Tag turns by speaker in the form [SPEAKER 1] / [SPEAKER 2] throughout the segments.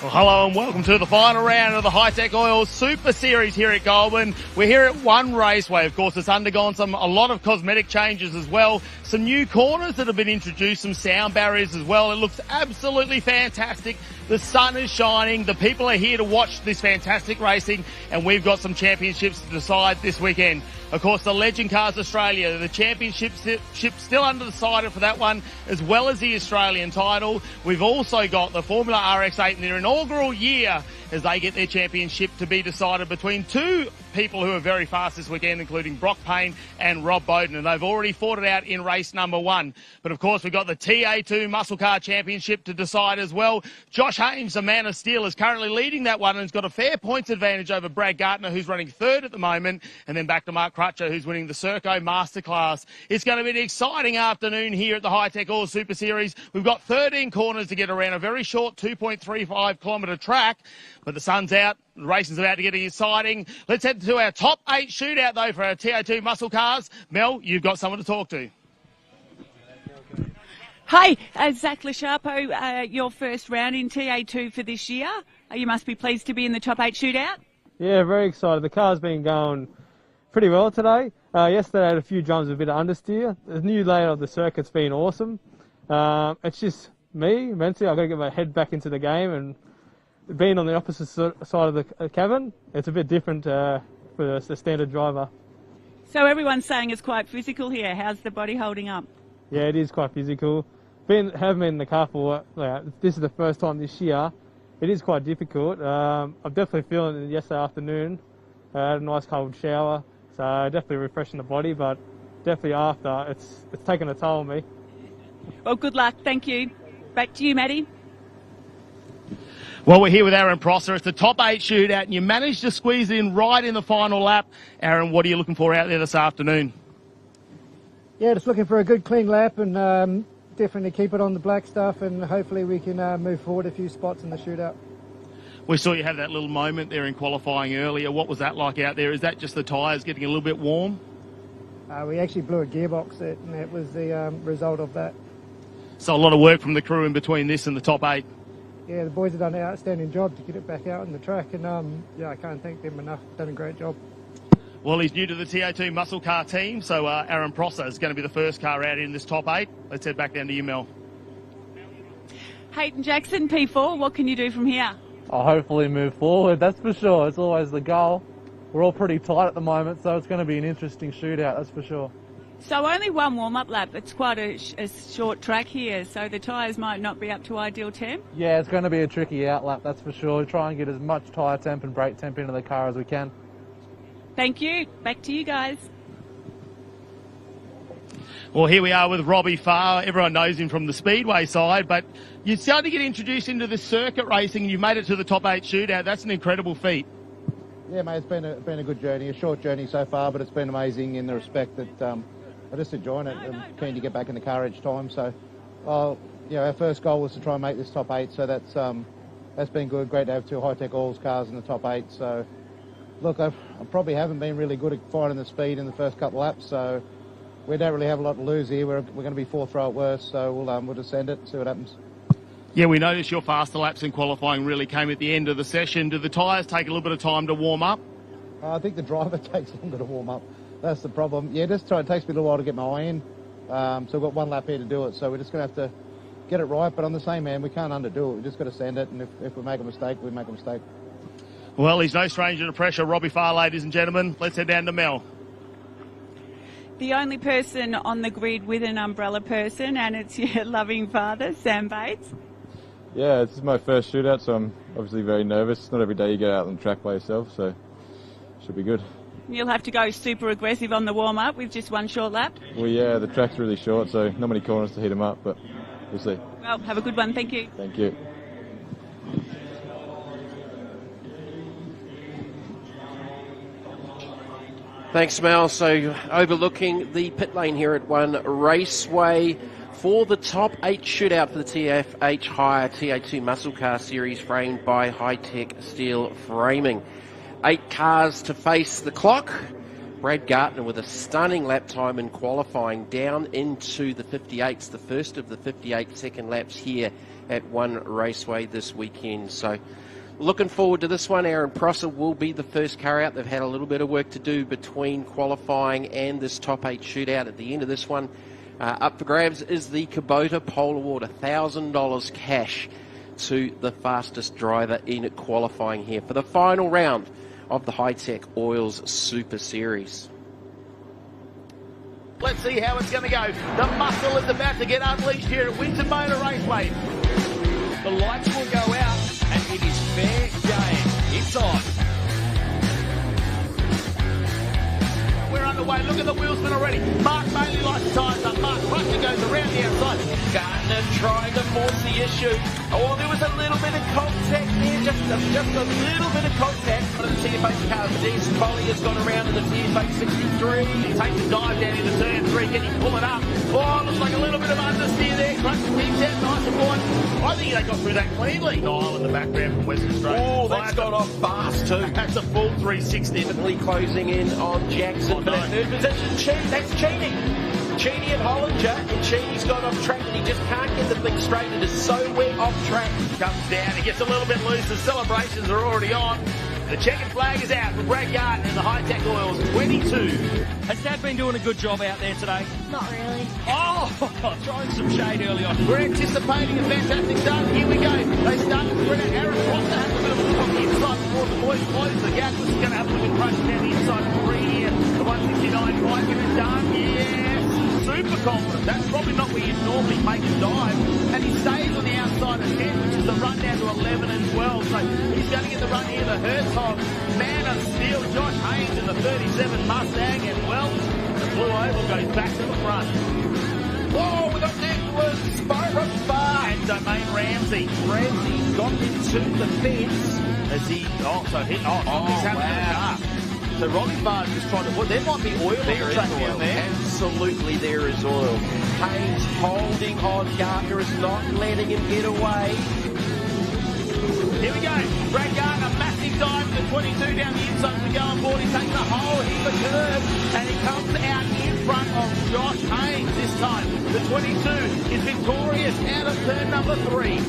[SPEAKER 1] Well, hello and welcome to the final round of the Hi-Tec Oil Super Series here at Goulburn. We're here at One Raceway. Of course, it's undergone a lot of cosmetic changes as well. Some new corners that have been introduced, some sound barriers as well. It looks absolutely fantastic. The sun is shining. The people are here to watch this fantastic racing, and we've got some championships to decide this weekend. Of course, the Legend Cars Australia, the championship still undecided for that one, as well as the Australian title. We've also got the Formula RX8 in their inaugural year as they get their championship to be decided between two people who are very fast this weekend, including Brock Payne and Rob Boaden, and they've already fought it out in race number 1. But of course, we've got the TA2 Muscle Car Championship to decide as well. Josh Haynes, the Man of Steel, is currently leading that one and has got a fair points advantage over Brad Gartner, who's running third at the moment, and then back to Mark Crutcher, who's winning the Serco Masterclass. It's going to be an exciting afternoon here at the Hi-Tec Oil Super Series. We've got 13 corners to get around a very short 2.35 kilometre track, but the sun's out. The racing's about to get exciting. Let's head to our top 8 shootout, though, for our TA2 muscle cars. Mel, you've got someone to talk to.
[SPEAKER 2] Hi, Zach LaSharpo, your first round in TA2 for this year. You must be pleased to be in the top 8 shootout.
[SPEAKER 3] Yeah, very excited. The car's been going pretty well today. Yesterday I had a few drums with a bit of understeer. The new layout of the circuit's been awesome. It's just me, mentally, I've got to get my head back into the game, and being on the opposite side of the cabin, it's a bit different for the standard driver.
[SPEAKER 2] So everyone's saying it's quite physical here. How's the body holding up?
[SPEAKER 3] Yeah, it is quite physical. Haven't been in the car for, this is the first time this year. It is quite difficult. I'm definitely feeling it yesterday afternoon. I had a nice cold shower, so definitely refreshing the body, but definitely after, it's taken a toll on me.
[SPEAKER 2] Well, good luck. Thank you. Back to you, Maddie.
[SPEAKER 1] Well, we're here with Aaron Prosser. It's the top 8 shootout, and you managed to squeeze it in right in the final lap. Aaron, what are you looking for out there this afternoon?
[SPEAKER 4] Yeah, just looking for a good clean lap, and definitely keep it on the black stuff, and hopefully we can move forward a few spots in the shootout.
[SPEAKER 1] We saw you have that little moment there in qualifying earlier. What was that like out there? Is that just the tyres getting a little bit warm?
[SPEAKER 4] We actually blew a gearbox, and that was the result of that.
[SPEAKER 1] So a lot of work from the crew in between this and the top 8.
[SPEAKER 4] Yeah, the boys have done an outstanding job to get it back out on the track, and yeah, I can't thank them enough. Done a great job.
[SPEAKER 1] Well, he's new to the TA2 muscle car team, so Aaron Prosser is going to be the first car out in this top 8. Let's head back down to you, Mel.
[SPEAKER 2] Hayden Jackson, P4, what can you do from here?
[SPEAKER 5] I'll hopefully move forward, that's for sure. It's always the goal. We're all pretty tight at the moment, so it's going to be an interesting shootout, that's for sure.
[SPEAKER 2] So only one warm-up lap. It's quite a short track here, so the tyres might not be up to ideal temp.
[SPEAKER 5] Yeah, it's going to be a tricky out lap, that's for sure. Try and get as much tyre temp and brake temp into the car as we can.
[SPEAKER 2] Thank you. Back to you guys.
[SPEAKER 1] Well, here we are with Robbie Farr. Everyone knows him from the Speedway side, but you started to get introduced into the circuit racing and you've made it to the top 8 shootout. That's an incredible feat.
[SPEAKER 6] Yeah, mate, it's been a good journey, a short journey so far, but it's been amazing in the respect that I'm just enjoying it. I'm keen to get back in the car each time. So, our first goal was to try and make this top 8, so that's been good. Great to have 2 Hi-Tec Oils cars in the top 8. So, look, I probably haven't been really good at finding the speed in the first couple of laps, so we don't really have a lot to lose here. We're going to be 4th row at worst, so we'll just send it, see what happens.
[SPEAKER 1] Yeah, we noticed your faster laps in qualifying really came at the end of the session. Do the tyres take a little bit of time to warm up?
[SPEAKER 6] I think the driver takes longer to warm up. That's the problem. Yeah, it takes me a little while to get my eye in. So we've got 1 lap here to do it, so we're just going to have to get it right. But on the same hand, we can't underdo it. We've just got to send it, and if we make a mistake, we make a mistake.
[SPEAKER 1] Well, he's no stranger to pressure. Robbie Farr, ladies and gentlemen. Let's head down to Mel.
[SPEAKER 2] The only person on the grid with an umbrella person, and it's your loving father, Sam Bates.
[SPEAKER 7] Yeah, this is my first shootout, so I'm obviously very nervous. It's not every day you get out on the track by yourself, so it should be good.
[SPEAKER 2] You'll have to go super aggressive on the warm-up with just 1 short lap.
[SPEAKER 7] Well, yeah, the track's really short, so not many corners to hit them up, but we'll see.
[SPEAKER 2] Well, have a good one. Thank you.
[SPEAKER 7] Thank you.
[SPEAKER 8] Thanks, Mel. So overlooking the pit lane here at One Raceway for the top 8 shootout for the TFH Hire TA2 Muscle Car Series, framed by Hi-Tec Steel Framing. 8 cars to face the clock. Brad Gartner with a stunning lap time in qualifying down into the 58s, the first of the 58 second laps here at One Raceway this weekend. So looking forward to this one. Aaron Prosser will be the first car out. They've had a little bit of work to do between qualifying and this top 8 shootout. At the end of this one, up for grabs is the Kubota Pole Award, $1,000 cash to the fastest driver in qualifying here for the final round of the Hi-Tec Oils Super Series.
[SPEAKER 1] Let's see how it's going to go. The muscle is about to get unleashed here at Winton Motor Raceway. The lights will go out and it is fair game. It's on. We're underway. Look at the wheelsman already. Mark Bailey lights the tyres up. Mark Crutcher goes around the outside. Gardner trying to force the issue. Oh, there was a little bit of contact there. Just a little bit of contact. One of the TFH cars, Des Collier's gone around in the TFH 63. He takes a dive down into turn 3. Can he pull it up? Oh, looks like a little bit of understeer there. Crutcher keeps out. Nice and wide. I think they got through that cleanly. Niall in the background from Western Australia.
[SPEAKER 8] Oh, that's got off fast too.
[SPEAKER 1] That's a full 360.
[SPEAKER 8] Definitely closing in on Jackson for that third position. That's Cheney. Cheney and Hollinger, and Cheney's gone off track and he just can't get the thing straight. It is so wet off track.
[SPEAKER 1] Comes down, he gets a little bit loose. The celebrations are already on. The checkered flag is out for Brad Gartner and the Hi-Tec Oils 22.
[SPEAKER 9] Has Dad been doing a good job out there today?
[SPEAKER 10] Not really.
[SPEAKER 9] Oh, throwing some shade early on.
[SPEAKER 1] We're anticipating a fantastic start. Here we go. They start to spread out. Aaron Prosser has a bit of a look on the inside before the boys close the gap. This is going to have a little crush down the inside of 3 here. The 169 might get it done. Yes. Super confident. That's probably not where you normally make a dive. And he stays on the outside of 10, which is the run down to 11 and 12. So he's going to get the run here. The Herzog, man of steel, Josh Haynes in the 37 Mustang. And well, the Blue Oval goes back to the front.
[SPEAKER 8] Whoa, we got Nicholas Spyro Spa.
[SPEAKER 1] And Domain Ramsey.
[SPEAKER 8] Ramsey got into the fence.
[SPEAKER 1] As he, something's happened to the car. So Robbie Barr just trying to, there might be oil
[SPEAKER 8] There
[SPEAKER 1] on the
[SPEAKER 8] is
[SPEAKER 1] track
[SPEAKER 8] oil.
[SPEAKER 1] down there.
[SPEAKER 8] Absolutely there is oil. Haynes holding on. Gardner is not letting him get away.
[SPEAKER 1] Here we go. Brad Gartner, massive dive to the 22 down the inside as we go on board. He takes a hole, hits the curve, and he comes out in front of Josh Haynes this time. The 22 is victorious out of turn number 3.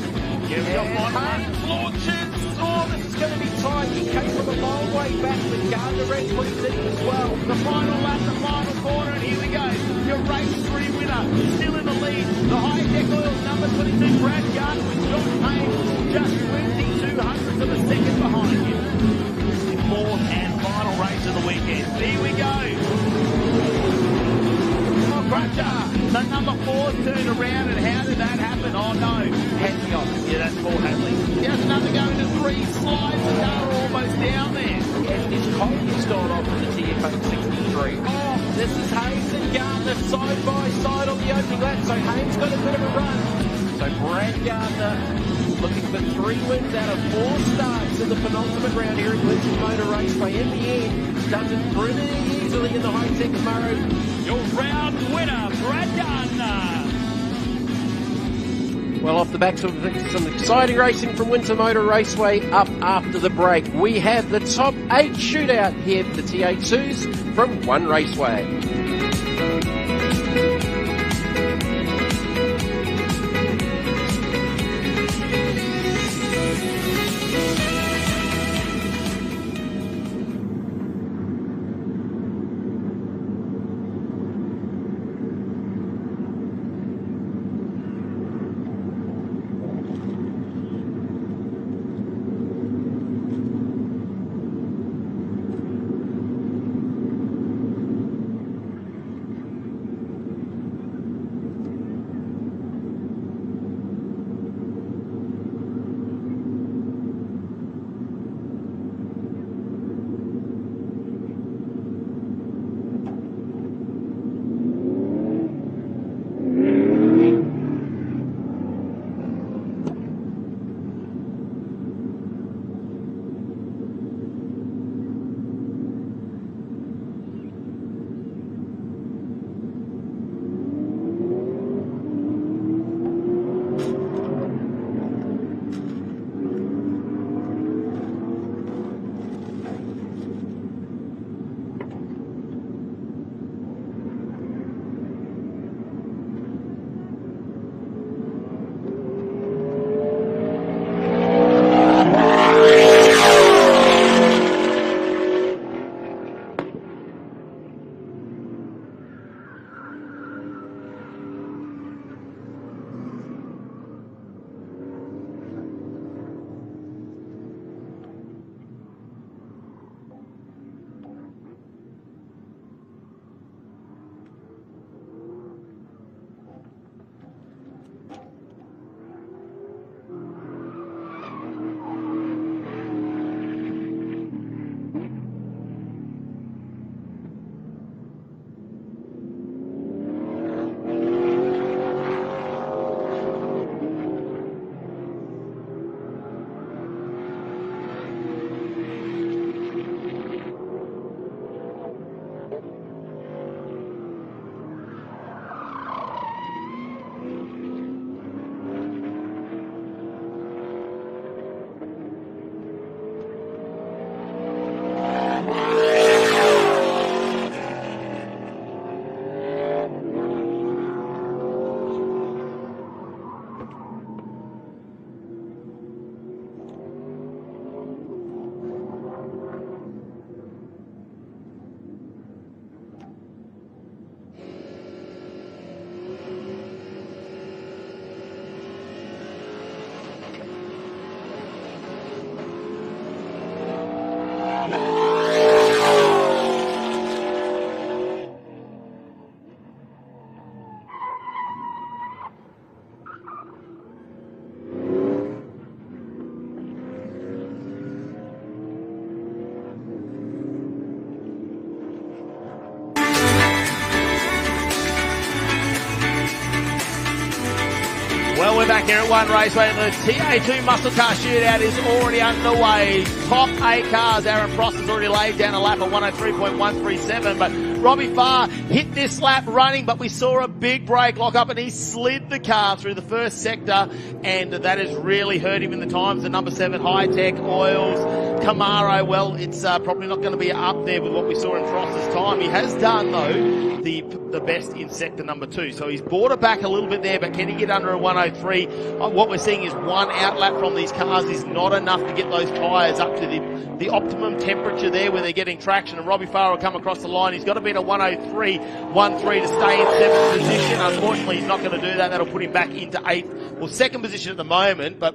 [SPEAKER 1] Here we go.
[SPEAKER 8] Haynes launches. Oh, this is going to be tight. He came from a long way back with Gardner red 26 as well.
[SPEAKER 1] The final lap, the final corner, and here we go. Your race 3 winner, still in the lead. The Hi-Tec Oils number 22, Brad Gartner with Josh Haynes, just 22 hundredths of a second behind you. Fourth and final race of the weekend. Here we go. Oh, Crutcher, the number 4's turned around, and how did that happen? Oh no, Hadley off. Yeah, that's Paul Hadley. He has another go into 3, slides the car almost down there.
[SPEAKER 8] And his Collier's gone off in the TFA 63. Oh, this is Haynes and Gardner side by side on the opening lap. So Haynes got a bit of a run. So Brad Gardner looking for 3 wins out of 4 starts in the penultimate round here at Winton Motor Raceway. In the end, does it pretty easily in the Hi-Tec Murray.
[SPEAKER 9] Your round winner, Brad Gardner.
[SPEAKER 8] Well, off the back of some exciting racing from Winton Motor Raceway up after the break, we have the top 8 shootout here for the TA2s from One Raceway.
[SPEAKER 1] Well, we're back here at One Raceway. The TA2 Muscle Car Shootout is already underway. Top 8 cars. Aaron Frost has already laid down a lap at 103.137, but Robbie Farr hit this lap running, but we saw a big brake lock up and he slid the car through the first sector, and that has really hurt him in the times. The number 7 Hi-Tec, Oils, Camaro, well, it's probably not going to be up there with what we saw in Frost's time. He has done, though, the best in sector number 2, so he's brought it back a little bit there, but can he get under a 103? What we're seeing is one outlap from these cars is not enough to get those tyres up to the optimum temperature there where they're getting traction, and Robbie Farr will come across the line. He's got to beat a 103.13 to stay in 7th position. Unfortunately, he's not going to do that. That'll put him back into 8th, well, 2nd position at the moment, but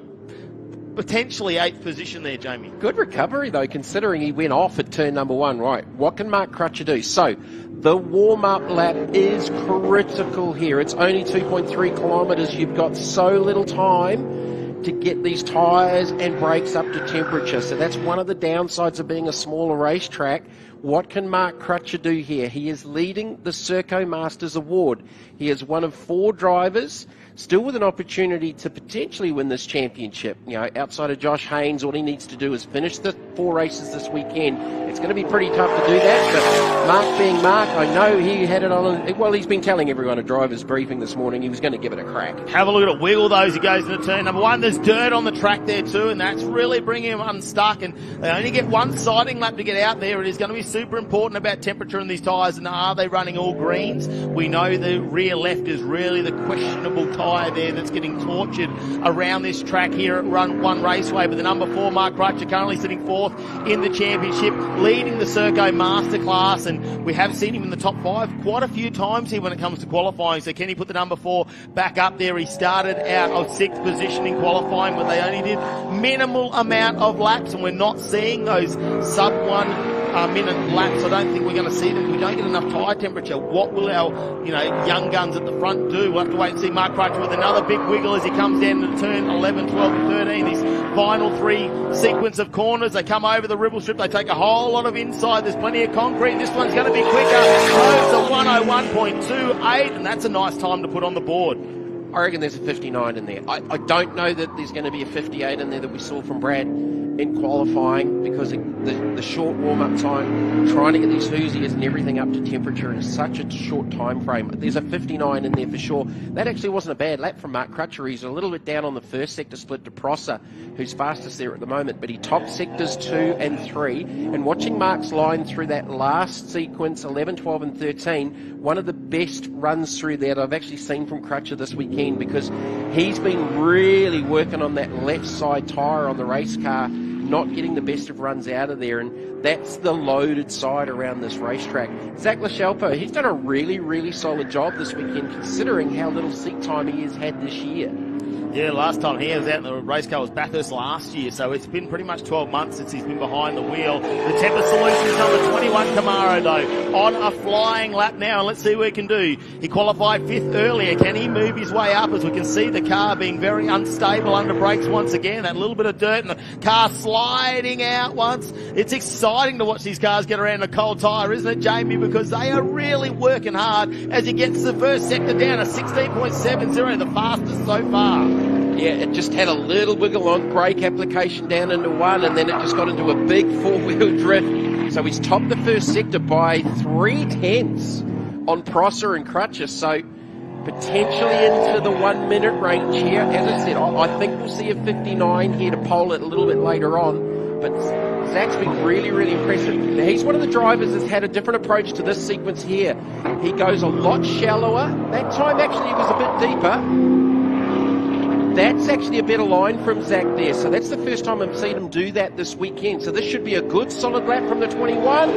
[SPEAKER 1] potentially 8th position there, Jamie.
[SPEAKER 8] Good recovery, though, considering he went off at turn number 1. Right, what can Mark Crutcher do? So, the warm-up lap is critical here. It's only 2.3 kilometres. You've got so little time to get these tyres and brakes up to temperature. So that's one of the downsides of being a smaller racetrack. What can Mark Crutcher do here? He is leading the Serco Masters Award. He is one of 4 drivers still with an opportunity to potentially win this championship. You know, outside of Josh Haynes, all he needs to do is finish the 4 races this weekend. It's going to be pretty tough to do that, but Mark being Mark, I know he had it on, well, he's been telling everyone at driver's briefing this morning he was going to give it a crack.
[SPEAKER 1] Have a look at it wiggle, though, as he goes into turn number 1. There's dirt on the track there too, and that's really bringing him unstuck, and they only get one siding lap to get out there. It is going to be super important about temperature in these tyres, and are they running all greens? We know the rear left is really the questionable tyre there that's getting tortured around this track here at One Raceway, but the number 4 Mark Crutcher currently sitting 4th in the championship, leading the Serco Masterclass, and we have seen him in the top 5 quite a few times here when it comes to qualifying. So can he put the number 4 back up there? He started out of 6th position in qualifying, but they only did minimal amount of laps, and we're not seeing those sub 1 minute laps. I don't think we're going to see them. We don't get enough tyre temperature. What will our young guns at the front do? We'll have to wait and see. Mark Crutcher with another big wiggle as he comes down to turn 11, 12 and 13. These final 3 sequence of corners, they come over the ribble strip, they take a whole lot of inside. There's plenty of concrete. This one's going to be quicker. Goes to 101.28, and that's a nice time to put on the board.
[SPEAKER 8] I reckon there's a 59 in there. I don't know that there's going to be a 58 in there that we saw from Brad in qualifying, because the short warm-up time, trying to get these Hoosiers and everything up to temperature in such a short time frame. There's a 59 in there for sure. That actually wasn't a bad lap from Mark Crutcher. He's a little bit down on the first sector split to Prosser, who's fastest there at the moment, but he topped sectors 2 and 3. And watching Mark's line through that last sequence, 11, 12 and 13, one of the best runs through there that I've actually seen from Crutcher this weekend, because he's been really working on that left side tyre on the race car, not getting the best of runs out of there, and that's the loaded side around this racetrack. Zach LaChalpo, he's done a really, really solid job this weekend, considering how little seat time he has had this year.
[SPEAKER 1] Yeah, last time he was out in the race car was Bathurst last year, so it's been pretty much 12 months since he's been behind the wheel. The Tempest Solutions number 21 Camaro, though, on a flying lap now, and let's see what he can do. He qualified 5th earlier. Can he move his way up? As we can see the car being very unstable under brakes once again. That little bit of dirt and the car sliding out once. It's exciting to watch these cars get around a cold tyre, isn't it, Jamie? Because they are really working hard as he gets the first sector down, a 16.70, the fastest so far.
[SPEAKER 8] Yeah, it just had a little wiggle on brake application down into 1, and then it just got into a big 4-wheel drift. So he's topped the first sector by 3/10 on Prosser and Crutcher. So potentially into the 1 minute range here. As I said, I think we'll see a 59 here to pole it a little bit later on. But Zach's been really, really impressive. Now, he's one of the drivers that's had a different approach to this sequence here. He goes a lot shallower. That time actually was a bit deeper. That's actually a better line from Zach there. So that's the first time I've seen him do that this weekend. So this should be a good solid lap from the 21.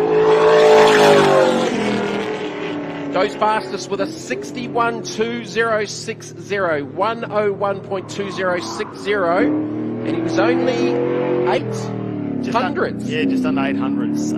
[SPEAKER 8] Goes fastest with a 61.2060, 101.2060. And he was only 800s.
[SPEAKER 1] Yeah, just under 800s.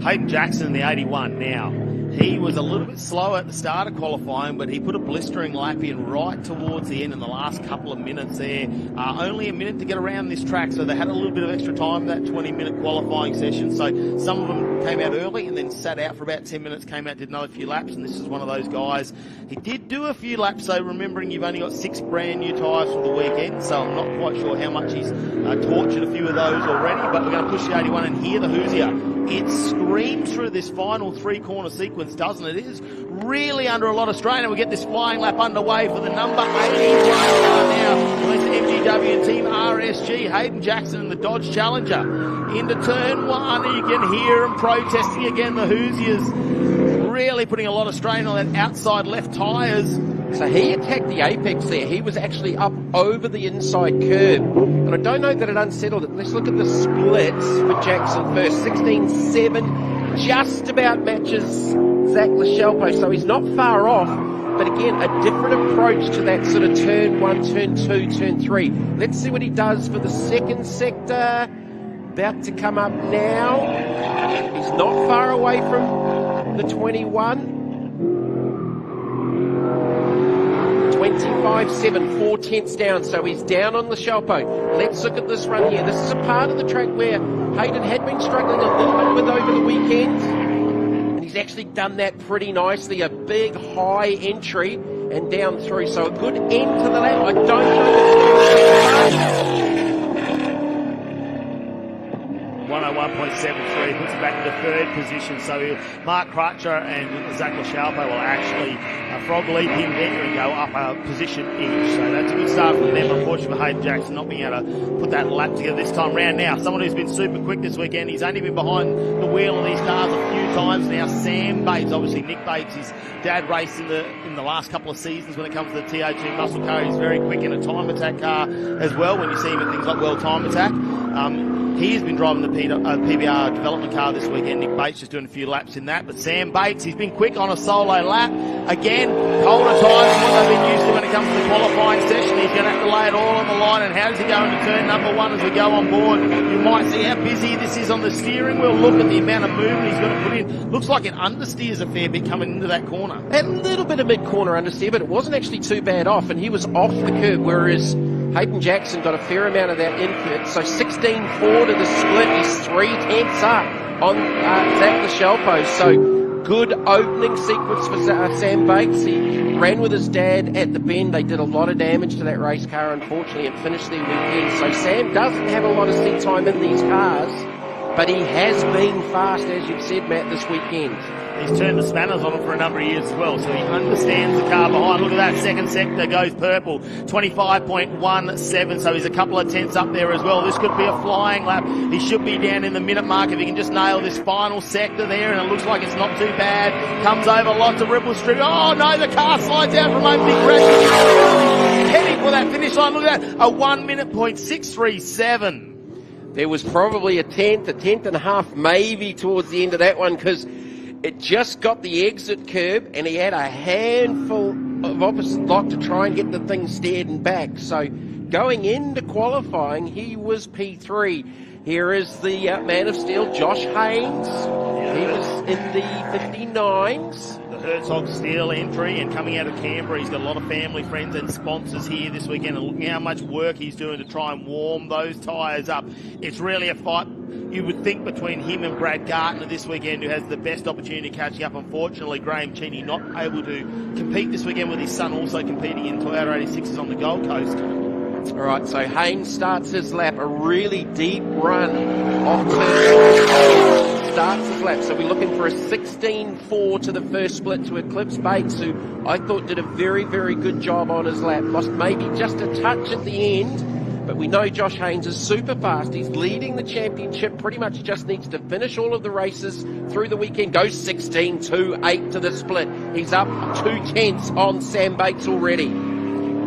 [SPEAKER 1] Hayden Jackson in the 81 now. He was a little bit slow at the start of qualifying, but he put a blistering lap in right towards the end in the last couple of minutes there. Only a minute to get around this track, so they had a little bit of extra time, that 20-minute qualifying session. So some of them came out early and then sat out for about 10 minutes, came out, did another few laps, and this is one of those guys. He did do a few laps, so remembering you've only got 6 brand new tyres for the weekend, so I'm not quite sure how much he's tortured a few of those already, but we're going to push the 81 and hear the Hoosier. It screams through this final 3-corner sequence, doesn't it? It is really under a lot of strain, and we get this flying lap underway for the number 81 now. Well, it's MGW and Team RSG, Hayden Jackson and the Dodge Challenger. Into turn 1, and you can hear them protesting again, the Hoosiers. Really putting a lot of strain on that outside left tyres.
[SPEAKER 8] So he attacked the apex there. He was actually up over the inside curb. And I don't know that it unsettled it. Let's look at the splits for Jackson first. 16.7, just about matches Zach Lachelpo. So he's not far off. But again, a different approach to that sort of turn 1, turn 2, turn 3. Let's see what he does for the second sector. About to come up now. He's not far away from the 21. 25.7, 4 tenths down, so he's down on the Lachelpo. Let's look at this run here. This is a part of the track where Hayden had been struggling a little bit with over the weekend, and he's actually done that pretty nicely. A big high entry and down through, so a good end to the lap. I don't know.
[SPEAKER 1] 101.73 puts him back into third position. So Mark Crutcher and Zach Lachelpo will actually frog leap him there and go up a position each. So that's a good start from them. Unfortunately for Hayden Jackson not being able to put that lap together this time round. Now, someone who's been super quick this weekend, he's only been behind the wheel of these cars a few times now. Sam Bates, obviously Nick Bates, his dad raced in the last couple of seasons when it comes to the TO2 muscle car. He's very quick in a time attack car as well when you see him at things like World Time Attack. He has been driving the PBR development car this weekend. Nick Bates just doing a few laps in that. But Sam Bates, he's been quick on a solo lap. Again, colder times than what they've been used to when it comes to the qualifying session. He's going to have to lay it all on the line. And how does he go into turn number 1 as we go on board? You might see how busy this is on the steering wheel. Look at the amount of movement he's got to put in. Looks like it understeers a fair bit coming into that corner.
[SPEAKER 8] Had a little bit of mid-corner understeer, but it wasn't actually too bad off. And he was off the curb, whereas Hayden Jackson got a fair amount of that input. So 16.4 to the split. He's 3 tenths up on Zach Lachelpo. So good opening sequence for Sam Bates. He ran with his dad at the bend. They did a lot of damage to that race car, unfortunately, and finished their weekend. So Sam doesn't have a lot of seat time in these cars, but he has been fast, as you've said, Matt, this weekend.
[SPEAKER 1] He's turned the spanners on him for a number of years as well, so he understands the car behind. Look at that, second sector goes purple, 25.17, so he's a couple of tenths up there as well. This could be a flying lap. He should be down in the minute mark if he can just nail this final sector there, and it looks like it's not too bad. Comes over lots of ripple strip. Oh no, the car slides out from over, big crash. Heading for that finish line, look at that, a 1 minute point 637.
[SPEAKER 8] There was probably a tenth and a half maybe towards the end of that one, because it just got the exit curb and he had a handful of opposite lock to try and get the thing steered and back. So going into qualifying, he was P3. Here is the man of steel, Josh Haynes. He was in the 59s.
[SPEAKER 1] Herzog Steel entry, and coming out of Canberra, he's got a lot of family, friends and sponsors here this weekend, and looking how much work he's doing to try and warm those tyres up. It's really a fight, you would think, between him and Brad Gartner this weekend, who has the best opportunity catching up. Unfortunately, Graham Cheney not able to compete this weekend, with his son also competing in Toyota 86s on the Gold Coast.
[SPEAKER 8] All right, so Haynes starts his lap, a really deep run off turn. Starts his lap, so we're looking for a 16.4 to the first split to eclipse Bates, who I thought did a very, very good job on his lap. Lost maybe just a touch at the end, but we know Josh Haynes is super fast. He's leading the championship, pretty much just needs to finish all of the races through the weekend. Goes 16.28 to the split. He's up 2 tenths on Sam Bates already.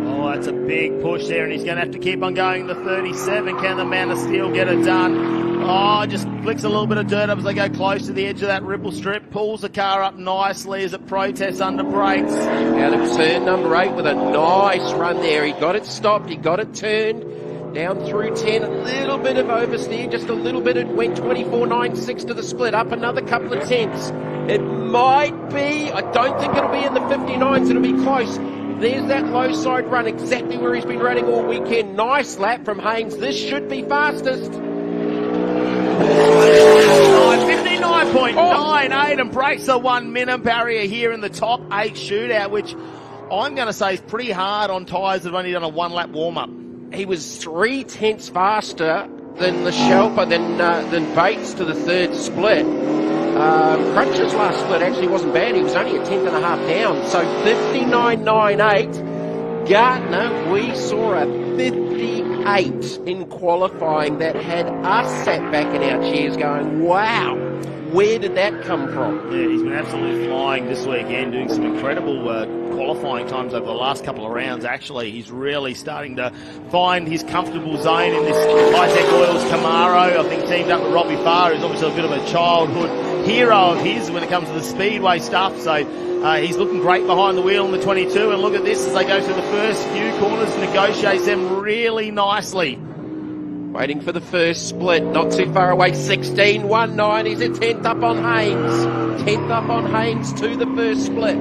[SPEAKER 1] Oh, that's a big push there, and he's going to have to keep on going to 37. Can the man of steel get it done? Oh, just flicks a little bit of dirt up as they go close to the edge of that ripple strip. Pulls the car up nicely as it protests under brakes.
[SPEAKER 8] Out of turn number 8 with a nice run there. He got it stopped, he got it turned. Down through 10, a little bit of oversteer, just a little bit. It went 24.96 to the split, up another couple of tenths. It might be. I don't think it'll be in the 59s. It'll be close. There's that low side run, exactly where he's been running all weekend. Nice lap from Haynes. This should be fastest.
[SPEAKER 1] 59.98 and breaks the 1 minute barrier here in the top 8 shootout, which I'm going to say is pretty hard on tyres that have only done a 1 lap warm up.
[SPEAKER 8] He was 3/10 faster than the Shelper, than Bates to the third split. Crutch's last split actually wasn't bad. He was only a 10th and a half down. So 59.98. Gartner, we saw a 58 in qualifying that had us sat back in our chairs going, wow, where did that come from?
[SPEAKER 1] Yeah, he's been absolutely flying this weekend, doing some incredible qualifying times over the last couple of rounds. Actually, he's really starting to find his comfortable zone in this Hi-Tec Oils Camaro. I think teamed up with Robbie Farr, who's obviously a bit of a childhood hero of his when it comes to the speedway stuff. So he's looking great behind the wheel in the 22. And look at this as they go through the first few corners, negotiates them really nicely.
[SPEAKER 8] Waiting for the first split, not too far away, 16.19. He's at 10th up on Haynes. 10th up on Haynes to the first split.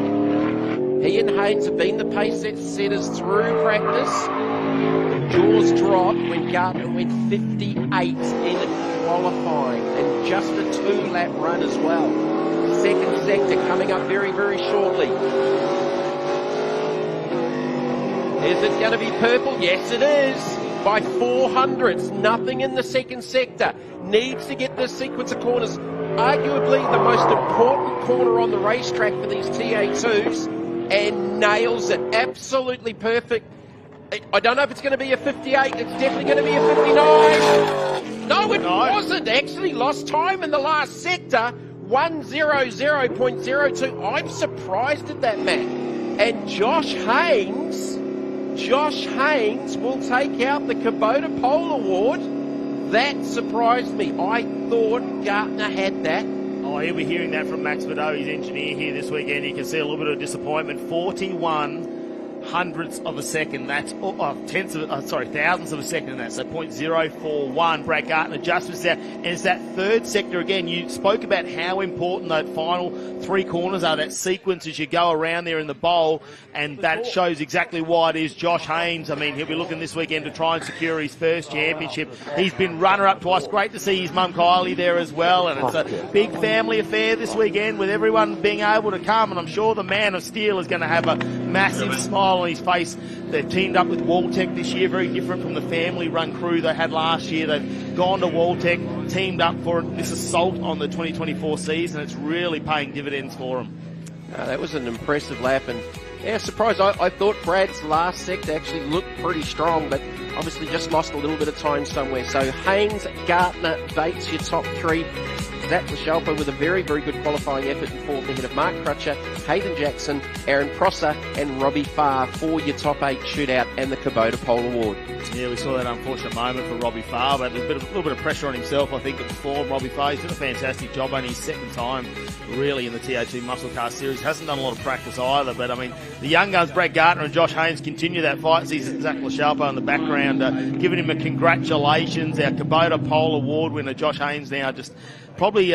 [SPEAKER 8] He and Haynes have been the pace setters through practice. Jaws dropped when Gartner went 58 in qualifying, and just a 2-lap run as well. Second sector coming up very, very shortly. Is it going to be purple? Yes, it is. By 400s, nothing in the second sector. Needs to get this sequence of corners. Arguably the most important corner on the racetrack for these TA2s, and nails it. Absolutely perfect. I don't know if it's going to be a 58. It's definitely going to be a 59. No, it wasn't. Actually lost time in the last sector. 1:00.02. I'm surprised at that, Matt. And Josh Haynes will take out the Kubota Pole Award. That surprised me. I thought Gartner had that.
[SPEAKER 1] Oh, he'll be hearing that from Max Vidot, his engineer here this weekend. You can see a little bit of disappointment. 41 hundredths of a second. That's thousandths of a second. That's so 0.041. Brad Gartner just missed out, and it's that third sector again. You spoke about how important that final 3 corners are. That sequence as you go around there in the bowl, and that shows exactly why it is. Josh Haynes, I mean, he'll be looking this weekend to try and secure his first championship. He's been runner-up twice. Great to see his mum Kylie there as well, and it's a big family affair this weekend with everyone being able to come, and I'm sure the Man of Steel is going to have a massive smile on his face. They've teamed up with Waltec this year, very different from the family-run crew they had last year. They've gone to Waltec, teamed up for this assault on the 2024 season. It's really paying dividends for them.
[SPEAKER 8] That was an impressive lap, and yeah, surprised. I thought Brad's last sector actually looked pretty strong, but obviously just lost a little bit of time somewhere. So Haynes, Gartner, Bates, your top 3. Zach Lashalpa with a very, very good qualifying effort in 4th ahead of Mark Crutcher, Hayden Jackson, Aaron Prosser and Robbie Farr for your top 8 shootout and the Kubota Pole Award.
[SPEAKER 1] Yeah, we saw that unfortunate moment for Robbie Farr, but a little bit of pressure on himself, I think, at the form. Robbie Farr, he's done a fantastic job, only his second time really in the TA2 Muscle Car Series. Hasn't done a lot of practice either, but I mean, the young guns, Brad Gartner and Josh Haynes, continue that fight. See Zach Lashalpa in the background, giving him a congratulations. Our Kubota Pole Award winner, Josh Haynes, now just probably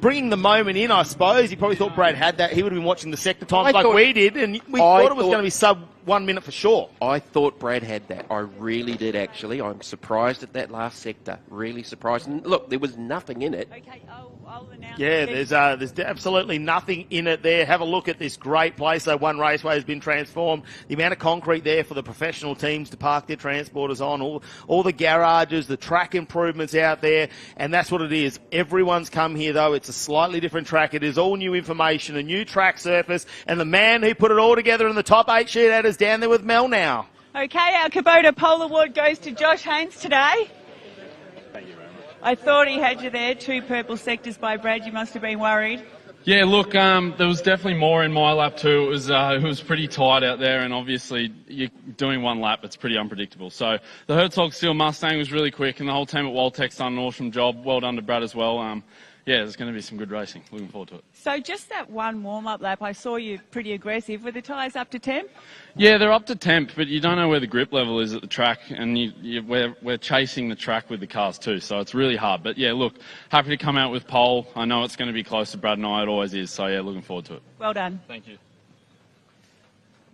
[SPEAKER 1] bringing the moment in, I suppose. He probably thought Brad had that. He would have been watching the sector times like we did, and we thought it was going to be sub 1 minute for sure.
[SPEAKER 8] I thought Brad had that. I really did, actually. I'm surprised at that last sector. Really surprised. And look, there was nothing in it.
[SPEAKER 2] Okay, I'll announce.
[SPEAKER 1] Yeah, there's absolutely nothing in it there. Have a look at this great place. So One Raceway has been transformed. The amount of concrete there for the professional teams to park their transporters on, all the garages, the track improvements out there, and that's what it is. Everyone's come here, though. It's a slightly different track. It is all new information, a new track surface, and the man who put it all together in the top 8 shootout is down there with Mel now.
[SPEAKER 2] Okay, our Kubota Pole Award goes to Josh Haynes today.
[SPEAKER 10] Thank you very much.
[SPEAKER 2] I thought he had you there. 2 purple sectors by Brad. You must have been worried.
[SPEAKER 10] Yeah, look, there was definitely more in my lap too. It was pretty tight out there, and obviously you're doing 1 lap, it's pretty unpredictable. So the Herzog Steel Mustang was really quick, and the whole team at Waltec's done an awesome job. Well done to Brad as well. yeah, there's going to be some good racing. Looking forward to it.
[SPEAKER 2] So just that one warm-up lap, I saw you pretty aggressive. Were the tyres up to temp?
[SPEAKER 10] Yeah, they're up to temp, but you don't know where the grip level is at the track, and we're chasing the track with the cars too, so it's really hard. But yeah, look, happy to come out with pole. I know it's going to be close to Brad and I, it always is, so yeah, looking forward to it.
[SPEAKER 2] Well done.
[SPEAKER 10] Thank you.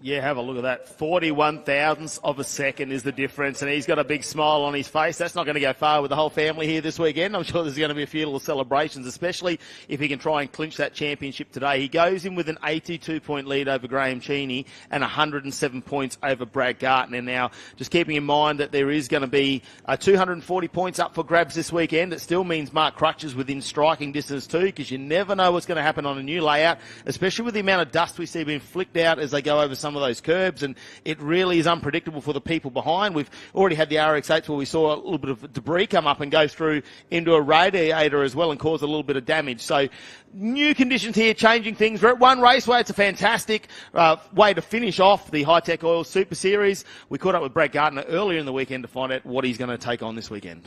[SPEAKER 1] Yeah, have a look at that. 41 thousandths of a second is the difference, and he's got a big smile on his face. That's not going to go far with the whole family here this weekend. I'm sure there's going to be a few little celebrations, especially if he can try and clinch that championship today. He goes in with an 82-point lead over Graham Cheney and 107 points over Brad Gartner. Now, just keeping in mind that there is going to be 240 points up for grabs this weekend. It still means Mark Crutch is within striking distance too, because you never know what's going to happen on a new layout, especially with the amount of dust we see being flicked out as they go over some of those curbs, and it really is unpredictable for the people behind. We've already had the RX-8s where we saw a little bit of debris come up and go through into a radiator as well and cause a little bit of damage. So new conditions here, changing things. We're at One Raceway. It's a fantastic way to finish off the Hi-Tec Oil Super Series. We caught up with Brad Gartner earlier in the weekend to find out what he's going to take on this weekend.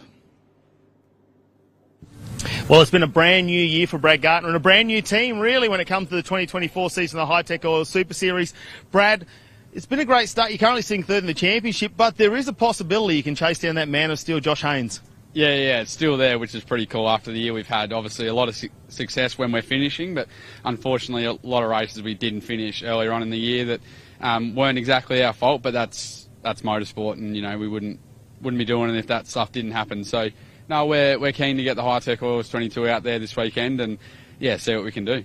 [SPEAKER 1] Well, it's been a brand new year for Brad Gartner and a brand new team, really, when it comes to the 2024 season of the Hi-Tec Oil Super Series. Brad, it's been a great start. You're currently sitting third in the championship, but there is a possibility you can chase down that man of steel, Josh Haynes.
[SPEAKER 11] Yeah, it's still there, which is pretty cool after the year we've had. Obviously, a lot of success when we're finishing, but unfortunately, a lot of races we didn't finish earlier on in the year that weren't exactly our fault, but that's motorsport, and, you know, we wouldn't be doing it if that stuff didn't happen. So, no, we're keen to get the Hi-Tec Oils 22 out there this weekend and, yeah, see what we can do.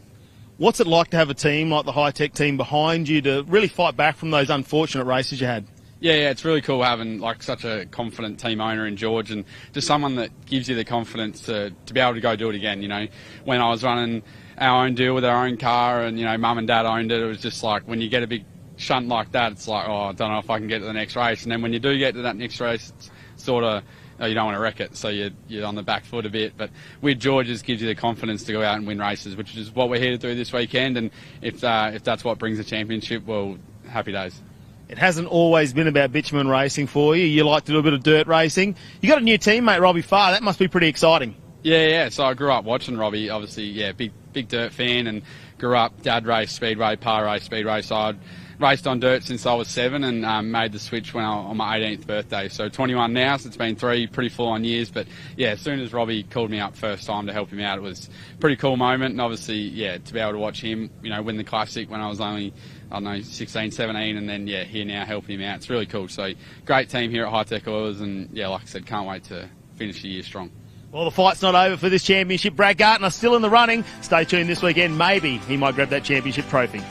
[SPEAKER 1] What's it like to have a team like the Hi-Tec team behind you to really fight back from those unfortunate races you had?
[SPEAKER 11] Yeah, it's really cool having like such a confident team owner in George, and just someone that gives you the confidence to be able to go do it again. You know, when I was running our own deal with our own car and, you know, mum and dad owned it, it was just like when you get a big shunt like that, it's like, oh, I don't know if I can get to the next race. And then when you do get to that next race, it's sort of, you don't want to wreck it, so you're on the back foot a bit. But with George, it gives you the confidence to go out and win races, which is what we're here to do this weekend. And if that's what brings the championship, well, happy days.
[SPEAKER 1] It hasn't always been about bitumen racing for you. You like to do a bit of dirt racing. You got a new teammate, Robbie Farr. That must be pretty exciting.
[SPEAKER 11] Yeah. So I grew up watching Robbie. Obviously, yeah, big dirt fan, and grew up. Dad raced speedway, Pa raced speedway. So I'd raced on dirt since I was 7, and made the switch on my 18th birthday. So 21 now, so it's been 3 pretty full-on years. But yeah, as soon as Robbie called me up first time to help him out, it was a pretty cool moment. And obviously, yeah, to be able to watch him, you know, win the Classic when I was only, I don't know, 16, 17, and then, yeah, here now helping him out. It's really cool. So great team here at Hi-Tec Oilers, and, yeah, like I said, can't wait to finish the year strong.
[SPEAKER 1] Well, the fight's not over for this championship. Brad Gartner still in the running. Stay tuned this weekend. Maybe he might grab that championship trophy.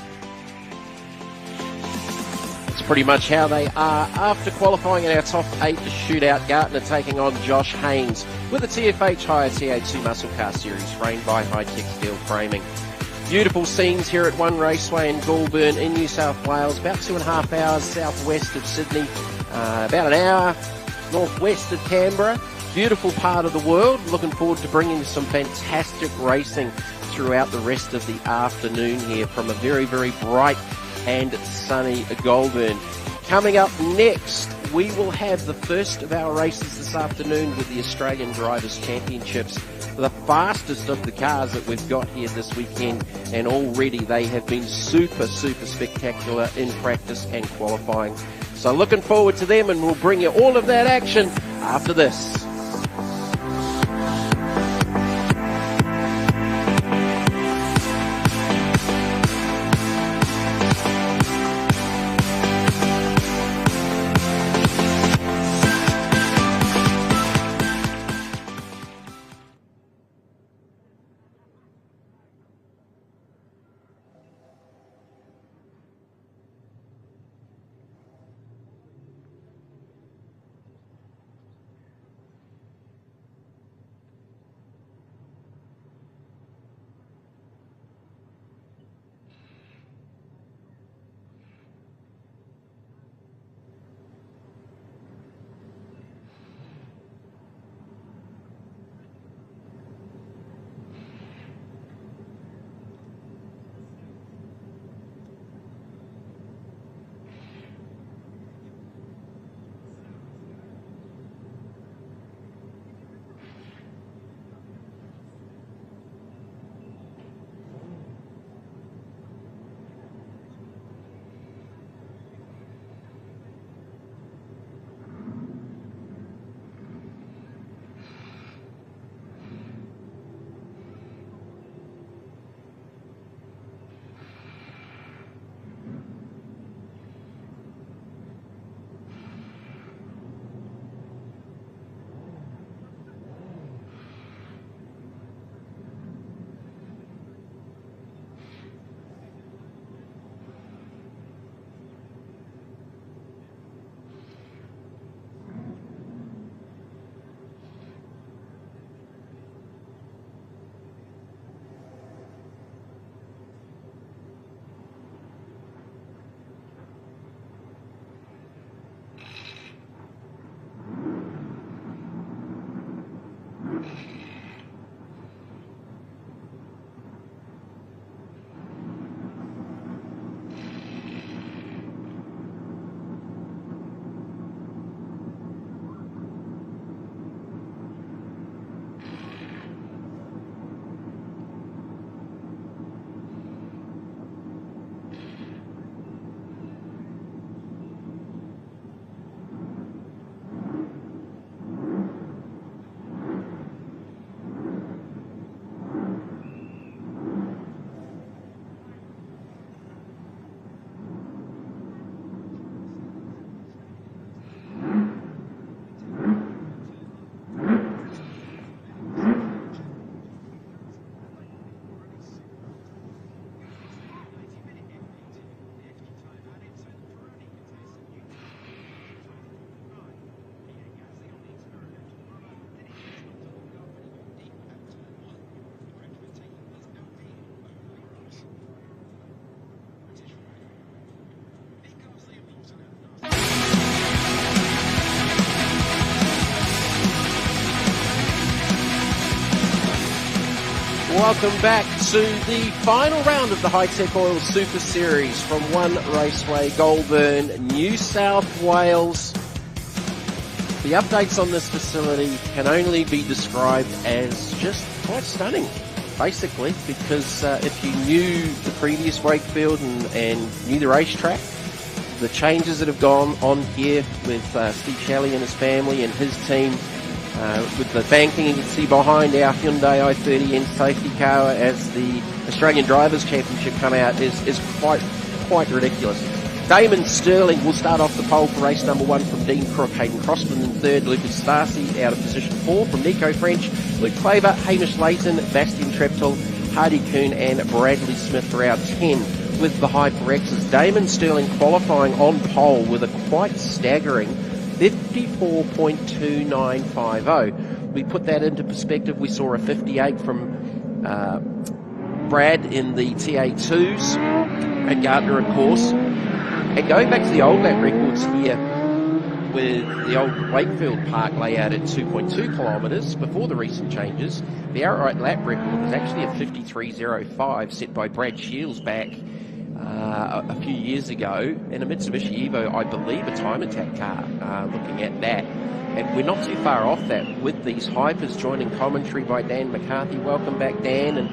[SPEAKER 8] That's pretty much how they are after qualifying in our top 8 shootout. Gartner taking on Josh Haynes with the TFH Hire TA2 Muscle Car Series, framed by Hi-Tec Steel Framing. Beautiful scenes here at One Raceway in Goulburn in New South Wales, about 2.5 hours southwest of Sydney, about an hour northwest of Canberra. Beautiful part of the world. Looking forward to bringing some fantastic racing throughout the rest of the afternoon here from a very, very bright and sunny Goulburn. Coming up next, we will have the first of our races this afternoon with the Australian Drivers' Championships, the fastest of the cars that we've got here this weekend, and already they have been super spectacular in practice and qualifying. So looking forward to them, and we'll bring you all of that action after this. welcome back to the final round of the Hi-Tec Oil Super Series from One Raceway, Goulburn, New South Wales. The updates on this facility can only be described as just quite stunning, basically, because if you knew the previous Wakefield and knew the racetrack, the changes that have gone on here with Steve Shelley and his family and his team, with the banking you can see behind our Hyundai i30N safety car as the Australian Drivers' Championship come out is quite ridiculous. Damon Sterling will start off the pole for race number 1 from Dean Crook. Hayden Crossman in third. Lucas Starcy out of position 4 from Nico French. Luke Claver, Hamish Layton, Bastian Treptow, Hardy Kuhn and Bradley Smith for our 10 with the HyperXs. Damon Sterling qualifying on pole with a quite staggering 54.2950. We put that into perspective. We saw a 58 from Brad in the TA2s at Gardner, of course. And going back to the old lap records here with the old Wakefield Park layout at 2.2 kilometres before the recent changes, the outright lap record was actually a 53.05 set by Brad Shields back a few years ago in a Mitsubishi Evo, I believe, a time attack car, looking at that. And we're not too far off that with these hypers joining commentary by Dan McCarthy. Welcome back, Dan. And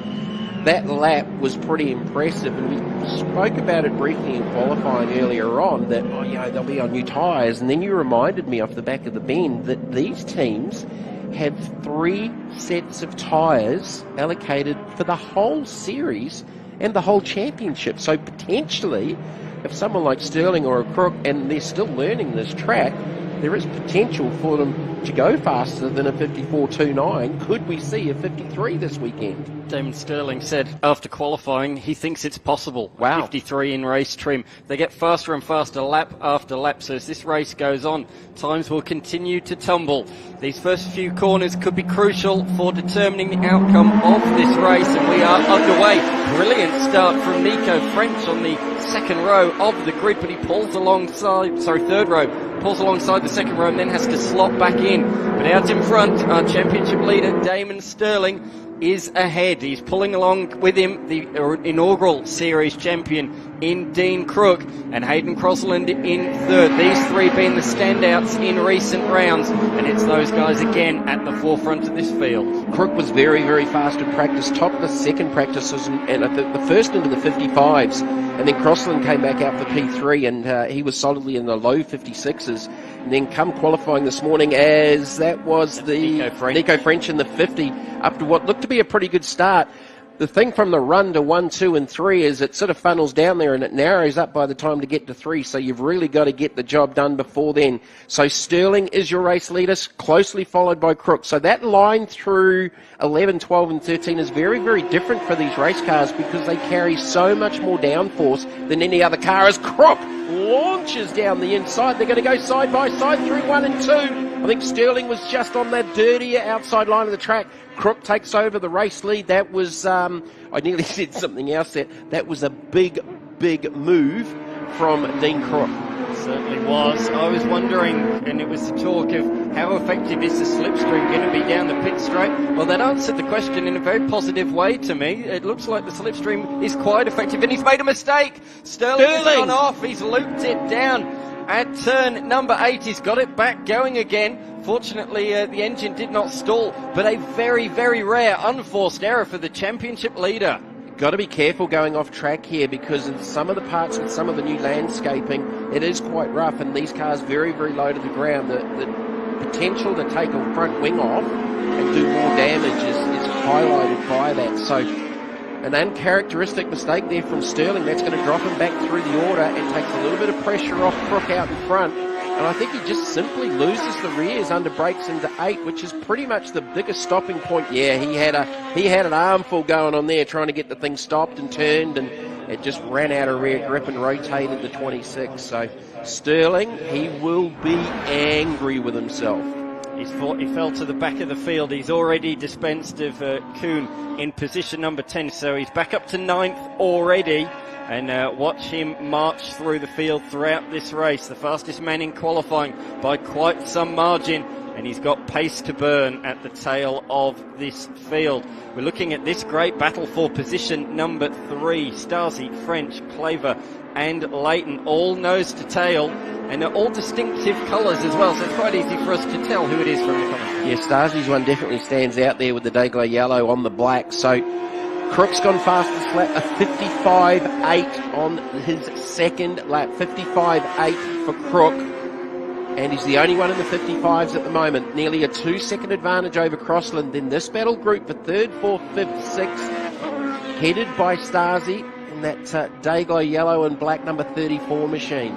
[SPEAKER 8] that lap was pretty impressive, and we spoke about it briefly in qualifying earlier on that, they'll be on new tyres. And then you reminded me off the back of the bend that these teams have 3 sets of tyres allocated for the whole series and the whole championship. So potentially, if someone like Sterling or a Crook, and they're still learning this track, there is potential for them to go faster than a 54.29. Could we see a 53 this weekend?
[SPEAKER 12] Damon Sterling said after qualifying he thinks it's possible.
[SPEAKER 8] Wow.
[SPEAKER 12] 53 in race trim. They get faster and faster lap after lap, so as this race goes on, times will continue to tumble. These first few corners could be crucial for determining the outcome of this race, and we are underway. Brilliant start from Nico French on the second row of the grid, but he pulls alongside, third row, pulls alongside the second row and then has to slot back in. But out in front, our championship leader, Damon Sterling, is ahead. He's pulling along with him the inaugural series champion in Dean Crook and Hayden Crossland in third. These 3 being the standouts in recent rounds, and it's those guys again at the forefront of this field.
[SPEAKER 8] Crook was very, very fast in practice, topped the second practices and the first into the 55s, and then Crossland came back out for P3 and he was solidly in the low 56s. And then come qualifying this morning as that was the Nico French in the 50 after what looked to be a pretty good start. The thing from the run to 1, 2 and 3 is it sort of funnels down there and it narrows up by the time to get to 3, so you've really got to get the job done before then. So Sterling is your race leader, closely followed by Crook. So that line through 11, 12 and 13 is very, very different for these race cars because they carry so much more downforce than any other car as Crook launches down the inside. They're going to go side by side through 1 and 2. I think Sterling was just on that dirtier outside line of the track. Crook takes over the race lead. That was, I nearly said something else there. That was a big, big move from Dean Crook.
[SPEAKER 12] It certainly was. I was wondering, and it was the talk of how effective is the slipstream going to be down the pit straight. Well, that answered the question in a very positive way to me. It looks like the slipstream is quite effective, and he's made a mistake. Sterling has gone off. He's looped it down at turn number 8. He's got it back going again. Fortunately, the engine did not stall, but a very, very rare unforced error for the championship leader.
[SPEAKER 8] Got to be careful going off track here because in some of the parts with some of the new landscaping, it is quite rough, and these cars very, very low to the ground. The potential to take a front wing off and do more damage is highlighted by that. So an uncharacteristic mistake there from Sterling. That's going to drop him back through the order and takes a little bit of pressure off Crook out in front. And I think he just simply loses the rears under brakes into 8, which is pretty much the biggest stopping point. Yeah, he had an armful going on there trying to get the thing stopped and turned, and it just ran out of rear grip and rotated the 26. So Sterling, he will be angry with himself.
[SPEAKER 12] He fell to the back of the field. He's already dispensed of Kuhn in position number 10, so he's back up to 9th already. And watch him march through the field throughout this race. The fastest man in qualifying by quite some margin and he's got pace to burn at the tail of this field. We're looking at this great battle for position number 3. Stasi, French, Claver and Leighton, all nose to tail, and they're all distinctive colours as well, so it's quite easy for us to tell who it is from the colours.
[SPEAKER 8] Yeah, Stasi's one definitely stands out there with the Dayglow yellow on the black. So Crook's gone fastest lap, a 55.8 on his second lap. 55.8 for Crook. And he's the only one in the 55s at the moment. Nearly a 2-second advantage over Crossland. Then this battle group for 3rd, 4th, 5th, 6th, headed by Stasi in that Dayglow yellow and black number 34 machine.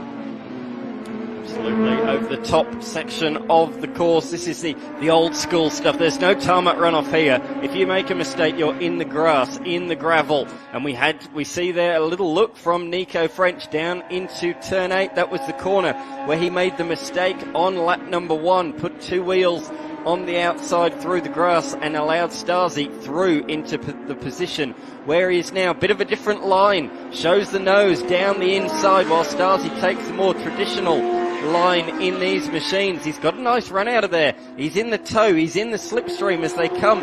[SPEAKER 12] Absolutely, over the top section of the course. This is the old school stuff. There's no tarmac runoff here. If you make a mistake, you're in the grass, in the gravel. And we see there a little look from Nico French down into turn 8. That was the corner where he made the mistake on lap number 1, put 2 wheels on the outside through the grass and allowed Stasi through into the position where he is now. Bit of a different line, shows the nose down the inside while Stasi takes the more traditional line in these machines. He's got a nice run out of there. He's in the toe, he's in the slipstream as they come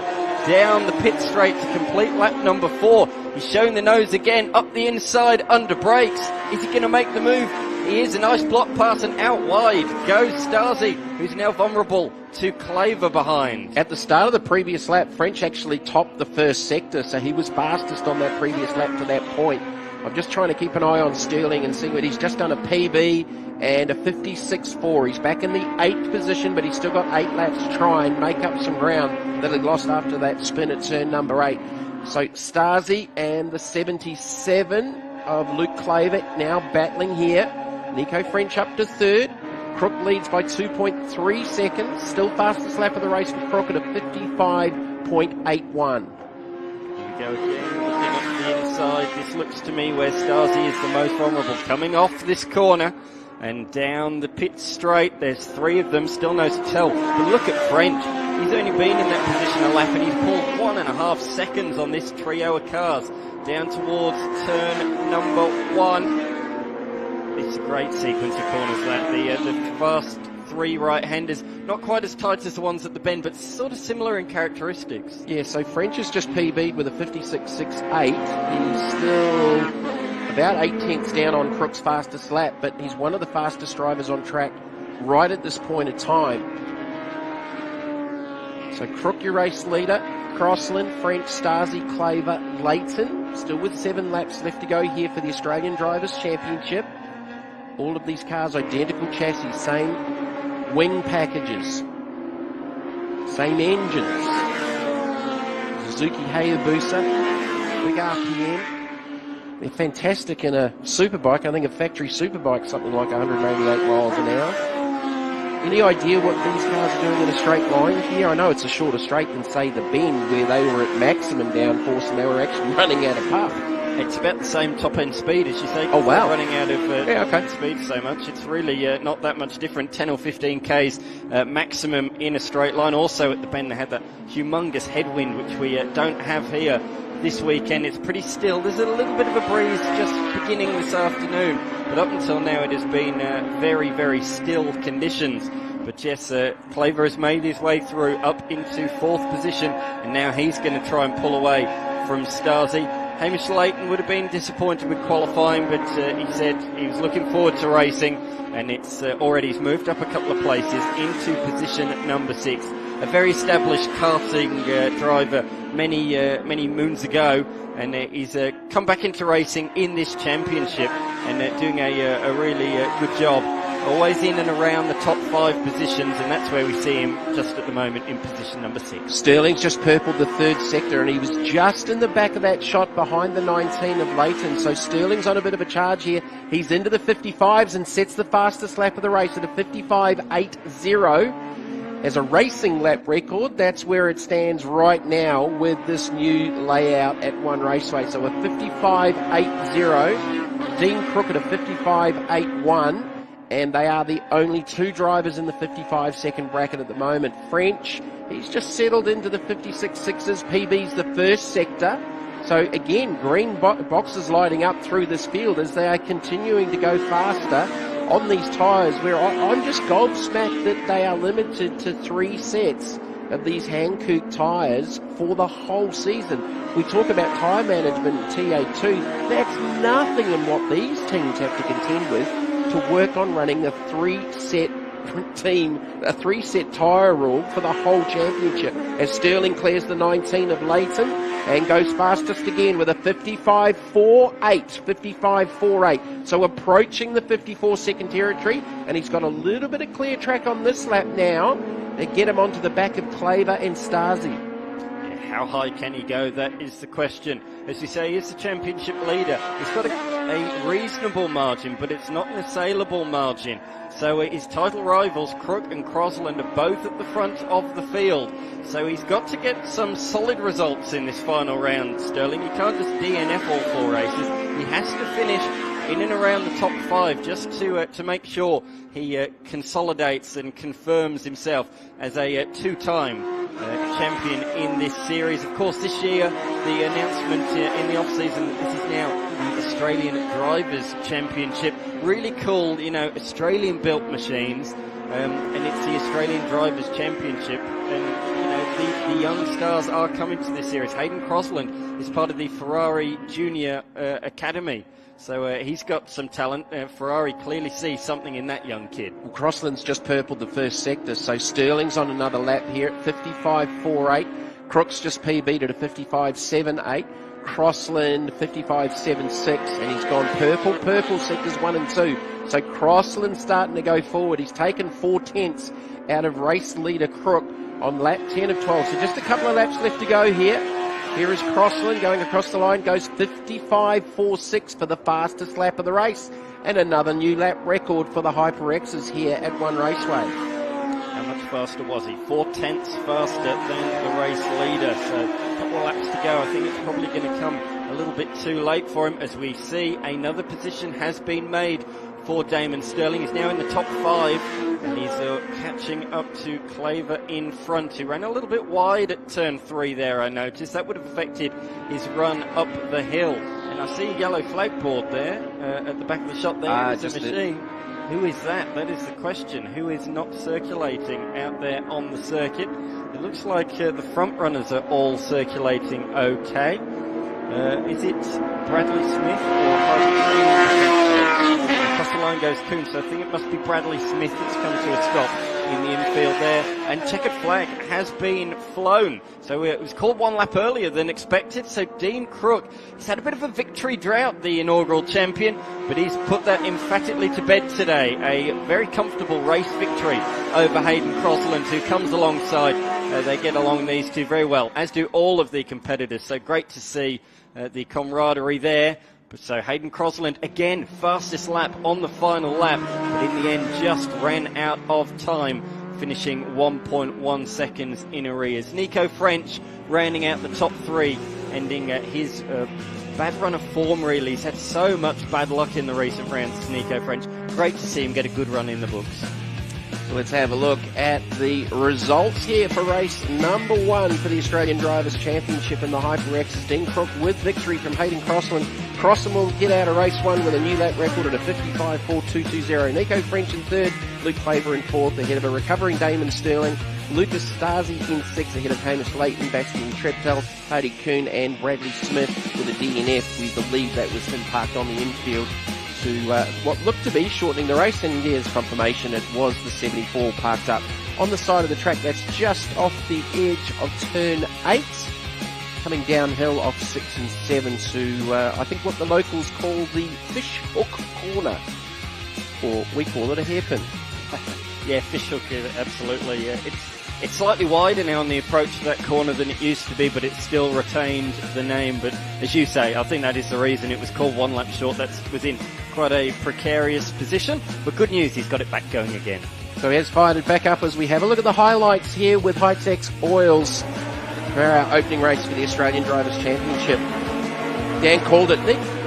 [SPEAKER 12] down the pit straight to complete lap number 4. He's showing the nose again, up the inside, under brakes. Is he going to make the move? He is. A nice block pass and out wide goes Stasi, who's now vulnerable to Claver behind.
[SPEAKER 8] At the start of the previous lap, French actually topped the first sector, so he was fastest on that previous lap to that point. I'm just trying to keep an eye on Sterling and see what he's just done, a PB and a 56.4. He's back in the 8th position, but he's still got 8 laps to try and make up some ground that he lost after that spin at turn number 8. So Stasi and the 77 of Luke Claver now battling here. Nico French up to 3rd. Crook leads by 2.3 seconds. Still fastest lap of the race for Crook at a 55.81.
[SPEAKER 12] Here we go again, looking up the inside. This looks to me where Stasi is the most vulnerable. Coming off this corner and down the pit straight. There's 3 of them, still no to tell. But look at French. He's only been in that position a lap and he's pulled 1.5 seconds on this trio of cars. Down towards turn number 1. It's a great sequence of corners, that. The fast 3 right-handers, not quite as tight as the ones at the bend, but sort of similar in characteristics.
[SPEAKER 8] Yeah, so French has just PB'd with a 56.68. He's still about 8 tenths down on Crook's fastest lap, but he's one of the fastest drivers on track right at this point of time. So Crook, your race leader. Crossland, French, Stasi, Claver, Leighton, still with 7 laps left to go here for the Australian Drivers' Championship. All of these cars identical chassis, same wing packages, same engines. Suzuki Hayabusa, big RPM. They're fantastic in a superbike. I think a factory superbike, something like 188 miles an hour. Any idea what these cars are doing in a straight line here? I know it's a shorter straight than, say, the bend where they were at maximum downforce and they were actually running out of puff.
[SPEAKER 12] It's about the same top-end speed, as you say.
[SPEAKER 8] Oh, wow.
[SPEAKER 12] Running out of speed so much. It's really not that much different. 10 or 15 Ks maximum in a straight line. Also at the bend they had that humongous headwind, which we don't have here this weekend. It's pretty still. There's a little bit of a breeze just beginning this afternoon. But up until now it has been very, very still conditions. But yes, Claver has made his way through up into 4th position. And now he's going to try and pull away from Stasi. Hamish Leighton would have been disappointed with qualifying, but he said he was looking forward to racing, and it's already he's moved up a couple of places into position number 6. A very established karting driver many moons ago, and he's come back into racing in this championship and doing a really good job. Always in and around the top 5 positions, and that's where we see him just at the moment in position number 6.
[SPEAKER 8] Sterling's just purpled the 3rd sector, and he was just in the back of that shot behind the 19 of Leighton. So Sterling's on a bit of a charge here. He's into the 55s and sets the fastest lap of the race at a 55.80. As a racing lap record, that's where it stands right now with this new layout at One Raceway. So a 55.80, Dean Crook at a 55.81. And they are the only 2 drivers in the 55-second bracket at the moment. French, he's just settled into the 56.6s. PB's the 1st sector. So again, green boxes lighting up through this field as they are continuing to go faster. on these tyres, where I'm just gobsmacked that they are limited to 3 sets of these Hankook tyres for the whole season. We talk about tyre management in TA2. That's nothing in what these teams have to contend with to work on running a 3-set tyre rule for the whole championship. As Sterling clears the 19 of Leighton and goes fastest again with a 55.48. So approaching the 54-second territory, and he's got a little bit of clear track on this lap now to get him onto the back of Claver and Stasi.
[SPEAKER 12] How high can he go? That is the question. As you say, he is the championship leader. He's got a reasonable margin, but it's not an assailable margin. So his title rivals, Crook and Crosland, are both at the front of the field. So he's got to get some solid results in this final round, Sterling. He can't just DNF all 4 races. He has to finish in and around the top 5 just to make sure he consolidates and confirms himself as a 2-time champion in this series. Of course, this year, the announcement in the off-season, this is now the Australian Drivers' Championship. Really cool, Australian-built machines, and it's the Australian Drivers' Championship. And, the young stars are coming to this series. Hayden Crosland is part of the Ferrari Junior Academy. So he's got some talent. Ferrari clearly sees something in that young kid.
[SPEAKER 8] Well, Crossland's just purpled the first sector, so Sterling's on another lap here at 55.48. Crook's just PB'd at a 55.78. Crossland 55.76, and he's gone purple sectors 1 and 2. So Crossland's starting to go forward. He's taken 4 tenths out of race leader Crook on lap 10 of 12. So just a couple of laps left to go here. Here is Crossland going across the line, goes 55.46 for the fastest lap of the race. And another new lap record for the HyperXs here at One Raceway.
[SPEAKER 12] How much faster was he? 4 tenths faster than the race leader. So a couple of laps to go. I think it's probably going to come a little bit too late for him, as we see another position has been made for Damon Sterling. He's now in the top 5, and he's catching up to Claver in front, who ran a little bit wide at turn 3 there, I noticed. That would have affected his run up the hill. And I see a yellow flag board there at the back of the shot there. It's a machine. Who is that? That is the question. Who is not circulating out there on the circuit? It looks like the front runners are all circulating okay. Is it Bradley Smith or across the line goes Coon, so I think it must be Bradley Smith that's come to a stop in the infield there. And checkered flag has been flown. So it was called 1 lap earlier than expected. So Dean Crook, he's had a bit of a victory drought, the inaugural champion, but he's put that emphatically to bed today. A very comfortable race victory over Hayden Crosland, who comes alongside. They get along, these two, very well, as do all of the competitors. So great to see the camaraderie there. So Hayden Crosland, again, fastest lap on the final lap, but in the end just ran out of time, finishing 1.1 seconds in arrears. Nico French rounding out the top 3, ending his bad run of form, really. He's had so much bad luck in the recent rounds, Nico French. Great to see him get a good run in the books.
[SPEAKER 8] Let's have a look at the results here for race number 1 for the Australian Drivers' Championship in the HyperXs. Dean Crook with victory from Hayden Crossland. Crossland will get out of race 1 with a new lap record at a 55.4220. Nico French in 3rd, Luke Faber in 4th, ahead of a recovering Damon Sterling. Lucas Stasi in 6th, ahead of Hamish Leighton, Bastian Treptel, Hardy Kuhn and Bradley Smith with a DNF. We believe that was him parked on the infield to what looked to be shortening the race, and here's confirmation it was the 74 parked up on the side of the track. That's just off the edge of turn 8, coming downhill off 6 and 7 to I think what the locals call the fish hook corner, or we call it a hairpin.
[SPEAKER 12] Yeah, fish hook, absolutely. Yeah. It's slightly wider now on the approach to that corner than it used to be, but it still retained the name. But as you say, I think that is the reason it was called 1 lap short. That was in quite a precarious position, but good news, he's got it back going again.
[SPEAKER 8] So he has fired it back up as we have a look at the highlights here with Hi-Tec's oils for our opening race for the Australian Drivers' Championship. Dan called it.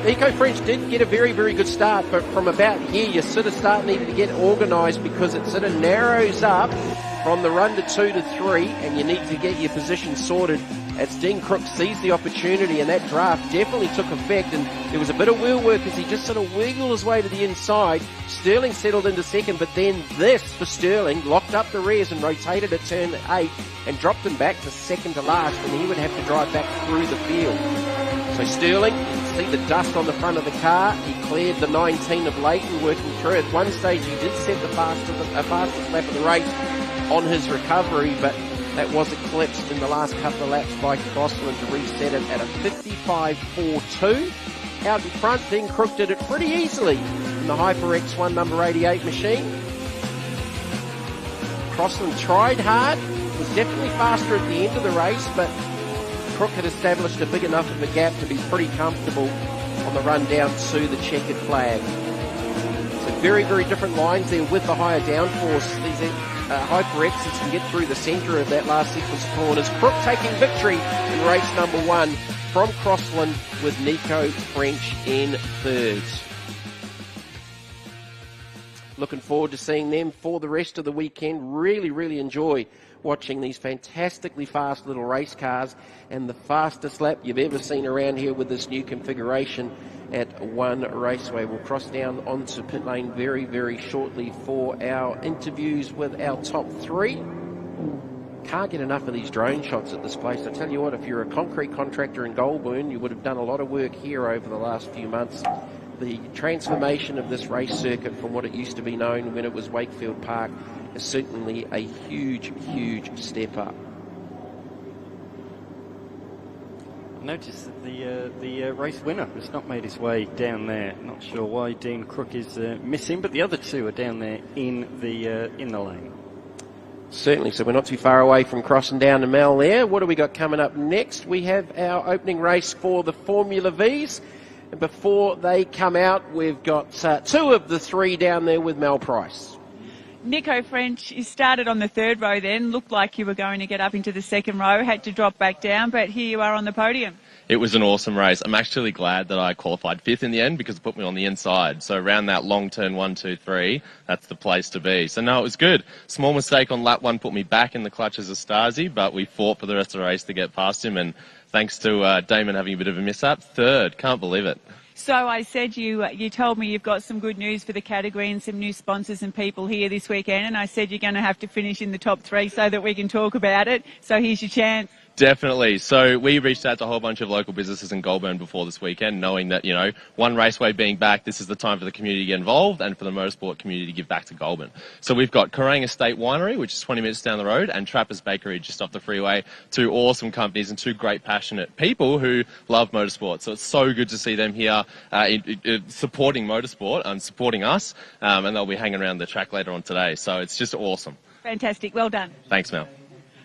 [SPEAKER 8] Nico French did get a very, very good start, but from about here you sort of start needing to get organised, because it sort of narrows up from the run to 2 to 3, and you need to get your position sorted as Dean Crook seized the opportunity, and that draft definitely took effect, and there was a bit of wheel work as he just sort of wiggled his way to the inside. Sterling settled into second, but then this for Sterling locked up the rears and rotated at turn 8 and dropped him back to second to last, and he would have to drive back through the field. So Sterling, you can see the dust on the front of the car. He cleared the 19 of Leighton working through. At one stage he did set the fastest lap of the race on his recovery, but that was eclipsed in the last couple of laps by Crossland to reset it at a 55.42. Out in front, Dean Crook did it pretty easily in the HyperX 1 number 88 machine. Crossland tried hard, was definitely faster at the end of the race, but Crook had established a big enough of a gap to be pretty comfortable on the run down to the checkered flag. So very, very different lines there with the higher downforce. These HyperXs can get through the centre of that last sequence of corners. Crook taking victory in race number 1 from Crossland with Nico French in third. Looking forward to seeing them for the rest of the weekend. Really, really enjoy watching these fantastically fast little race cars, and the fastest lap you've ever seen around here with this new configuration at One Raceway. We'll cross down onto pit lane very, very shortly for our interviews with our top 3. Can't get enough of these drone shots at this place. I tell you what, if you're a concrete contractor in Goulburn, you would have done a lot of work here over the last few months. The transformation of this race circuit from what it used to be known when it was Wakefield Park is certainly a huge, huge step up.
[SPEAKER 12] I noticed that the race winner has not made his way down there. Not sure why Dean Crook is missing, but the other two are down there in the lane.
[SPEAKER 8] Certainly, so we're not too far away from crossing down to Mel there. What do we got coming up next? We have our opening race for the Formula Vs. And before they come out, we've got 2 of the 3 down there with Mel Price.
[SPEAKER 2] Nico French, you started on the third row then, looked like you were going to get up into the second row, had to drop back down, but here you are on the podium.
[SPEAKER 13] It was an awesome race. I'm actually glad that I qualified 5th in the end because it put me on the inside. So around that long turn 1, 2, 3, that's the place to be. So no, it was good. Small mistake on lap 1 put me back in the clutches of Stasi, but we fought for the rest of the race to get past him, and thanks to Damon having a bit of a mishap, 3rd. Can't believe it.
[SPEAKER 2] So I said you told me you've got some good news for the category and some new sponsors and people here this weekend, and I said you're going to have to finish in the top 3 so that we can talk about it. So here's your chance.
[SPEAKER 13] Definitely. So we reached out to a whole bunch of local businesses in Goulburn before this weekend, knowing that, One Raceway being back, this is the time for the community to get involved and for the motorsport community to give back to Goulburn. So we've got Kerrang Estate Winery, which is 20 minutes down the road, and Trappers Bakery just off the freeway. 2 awesome companies and 2 great passionate people who love motorsport. So it's so good to see them here supporting motorsport and supporting us, and they'll be hanging around the track later on today. So it's just awesome.
[SPEAKER 2] Fantastic. Well done.
[SPEAKER 13] Thanks, Mel.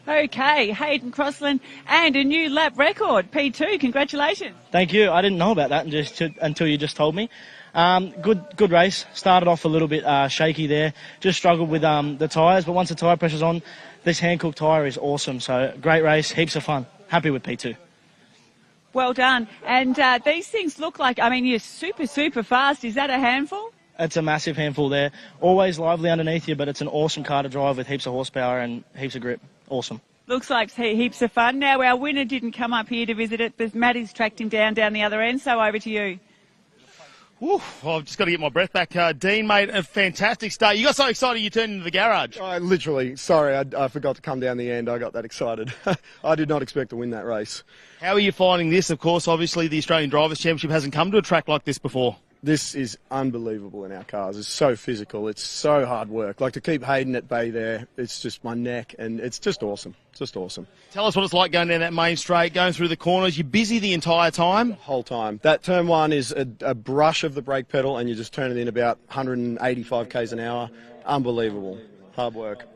[SPEAKER 2] Okay, Hayden Crossland and a new lap record, P2. Congratulations.
[SPEAKER 14] Thank you. I didn't know about that until you just told me. Good race. Started off a little bit shaky there. Just struggled with the tyres, but once the tyre pressure's on, this Hankook tyre is awesome. So great race, heaps of fun. Happy with P2.
[SPEAKER 2] Well done. And these things look like, you're super, super fast. Is that a handful?
[SPEAKER 14] It's a massive handful there. Always lively underneath you, but it's an awesome car to drive with heaps of horsepower and heaps of grip. Awesome.
[SPEAKER 2] Looks like heaps of fun. Now, our winner didn't come up here to visit it, but Matty's tracked him down the other end, so over to you.
[SPEAKER 1] Well, I've just got to get my breath back. Dean made a fantastic start. You got so excited you turned into the garage.
[SPEAKER 15] Sorry, I forgot to come down the end. I got that excited. I did not expect to win that race.
[SPEAKER 1] How are you finding this? Of course, obviously, the Australian Drivers' Championship hasn't come to a track like this before.
[SPEAKER 15] This is unbelievable in our cars. It's so physical. It's so hard work. Like, to keep Hayden at bay there, it's just my neck, and it's just awesome. Just awesome.
[SPEAKER 1] Tell us what it's like going down that main straight, going through the corners. You're busy the entire time?
[SPEAKER 15] The whole time. That turn 1 is a brush of the brake pedal, and you just turn it in about 185 k's an hour. Unbelievable. Hard work.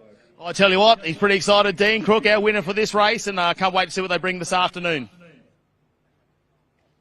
[SPEAKER 1] I tell you what, he's pretty excited. Dean Crook, our winner for this race, and I can't wait to see what they bring this afternoon.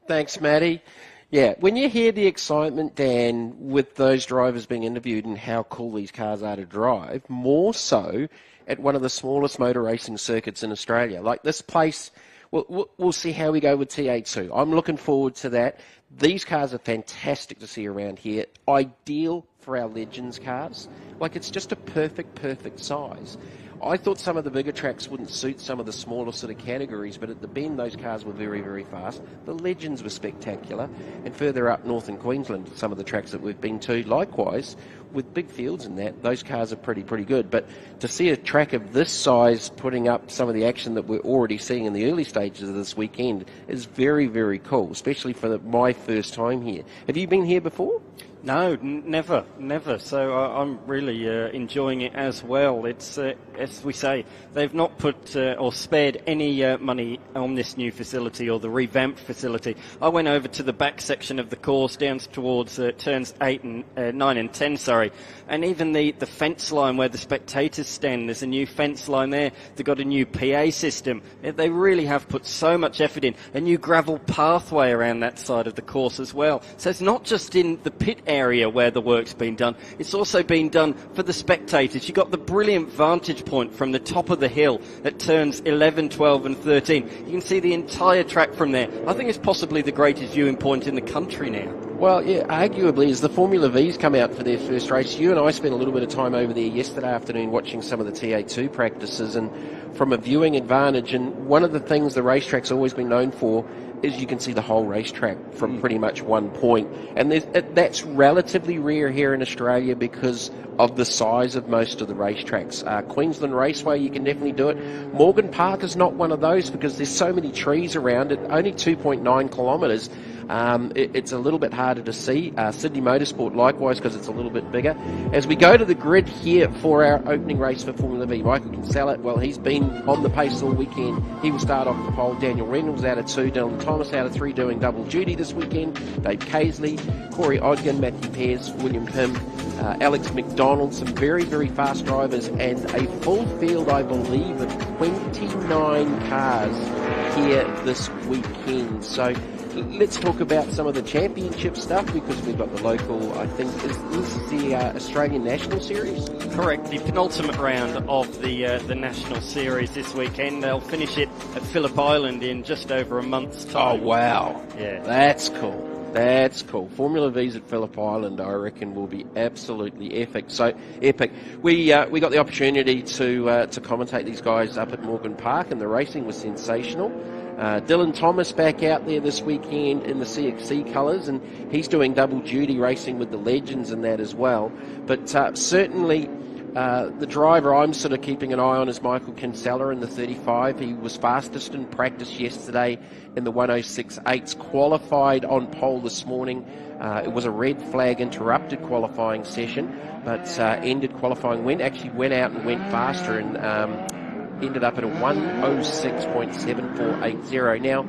[SPEAKER 8] Thanks, Matty. Yeah, when you hear the excitement, Dan, with those drivers being interviewed and how cool these cars are to drive, more so at one of the smallest motor racing circuits in Australia. Like this place, we'll see how we go with TA2. I'm looking forward to that. These cars are fantastic to see around here. Ideal for our Legends cars. Like, it's just a perfect size. I thought some of the bigger tracks wouldn't suit some of the smaller sort of categories, but at the Bend, those cars were very fast. The Legends were spectacular. And further up north in Queensland, some of the tracks that we've been to, likewise, with big fields and that, those cars are pretty good. But to see a track of this size putting up some of the action that we're already seeing in the early stages of this weekend is very cool, especially for my first time here. Have you been here before?
[SPEAKER 12] No, never. So I'm really enjoying it as well. It's, as we say, they've not put or spared any money on this new facility or the revamped facility. I went over to the back section of the course, down towards turns 9 and 10, and even the fence line where the spectators stand, there's a new fence line there. They've got a new PA system. They really have put so much effort in. A new gravel pathway around that side of the course as well. So it's not just in the pit area where the work's been done, it's also been done for the spectators. You've got the brilliant vantage point from the top of the hill at turns 11, 12 and 13. You can see the entire track from there. I think it's possibly the greatest viewing point in the country now.
[SPEAKER 8] Well, yeah, arguably, as the Formula V's come out for their first race, you and I spent a little bit of time over there yesterday afternoon watching some of the TA2 practices, and from a viewing advantage, and one of the things the racetrack's always been known for is you can see the whole racetrack from pretty much one point. And that's relatively rare here in Australia because of the size of most of the racetracks. Queensland Raceway, you can definitely do it. Morgan Park is not one of those because there's so many trees around it, only 2.9 kilometres. It's a little bit harder to see. Sydney Motorsport, likewise, because it's a little bit bigger. As we go to the grid here for our opening race for Formula V, Michael Kinsella, well, he's been on the pace all weekend. He will start off the pole. Daniel Reynolds out of 2, Dylan Thomas out of 3 doing double duty this weekend. Dave Casely, Corey Odgen, Matthew Pearce, William Pym, Alex McDonald, some very fast drivers, and a full field, I believe, of 29 cars here this weekend. So let's talk about some of the championship stuff, because we've got the local, I think, this is the Australian National Series?
[SPEAKER 12] Correct, the penultimate round of the National Series this weekend. They'll finish it at Phillip Island in just over a month's time.
[SPEAKER 8] Oh, wow.
[SPEAKER 12] Yeah.
[SPEAKER 8] That's cool. That's cool. Formula V's at Phillip Island, I reckon, will be absolutely epic. So epic. We got the opportunity to commentate these guys up at Morgan Park, and the racing was sensational. Dylan Thomas back out there this weekend in the CXC colours, and he's doing double duty racing with the Legends and that as well. But certainly the driver I'm sort of keeping an eye on is Michael Kinsella in the 35. He was fastest in practice yesterday in the 106.8s, qualified on pole this morning. It was a red flag interrupted qualifying session, but ended qualifying, went out and went faster, and ended up at a 106.7480. Now,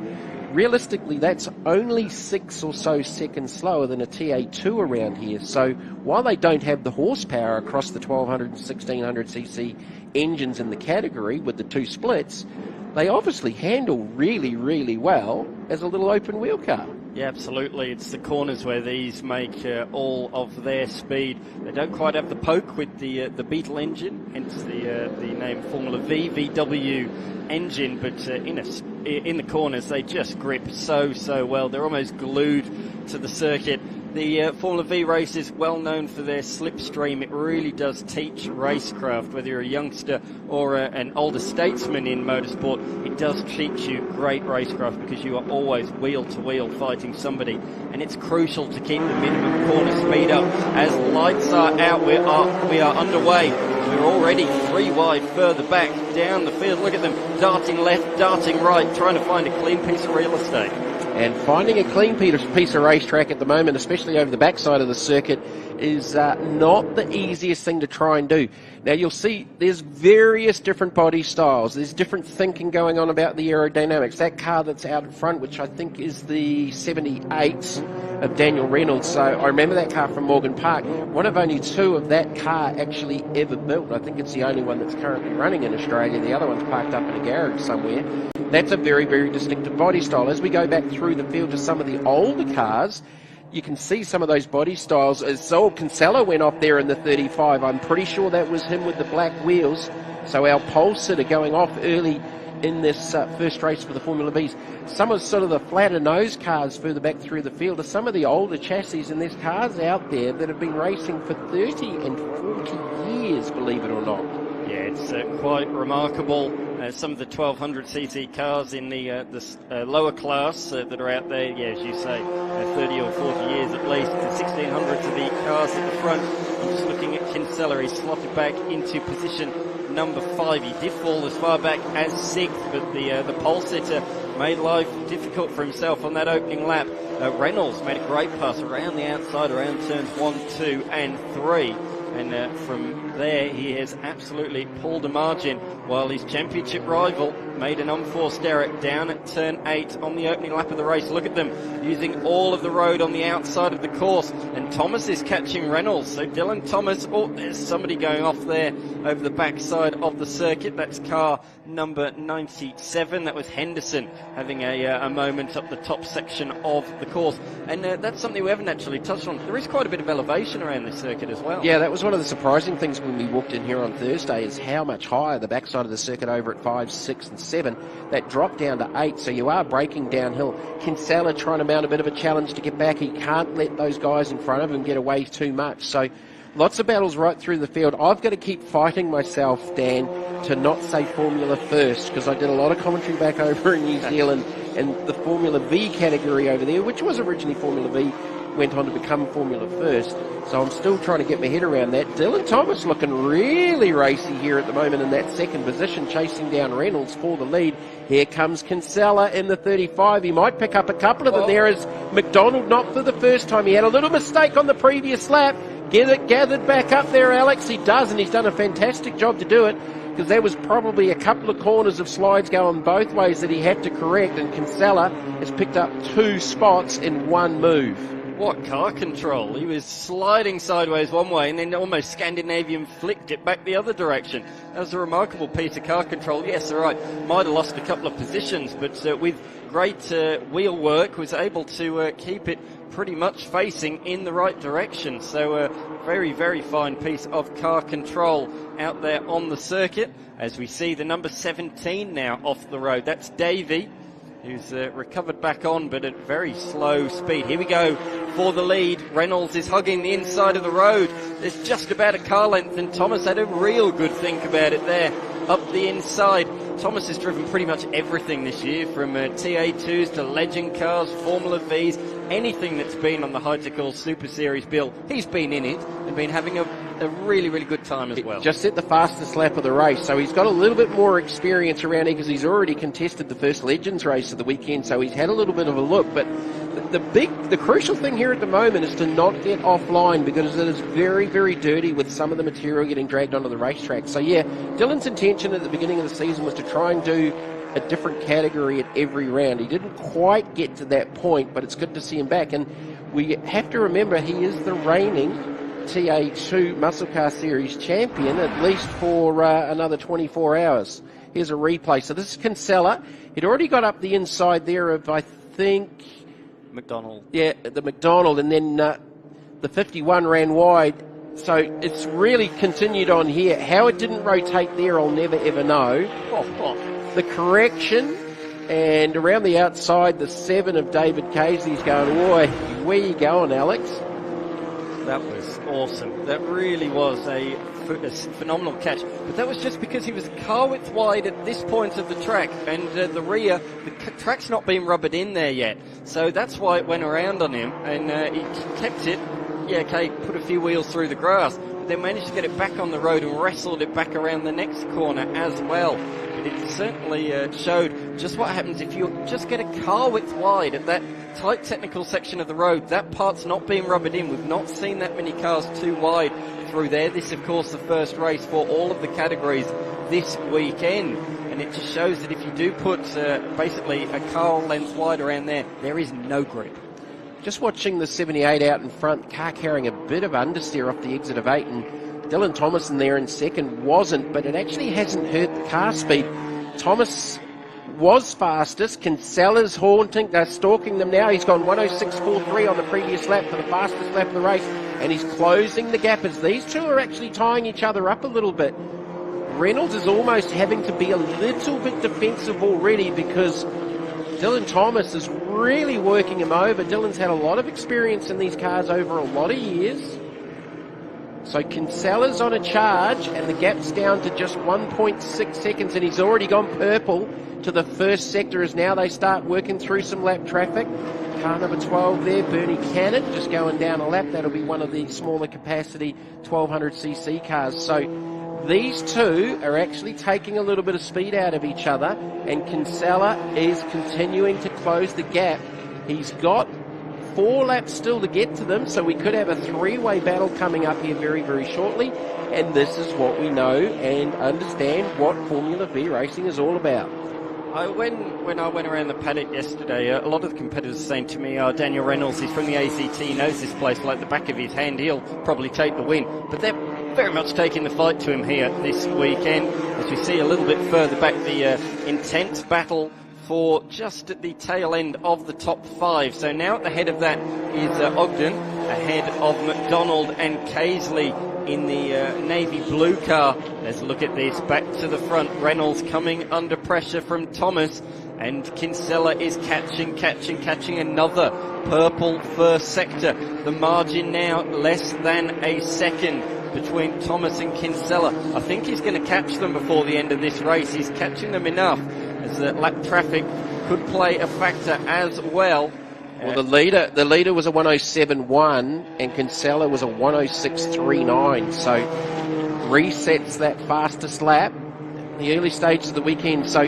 [SPEAKER 8] realistically, that's only 6 or so seconds slower than a TA2 around here. So while they don't have the horsepower across the 1200 and 1600cc engines in the category with the 2 splits, they obviously handle really well as a little open wheel car.
[SPEAKER 12] Yeah, absolutely. It's the corners where these make all of their speed. They don't quite have the poke with the Beetle engine, hence the name Formula V, VW engine, but in the corners they just grip so well. They're almost glued to the circuit. The Formula V race is well known for their slipstream. It really does teach racecraft, whether you're a youngster or an older statesman in motorsport. It does teach you great racecraft because you are always wheel to wheel fighting somebody, and it's crucial to keep the minimum corner speed up. As lights are out, we are underway. We're already 3 wide further back down the field. Look at them darting left, darting right, trying to find a clean piece of real estate.
[SPEAKER 8] And finding a clean piece of racetrack at the moment, especially over the backside of the circuit, is not the easiest thing to try and do. Now, you'll see there's various different body styles. There's different thinking going on about the aerodynamics. That car that's out in front, which I think is the 78 of Daniel Reynolds. So I remember that car from Morgan Park. One of only 2 of that car actually ever built. I think it's the only one that's currently running in Australia. The other one's parked up in a garage somewhere. That's a very distinctive body style. As we go back through the field to some of the older cars, you can see some of those body styles. As Zol Kinsella went off there in the 35, I'm pretty sure that was him with the black wheels. So our pole sitter going off early in this first race for the Formula Vs. Some of sort of the flatter nose cars further back through the field are some of the older chassis, and there's cars out there that have been racing for 30 and 40 years, believe it or not.
[SPEAKER 12] Yeah, it's quite remarkable. Some of the 1200cc cars in the lower class that are out there, yeah, as you say, 30 or 40 years at least. The 1600s are the cars at the front. I'm just looking at Kinsella. He's slotted back into position number 5. He did fall as far back as 6th, but the pole sitter made life difficult for himself on that opening lap. Reynolds made a great pass around the outside, around turns 1, 2 and 3. And from there, he has absolutely pulled a margin, while his championship rival made an unforced error down at turn 8 on the opening lap of the race. Look at them using all of the road on the outside of the course, and Thomas is catching Reynolds. So Dylan Thomas, oh, there's somebody going off there over the backside of the circuit. That's car number 97. That was Henderson having a moment up the top section of the course. And that's something we haven't actually touched on. There is quite a bit of elevation around this circuit as well.
[SPEAKER 8] Yeah, that was one of the surprising things when we walked in here on Thursday, is how much higher the backside of the circuit over at 5, 6 and 7. That dropped down to 8, so you are breaking downhill. Kinsella trying to mount a bit of a challenge to get back. He can't let those guys in front of him get away too much. So lots of battles right through the field. I've got to keep fighting myself, Dan, to not say Formula first, because I did a lot of commentary back over in New Zealand, and the Formula V category over there, which was originally Formula V, went on to become Formula First. So I'm still trying to get my head around that. Dylan Thomas looking really racy here at the moment in that second position, chasing down Reynolds for the lead. Here comes Kinsella in the 35. He might pick up a couple of them. There is McDonald, not for the first time. He had a little mistake on the previous lap. Gathered back up there, Alex. He does, and he's done a fantastic job to do it, because there was probably a couple of corners of slides going both ways that he had to correct, and Kinsella has picked up 2 spots in one move.
[SPEAKER 12] What car control. He was sliding sideways one way and then almost Scandinavian flicked it back the other direction. That was a remarkable piece of car control. Yes, all right, might have lost a couple of positions, but with great wheel work was able to keep it pretty much facing in the right direction. So very, very fine piece of car control out there on the circuit, as we see the number 17 now off the road. That's Davey, who's recovered back on, but at very slow speed. Here we go for the lead. Reynolds is hugging the inside of the road. There's just about a car length, and Thomas had a real good think about it there, up the inside. Thomas has driven pretty much everything this year, from TA2s to legend cars, Formula Vs, anything that's been on the Hi-Tec Super Series bill. He's been in it and been having a really, really good time as well.
[SPEAKER 8] Just set the fastest lap of the race, so he's got a little bit more experience around here, because he's already contested the first Legends race of the weekend, so he's had a little bit of a look. But the crucial thing here at the moment is to not get offline, because it is very, very dirty with some of the material getting dragged onto the racetrack. So yeah, Dylan's intention at the beginning of the season was to try and do a different category at every round. He didn't quite get to that point, but it's good to see him back. And we have to remember, he is the reigning TA2 Muscle Car Series champion, at least for another 24 hours. Here's a replay. So this is Kinsella. He'd already got up the inside there of, I think,
[SPEAKER 12] McDonald.
[SPEAKER 8] Yeah, the McDonald, and then the 51 ran wide. So it's really continued on here. How it didn't rotate there, I'll never ever know. The correction, and around the outside, the 7 of David Casey's going, boy, where you going, Alex?
[SPEAKER 12] That was awesome. That really was a phenomenal catch. But that was just because he was car width wide at this point of the track, and the rear, the track's not been rubbered in there yet. So that's why it went around on him, and he kept it. Yeah, okay, put a few wheels through the grass, but then managed to get it back on the road and wrestled it back around the next corner as well. But it certainly showed just what happens if you just get a car width wide at that tight technical section of the road. That part's not being rubbered in. We've not seen that many cars too wide through there. This, of course, the first race for all of the categories this weekend. And it just shows that if you do put basically a car length wide around there, there is no grip.
[SPEAKER 8] Just watching the 78 out in front, car carrying a bit of understeer off the exit of 8, and Dylan Thomas in there in second wasn't, but it actually hasn't hurt the car speed. Thomas was fastest. Kinsella's stalking them now. He's gone 106.43 on the previous lap for the fastest lap of the race, and he's closing the gap as these two are actually tying each other up a little bit. Reynolds is almost having to be a little bit defensive already because Dylan Thomas is really working him over. Dylan's had a lot of experience in these cars over a lot of years. So Kinsella's on a charge, and the gap's down to just 1.6 seconds, and he's already gone purple to the first sector as now they start working through some lap traffic. Car number 12 there, Bernie Cannon, just going down a lap. That'll be one of the smaller capacity 1200cc cars. So these two are actually taking a little bit of speed out of each other, and Kinsella is continuing to close the gap. He's got 4 laps still to get to them, so we could have a 3-way battle coming up here very, very shortly. And this is what we know and understand what Formula V racing is all about.
[SPEAKER 12] When I went around the paddock yesterday, a lot of the competitors were saying to me, Daniel Reynolds, he's from the ACT, he knows this place like the back of his hand, he'll probably take the win. But they're very much taking the fight to him here this weekend. As we see a little bit further back, the intense battle for just at the tail end of the top 5. So now at the head of that is Ogden, ahead of McDonald and Casely in the navy blue car. Let's look at this. Back to the front. Reynolds coming under pressure from Thomas. And Kinsella is catching another purple first sector. The margin now less than a second between Thomas and Kinsella. I think he's going to catch them before the end of this race. He's catching them enough as the lap traffic could play a factor as well.
[SPEAKER 8] Well, the leader was a 107.1 and Kinsella was a 106.39, so resets that fastest lap in the early stages of the weekend. So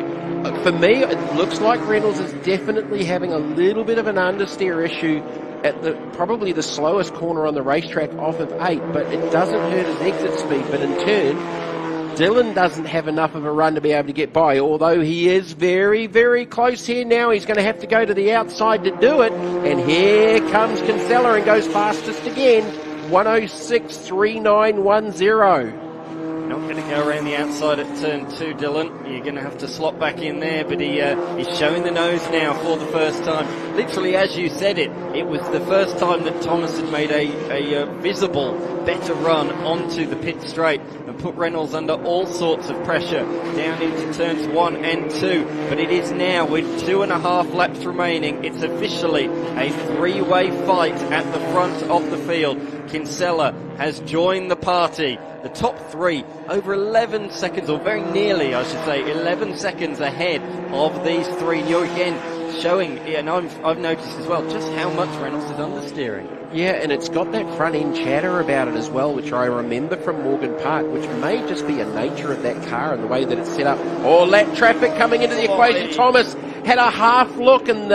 [SPEAKER 8] for me, it looks like Reynolds is definitely having a little bit of an understeer issue at probably the slowest corner on the racetrack off of 8, but it doesn't hurt his exit speed. But in turn, Dylan doesn't have enough of a run to be able to get by, although he is very, very close here now. He's going to have to go to the outside to do it. And here comes Kinsella and goes fastest again, 106.3910.
[SPEAKER 12] Not going to go around the outside at turn 2, Dylan. You're going to have to slot back in there, but he's showing the nose now for the first time. Literally, as you said it was the first time that Thomas had made a visible, better run onto the pit straight and put Reynolds under all sorts of pressure down into turns 1 and 2. But it is now, with 2.5 laps remaining, it's officially a 3-way fight at the front of the field. Kinsella has joined the party. The top 3 over 11 seconds, or very nearly, I should say, 11 seconds ahead of these 3. You're again showing, and I've noticed as well, just how much Reynolds is understeering.
[SPEAKER 8] Yeah, and it's got that front end chatter about it as well, which I remember from Morgan Park, which may just be a nature of that car and the way that it's set up. Oh, lap traffic coming into the equation. Thomas had a half look and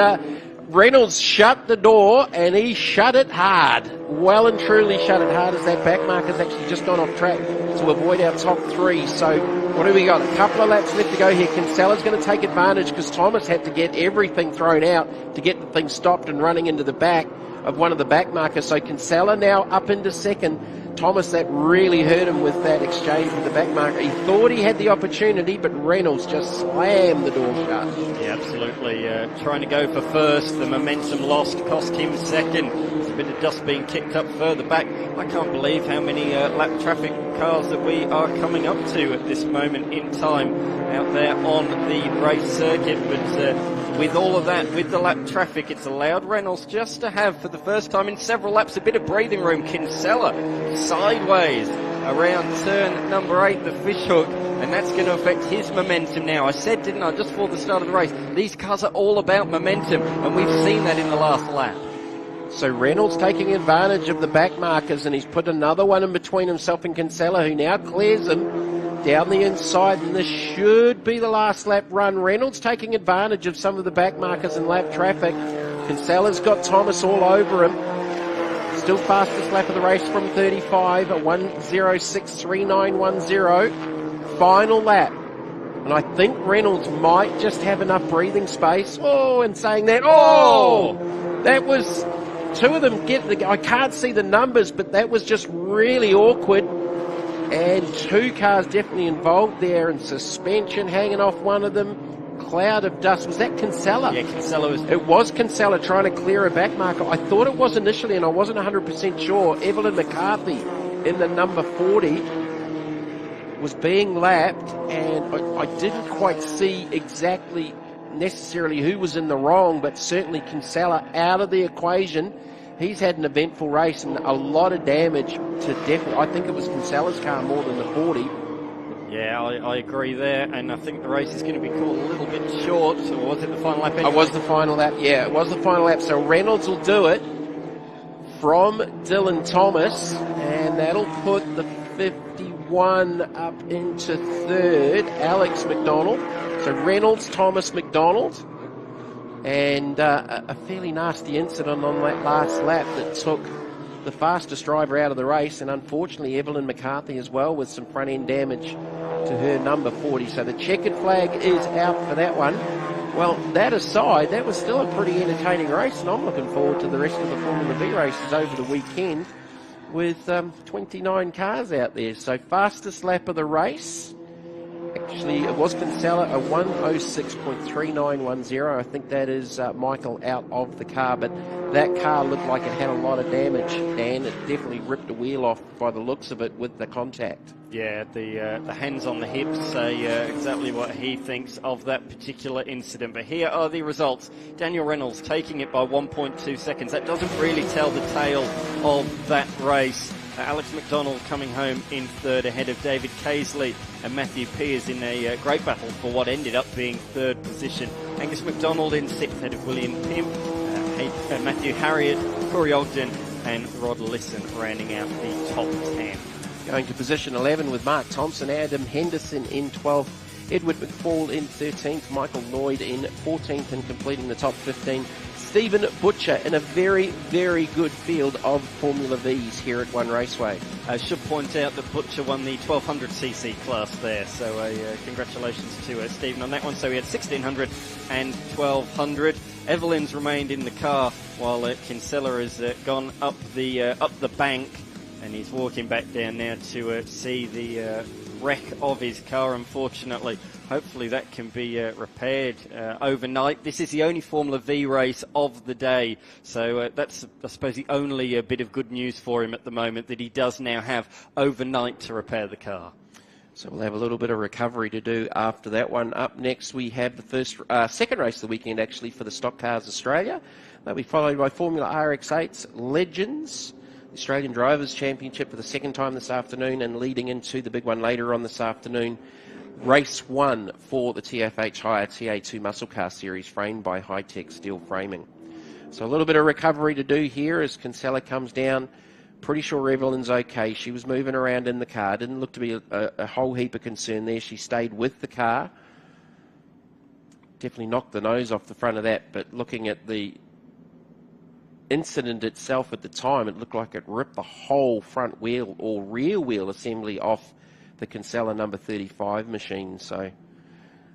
[SPEAKER 8] Reynolds shut the door, and he shut it hard. Well and truly shut it hard, as that back marker's actually just gone off track to avoid our top 3. So what do we got? A couple of laps left to go here. Kinsella's going to take advantage because Thomas had to get everything thrown out to get the thing stopped and running into the back of one of the back markers. So Kinsella now up into second. Thomas, that really hurt him with that exchange with the back marker. He thought he had the opportunity, but Reynolds just slammed the door shut.
[SPEAKER 12] Yeah, absolutely. Trying to go for first. The momentum lost cost him second. There's a bit of dust being kicked up further back. I can't believe how many lap traffic cars that we are coming up to at this moment in time out there on the race circuit. But with all of that, with the lap traffic, it's allowed Reynolds just to have, for the first time in several laps, a bit of breathing room. Kinsella sideways around turn number 8, the fishhook, and that's going to affect his momentum now. I said, didn't I, just before the start of the race, these cars are all about momentum, and we've seen that in the last lap.
[SPEAKER 8] So Reynolds taking advantage of the back markers, and he's put another one in between himself and Kinsella, who now clears him down the inside, and this should be the last lap run. Reynolds taking advantage of some of the back markers and lap traffic. Kinsella's got Thomas all over him. Still fastest lap of the race from 35, a 106.3910. Final lap. And I think Reynolds might just have enough breathing space. Oh, and saying that, that was two of them I can't see the numbers, but that was just really awkward. And 2 cars definitely involved there, and suspension hanging off one of them. Cloud of dust. Was that Kinsella?
[SPEAKER 12] Yeah, Kinsella was.
[SPEAKER 8] It was Kinsella trying to clear a back marker. I thought it was initially, and I wasn't 100% sure. Evelyn McCarthy in the number 40. was being lapped, and I didn't quite see exactly necessarily who was in the wrong, but certainly Kinsella out of the equation. He's had an eventful race and a lot of damage to definitely, I think it was Kinsella's car more than the 40.
[SPEAKER 12] Yeah, I agree there, and I think the race is going to be caught a little bit short. So was it the final lap anyway?
[SPEAKER 8] It was the final lap, yeah, it was the final lap. So Reynolds will do it from Dylan Thomas, and that'll put the 51 up into third, Alex McDonald. So Reynolds, Thomas, McDonald. And a fairly nasty incident on that last lap that took the fastest driver out of the race, and unfortunately Evelyn McCarthy as well with some front end damage to her number 40. So the checkered flag is out for that one. Well, that aside, that was still a pretty entertaining race, and I'm looking forward to the rest of the Formula V races over the weekend with 29 cars out there. So fastest lap of the race. Actually, it was Kinsella, a 106.3910. I think that is Michael out of the car, but that car looked like it had a lot of damage, and it definitely ripped a wheel off by the looks of it with the contact.
[SPEAKER 12] Yeah, the hands on the hips say exactly what he thinks of that particular incident. But here are the results. Daniel Reynolds taking it by 1.2 seconds. That doesn't really tell the tale of that race. Alex McDonald coming home in third ahead of David Casely, and Matthew Pearce in a great battle for what ended up being third position. Angus McDonald in sixth ahead of William Pimp, Matthew Harriott, Corey Ogden and Rod Lisson rounding out the top 10.
[SPEAKER 8] Going to position 11 with Mark Thompson, Adam Henderson in 12th, Edward McFall in 13th, Michael Lloyd in 14th, and completing the top 15, Stephen Butcher in a very, very good field of Formula Vs here at One Raceway.
[SPEAKER 12] I should point out that Butcher won the 1200cc class there, so congratulations to Stephen on that one. So we had 1600 and 1200. Evelyn's remained in the car while Kinsella has gone up the bank, and he's walking back down now to see the wreck of his car, unfortunately. Hopefully that can be repaired overnight. This is the only Formula V race of the day, so that's, I suppose, the only bit of good news for him at the moment, that he does now have overnight to repair the car.
[SPEAKER 8] So we'll have a little bit of recovery to do after that one. Up next we have the second race of the weekend actually for the Stock Cars Australia. They'll be followed by Formula RX8's Legends, the Australian Drivers' Championship for the second time this afternoon, and leading into the big one later on this afternoon, Race 1 for the TFH Hire TA2 Muscle Car Series, framed by Hi-Tec steel framing. So a little bit of recovery to do here as Kinsella comes down. Pretty sure Evelyn's okay. She was moving around in the car. Didn't look to be a whole heap of concern there. She stayed with the car. Definitely knocked the nose off the front of that, but looking at the incident itself at the time, it looked like it ripped the whole front wheel or rear wheel assembly off the Kinsella number 35 machine. So a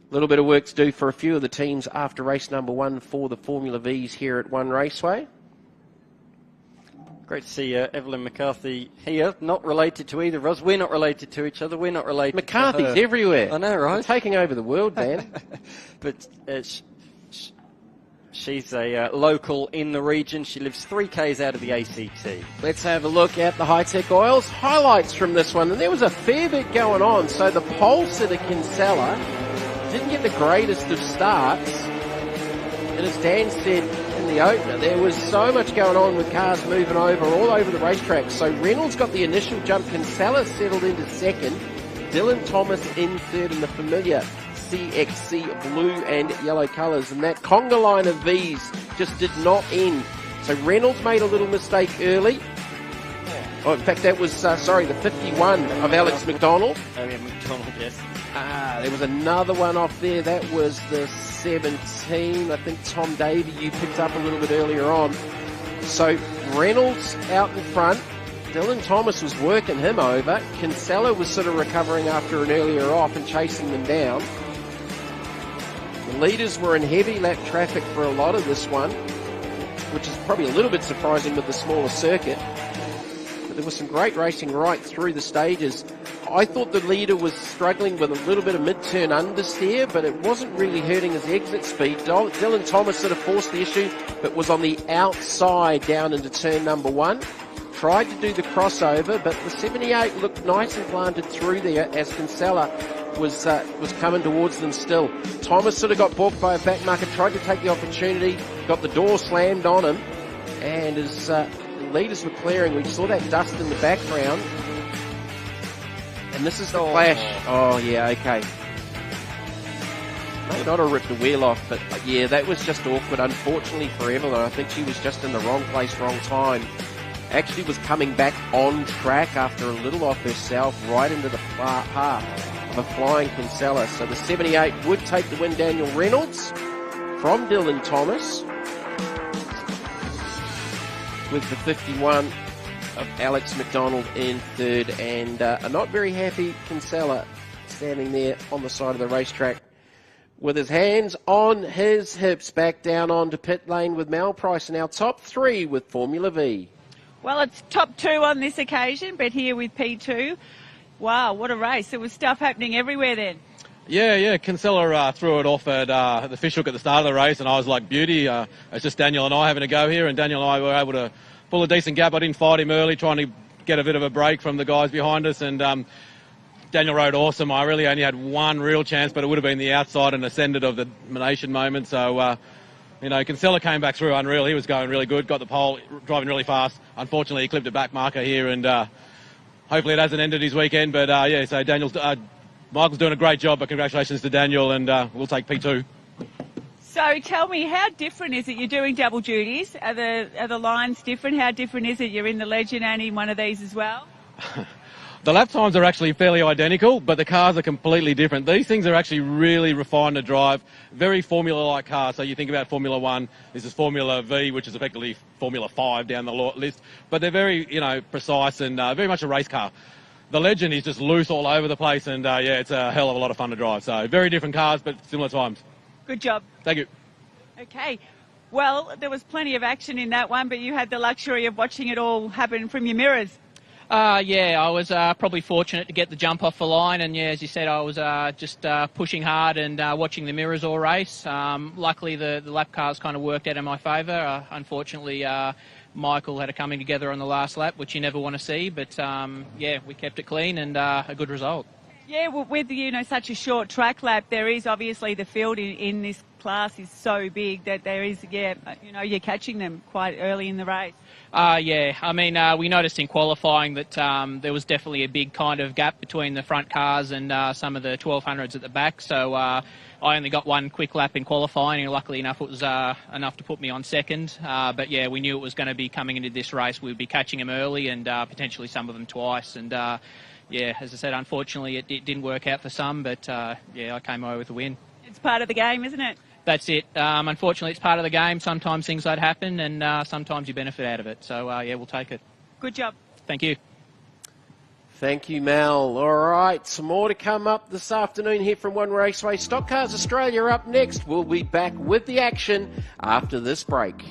[SPEAKER 8] little bit of work to do for a few of the teams after race number 1 for the Formula Vs here at One Raceway.
[SPEAKER 12] Great to see Evelyn McCarthy here. Not related to either of us. We're not related to each other. We're not related
[SPEAKER 8] McCarthy's
[SPEAKER 12] to her.
[SPEAKER 8] Everywhere.
[SPEAKER 12] I know, right?
[SPEAKER 8] They're taking over the world, man.
[SPEAKER 12] But she's a local in the region. She lives 3 k's out of the ACT.
[SPEAKER 8] Let's have a look at the Hi-Tec Oils highlights from this one. And there was a fair bit going on. So the pole sitter Kinsella didn't get the greatest of starts. And as Dan said in the opener, there was so much going on with cars moving over all over the racetrack. So Reynolds got the initial jump. Kinsella settled into second. Dylan Thomas in third in the familiar CXC blue and yellow colours, and that conga line of V's just did not end. So Reynolds made a little mistake early. Oh, in fact, that was, the 51 of Alex McDonald.
[SPEAKER 12] Oh, yeah, McDonald, yes.
[SPEAKER 8] There was another one off there. That was the 17. I think Tom Davey, you picked up a little bit earlier on. So Reynolds out in front. Dylan Thomas was working him over. Kinsella was sort of recovering after an earlier off and chasing them down. The leaders were in heavy lap traffic for a lot of this one, which is probably a little bit surprising with the smaller circuit. But there was some great racing right through the stages. I thought the leader was struggling with a little bit of mid-turn understeer, but it wasn't really hurting his exit speed. Dylan Thomas sort of forced the issue, but was on the outside down into turn number 1. tried to do the crossover, but the 78 looked nice and planted through there as Kinsella was coming towards them still. Thomas sort of got balked by a back marker, tried to take the opportunity, got the door slammed on him, and as leaders were clearing, we saw that dust in the background. And this is the clash. Oh, yeah, okay. May not have ripped the wheel off, but yeah, that was just awkward. Unfortunately for Evelyn, I think she was just in the wrong place, wrong time. Actually was coming back on track after a little off herself, right into the far path of a flying Kinsella. So the 78 would take the win, Daniel Reynolds from Dylan Thomas, with the 51 of Alex McDonald in third, and a not very happy Kinsella standing there on the side of the racetrack with his hands on his hips, back down onto pit lane with Mel Price in our top three with Formula V.
[SPEAKER 2] Well, it's top two on this occasion, but here with P2. Wow, what a race. There was stuff happening everywhere then.
[SPEAKER 16] Yeah, Kinsella threw it off at the fishhook at the start of the race, and I was like, beauty. It's just Daniel and I having a go here, and Daniel and I were able to pull a decent gap. I didn't fight him early, trying to get a bit of a break from the guys behind us, and Daniel rode awesome. I really only had one real chance, but it would have been the outside and ascended of the nation moment. So, Kinsella came back through unreal. He was going really good, got the pole, driving really fast. Unfortunately, he clipped a back marker here, and hopefully it hasn't ended his weekend. But, so Michael's doing a great job, but congratulations to Daniel, and we'll take P2.
[SPEAKER 2] So tell me, how different is it? You're doing double duties. Are the lines different? How different is it? You're in the Legend and in one of these as well?
[SPEAKER 16] The lap times are actually fairly identical, but the cars are completely different. These things are actually really refined to drive, very Formula-like cars. So you think about Formula 1, this is Formula V, which is effectively Formula 5 down the list. But they're very, precise and very much a race car. The Legend is just loose all over the place, and it's a hell of a lot of fun to drive. So very different cars, but similar times.
[SPEAKER 2] Good job.
[SPEAKER 16] Thank you.
[SPEAKER 2] Okay. Well, there was plenty of action in that one, but you had the luxury of watching it all happen from your mirrors.
[SPEAKER 17] I was probably fortunate to get the jump off the line, and as you said, I was just pushing hard and watching the mirrors all race. Luckily, the lap cars kind of worked out in my favour. Unfortunately, Michael had a coming together on the last lap, which you never want to see, but we kept it clean and a good result.
[SPEAKER 2] Yeah, well, with such a short track lap, there is obviously the field in this class is so big that there is, you're catching them quite early in the race.
[SPEAKER 17] We noticed in qualifying that there was definitely a big kind of gap between the front cars and some of the 1200s at the back. So I only got one quick lap in qualifying, and luckily enough it was enough to put me on second. We knew it was going to be coming into this race. We'd be catching them early and potentially some of them twice. And as I said, unfortunately it didn't work out for some, but I came away with a win.
[SPEAKER 2] It's part of the game, isn't it?
[SPEAKER 17] That's it. Unfortunately, it's part of the game. Sometimes things like happen, and sometimes you benefit out of it. So, we'll take it.
[SPEAKER 2] Good job.
[SPEAKER 17] Thank you.
[SPEAKER 8] Thank you, Mel. All right, some more to come up this afternoon here from One Raceway. Stock Cars Australia up next. We'll be back with the action after this break.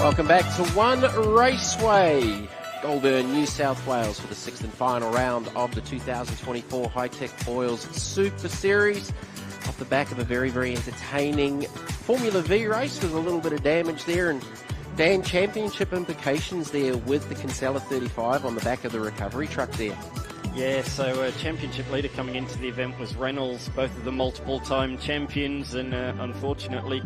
[SPEAKER 8] Welcome back to One Raceway, Goulburn, New South Wales, for the sixth and final round of the 2024 Hi-Tec Oils Super Series. Off the back of a very, very entertaining Formula V race with a little bit of damage there, and Dan, championship implications there with the Kinsella 35 on the back of the recovery truck there.
[SPEAKER 12] Yeah, so championship leader coming into the event was Reynolds, both of them multiple-time champions, and unfortunately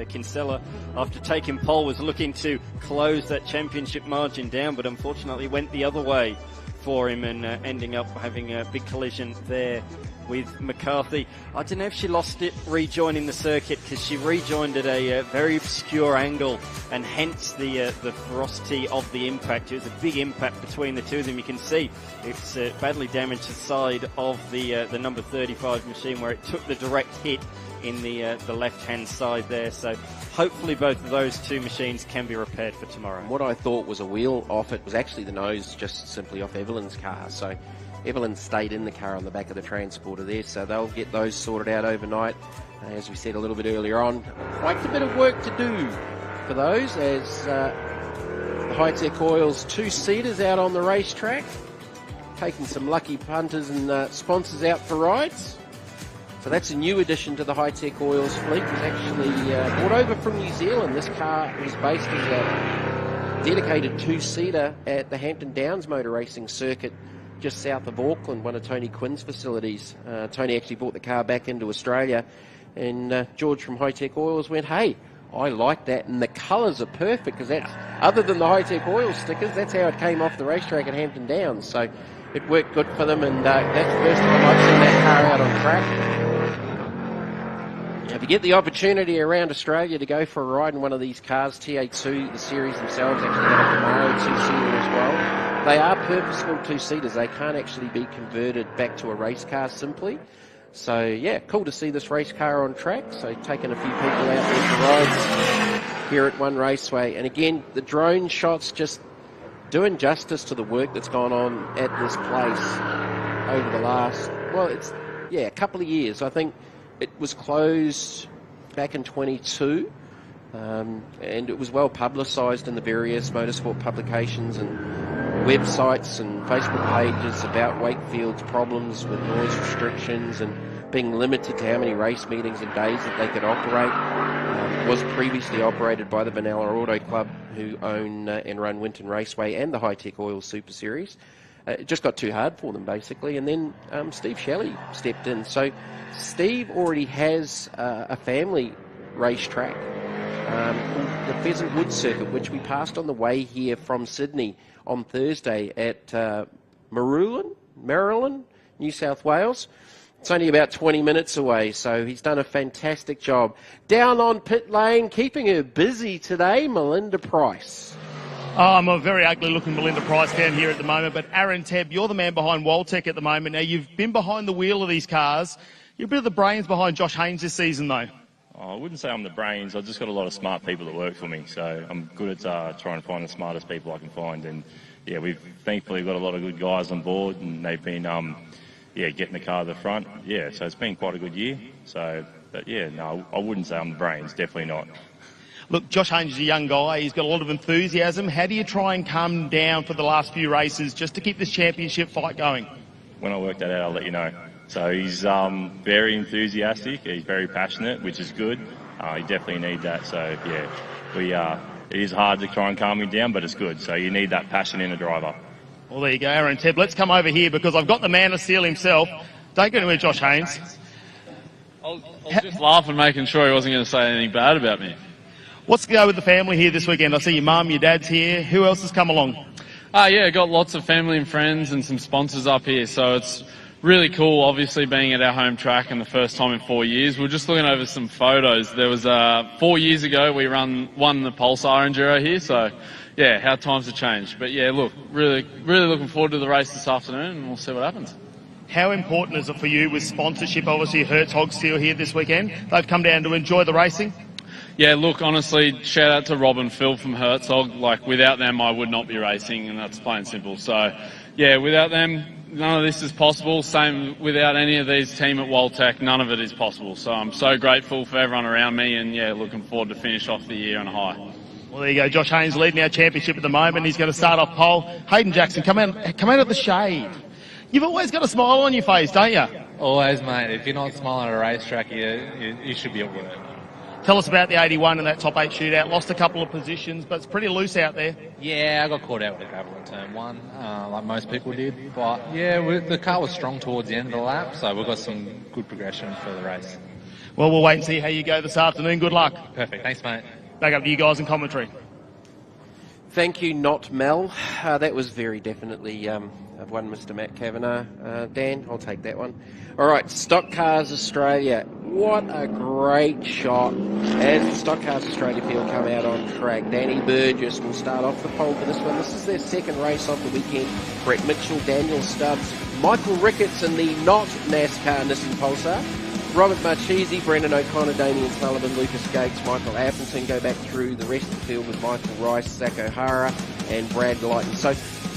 [SPEAKER 12] Kinsella, after taking pole, was looking to close that championship margin down, but unfortunately went the other way for him and ending up having a big collision there with McCarthy. I don't know if she lost it rejoining the circuit, because she rejoined at a very obscure angle, and hence the ferocity of the impact. It was a big impact between the two of them. You can see it's badly damaged the side of the number 35 machine, where it took the direct hit in the left-hand side there. So hopefully both of those two machines can be repaired for tomorrow.
[SPEAKER 8] What I thought was a wheel off it was actually the nose just simply off Evelyn's car. So Evelyn stayed in the car on the back of the transporter there, so they'll get those sorted out overnight. As we said a little bit earlier on, quite a bit of work to do for those, as the Hi-Tec Oils two-seaters out on the racetrack, taking some lucky punters and sponsors out for rides. So that's a new addition to the Hi-Tec Oils fleet. It was actually brought over from New Zealand. This car was based as a dedicated two-seater at the Hampton Downs Motor Racing Circuit just south of Auckland, one of Tony Quinn's facilities. Tony actually brought the car back into Australia, and George from Hi-Tec Oils went, hey, I like that, and the colours are perfect, because that's, other than the Hi-Tec Oil stickers, that's how it came off the racetrack at Hampton Downs. So it worked good for them, and that's the first time I've seen that car out on track. If you get the opportunity around Australia to go for a ride in one of these cars, TA2, the series themselves actually have a Camaro two-seater as well. They are purposeful two-seaters. They can't actually be converted back to a race car simply. So, yeah, cool to see this race car on track. So, taking a few people out there for rides here at One Raceway. And again, the drone shots just doing justice to the work that's gone on at this place over the last, well, it's, yeah, a couple of years. I think it was closed back in 22. And it was well publicised in the various motorsport publications and websites and Facebook pages about Wakefield's problems with noise restrictions and being limited to how many race meetings and days that they could operate. Was previously operated by the Vanilla Auto Club, who own and run Winton Raceway and the Hi-Tec Oil Super Series. It just got too hard for them, basically. And then Steve Shelley stepped in. So Steve already has a family racetrack called the Pheasant Wood Circuit, which we passed on the way here from Sydney on Thursday at Maryland, New South Wales. It's only about 20 minutes away, so he's done a fantastic job. Down on pit lane, keeping her busy today, Melinda Price.
[SPEAKER 1] I'm a very ugly-looking Melinda Price down here at the moment, but Aaron Tebb, you're the man behind Waltec at the moment. Now, you've been behind the wheel of these cars. You're a bit of the brains behind Josh Haynes this season, though.
[SPEAKER 18] I wouldn't say I'm the brains. I've just got a lot of smart people that work for me, so I'm good at trying to find the smartest people I can find. And yeah, we've thankfully got a lot of good guys on board, and they've been getting the car to the front. Yeah, so it's been quite a good year. So, but yeah, no, I wouldn't say I'm the brains. Definitely not.
[SPEAKER 1] Look, Josh Haynes is a young guy. He's got a lot of enthusiasm. How do you try and calm down for the last few races just to keep this championship fight going?
[SPEAKER 18] When I work that out, I'll let you know. So he's very enthusiastic. He's very passionate, which is good. You definitely need that. So yeah, it is hard to try and calm him down, but it's good. So you need that passion in a driver.
[SPEAKER 1] Well, there you go, Aaron Tebb. Let's come over here because I've got the man of steel himself. Don't go anywhere, Josh Haynes.
[SPEAKER 10] I was just laughing, making sure he wasn't going to say anything bad about me.
[SPEAKER 1] What's the go with the family here this weekend? I see your mum, your dad's here. Who else has come along?
[SPEAKER 10] Yeah, got lots of family and friends and some sponsors up here. So it's really cool, obviously, being at our home track and the first time in 4 years. We're just looking over some photos. There was 4 years ago we won the Pulsar Enduro here. So yeah, how times have changed. But yeah, look, really looking forward to the race this afternoon, and we'll see what happens.
[SPEAKER 1] How important is it for you with sponsorship? Obviously, Hertz Hog Steel here this weekend. They've come down to enjoy the racing.
[SPEAKER 10] Yeah, look, honestly, shout out to Rob and Phil from Herzog. Like, without them, I would not be racing, and that's plain simple. So, yeah, without them, none of this is possible. Same without any of these team at Waltec, none of it is possible. So I'm so grateful for everyone around me, and yeah, looking forward to finish off the year on a high.
[SPEAKER 1] Well, there you go. Josh Haynes leading our championship at the moment. He's going to start off pole. Hayden Jackson, come out of the shade. You've always got a smile on your face, don't you?
[SPEAKER 19] Always, mate. If you're not smiling at a racetrack, you should be at work.
[SPEAKER 1] Tell us about the 81 in that top 8 shootout. Lost a couple of positions, but it's pretty loose out there.
[SPEAKER 19] Yeah, I got caught out with a gravel in turn 1, like most people did. But yeah, the car was strong towards the end of the lap, so we've got some good progression for the race.
[SPEAKER 1] Well, we'll wait and see how you go this afternoon. Good luck.
[SPEAKER 19] Perfect. Thanks, mate.
[SPEAKER 1] Back up to you guys in commentary.
[SPEAKER 8] Thank you, not Mel. That was very definitely one Mr. Matt Kavanagh. Dan, I'll take that one. All right, Stock Cars Australia. What a great shot as the Stock Cars Australia field come out on track. Danny Burgess will start off the pole for this one. This is their second race of the weekend. Brett Mitchell, Daniel Stubbs, Michael Ricketts in the not NASCAR Nissan Pulsar. Robert Marchese, Brendan O'Connor, Damien Sullivan, Lucas Gates, Michael Appleton go back through the rest of the field with Michael Rice, Zach O'Hara and Brad Lighton. So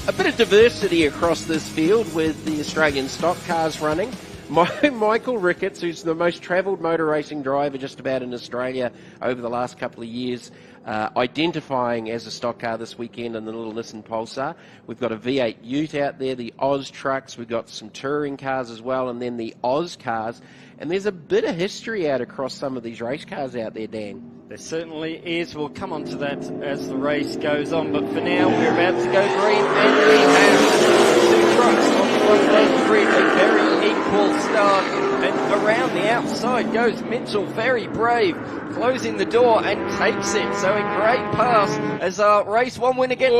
[SPEAKER 8] a bit of diversity across this field with the Australian stock cars running. Michael Ricketts, who's the most travelled motor racing driver just about in Australia over the last couple of years, identifying as a stock car this weekend in the little Nissan Pulsar. We've got a V8 Ute out there, the Oz trucks, we've got some touring cars as well, and then the Oz cars. And there's a bit of history out across some of these race cars out there, Dan.
[SPEAKER 12] There certainly is. We'll come on to that as the race goes on. But for now, we're about to go green. And we have two trucks on the front row of the grid. A very equal start. And around the outside goes Mitchell, very brave, closing the door and takes it. So a great pass as our race 1 winner gets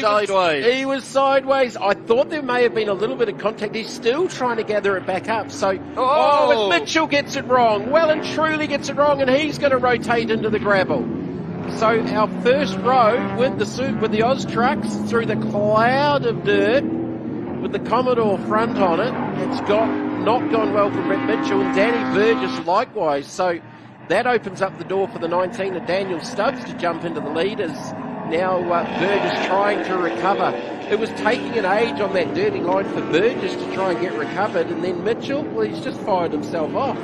[SPEAKER 12] sideways.
[SPEAKER 8] He was sideways. I thought there may have been a little bit of contact. He's still trying to gather it back up. So, as Mitchell gets it wrong, well and truly gets it wrong, and he's going to rotate into the gravel. So our first row with the Oz trucks through the cloud of dirt with the Commodore front on it. It's not gone well for Brett Mitchell and Danny Burgess likewise. So that opens up the door for the 19 of Daniel Stubbs to jump into the lead as now Burgess trying to recover. It was taking an age on that dirty line for Burgess to try and get recovered, and then Mitchell, well, he's just fired himself off.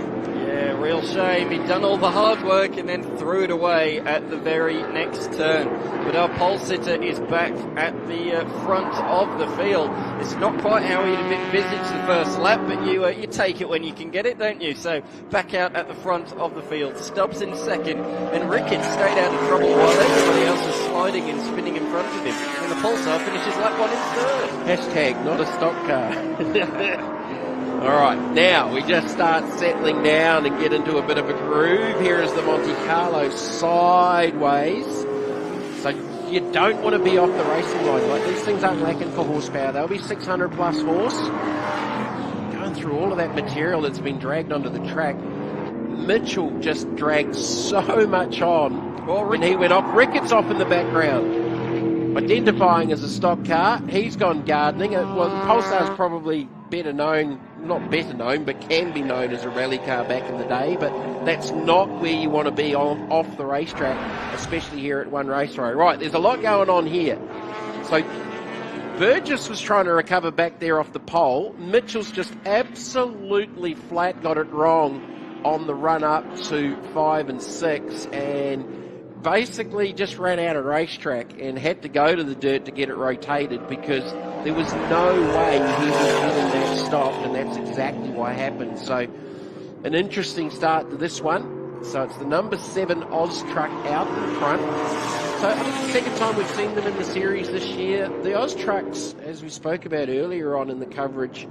[SPEAKER 12] Yeah, real shame. He'd done all the hard work and then threw it away at the very next turn. But our pole sitter is back at the front of the field. It's not quite how he'd envisaged the first lap, but you take it when you can get it, don't you? So back out at the front of the field. Stubbs in second, and Ricketts stayed out of trouble while everybody else is sliding and spinning in front of him. And the Pulsar finishes lap 1 in third.
[SPEAKER 8] Hashtag not a stock car. All right, now we just start settling down and get into a bit of a groove. Here is the Monte Carlo sideways. So you don't want to be off the racing line. Like, these things aren't lacking for horsepower. They'll be 600 plus horse. Going through all of that material that's been dragged onto the track. Mitchell just dragged so much on when he went off. Ricketts off in the background. Identifying as a stock car, he's gone gardening. Well, Pulsar's probably better known, not better known, but can be known as a rally car back in the day, but that's not where you want to be off the racetrack, especially here at One Raceway. Right, there's a lot going on here. So Burgess was trying to recover back there off the pole. Mitchell's just absolutely flat got it wrong on the run up to 5 and 6, and basically just ran out of racetrack and had to go to the dirt to get it rotated because there was no way he was getting that stopped, and that's exactly what happened. So an interesting start to this one. So it's the number 7 Oz truck out in front. So I think it's the second time we've seen them in the series this year. The Oz trucks, as we spoke about earlier on in the coverage,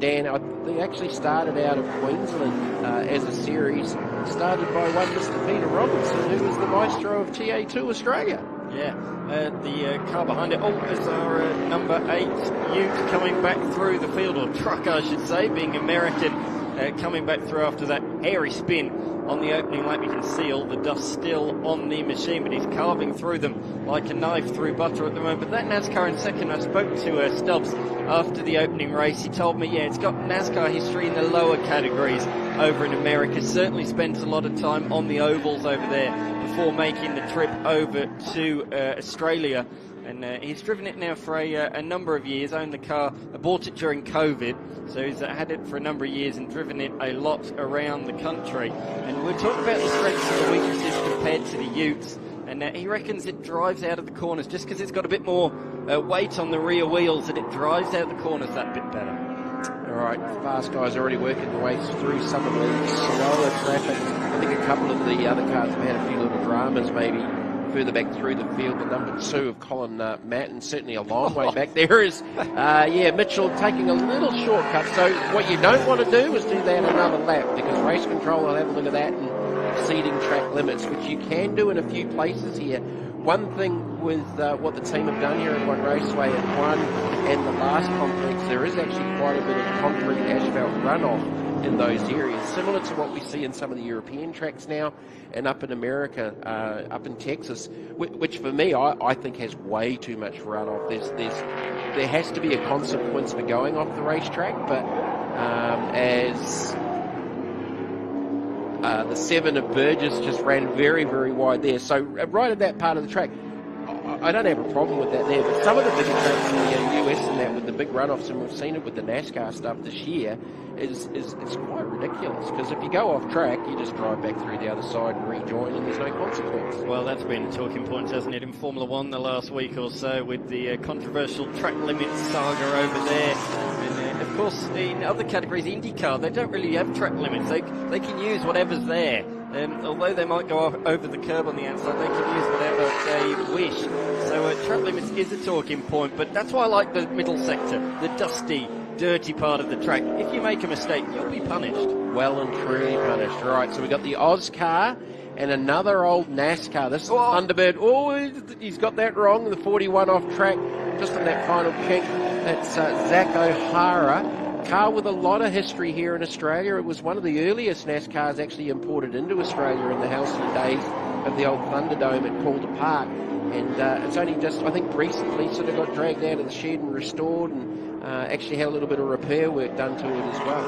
[SPEAKER 8] Dan, they actually started out of Queensland as a series, started by one Mr. Peter Robinson, who was the maestro of TA2 Australia.
[SPEAKER 12] Yeah, the car behind it, is our number 8 Ute coming back through the field, or truck I should say, being American, coming back through after that hairy spin on the opening lap. You can see all the dust still on the machine, but he's carving through them like a knife through butter at the moment. But that NASCAR in second, I spoke to Stubbs after the opening race. He told me, yeah, it's got NASCAR history in the lower categories over in America. Certainly spends a lot of time on the ovals over there before making the trip over to Australia. And he's driven it now for a number of years, owned the car, bought it during COVID, so he's had it for a number of years and driven it a lot around the country. And we're talking about the strengths and the weaknesses compared to the Utes. And he reckons it drives out of the corners just because it's got a bit more weight on the rear wheels, and it drives out of the corners that bit better.
[SPEAKER 8] All right, fast guys already working their way through some of the slower traffic. I think a couple of the other cars have had a few little dramas maybe further back through the field. The number 2 of Colin Matten, certainly a long way back. There is, Mitchell taking a little shortcut. So what you don't want to do is do that another lap, because race control will have a look at that and exceeding track limits, which you can do in a few places here. One thing with what the team have done here at One Raceway at 1 and the last complex, there is actually quite a bit of concrete asphalt runoff in those areas, similar to what we see in some of the European tracks now and up in America, up in Texas, which for me, I think has way too much runoff. There has to be a consequence for going off the racetrack, but as the 7 of Burgess just ran very, very wide there. So right at that part of the track, I don't have a problem with that there. But some of the bigger tracks in the US and that with the big runoffs, and we've seen it with the NASCAR stuff this year, it's quite ridiculous. Because if you go off track, you just drive back through the other side and rejoin, and there's no consequence.
[SPEAKER 12] Well, that's been a talking point, hasn't it, in Formula One the last week or so, with the controversial track limits saga over there. And of course, in other categories, IndyCar, they don't really have track limits. They can use whatever's there. Although they might go over the curb on the outside, they can use whatever they wish. So track limits is a talking point, but that's why I like the middle sector, the dusty, dirty part of the track. If you make a mistake, you'll be punished.
[SPEAKER 8] Well and truly punished. All right, so we've got the Oz car and another old NASCAR. This is Thunderbird. Oh, he's got that wrong. The 41 off track, just on that final kink. That's Zach O'Hara. Car with a lot of history here in Australia. It was one of the earliest NASCARs actually imported into Australia in the halcyon days of the old Thunderdome at Calder Park. And it's only just, I think, recently sort of got dragged out of the shed and restored, and actually had a little bit of repair work done to it as well.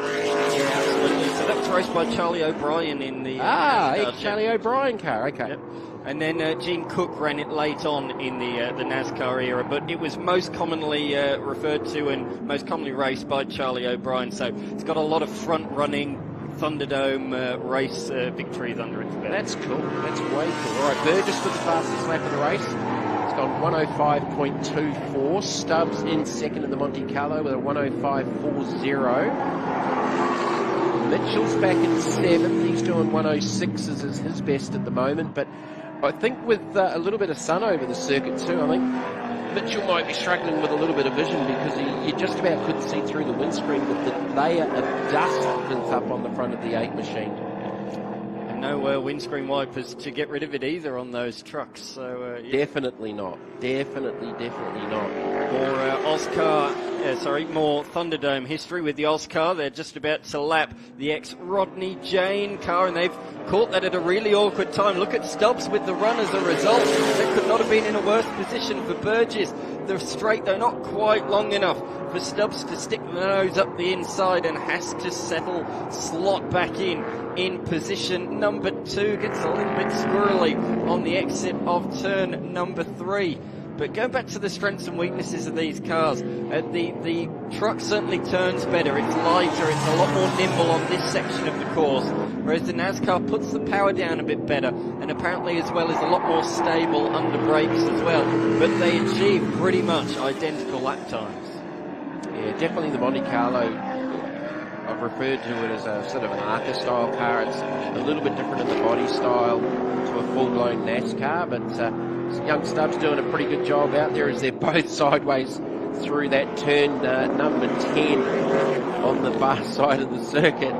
[SPEAKER 12] Yeah, absolutely. So that was raced by Charlie O'Brien in the...
[SPEAKER 8] Charlie O'Brien car, okay. Yep.
[SPEAKER 12] And then Gene Cook ran it late on in the NASCAR era, but it was most commonly referred to and most commonly raced by Charlie O'Brien. So it's got a lot of front-running Thunderdome race victories under its belt.
[SPEAKER 8] That's cool. That's way cool. All right, Burgess with the fastest lap of the race. It's gone 105.24. Stubbs in second in the Monte Carlo with a 105.40. Mitchell's back in seventh. He's doing 106s as his best at the moment, but I think with a little bit of sun over the circuit too, I think Mitchell might be struggling with a little bit of vision, because you just about couldn't see through the windscreen with the layer of dust built up on the front of the 8 machine.
[SPEAKER 12] And no more wipers to get rid of it either on those trucks. So yeah.
[SPEAKER 8] Definitely not. Definitely not.
[SPEAKER 12] More Thunderdome history with the Oscar. They're just about to lap the ex-Rodney Jane car, and they've caught that at a really awkward time. Look at Stubbs with the run as a result. They could not have been in a worse position for Burgess. The straight, though, not quite long enough for Stubbs to stick the nose up the inside, and has to slot back in position number 2. Gets a little bit squirrely on the exit of turn number 3. But going back to the strengths and weaknesses of these cars, the truck certainly turns better. It's lighter, it's a lot more nimble on this section of the course, whereas the NASCAR puts the power down a bit better, and apparently as well is a lot more stable under brakes as well. But they achieve pretty much identical lap times.
[SPEAKER 8] Yeah, definitely the Monte Carlo, I've referred to it as a sort of an ARCA style car. It's a little bit different in the body style to a full-blown NASCAR, but young Stubbs doing a pretty good job out there as they're both sideways through that turn number 10 on the far side of the circuit.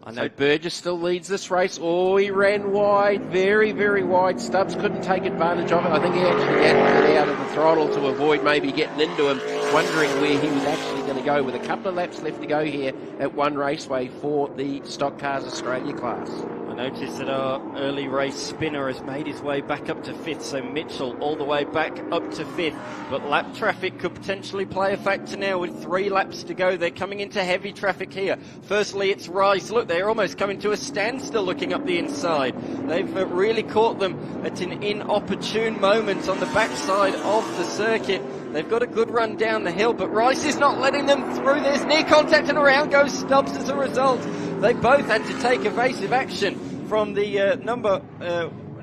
[SPEAKER 8] I know Burgess still leads this race. Oh, he ran wide, very, very wide. Stubbs couldn't take advantage of it. I think he actually had to get out of the throttle to avoid maybe getting into him, wondering where he was actually going to go, with a couple of laps left to go here at One Raceway for the Stock Cars Australia class.
[SPEAKER 12] I noticed that our early race spinner has made his way back up to 5th, so Mitchell all the way back up to 5th. But lap traffic could potentially play a factor now with 3 laps to go. They're coming into heavy traffic here. Firstly, it's Rice. Look, they're almost coming to a standstill looking up the inside. They've really caught them at an inopportune moment on the backside of the circuit. They've got a good run down the hill, but Rice is not letting them through. There's near contact, and around goes Stubbs as a result. They both had to take evasive action from the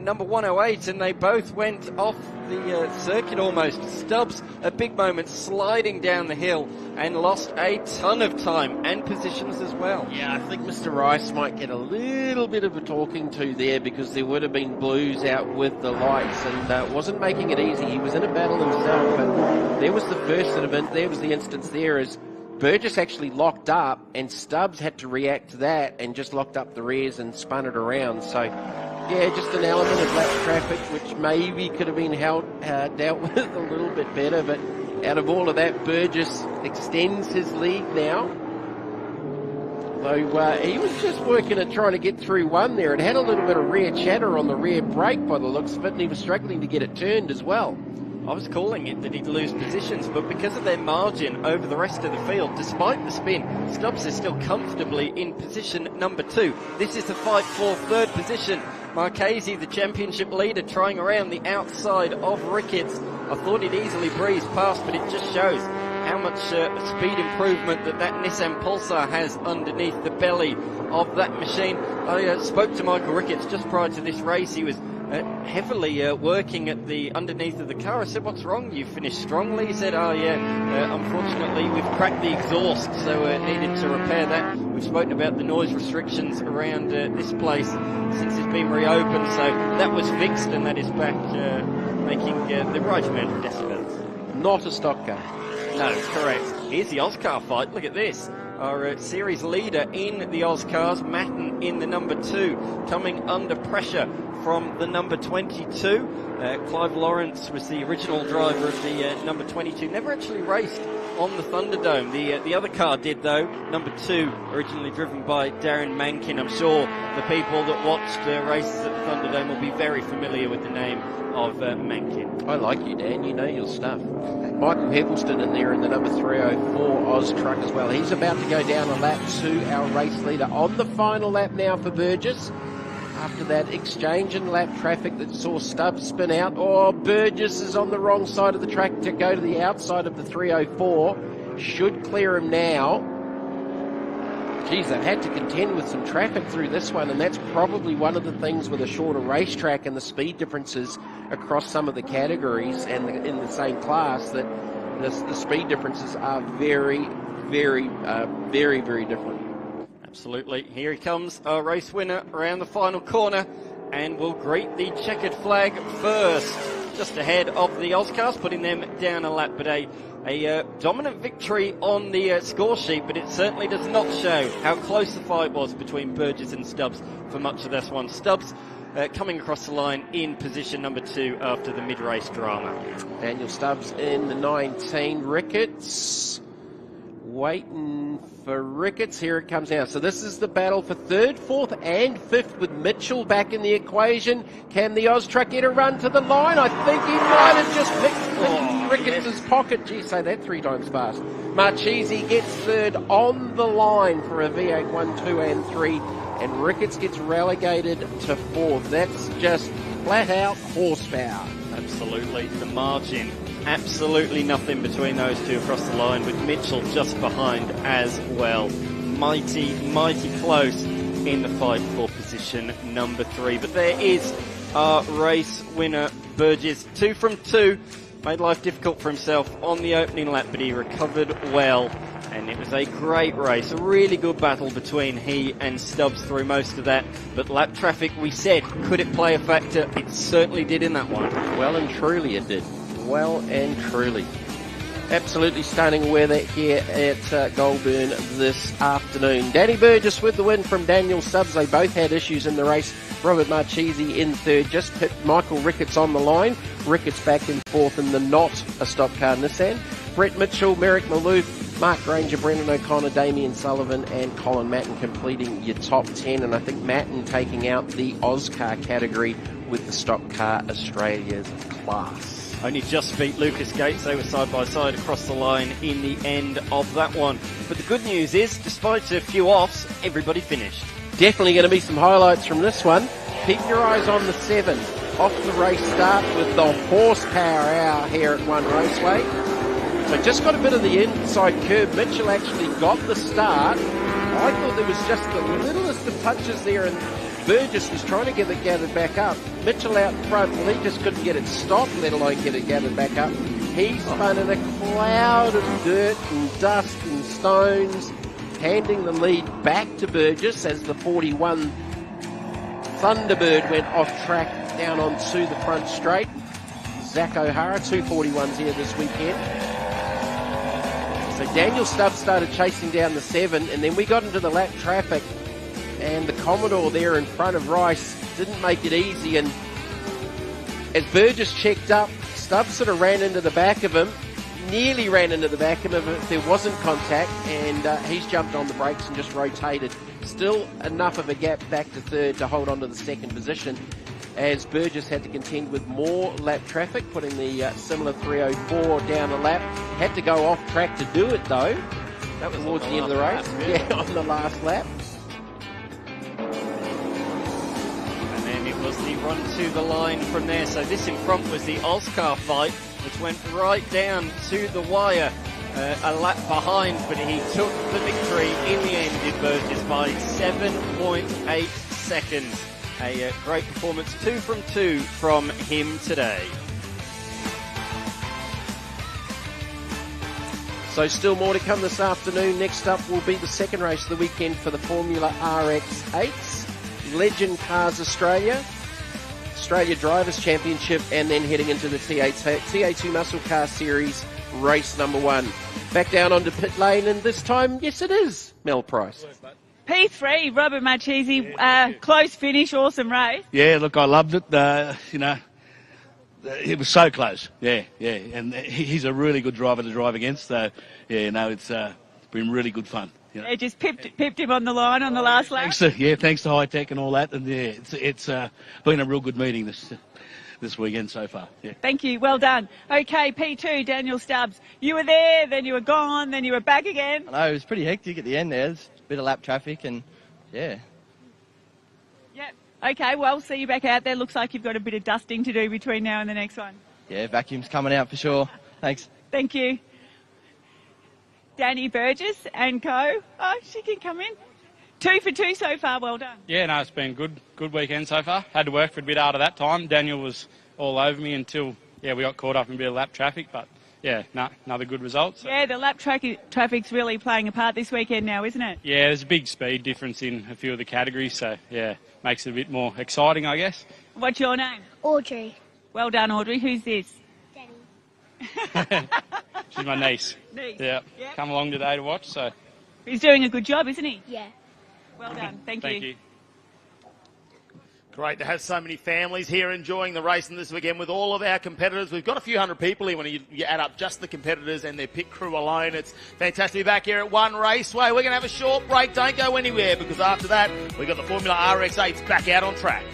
[SPEAKER 12] number 108, and they both went off the circuit almost. Stubbs, a big moment, sliding down the hill and lost a ton of time and positions as well.
[SPEAKER 8] Yeah, I think Mr. Rice might get a little bit of a talking to there, because there would have been blues out with the lights, and wasn't making it easy. He was in a battle himself, but there was the first event. There was the instance there as Burgess actually locked up, and Stubbs had to react to that and just locked up the rears and spun it around. So, yeah, just an element of lap traffic which maybe could have been dealt with a little bit better. But out of all of that, Burgess extends his lead now. Though he was just working at trying to get through one there. It had a little bit of rear chatter on the rear brake by the looks of it, and he was struggling to get it turned as well.
[SPEAKER 12] I was calling it that he'd lose positions, but because of their margin over the rest of the field, despite the spin, Stubbs is still comfortably in position number 2. This is the fight for third position. Marchese, the championship leader, trying around the outside of Ricketts. I thought he'd easily breeze past, but it just shows how much speed improvement that Nissan Pulsar has underneath the belly of that machine. I spoke to Michael Ricketts just prior to this race. He was heavily working at the underneath of the car. I said, "What's wrong? You finished strongly." He said, "Oh yeah, unfortunately we've cracked the exhaust, so needed to repair that." We've spoken about the noise restrictions around this place since it's been reopened, so that was fixed, and that is back making the right amount of decibels.
[SPEAKER 8] Not a stock car.
[SPEAKER 12] No, correct. Here's the Oscar fight. Look at this. Our series leader in the Oscars, Matten in the number 2, coming under pressure from the number 22. Clive Lawrence was the original driver of the number 22. Never actually raced on the Thunderdome. The other car did, though. Number 2, originally driven by Darren Mankin. I'm sure the people that watched races at the Thunderdome will be very familiar with the name of Mankin.
[SPEAKER 8] I like you, Dan. You know your stuff. Michael Hevelston in there in the number 304 Oz truck as well. He's about to go down a lap to our race leader on the final lap now for Burgess. After that exchange and lap traffic that saw Stubbs spin out. Oh, Burgess is on the wrong side of the track to go to the outside of the 304. Should clear him now. Geez, they've had to contend with some traffic through this one, and that's probably one of the things with a shorter racetrack and the speed differences across some of the categories and in the same class, that the speed differences are very, very different.
[SPEAKER 12] Absolutely. Here he comes, our race winner around the final corner, and we'll greet the checkered flag first, just ahead of the Oscars, putting them down a lap. But a dominant victory on the score sheet, but it certainly does not show how close the fight was between Burgess and Stubbs for much of this one. Stubbs coming across the line in position number 2 after the mid-race drama.
[SPEAKER 8] Daniel Stubbs in the 19, Ricketts waiting for Ricketts. Here it comes now. So this is the battle for 3rd, 4th and 5th with Mitchell back in the equation. Can the Oz truck get a run to the line? I think he might have just picked Ricketts' pocket. Gee, say that 3 times fast. Marchese gets 3rd on the line for a V8 1, 2 and 3. And Ricketts gets relegated to 4th. That's just flat out horsepower.
[SPEAKER 12] Absolutely. The margin, absolutely nothing between those two across the line, with Mitchell just behind as well. Mighty close in the fight for position number 3. But there is our race winner, Burgess. 2 from 2. Made life difficult for himself on the opening lap, but he recovered well. And it was a great race, a really good battle between he and Stubbs through most of that. But lap traffic, we said, could it play a factor? It certainly did in that one.
[SPEAKER 8] Well and truly it did. Well and truly. Absolutely stunning weather here at Goulburn this afternoon. Danny Burgess with the win from Daniel Stubbs. They both had issues in the race. Robert Marchese in 3rd, just hit Michael Ricketts on the line. Ricketts back in 4th in the not a stock car Nissan. Brett Mitchell, Merrick Maloof, Mark Granger, Brendan O'Connor, Damien Sullivan and Colin Matten completing your top 10. And I think Matten taking out the Oscar category with the stock car Australia's class.
[SPEAKER 12] Only just beat Lucas Gates. They were side by side across the line in the end of that one. But the good news is, despite a few offs, everybody finished.
[SPEAKER 8] Definitely going to be some highlights from this one. Keep your eyes on the 7. Off the race start with the horsepower out here at One Raceway. So just got a bit of the inside curve. Mitchell actually got the start. I thought there was just the littlest of touches there, and Burgess was trying to get it gathered back up. Mitchell out front, well, he just couldn't get it stopped, let alone get it gathered back up. He spun in a cloud of dirt and dust and stones, handing the lead back to Burgess as the 41 Thunderbird went off track down onto the front straight. Zach O'Hara, 241s here this weekend. So Daniel Stubbs started chasing down the 7, and then we got into the lap traffic, and the Commodore there in front of Rice didn't make it easy, and as Burgess checked up, Stubbs sort of ran into the back of him, nearly ran into the back of him if there wasn't contact, and he's jumped on the brakes and just rotated. Still enough of a gap back to third to hold on to the second position, as Burgess had to contend with more lap traffic, putting the similar 304 down a lap. Had to go off track to do it though. That was towards the end of the race. Yeah, on the last lap.
[SPEAKER 12] And then it was the run to the line from there. So this in front was the Askr fight, which went right down to the wire. A lap behind, but he took the victory in the end, did Burgess, by 7.8 seconds. A great performance, 2 from 2 from him today.
[SPEAKER 8] So still more to come this afternoon. Next up will be the second race of the weekend for the Formula RX8s. Legend Cars Australia Drivers' Championship, and then heading into the TA2 Muscle Car Series race number 1. Back down onto pit lane, and this time, yes it is, Mel Price.
[SPEAKER 2] P3, Robert Marchese, close finish, awesome race.
[SPEAKER 20] Yeah, look, I loved it. It was so close. Yeah, and he's a really good driver to drive against. So, yeah, no, it's been really good fun. You know.
[SPEAKER 2] Yeah, just pipped him on the line on the last lap.
[SPEAKER 20] Thanks to Hi-Tec and all that, and yeah, it's been a real good meeting this weekend so far. Yeah.
[SPEAKER 2] Thank you, well done. Okay, P2, Daniel Stubbs. You were there, then you were gone, then you were back again.
[SPEAKER 21] I know, it was pretty hectic at the end there. There's a bit of lap traffic and, yeah.
[SPEAKER 2] Yep. Okay, well, see you back out there. Looks like you've got a bit of dusting to do between now and the next one.
[SPEAKER 21] Yeah, vacuum's coming out for sure. Thanks.
[SPEAKER 2] Thank you. Danny Burgess and co. Oh, she can come in. 2 for 2 so far, well done.
[SPEAKER 10] Yeah, no, it's been good weekend so far. Had to work for a bit out of that time. Daniel was all over me until, we got caught up in a bit of lap traffic, but yeah, another good result. So.
[SPEAKER 2] Yeah, the lap traffic's really playing a part this weekend now, isn't it?
[SPEAKER 10] Yeah, there's a big speed difference in a few of the categories, so yeah, makes it a bit more exciting, I guess.
[SPEAKER 2] What's your name?
[SPEAKER 22] Audrey.
[SPEAKER 2] Well done, Audrey. Who's this?
[SPEAKER 22] Danny.
[SPEAKER 10] She's my niece. Yeah, come along today to watch, so.
[SPEAKER 2] He's doing a good job, isn't he?
[SPEAKER 22] Yeah.
[SPEAKER 2] Well done. Thank
[SPEAKER 10] you.
[SPEAKER 1] Great to have so many families here enjoying the racing this weekend with all of our competitors. We've got a few hundred people here when you add up just the competitors and their pit crew alone. It's fantastic to be back here at One Raceway. We're going to have a short break. Don't go anywhere, because after that, we've got the Formula RX8s back out on track.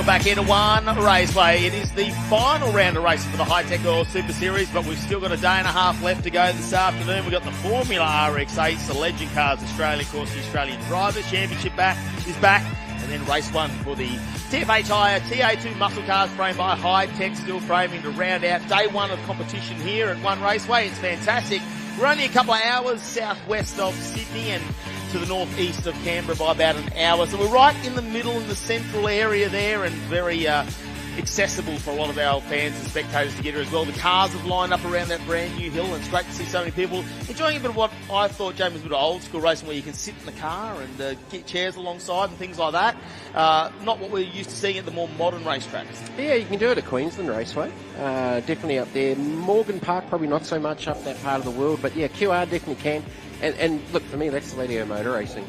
[SPEAKER 1] back here to One Raceway. It is the final round of racing for the Hi-Tec Oil Super Series, but we've still got a day and a half left to go this afternoon. We've got the Formula RX8, the Legend Cars Australia, of course, the Australian Drivers' Championship is back, and then race one for the TFH Hire TA2 muscle cars framed by Hi-Tec, still framing to round out day one of competition here at One Raceway. It's fantastic. We're only a couple of hours southwest of Sydney and to the northeast of Canberra by about an hour. So we're right in the middle, in the central area there, and very accessible for a lot of our fans and spectators to get here as well. The cars have lined up around that brand new hill, and it's great to see so many people enjoying a bit of what I thought, James, was a bit of old school racing where you can sit in the car and get chairs alongside and things like that. Not what we're used to seeing at the more modern racetracks.
[SPEAKER 8] Yeah, you can do it at Queensland Raceway. Definitely up there. Morgan Park, probably not so much up that part of the world, but yeah, QR definitely can. And look, for me, that's Ladio Motor Racing.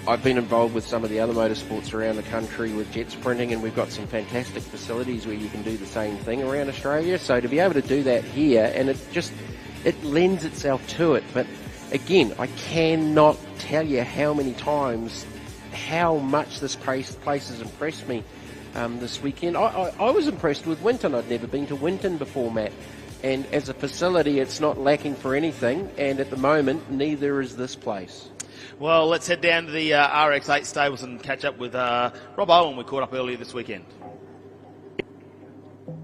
[SPEAKER 8] I've been involved with some of the other motorsports around the country with jet sprinting, and we've got some fantastic facilities where you can do the same thing around Australia. So to be able to do that here, and it lends itself to it. But again, I cannot tell you how many times how much this place has impressed me this weekend. I was impressed with Winton. I'd never been to Winton before, Matt. And as a facility, it's not lacking for anything. And at the moment, neither is this place.
[SPEAKER 1] Well, let's head down to the RX8 stables and catch up with Rob Owen. We caught up earlier this weekend.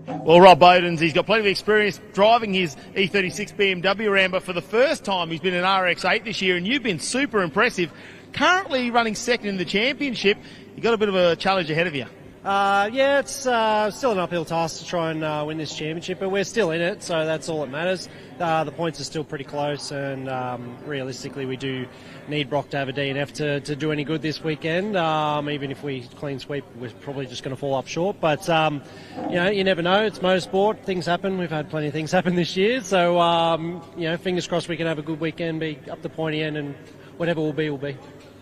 [SPEAKER 1] Well, Rob Boaden's, he's got plenty of experience driving his E36 BMW around, but for the first time he's been in RX8 this year, and you've been super impressive. Currently running second in the championship. You've got a bit of a challenge ahead of you.
[SPEAKER 3] Yeah, it's still an uphill task to try and win this championship, but we're still in it, so that's all that matters. The points are still pretty close, and realistically we do need Brock to have a DNF to do any good this weekend. Even if we clean sweep, we're probably just going to fall up short. But, you never know. It's motorsport. Things happen. We've had plenty of things happen this year. So, fingers crossed we can have a good weekend, be up to pointy end, and whatever will be, will be.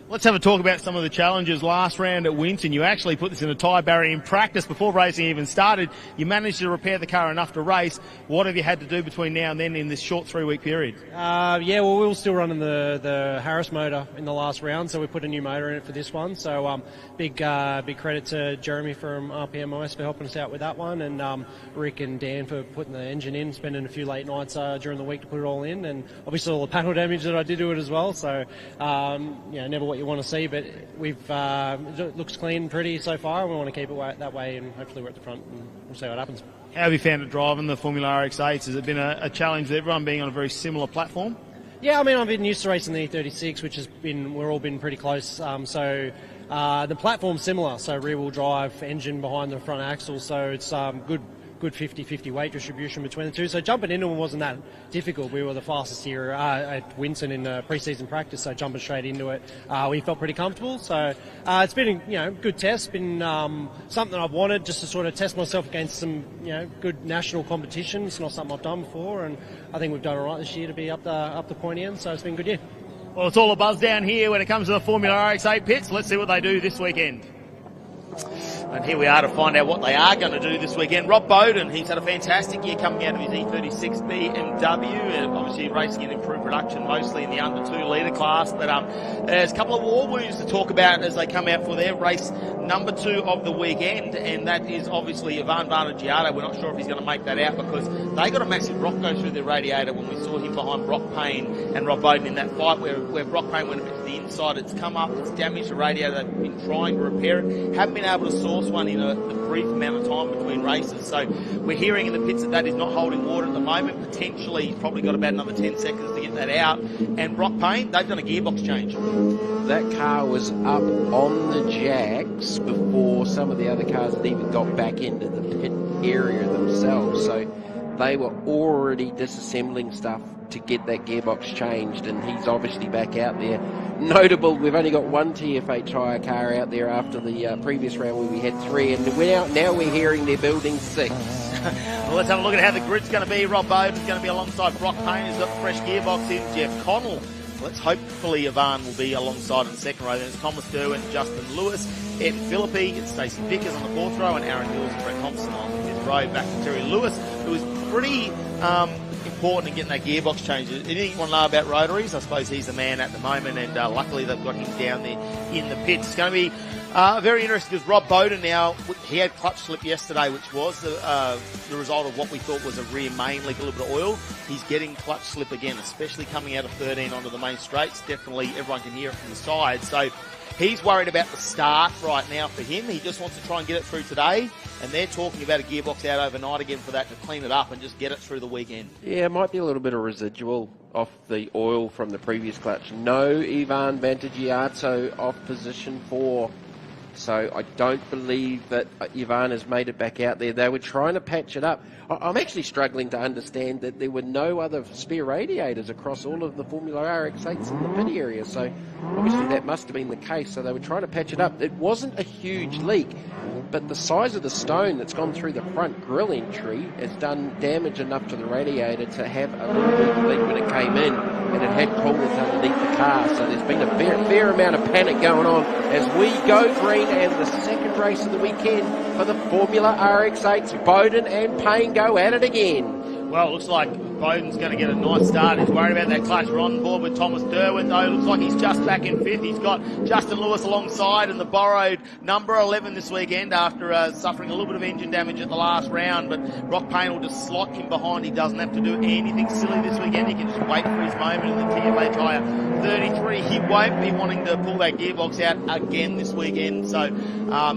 [SPEAKER 1] Let's have a talk about some of the challenges last round at Winton. You actually put this in a tyre barrier in practice before racing even started. You managed to repair the car enough to race. What have you had to do between now and then in this short 3-week period?
[SPEAKER 3] We were still running the Harris motor in the last round, so we put a new motor in it for this one. So big credit to Jeremy from RPMOS for helping us out with that one, and Rick and Dan for putting the engine in, spending a few late nights during the week to put it all in, and obviously all the panel damage that I did to it as well. So never what you want to see, but it looks clean and pretty so far, and we want to keep it that way, and hopefully we're at the front and we'll see what happens.
[SPEAKER 1] How have you found it driving the Formula RX8s? Has it been a challenge with everyone being on a very similar platform?
[SPEAKER 3] Yeah, I've been used to racing the E36, which we've all been pretty close. The platform's similar, so rear wheel drive, engine behind the front axle, so it's good 50-50 weight distribution between the two. So jumping into them wasn't that difficult. We were the fastest here at Winton in pre-season practice, so jumping straight into it, we felt pretty comfortable. So it's been a good test. Been something I've wanted just to sort of test myself against some good national competition. It's not something I've done before, and I think we've done all right this year to be up the pointy end. So it's been a good year.
[SPEAKER 1] Well, it's all a buzz down here when it comes to the Formula RX8 pits. Let's see what they do this weekend. And here we are to find out what they are going to do this weekend. Rob Boaden, he's had a fantastic year coming out of his E36 BMW, obviously racing in improved production, mostly in the under 2 litre class. But there's a couple of war wounds to talk about as they come out for their race number 2 of the weekend, and that is obviously Ivan Varnagiato. We're not sure if he's going to make that out because they got a massive rock go through their radiator when we saw him behind Brock Payne and Rob Boaden in that fight where Brock Payne went a bit to the inside. It's come up, it's damaged the radiator. They've been trying to repair it, haven't been able to source one in a brief amount of time between races. So we're hearing in the pits that is not holding water at the moment. Potentially, he's probably got about another 10 seconds to get that out. And Brock Payne, they've done a gearbox change.
[SPEAKER 8] That car was up on the jacks before some of the other cars had even got back into the pit area themselves. So they were already disassembling stuff to get that gearbox changed, and he's obviously back out there. Notable, we've only got one TF8 tyre car out there after the previous round where we had 3, and now we're hearing they're building 6.
[SPEAKER 1] Well, let's have a look at how the grid's going to be. Rob Boaden's going to be alongside Brock Payne, who's got the fresh gearbox in. Jeff Connell. Let's hopefully Ivan will be alongside in the second row. Then it's Thomas Derwin, Justin Lewis, Ed Philippi, it's Stacey Vickers on the 4th row, and Aaron Hills and Brett Thompson on the 5th row. Back to Terry Lewis, who is pretty important in getting that gearbox changed. Anything you want to know about rotaries? I suppose he's the man at the moment, and luckily they've got him down there in the pits. It's going to be very interesting because Rob Boaden now, he had clutch slip yesterday, which was the result of what we thought was a rear main leak, a little bit of oil. He's getting clutch slip again, especially coming out of 13 onto the main straights. Definitely everyone can hear it from the side. So he's worried about the start right now for him. He just wants to try and get it through today. And they're talking about a gearbox out overnight again for that to clean it up and just get it through the weekend.
[SPEAKER 8] Yeah, it might be a little bit of residual off the oil from the previous clutch. No Ivan Vantagiato off position 4. So I don't believe that Ivan has made it back out there. They were trying to patch it up. I'm actually struggling to understand that there were no other spare radiators across all of the Formula RX-8s in the pit area. So obviously that must have been the case. So they were trying to patch it up. It wasn't a huge leak, but the size of the stone that's gone through the front grill entry has done damage enough to the radiator to have a little bit of leak when it came in, and it had coolers underneath the car. So there's been a fair amount of panic going on as we go green, and the second race of the weekend for the Formula RX-8s. Boaden and Payne go at it again.
[SPEAKER 1] Well, it looks like Boaden's going to get a nice start. He's worried about that clutch. We're on board with Thomas Derwent, though. Looks like he's just back in 5th. He's got Justin Lewis alongside in the borrowed number 11 this weekend after suffering a little bit of engine damage at the last round. But Rock Payne will just slot him behind. He doesn't have to do anything silly this weekend. He can just wait for his moment in the TFA tyre 33. He won't be wanting to pull that gearbox out again this weekend. So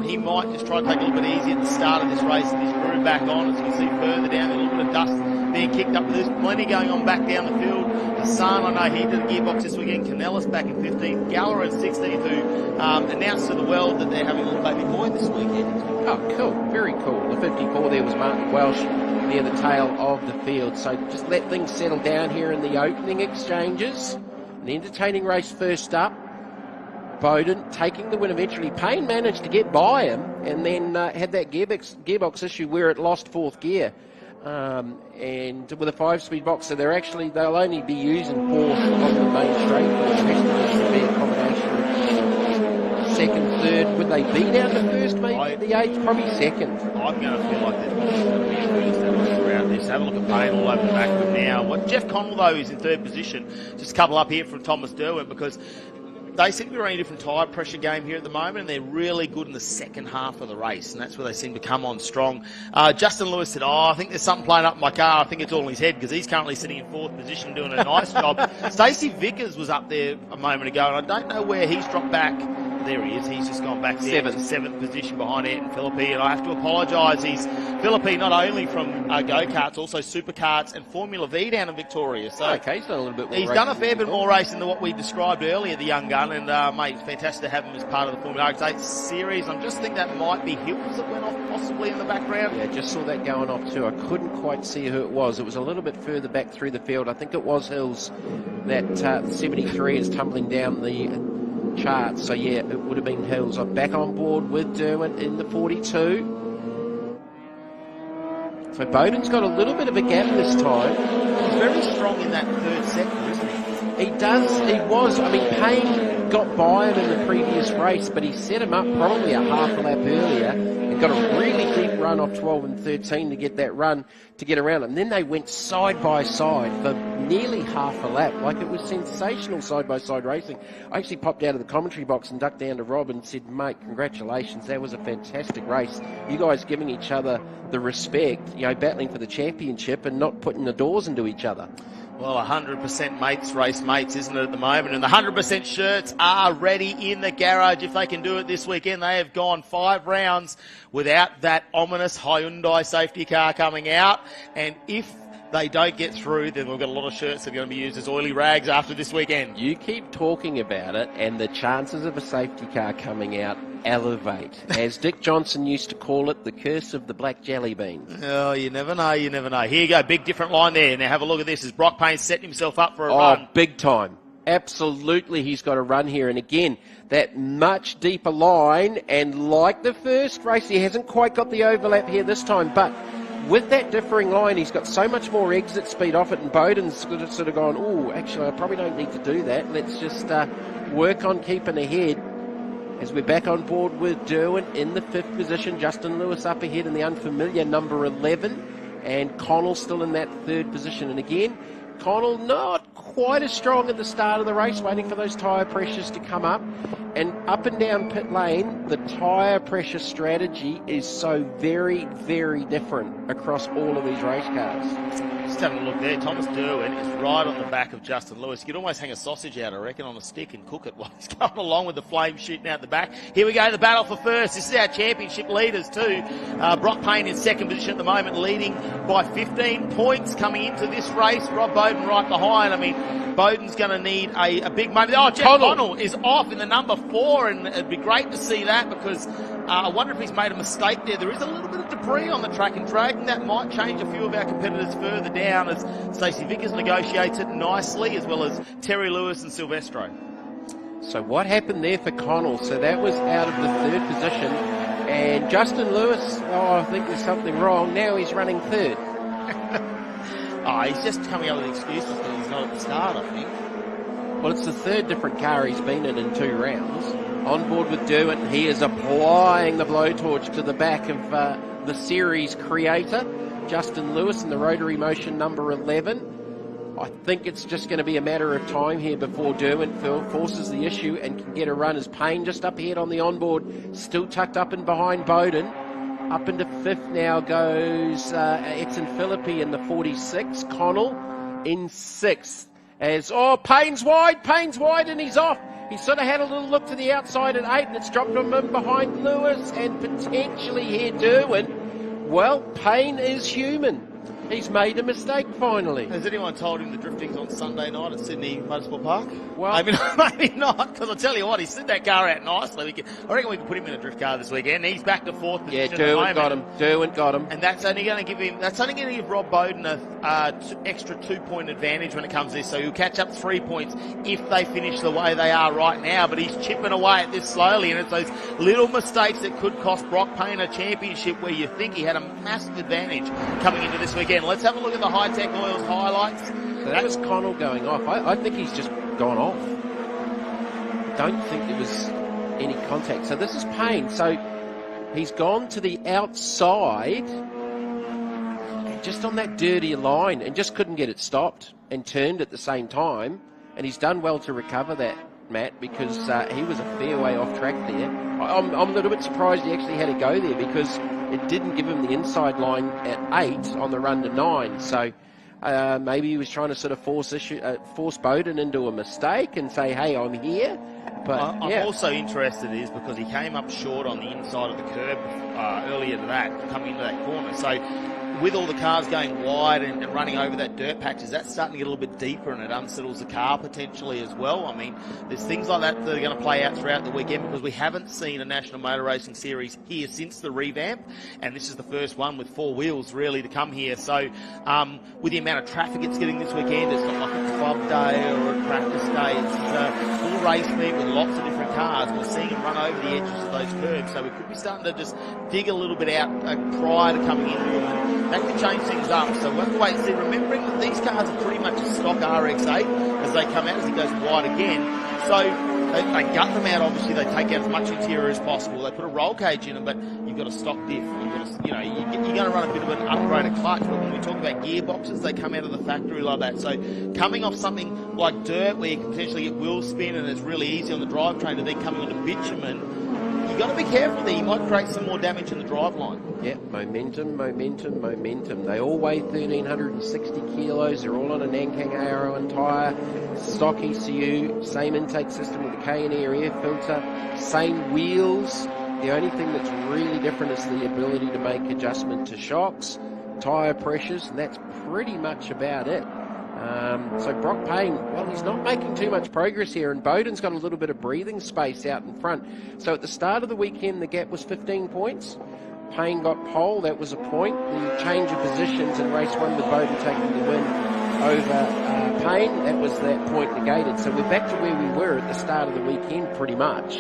[SPEAKER 1] he might just try to take a little bit easy at the start of this race and his groove back on. As you can see further down, a little bit of dust being kicked up. There's plenty going on back down the field. Hassan, I know he did a gearbox this weekend. Canellis back in 15th. Gallagher in 16th, who announced to the world that they're having a little baby boy this weekend.
[SPEAKER 8] Oh, cool. Very cool. The 54 there was Martin Welsh near the tail of the field. So just let things settle down here in the opening exchanges. An entertaining race first up. Boaden taking the win eventually. Payne managed to get by him and then had that gearbox issue where it lost 4th gear. And with a 5-speed box, so they'll only be using 4th on the main straight for the rest of the severe combination. 2nd, 3rd, would they be down to 1st, maybe the 8th, probably 2nd.
[SPEAKER 1] I'm going to feel like there's going to be a really established around this. Have a look at Payne all over the back of him now. Jeff Connell, though, is in 3rd position. Just a couple up here from Thomas Derwent, because they seem to be running a different tyre pressure game here at the moment, and they're really good in the second half of the race, and that's where they seem to come on strong. Justin Lewis said, I think there's something playing up in my car. I think it's all in his head, because he's currently sitting in 4th position doing a nice job. Stacey Vickers was up there a moment ago, and I don't know where he's dropped back. There he is. He's just gone back there to 7th position behind Ayrton Philippi, and I have to apologise. He's Philippi not only from go-karts, also supercarts and Formula V down in Victoria. So
[SPEAKER 8] okay, he's done a little bit more.
[SPEAKER 1] He's done a fair bit more racing than what we described earlier, the young gun, and mate, it's fantastic to have him as part of the Formula RX-8 series. I just think that might be Hills that went off possibly in the background.
[SPEAKER 8] Yeah, just saw that going off too. I couldn't quite see who it was. It was a little bit further back through the field. I think it was Hills. That 73 is tumbling down the charts. So yeah, it would have been Hills. I'm back on board with Derwent in the 42. So Boaden's got a little bit of a gap this time.
[SPEAKER 1] He's very strong in that 3rd sector, isn't he?
[SPEAKER 8] He does. He was. I mean, Payne got by him in the previous race, but he set him up probably a half a lap earlier and got a really deep run off 12 and 13 to get that run to get around him. Then they went side by side for nearly half a lap. Like, it was sensational side-by-side racing. I actually popped out of the commentary box and ducked down to Rob and said, mate, congratulations. That was a fantastic race. You guys giving each other the respect, battling for the championship and not putting the doors into each other.
[SPEAKER 1] Well, 100% mates race mates, isn't it, at the moment? And the 100% shirts are ready in the garage. If they can do it this weekend, they have gone 5 rounds without that ominous Hyundai safety car coming out. And if they don't get through, then we've got a lot of shirts that are going to be used as oily rags after this weekend.
[SPEAKER 8] You keep talking about it, and the chances of a safety car coming out elevate. As Dick Johnson used to call it, the curse of the black jelly bean.
[SPEAKER 1] Oh, you never know, you never know. Here you go, big different line there. Now have a look at this as Brock Payne setting himself up for a run.
[SPEAKER 8] Oh, big time. Absolutely, he's got a run here. And again, that much deeper line, and like the first race, he hasn't quite got the overlap here this time, but with that differing line, he's got so much more exit speed off it, and Boaden's sort of gone, oh, actually, I probably don't need to do that. Let's just work on keeping ahead. As we're back on board with Derwent in the 5th position. Justin Lewis up ahead in the unfamiliar number 11. and Connell still in that third position. And again, Connell not quite as strong at the start of the race, waiting for those tyre pressures to come up. And up and down pit lane, the tyre pressure strategy is so very, very different across all of these race cars.
[SPEAKER 1] Just having a look there, Thomas Derwin is right on the back of Justin Lewis. You could almost hang a sausage out, I reckon, on a stick and cook it while he's going along with the flames shooting out the back. Here we go, the battle for first. This is our championship leaders too. Brock Payne in second position at the moment, leading by 15 points coming into this race. Rob Boaden right behind. I mean, Boaden's going to need a big moment. Oh, Jeff Connell is off in the number 4, and it'd be great to see that because I wonder if he's made a mistake there. There is a little bit of debris on the track and dragging that might change a few of our competitors further down as Stacey Vickers negotiates it nicely, as well as Terry Lewis and Silvestro.
[SPEAKER 8] So what happened there for Connell? So that was out of the third position, and Justin Lewis, I think there's something wrong. Now he's running third.
[SPEAKER 1] He's just coming up with excuses because he's not at the start, I think.
[SPEAKER 8] Well, it's the third different car he's been in 2 rounds. On board with Derwent, he is applying the blowtorch to the back of the series creator, Justin Lewis, in the rotary motion number 11. I think it's just going to be a matter of time here before Derwent forces the issue and can get a run as Payne just up ahead on the onboard, still tucked up in behind Boaden. Up into 5th now goes Edson Philippi in the 46, Connell in 6th. As, Payne's wide, and he's off. He sort of had a little look to the outside at 8, and it's dropped him in behind Lewis and potentially here Derwent. Well, Payne is human. He's made a mistake finally.
[SPEAKER 1] Has anyone told him the drifting's on Sunday night at Sydney Motorsport Park?
[SPEAKER 8] Well,
[SPEAKER 1] maybe not, because I'll tell you what, he slid that car out nicely. I reckon we can put him in a drift car this weekend. He's back to 4th position.
[SPEAKER 8] Yeah, Derwent got him.
[SPEAKER 1] And that's only going to give Rob Boaden a extra 2-point advantage when it comes to this. So he'll catch up 3 points if they finish the way they are right now. But he's chipping away at this slowly, and it's those little mistakes that could cost Brock Payne a championship where you think he had a massive advantage coming into this weekend. Let's have a look at the Hi-Tec Oils highlights.
[SPEAKER 8] So that was Connell going off. I think he's just gone off. I don't think there was any contact. So this is Payne. So he's gone to the outside and just on that dirty line and just couldn't get it stopped and turned at the same time. And he's done well to recover that, Matt, because he was a fair way off track there. I'm a little bit surprised he actually had to go there because it didn't give him the inside line at 8 on the run to 9. So maybe he was trying to sort of force Boaden into a mistake and say, hey, I'm here. But
[SPEAKER 1] I'm also interested is because he came up short on the inside of the curb earlier to that, coming into that corner. So with all the cars going wide and running over that dirt patch, is that starting to get a little bit deeper and it unsettles the car potentially as well? I mean, there's things like that that are going to play out throughout the weekend because we haven't seen a National Motor Racing Series here since the revamp, and this is the first one with 4 wheels really to come here. So with the amount of traffic it's getting this weekend, it's not like a club day or a practice day. It's a full race meet with lots of different cars. We're seeing them run over the edges of those curbs, so we could be starting to just dig a little bit out prior to coming into them. That could change things up, so we'll have to wait and see. Remembering that these cars are pretty much a stock RX-8 as they come out, as it goes wide again. So they gut them out, obviously. They take out as much interior as possible. They put a roll cage in them, but you've got a stock diff. You're going to run a bit of an upgraded clutch, but when we talk about gearboxes, they come out of the factory like that. So coming off something like dirt, where you can potentially get wheel spin and it's really easy on the drivetrain, to then coming onto bitumen, you've got to be careful there. You might create some more damage in the driveline.
[SPEAKER 8] Yeah, momentum. They all weigh 1,360 kilos. They're all on a Nankang ARO tyre. Stock ECU, same intake system with the K&E air filter, same wheels. The only thing that's really different is the ability to make adjustment to shocks, tyre pressures, and that's pretty much about it. So Brock Payne, well, he's not making too much progress here, and Boaden's got a little bit of breathing space out in front. So at the start of the weekend, the gap was 15 points. Payne got pole, that was a point. The change of positions in race 1 with Boaden taking the win over Payne, that was that point negated. So we're back to where we were at the start of the weekend, pretty much.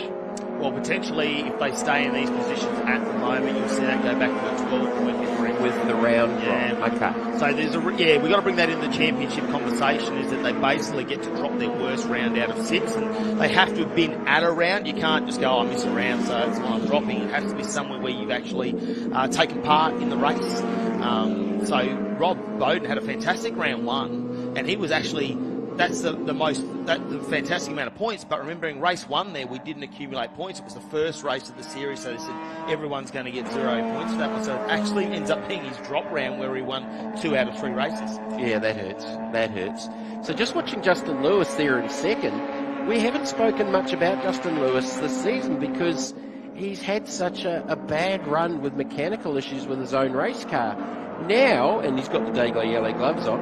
[SPEAKER 1] Well, potentially, if they stay in these positions at the moment, you'll see that go back to a 12-point difference.
[SPEAKER 8] With the round,
[SPEAKER 1] yeah.
[SPEAKER 8] Okay.
[SPEAKER 1] So there's we've got to bring that in the championship conversation, is that they basically get to drop their worst round out of 6, and they have to have been at a round. You can't just go, I miss a round, so it's why I'm dropping. It has to be somewhere where you've actually taken part in the race. So Rob Boaden had a fantastic round one, and he was actually, that's the fantastic amount of points. But remembering race one there, we didn't accumulate points. It was the first race of the series, so they said everyone's going to get 0 points for that one. So it actually ends up being his drop round where he won 2 out of 3 races.
[SPEAKER 8] Yeah, that hurts. That hurts. So just watching Justin Lewis there in second, we haven't spoken much about Justin Lewis this season because he's had such a bad run with mechanical issues with his own race car. Now, and he's got the Dayglow yellow gloves on,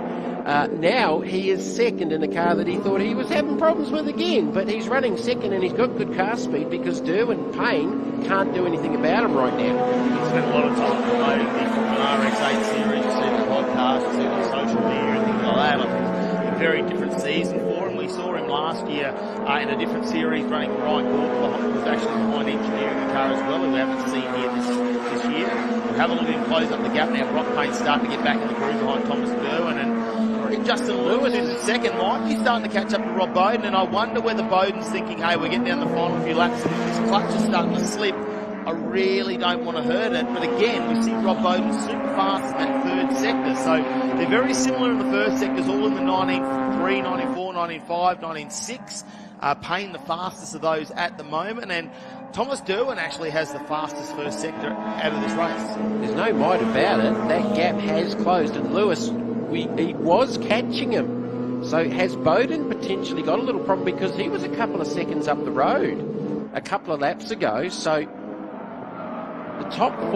[SPEAKER 8] now he is second in a car that he thought he was having problems with again, but he's running second and he's got good car speed because Derwin Payne can't do anything about him right now.
[SPEAKER 1] He's spent a lot of time promoting the Formula RX8 series, you see the podcast, you see it on social media and things like that. I think it's a very different season for him. We saw him last year in a different series running Ryan Gordon, was actually behind engineering the car as well, who we haven't seen here this year. We'll have a look at him close up the gap now. Brock Payne's starting to get back in the groove behind Thomas Derwin, and Justin Lewis, who's in second, might be starting to catch up to Rob Boaden, and I wonder whether Boaden's thinking, hey, we're getting down the final few laps, and if this clutch is starting to slip, I really don't want to hurt it. But again, we see Rob Boaden super fast in that third sector, so they're very similar in the first sectors, all in the 19.3, 19.4, 19.5, 19.6. Payne the fastest of those at the moment, and Thomas Derwin actually has the fastest first sector out of this race.
[SPEAKER 8] There's no might about it. That gap has closed, and Lewis, he was catching him. So has Boaden potentially got a little problem because he was a couple of seconds up the road a couple of laps ago. So the top 4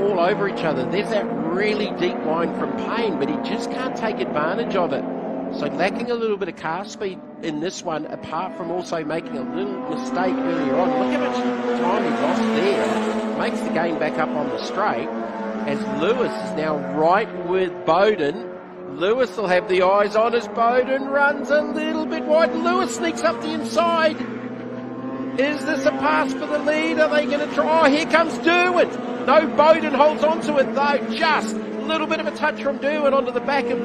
[SPEAKER 8] all over each other. There's that really deep line from Payne, but he just can't take advantage of it. So lacking a little bit of car speed in this one, apart from also making a little mistake earlier on. Look how much time he lost there. Makes the game back up on the straight. As Lewis is now right with Boaden. Lewis will have the eyes on as Boaden runs a little bit wide. Lewis sneaks up the inside. Is this a pass for the lead? Are they going to try? Oh, here comes Derwin. No, Boaden holds on to it though. Just a little bit of a touch from Derwin onto the back of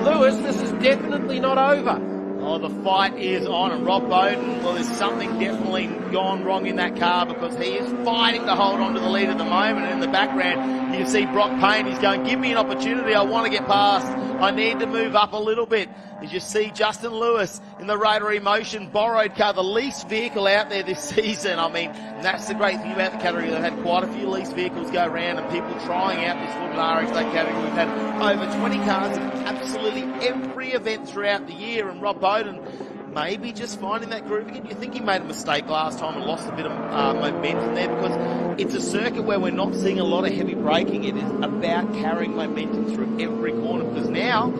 [SPEAKER 8] Lewis. This is definitely not over.
[SPEAKER 1] Oh, the fight is on, and Rob Boaden, well, there's something definitely gone wrong in that car because he is fighting to hold on to the lead at the moment. And in the background, you can see Brock Payne. He's going, give me an opportunity. I want to get past. I need to move up a little bit. As you see Justin Lewis in the Rotary Motion borrowed car, the leased vehicle out there this season. I mean, that's the great thing about the category. They've had quite a few leased vehicles go around and people trying out this Formula RX8 category. We've had over 20 cars in absolutely every event throughout the year, and Rob Boaden maybe just finding that groove again. You think he made a mistake last time and lost a bit of momentum there because it's a circuit where we're not seeing a lot of heavy braking. It is about carrying momentum through every corner because now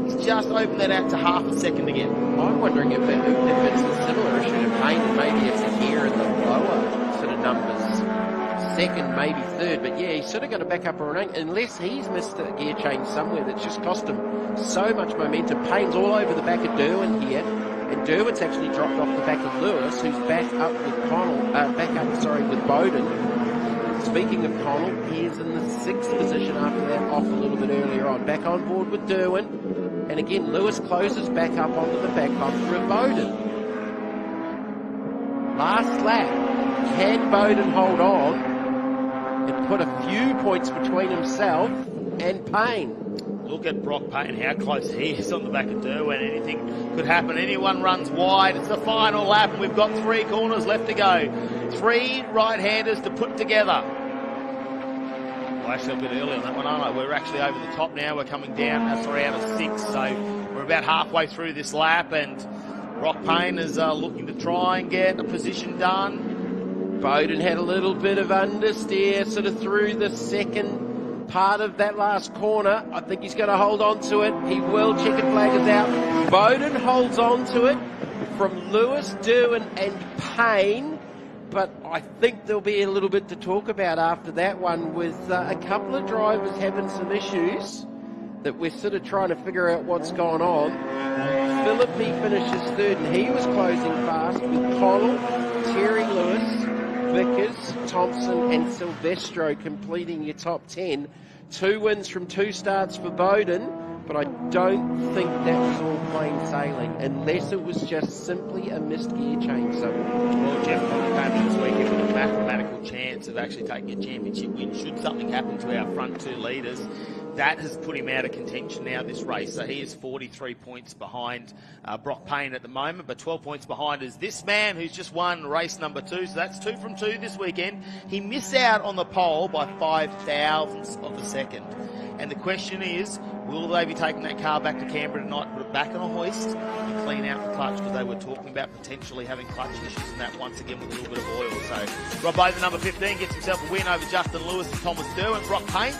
[SPEAKER 1] he's just opened that out to half a second again.
[SPEAKER 8] I'm wondering if it's a similar issue to Payne, and maybe it's here in the lower sort of numbers. Second, maybe third, but yeah, he's sort of got to back up around unless he's missed a gear change somewhere that's just cost him so much momentum. Payne's all over the back of Derwin here, and Derwin's actually dropped off the back of Lewis, who's back up with with Boaden. Speaking of Connell, he is in the 6th position after that off a little bit earlier on. Back on board with Derwin, and again Lewis closes back up onto the back bumper of Boaden. Last lap, can Boaden hold on and put a few points between himself and Payne?
[SPEAKER 1] Look at Brock Payne, how close he is on the back of Derwin. Anything could happen. Anyone runs wide. It's the final lap, and we've got 3 corners left to go. 3 right-handers to put together. Well, actually, a bit early on that one, aren't I? We're actually over the top now. We're coming down, out of 6, so we're about halfway through this lap, and Brock Payne is looking to try and get a position done.
[SPEAKER 8] Boaden had a little bit of understeer sort of through the second part of that last corner. I think he's going to hold on to it. He will. Checkered flag is out. Boaden holds on to it from Lewis, Derwin and Payne, but I think there'll be a little bit to talk about after that one with a couple of drivers having some issues that we're sort of trying to figure out what's going on. Philippi finishes 3rd, and he was closing fast with Connell, Terry Lewis, Vickers, Thompson and Silvestro completing your top 10. 2 wins from 2 starts for Boaden, but I don't think that was all plain sailing, unless it was just simply a missed gear change somewhere.
[SPEAKER 1] Well, Jeff came this weekend with a mathematical chance of actually taking a championship win should something happen to our front 2 leaders. that has put him out of contention now this race. So he is 43 points behind Brock Payne at the moment, but 12 points behind is this man who's just won race number 2. So that's 2 from 2 this weekend. He missed out on the pole by 5 thousandths of a second. And the question is, will they be taking that car back to Canberra tonight, put it back on a hoist and clean out the clutch, because they were talking about potentially having clutch issues and that once again with a little bit of oil. So Rob Boaden, number 15, gets himself a win over Justin Lewis and Thomas Derwent. Brock Payne,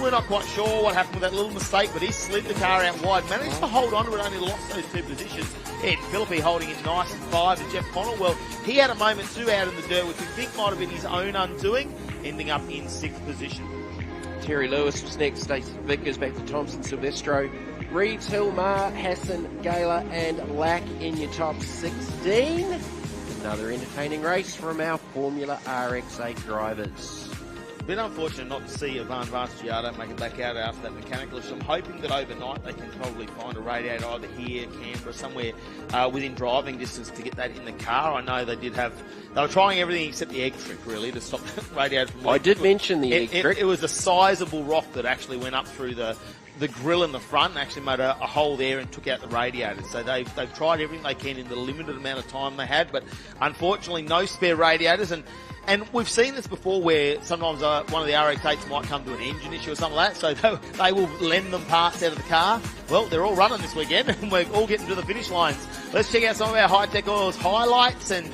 [SPEAKER 1] we're not quite sure what happened with that little mistake, but he slid the car out wide, managed to hold on to it, only lost those 2 positions. Ed Philippi holding it nice and 5, and Jeff Connell, well, he had a moment too out in the dirt, which we think might have been his own undoing, ending up in 6th position.
[SPEAKER 8] Terry Lewis was next. Stacey Vickers back to Thompson, Silvestro, Reeves, Hilmar, Hassan, Gala and Lack in your top 16. Another entertaining race from our Formula RX8 drivers.
[SPEAKER 1] A bit unfortunate not to see Ivan Giardo make it back out after that mechanical issue. I'm hoping that overnight they can probably find a radiator either here, Canberra, somewhere within driving distance to get that in the car. I know they were trying everything except the egg trick, really, to stop the radiator from
[SPEAKER 8] I did mention the egg trick.
[SPEAKER 1] It was a sizable rock that actually went up through the grill in the front and actually made a hole there and took out the radiator. So they've tried everything they can in the limited amount of time they had, but unfortunately no spare radiators. And we've seen this before where sometimes one of the RX-8s might come to an engine issue or something like that, so they will lend them parts out of the car. Well, they're all running this weekend and we're all getting to the finish lines. Let's check out some of our Hi-Tec Oils highlights, and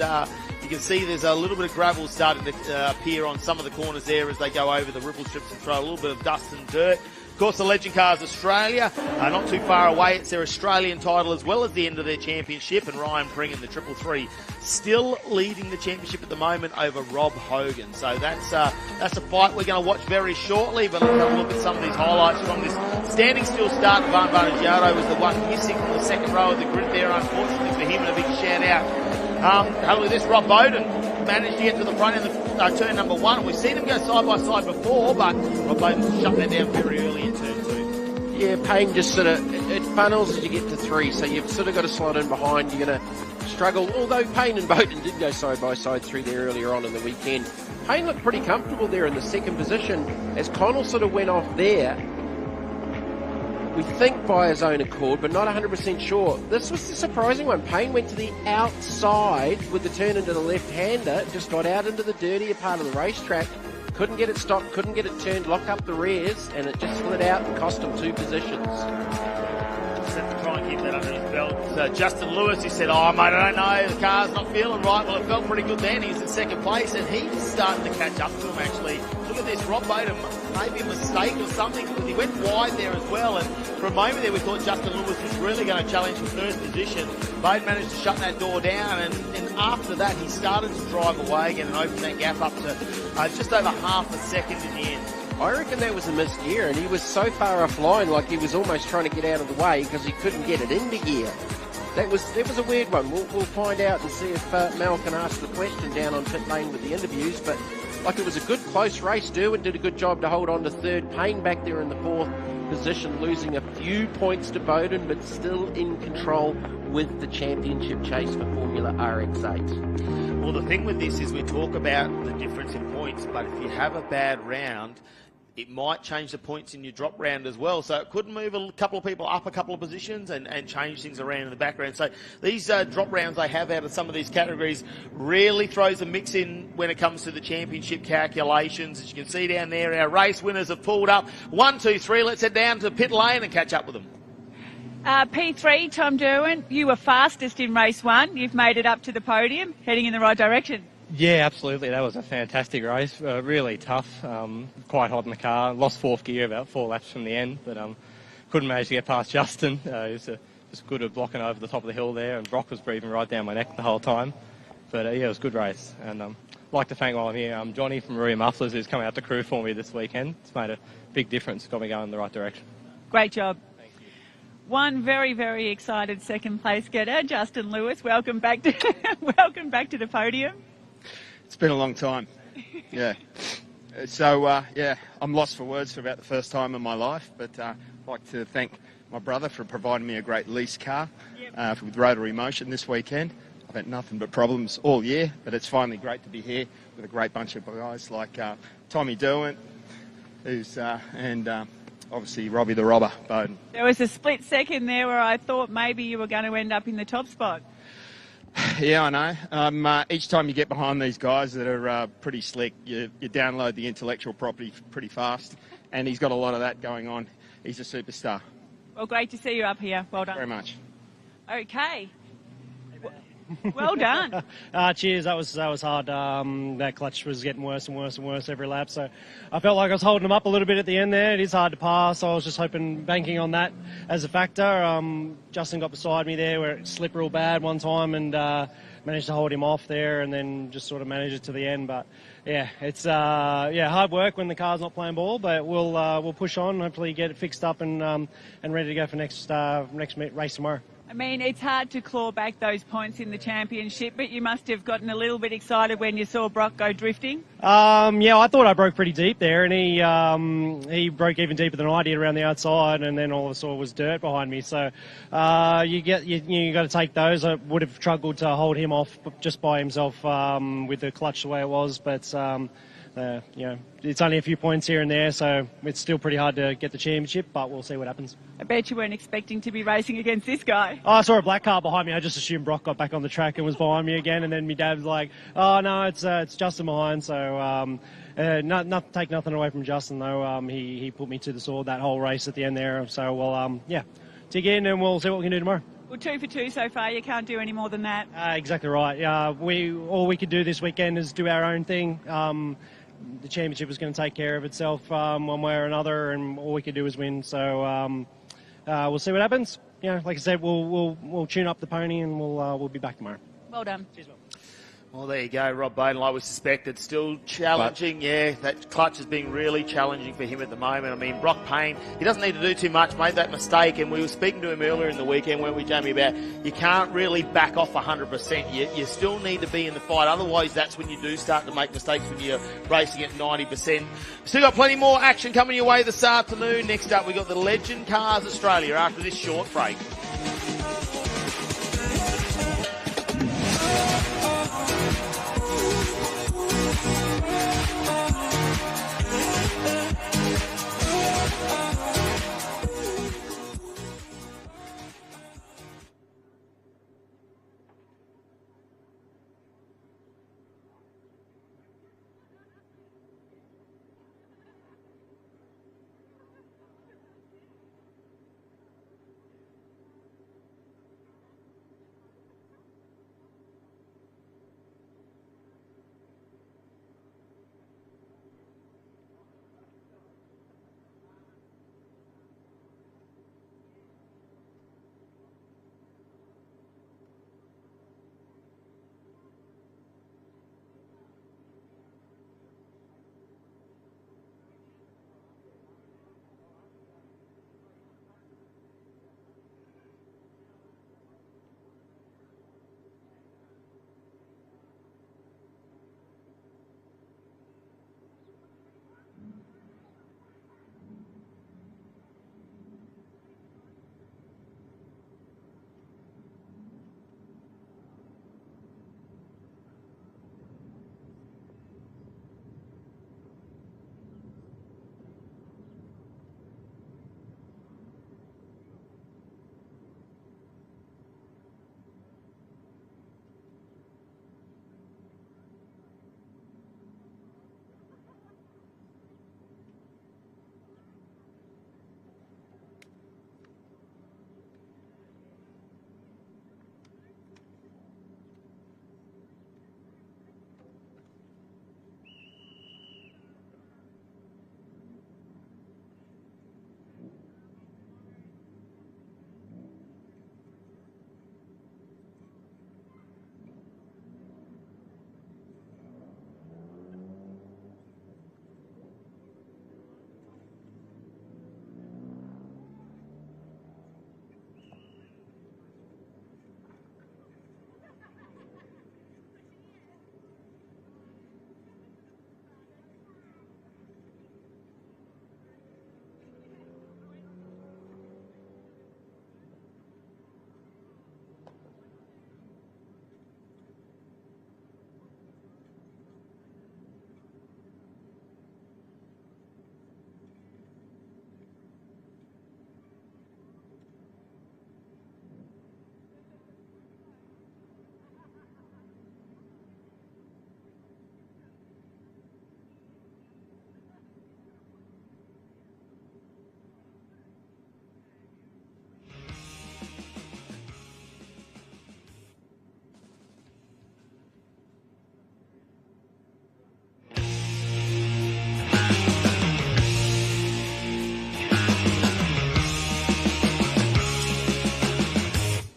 [SPEAKER 1] you can see there's a little bit of gravel starting to appear on some of the corners there as they go over the ripple strips and throw a little bit of dust and dirt. Of course, the Legend Cars Australia are not too far away. It's their Australian title as well as the end of their championship, and Ryan Pring in the 333 still leading the championship at the moment over Rob Hogan. So that's a fight we're going to watch very shortly, but let's have a look at some of these highlights from this standing still start. Ivan Giardo was the one missing from the second row of the grid there, unfortunately for him, and a big shout out. Have a look at this. Rob Boaden managed to get to the front in the turn number 1. We've seen him go side by side before, but Rob Boaden shut that down very early in turn 2.
[SPEAKER 8] Yeah, Payne just sort of, it funnels as you get to 3, so you've sort of got to slide in behind. You're going to struggle, although Payne and Boaden did go side by side through there earlier on in the weekend. Payne looked pretty comfortable there in the second position as Connell sort of went off there. We think by his own accord, but not 100% sure. This was the surprising one. Payne went to the outside with the turn into the left-hander, just got out into the dirtier part of the racetrack, couldn't get it stopped, couldn't get it turned, lock up the rears, and it just slid out and cost him 2 positions.
[SPEAKER 1] Just have to try and keep that under his belt. So Justin Lewis, he said, oh mate, I don't know, the car's not feeling right. Well, it felt pretty good then. He was in second place, and he's starting to catch up to him actually. Look at this, Rob Boaden, maybe a mistake or something, because he went wide there as well, and for a moment there we thought Justin Lewis was really going to challenge for first position. Boaden managed to shut that door down, and after that he started to drive away again and open that gap up to just over half a second in the end.
[SPEAKER 8] I reckon that was a missed gear, and he was so far offline, like he was almost trying to get out of the way because he couldn't get it into gear. That was a weird one. We'll find out and see if Mel can ask the question down on pit lane with the interviews, but like it was a good close race. Derwent did a good job to hold on to third. Payne back there in the 4th position, losing a few points to Boaden, but still in control with the championship chase for Formula RX8.
[SPEAKER 1] Well, the thing with this is we talk about the difference in points, but if you have a bad round, it might change the points in your drop round as well. So it could move a couple of people up a couple of positions and change things around in the background. So these drop rounds they have out of some of these categories really throws a mix in when it comes to the championship calculations. As you can see down there, our race winners have pulled up. 1, 2, 3. Let's head down to pit lane and catch up with them.
[SPEAKER 2] P3, Tom Derwent, you were fastest in race 1. You've made it up to the podium, heading in the right direction.
[SPEAKER 3] Yeah, absolutely. That was a fantastic race. Really tough. Quite hot in the car. Lost 4th gear about 4 laps from the end, but couldn't manage to get past Justin. He was just good at blocking over the top of the hill there, and Brock was breathing right down my neck the whole time. But yeah, it was a good race. And I'd like to thank while I'm here Johnny from Maria Mufflers, who's come out to crew for me this weekend. It's made a big difference. Got me going in the right direction.
[SPEAKER 2] Great job. One very, very excited second place getter, Justin Lewis. Welcome back to the podium.
[SPEAKER 4] It's been a long time. Yeah. So, yeah, I'm lost for words for about the first time in my life, but I'd like to thank my brother for providing me a great lease car with rotary motion this weekend. I've had nothing but problems all year, but it's finally great to be here with a great bunch of guys like Tommy Derwent, and obviously Robbie the Robber, Boaden.
[SPEAKER 2] There was a split second there where I thought maybe you were going to end up in the top spot.
[SPEAKER 4] Yeah, I know. Each time you get behind these guys that are pretty slick, you download the intellectual property pretty fast, and he's got a lot of that going on. He's a superstar.
[SPEAKER 2] Well, great to see you up here. Well done.
[SPEAKER 4] Very much.
[SPEAKER 2] Okay. Well done.
[SPEAKER 3] Cheers. That was hard. That clutch was getting worse and worse and worse every lap. So I felt like I was holding them up a little bit at the end there. It is hard to pass. I was just banking on that as a factor. Justin got beside me there where it slipped real bad one time and managed to hold him off there and then just sort of managed it to the end. But yeah, it's hard work when the car's not playing ball. But we'll push on. Hopefully get it fixed up and ready to go for next race tomorrow.
[SPEAKER 2] I mean, it's hard to claw back those points in the championship, but you must have gotten a little bit excited when you saw Brock go drifting.
[SPEAKER 3] Yeah, I thought I broke pretty deep there, and he broke even deeper than I did around the outside, and then all I saw was dirt behind me. So you got to take those. I would have struggled to hold him off just by himself with the clutch the way it was, but. It's only a few points here and there, so it's still pretty hard to get the championship, but we'll see what happens.
[SPEAKER 2] I bet you weren't expecting to be racing against this guy.
[SPEAKER 3] Oh, I saw a black car behind me. I just assumed Brock got back on the track and was behind me again, and then my dad was like, oh, no, it's Justin behind, so not take nothing away from Justin, though. He put me to the sword that whole race at the end there, so we'll, dig in and we'll see what we can do tomorrow.
[SPEAKER 2] Well, 2 for 2 so far. You can't do any more than that.
[SPEAKER 3] Exactly right. All we could do this weekend is do our own thing. The championship is going to take care of itself one way or another, and all we can do is win. So we'll see what happens. Like I said, we'll tune up the pony, and we'll be back tomorrow.
[SPEAKER 2] Well done.
[SPEAKER 3] Cheers, Will.
[SPEAKER 5] Well, there you go, Rob Boaden, like we suspected, still challenging. That clutch has been really challenging for him at the moment. I mean, Brock Payne, he doesn't need to do too much, made that mistake, and we were speaking to him earlier in the weekend, weren't we, Jamie, about you can't really back off 100%. You still need to be in the fight, otherwise that's when you do start to make mistakes when you're racing at 90%. Still got plenty more action coming your way this afternoon. Next up, we've got the Legend Cars Australia after this short break.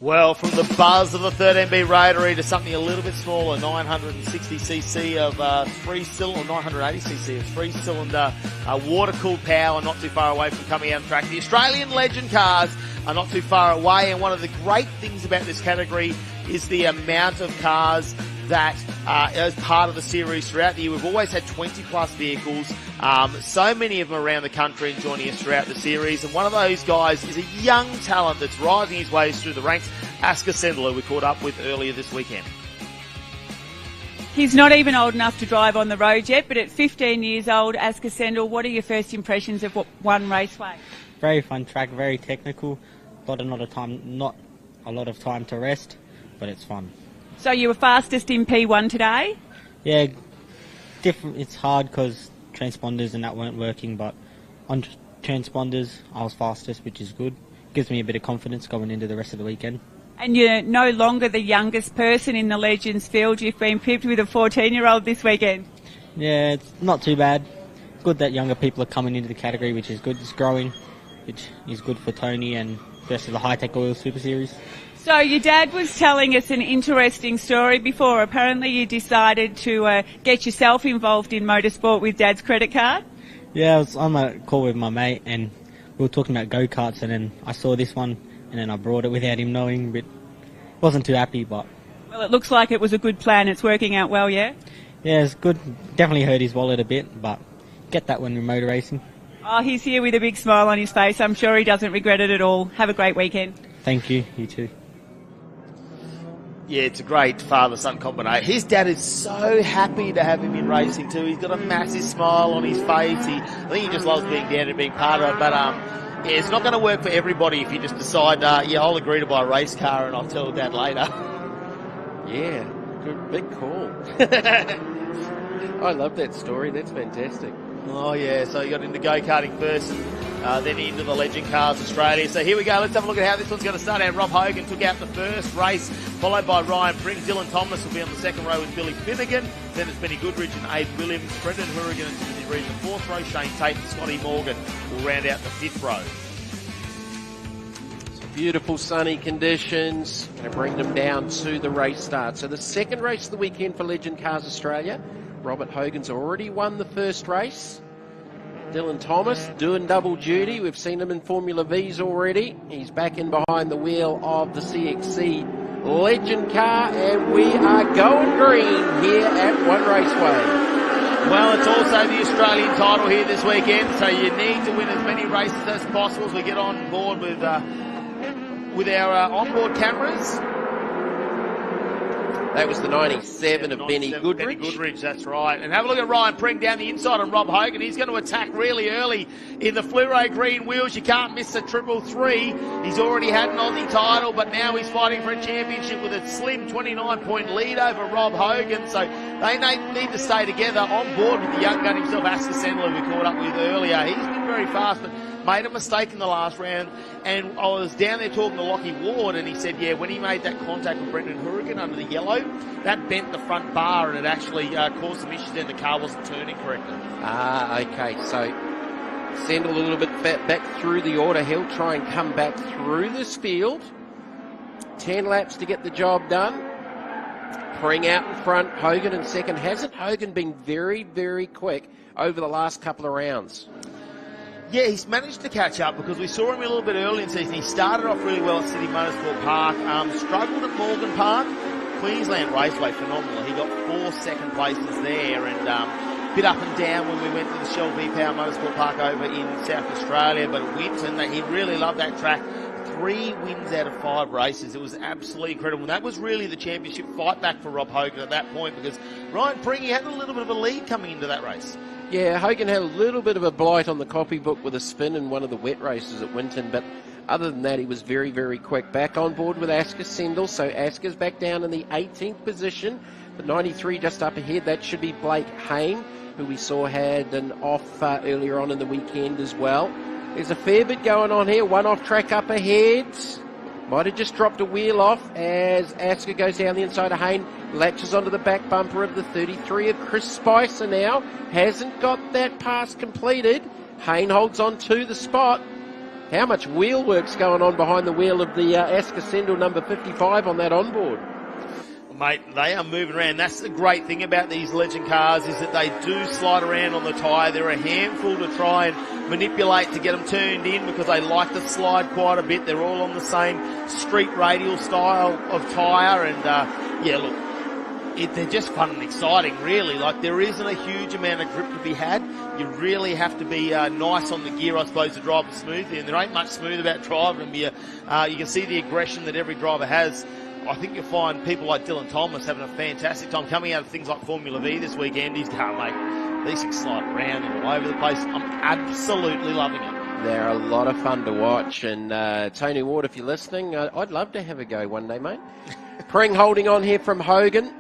[SPEAKER 5] Well, from the buzz of the 13B Rotary to something a little bit smaller, 960cc of 3-cylinder, 980cc of 3-cylinder water-cooled power, not too far away from coming out of track. The Australian Legend cars are not too far away, and one of the great things about this category is the amount of cars that as part of the series throughout the year. We've always had 20 plus vehicles, so many of them around the country and joining us throughout the series, and one of those guys is a young talent that's rising his ways through the ranks, Askr Sendall, who we caught up with earlier this weekend.
[SPEAKER 2] He's not even old enough to drive on the road yet, but at 15 years old, Askr Sendall, what are your first impressions of One Raceway?
[SPEAKER 6] Very fun track, very technical, not a lot of time to rest, but it's fun.
[SPEAKER 2] So you were fastest in P1 today?
[SPEAKER 6] Yeah, it's hard because transponders and that weren't working, but on transponders I was fastest, which is good. Gives me a bit of confidence going into the rest of the weekend.
[SPEAKER 2] And you're no longer the youngest person in the Legends field. You've been pipped with a 14-year-old this weekend.
[SPEAKER 6] Yeah, it's not too bad. Good that younger people are coming into the category, which is good. It's growing, which is good for Tony and the rest of the Hi-Tec Oil Super Series.
[SPEAKER 2] So your dad was telling us an interesting story before. Apparently you decided to get yourself involved in motorsport with Dad's credit card.
[SPEAKER 6] Yeah, I was on a call with my mate and we were talking about go-karts, and then I saw this one and then I brought it without him knowing, but wasn't too happy. But
[SPEAKER 2] well, it looks like it was a good plan. It's working out well, yeah?
[SPEAKER 6] Yeah, it's good. Definitely hurt his wallet a bit, but get that when we're motor racing.
[SPEAKER 2] Oh, he's here with a big smile on his face. I'm sure he doesn't regret it at all. Have a great weekend.
[SPEAKER 6] Thank you. You too.
[SPEAKER 5] Yeah, it's a great father-son combination. His dad is so happy to have him in racing too. He's got a massive smile on his face. I think he just loves being down and being part of it. But yeah, it's not going to work for everybody if you just decide, yeah, I'll agree to buy a race car and I'll tell Dad later.
[SPEAKER 8] Yeah, good, big call. I love that story. That's fantastic.
[SPEAKER 5] Oh yeah, so he got into go-karting first, then into the Legend Cars Australia. So here we go, let's have a look at how this one's going to start out. Rob Hogan took out the first race, followed by Ryan Pring. Dylan Thomas will be on the second row with Billy Finnegan. Then it's Benny Goodrich and Abe Williams. Brendan Hourigan and Timothy Reid in the fourth row. Shane Tate and Scotty Morgan will round out the fifth row.
[SPEAKER 8] Beautiful sunny conditions. Going to bring them down to the race start. So the second race of the weekend for Legend Cars Australia. Robert Hogan's already won the first race. Dylan Thomas doing double duty. We've seen him in Formula V's already. He's back in behind the wheel of the CXC Legend car, and we are going green here at One Raceway.
[SPEAKER 5] Well, it's also the Australian title here this weekend, so you need to win as many races as possible as we get on board with our onboard cameras.
[SPEAKER 8] That was the 97 of Benny Goodrich.
[SPEAKER 5] Benny Goodrich, that's right. And have a look at Ryan Pring down the inside on Rob Hogan. He's going to attack really early in the fluoro green wheels. You can't miss the 333. He's already had an Aussie title, but now he's fighting for a championship with a slim 29-point lead over Rob Hogan. So they need to stay together on board with the young gun himself, Askr Sendall, we caught up with earlier. He's been very fast, but made a mistake in the last round, and I was down there talking to Lockie Ward, and he said, yeah, when he made that contact with Brendan Hourigan under the yellow, that bent the front bar, and it actually caused some issues, and the car wasn't turning correctly.
[SPEAKER 8] Okay, so Sendall a little bit back through the order. He'll try and come back through this field. 10 laps to get the job done. Pring out in front, Hogan in second. Hasn't Hogan been very, very quick over the last couple of rounds?
[SPEAKER 5] Yeah, he's managed to catch up because we saw him a little bit early in the season. He started off really well at City Motorsport Park, struggled at Morgan Park. Queensland Raceway, phenomenal. He got 4 second places there, and bit up and down when we went to the Shell V-Power Motorsport Park over in South Australia, but at Winton, he really loved that track. 3 wins out of 5 races. It was absolutely incredible. And that was really the championship fight back for Rob Hogan at that point, because Ryan Pring had a little bit of a lead coming into that race.
[SPEAKER 8] Yeah, Hogan had a little bit of a blight on the copybook with a spin in one of the wet races at Winton, but other than that, he was very, very quick. Back on board with Askr Sendall, so Asker's back down in the 18th position. The 93 just up ahead, that should be Blake Hain, who we saw had an off earlier on in the weekend as well. There's a fair bit going on here. One off track up ahead. Might have just dropped a wheel off as Askr goes down the inside of Hain, latches onto the back bumper of the 33 of Chris Spicer now. Hasn't got that pass completed. Hain holds on to the spot. How much wheel work's going on behind the wheel of the Askr Sendall number 55 on that onboard?
[SPEAKER 5] Mate, they are moving around. That's the great thing about these legend cars, is that they do slide around on the tyre. They're a handful to try and manipulate to get them turned in, because they like to slide quite a bit. They're all on the same street radial style of tyre, and yeah, look, they're just fun and exciting, really. Like, there isn't a huge amount of grip to be had. You really have to be nice on the gear, I suppose, to drive them smoothly, and there ain't much smooth about driving them. You can see the aggression that every driver has. I think you'll find people like Dylan Thomas having a fantastic time coming out of things like Formula V this weekend. He's going, mate, these things slide around and all over the place. I'm absolutely loving it.
[SPEAKER 8] They're a lot of fun to watch, and Tony Ward, if you're listening, I'd love to have a go one day, mate. Pring holding on here from Hogan.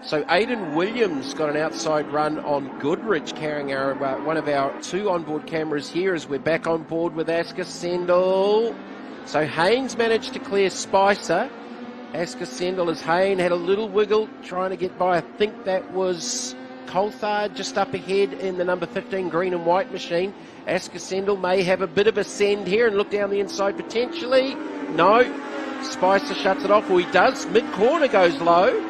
[SPEAKER 8] So Aidan Williams got an outside run on Goodrich, carrying our one of our 2 onboard cameras here as we're back on board with Askr Sendall. So Haynes managed to clear Spicer. Askr Sendall, as Hayne had a little wiggle trying to get by. I think that was Coulthard just up ahead in the number 15 green and white machine. Askr Sendall may have a bit of a send here and look down the inside potentially. No, Spicer shuts it off. Well, he does. Mid-corner goes low.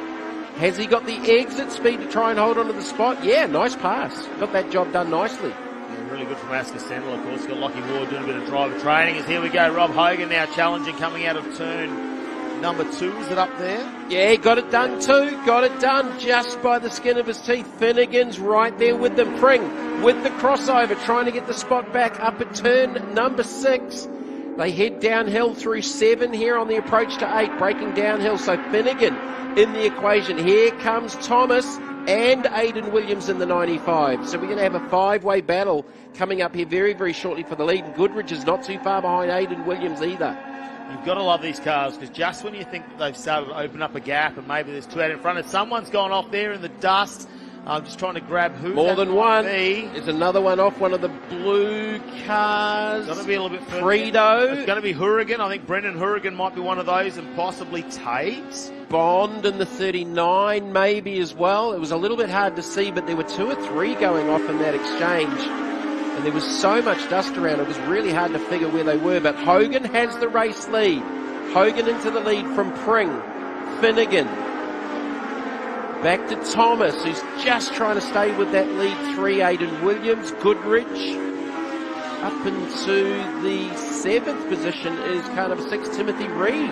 [SPEAKER 8] Has he got the exit speed to try and hold on to the spot? Yeah, nice pass. Got that job done nicely.
[SPEAKER 5] Yeah, really good from Askr Sendall, of course. Got Lockie Ward doing a bit of driver training. As here we go, Rob Hogan now challenging, coming out of turn number 2. Is it up there?
[SPEAKER 8] Yeah, got it done too. Got it done just by the skin of his teeth. Finnegan's right there with them. Pring with the crossover, trying to get the spot back up at turn number 6. They head downhill through 7 here on the approach to 8, breaking downhill. So Finnegan in the equation. Here comes Thomas and Aidan Williams in the 95. So we're going to have a 5-way battle coming up here very, very shortly for the lead. And Goodrich is not too far behind Aidan Williams either.
[SPEAKER 5] You've got to love these cars, because just when you think that they've started to open up a gap and maybe there's 2 out in front, and someone's gone off there in the dust. I'm just trying to grab who.
[SPEAKER 8] More than one. There's another one off one of the blue cars.
[SPEAKER 5] It's going to be a little bit further.
[SPEAKER 8] Fredo.
[SPEAKER 5] It's going to be Hourigan. I think Brendan Hourigan might be one of those, and possibly Taves.
[SPEAKER 8] Bond in the 39 maybe as well. It was a little bit hard to see, but there were 2 or 3 going off in that exchange. And there was so much dust around, it was really hard to figure where they were. But Hogan has the race lead. Hogan into the lead from Pring. Finnegan. Back to Thomas, who's just trying to stay with that lead 3. Aidan Williams. Goodrich. Up into the 7th position is kind of 6 Timothy Reed.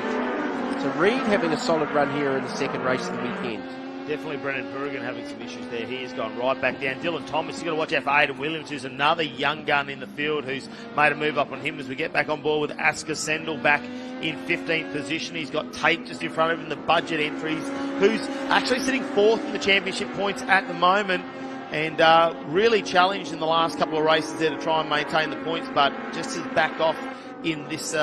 [SPEAKER 8] So Reed having a solid run here in the second race of the weekend.
[SPEAKER 5] Definitely Brendan Hourigan having some issues there. He has gone right back down. Dylan Thomas, you've got to watch out for Aidan Williams, who's another young gun in the field, who's made a move up on him as we get back on board with Askr Sendall back in 15th position. He's got Tate just in front of him in the budget entries, who's actually sitting 4th in the championship points at the moment, and really challenged in the last couple of races there to try and maintain the points, but just has backed off in this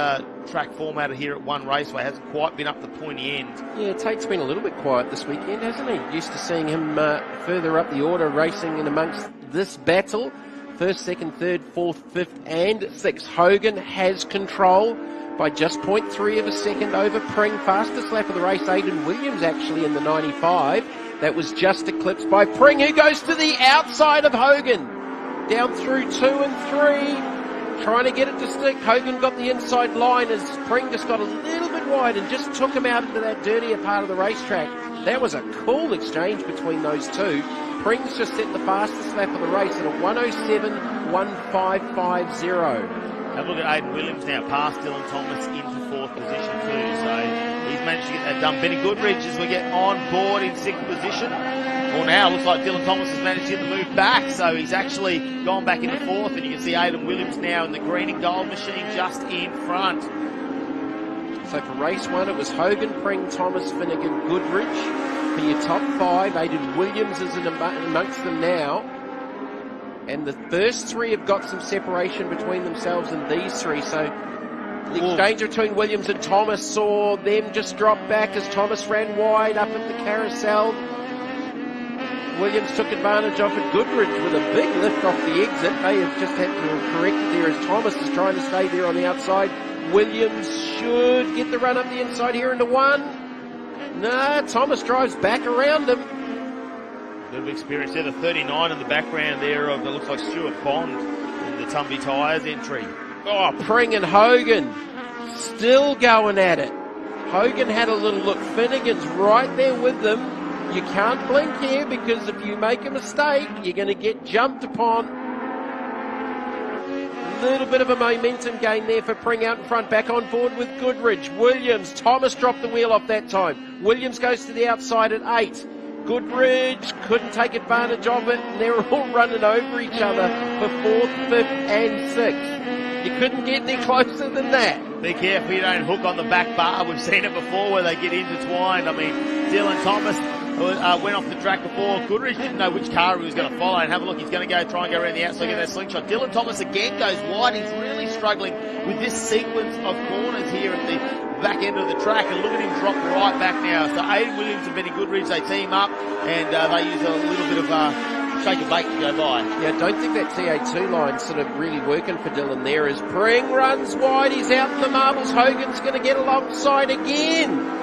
[SPEAKER 5] track format here at One Raceway. Hasn't quite been up the pointy end.
[SPEAKER 8] Yeah, Tate's been a little bit quiet this weekend, hasn't he? Used to seeing him further up the order, racing in amongst this battle. 1st, 2nd, 3rd, 4th, 5th and 6th. Hogan has control by just 0.3 of a second over Pring. Fastest lap of the race, Aidan Williams actually in the 95. That was just eclipsed by Pring, who goes to the outside of Hogan. Down through 2 and 3. Trying to get it to stick. Hogan got the inside line as Pring just got a little bit wide and just took him out into that dirtier part of the racetrack. That was a cool exchange between those 2. Pring's just set the fastest lap of the race at a 1:07.1550.
[SPEAKER 5] Have a look at Aidan Williams now, past Dylan Thomas into 4th position too. So he's managed to get that done. Benny Goodrich as we get on board in 6th position. Well, now it looks like Dylan Thomas has managed to get the move back, so he's actually gone back into 4th, and you can see Aidan Williams now in the green and gold machine just in front.
[SPEAKER 8] So for race 1, it was Hogan, Pring, Thomas, Finnegan, Goodrich. For your top 5, Aidan Williams is amongst them now. And the first 3 have got some separation between themselves and these 3, so the exchange between Williams and Thomas saw them just drop back as Thomas ran wide up at the carousel. Williams took advantage of it. Goodrich with a big lift off the exit. They have just had to correct it there as Thomas is trying to stay there on the outside. Williams should get the run up the inside here into 1. No, Thomas drives back around him.
[SPEAKER 5] Bit of experience there. The 39 in the background there of, it looks like Stuart Bond in the Tumby Tyres entry.
[SPEAKER 8] Oh, Pring and Hogan still going at it. Hogan had a little look. Finnegan's right there with them. You can't blink here because if you make a mistake, you're going to get jumped upon. A little bit of a momentum gain there for Pring out in front. Back on board with Goodrich. Williams. Thomas dropped the wheel off that time. Williams goes to the outside at 8. Goodrich couldn't take advantage of it. And they're all running over each other for 4th, 5th and 6th. You couldn't get any closer than that.
[SPEAKER 5] Be careful you don't hook on the back bar. We've seen it before where they get intertwined. I mean, Dylan Thomas went off the track before. Goodrich didn't know which car he was going to follow. And have a look, he's going to try and go around the outside, get that slingshot. Dylan Thomas again goes wide. He's really struggling with this sequence of corners here at the back end of the track. And look at him drop right back now. So Aidan Williams and Benny Goodrich, they team up and they use a little bit of shake and bake to go by.
[SPEAKER 8] Yeah, I don't think that TA2 line's sort of really working for Dylan there as Pring runs wide. He's out in the marbles. Hogan's going to get alongside again.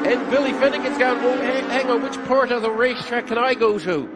[SPEAKER 8] And Billy Finnegan's going, well, hang on, which part of the racetrack can I go to?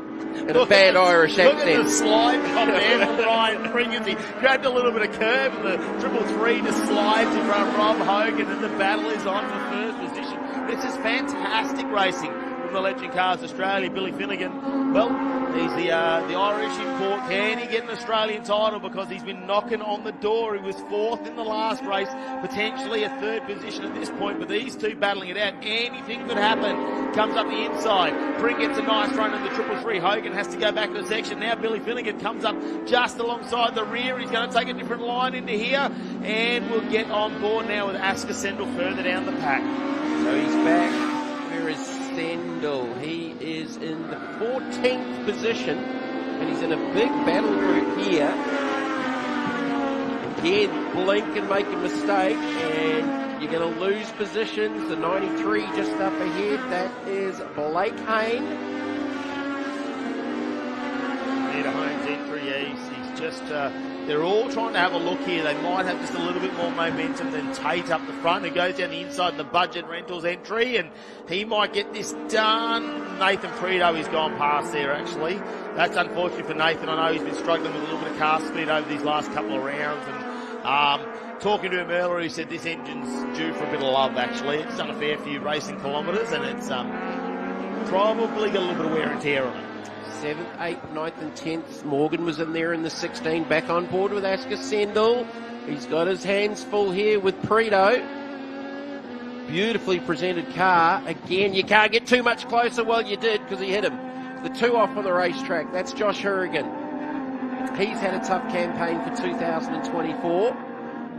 [SPEAKER 8] In a bad Irish accent.
[SPEAKER 5] Look at the slide from there from Ryan Pring. He grabbed a little bit of curve and the 333 just slides in front of Rob Hogan and the battle is on for first position. This is fantastic racing from the Legend Cars Australia. Billy Finnegan, well, he's the Irish import. Can he get an Australian title? Because he's been knocking on the door. He was 4th in the last race, potentially a 3rd position at this point. But these two battling it out, anything could happen. Comes up the inside. Pring gets a nice run in the 333. Hogan has to go back to the section. Now Billy Finnegan comes up just alongside the rear. He's going to take a different line into here. And we'll get on board now with Askr Sendall further down the pack.
[SPEAKER 8] So he's back. Where is Sendall? He is in the 14th position, and he's in a big battle group here. Again, blink and make a mistake, and you're going to lose positions. The 93 just up ahead, that is Blake Hayne.
[SPEAKER 5] Peter Haynes' entry, he's just... they're all trying to have a look here. They might have just a little bit more momentum than Tate up the front, who goes down the inside in the Budget Rentals entry, and he might get this done. Nathan Prieto, he's gone past there, actually. That's unfortunate for Nathan. I know he's been struggling with a little bit of car speed over these last couple of rounds, and talking to him earlier, he said this engine's due for a bit of love, actually. It's done a fair few racing kilometres, and it's probably got a little bit of wear and tear on it.
[SPEAKER 8] 7th, 8th, 9th and 10th. Morgan was in there in the 16, back on board with Askr Sendall. He's got his hands full here with Prieto. Beautifully presented car. Again, you can't get too much closer. Well, you did because he hit him. The 2 off on the racetrack. That's Josh Hourigan. He's had a tough campaign for 2024.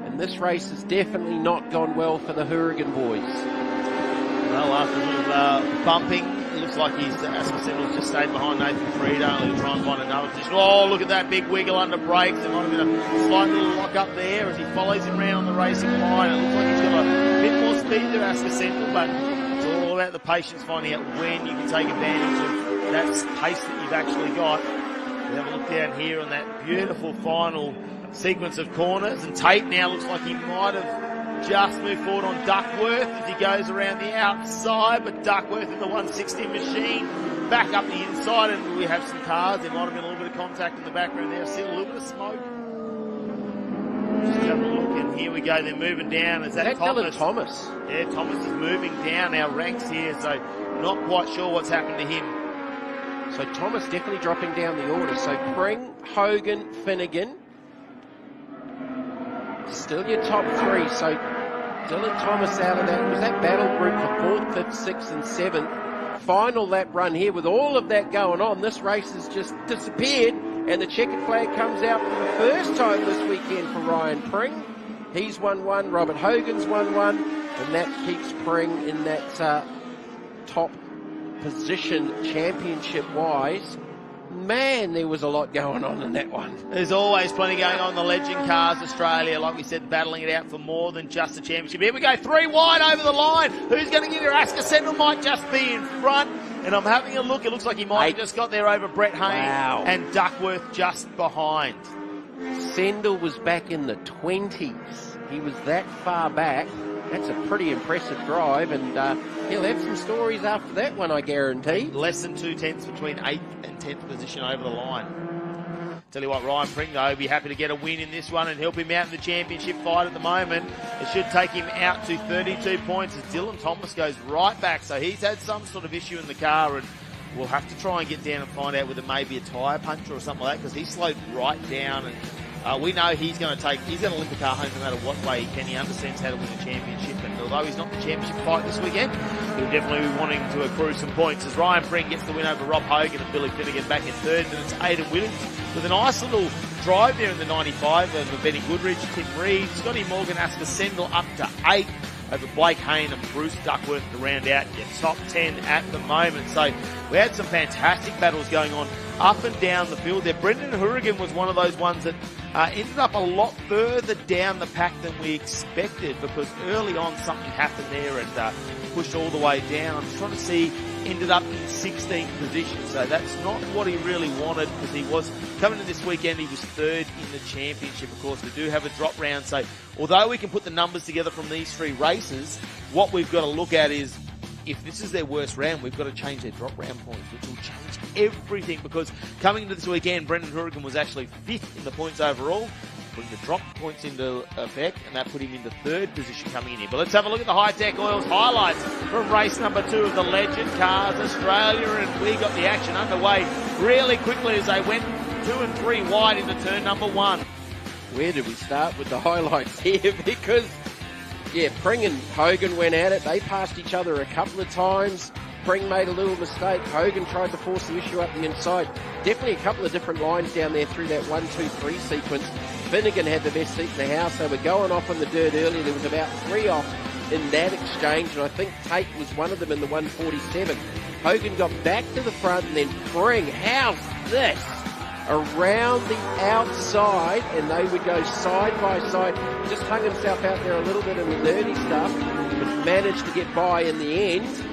[SPEAKER 8] And this race has definitely not gone well for the Hourigan boys.
[SPEAKER 5] Well, after a little bumping, it looks like Askr Sendall's just stayed behind Nathan Prieto. He'll try and find another position. Oh, look at that big wiggle under brakes. There might have been a slight little lock up there as he follows him around on the racing line. It looks like he's got a bit more speed than Askr Sendall, but it's all about the patience, finding out when you can take advantage of that pace that you've actually got. We have a look down here on that beautiful final sequence of corners, and Tate now looks like he might have just moved forward on Duckworth as he goes around the outside, but Duckworth in the 160 machine back up the inside, and we have some cars. There might have been a little bit of contact in the background there. See a little bit of smoke. Just have a look, and here we go. They're moving down. Is that Thomas?
[SPEAKER 8] Thomas?
[SPEAKER 5] Yeah, Thomas is moving down our ranks here, so not quite sure what's happened to him.
[SPEAKER 8] So Thomas definitely dropping down the order. So Pring, Hogan, Finnegan. Still your top 3. So Dylan Thomas out of that. Was that battle group for 4th, 5th, 6th and 7th. Final lap run here with all of that going on. This race has just disappeared, and the checkered flag comes out for the first time this weekend for Ryan Pring. He's 1-1. Robert Hogan's 1-1, and that keeps Pring in that top position championship-wise. Man, there was a lot going on in that one.
[SPEAKER 5] There's always plenty going on in the Legend Cars Australia. Like we said, battling it out for more than just a championship. Here we go, 3 wide over the line. Who's going to get here? Askr Sendall might just be in front. And I'm having a look. It looks like he might have just got there over Brett Haynes.
[SPEAKER 8] Wow.
[SPEAKER 5] And Duckworth just behind.
[SPEAKER 8] Sendall was back in the 20s. He was that far back. That's a pretty impressive drive, and he'll have some stories after that one, I guarantee.
[SPEAKER 5] Less than 2 tenths between 8th and 10th position over the line. Tell you what, Ryan Pring, though, be happy to get a win in this one and help him out in the championship fight at the moment. It should take him out to 32 points as Dylan Thomas goes right back. So he's had some sort of issue in the car, and we'll have to try and get down and find out whether maybe a tyre puncture or something like that, because he slowed right down. And we know he's going to lift the car home no matter what way he can. He understands how to win a championship, and although he's not in the championship fight this weekend, he'll definitely be wanting to accrue some points as Ryan Pring gets the win over Rob Hogan and Billy Finnegan back in third. And it's Aidan Williams with a nice little drive there in the 95 over Benny Goodrich, Tim Reed, Scotty Morgan, Askr Sendall up to 8 over Blake Hayne and Bruce Duckworth to round out your top 10 at the moment. So we had some fantastic battles going on up and down the field there. Brendan Hourigan was one of those ones that ended up a lot further down the pack than we expected, because early on something happened there and pushed all the way down. I'm just trying to see, ended up in 16th position, so that's not what he really wanted, because he was coming to this weekend, he was third in the championship. Of course, we do have a drop round, so although we can put the numbers together from these three races, what we've got to look at is, if this is their worst round, we've got to change their drop round points, which will change everything, because coming into this weekend, Brendan Hourigan was actually 5th in the points overall, putting the drop points into effect, and that put him into 3rd position coming in here. But let's have a look at the Hi-Tec Oils highlights from race number 2 of the Legend Cars Australia, and we got the action underway really quickly as they went 2 and 3 wide into turn number 1.
[SPEAKER 8] Where did we start with the highlights here? Because, yeah, Pring and Hogan went at it. They passed each other a couple of times. Pring made a little mistake. Hogan tried to force the issue up the inside. Definitely a couple of different lines down there through that 1-2-3 sequence. Finnegan had the best seat in the house. They were going off on the dirt earlier. There was about 3 off in that exchange, and I think Tate was one of them in the 147. Hogan got back to the front, and then Pring, how's this? Around the outside, and they would go side by side. Just hung himself out there a little bit in the dirty stuff, but managed to get by in the end.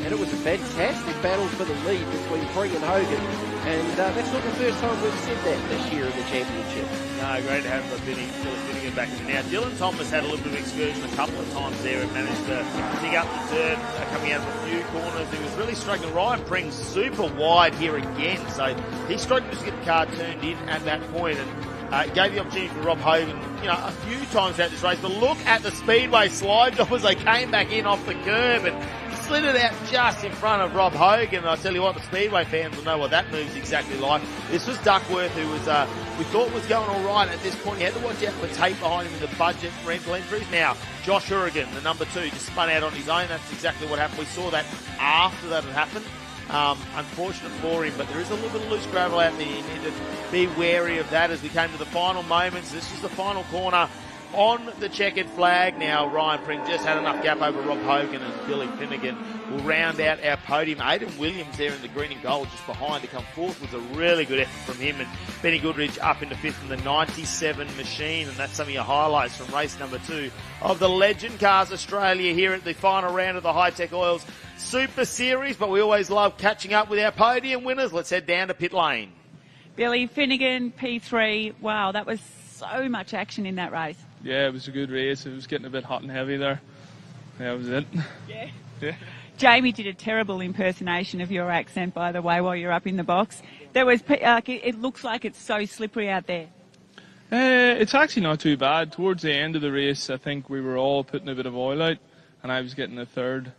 [SPEAKER 8] And it was a fantastic battle for the lead between Pring and Hogan. And that's not the first time we've said that this year in the championship.
[SPEAKER 5] No, great to have Billy Finnegan back in. Now, Dylan Thomas had a little bit of excursion a couple of times there and managed to dig up the turn, coming out of a few corners. He was really struggling. Ryan Pring's super wide here again, so he struggled to get the car turned in at that point, and gave the opportunity for Rob Hogan, a few times throughout this race. But look at the speedway slide job as they came back in off the curb and slid it out just in front of Rob Hogan. And I tell you what, the Speedway fans will know what that move's exactly like. This was Duckworth, who was we thought was going all right at this point. He had to watch out for tape behind him in the budget rental entries. Now, Josh Hourigan, the number 2, just spun out on his own. That's exactly what happened. We saw that after that had happened. Unfortunate for him, but there is a little bit of loose gravel out there. You need to be wary of that as we came to the final moments. This is the final corner on the checkered flag. Now, Ryan Pring just had enough gap over Rob Hogan, and Billy Finnegan will round out our podium. Aidan Williams there in the green and gold just behind to come fourth was a really good effort from him, and Benny Goodrich up into 5th in the 97 machine, and that's some of your highlights from race number 2 of the Legend Cars Australia here at the final round of the Hi-Tec Oils Super Series. But we always love catching up with our podium winners. Let's head down to pit lane.
[SPEAKER 2] Billy Finnegan, P3. Wow, that was so much action in that race.
[SPEAKER 7] Yeah, it was a good race. It was getting a bit hot and heavy there. Yeah, that was it. Yeah.
[SPEAKER 2] Jamie did a terrible impersonation of your accent, by the way, while you're up in the box. There was, it looks like it's so slippery out there.
[SPEAKER 7] It's actually not too bad. Towards the end of the race, I think we were all putting a bit of oil out, and I was getting the third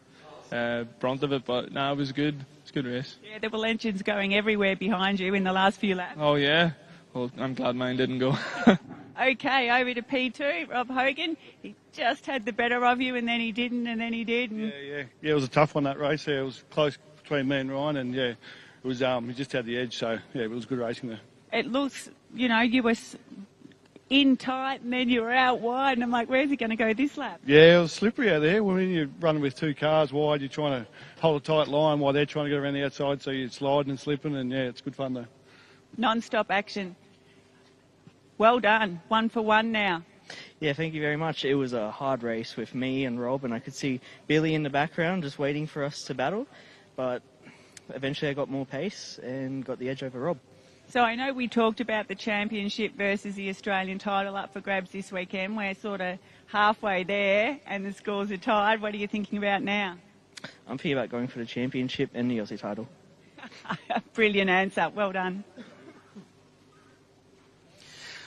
[SPEAKER 7] brunt of it, but no, it was good. It's a good race.
[SPEAKER 2] Yeah, there were engines going everywhere behind you in the last few laps.
[SPEAKER 7] Oh, yeah. Well, I'm glad mine didn't go.
[SPEAKER 2] Okay, over to P2, Rob Hogan. He just had the better of you, and then he didn't, and then he did. And
[SPEAKER 15] Yeah, it was a tough one, that race there. It was close between me and Ryan, and yeah, it was, he just had the edge, so yeah, it was good racing there.
[SPEAKER 2] It looks, you were in tight, and then you were out wide, and I'm like, where's he going to go this lap?
[SPEAKER 15] Yeah, it was slippery out there. When you're running with 2 cars wide, you're trying to hold a tight line while they're trying to get around the outside, so you're sliding and slipping, and yeah, it's good fun though.
[SPEAKER 2] Non-stop action. Well done. 1 for 1 now.
[SPEAKER 21] Yeah, thank you very much. It was a hard race with me and Rob, and I could see Billy in the background just waiting for us to battle. But eventually I got more pace and got the edge over Rob.
[SPEAKER 2] So I know we talked about the championship versus the Australian title up for grabs this weekend. We're sort of halfway there and the scores are tied. What are you thinking about now?
[SPEAKER 21] I'm thinking about going for the championship and the Aussie title.
[SPEAKER 2] Brilliant answer. Well done.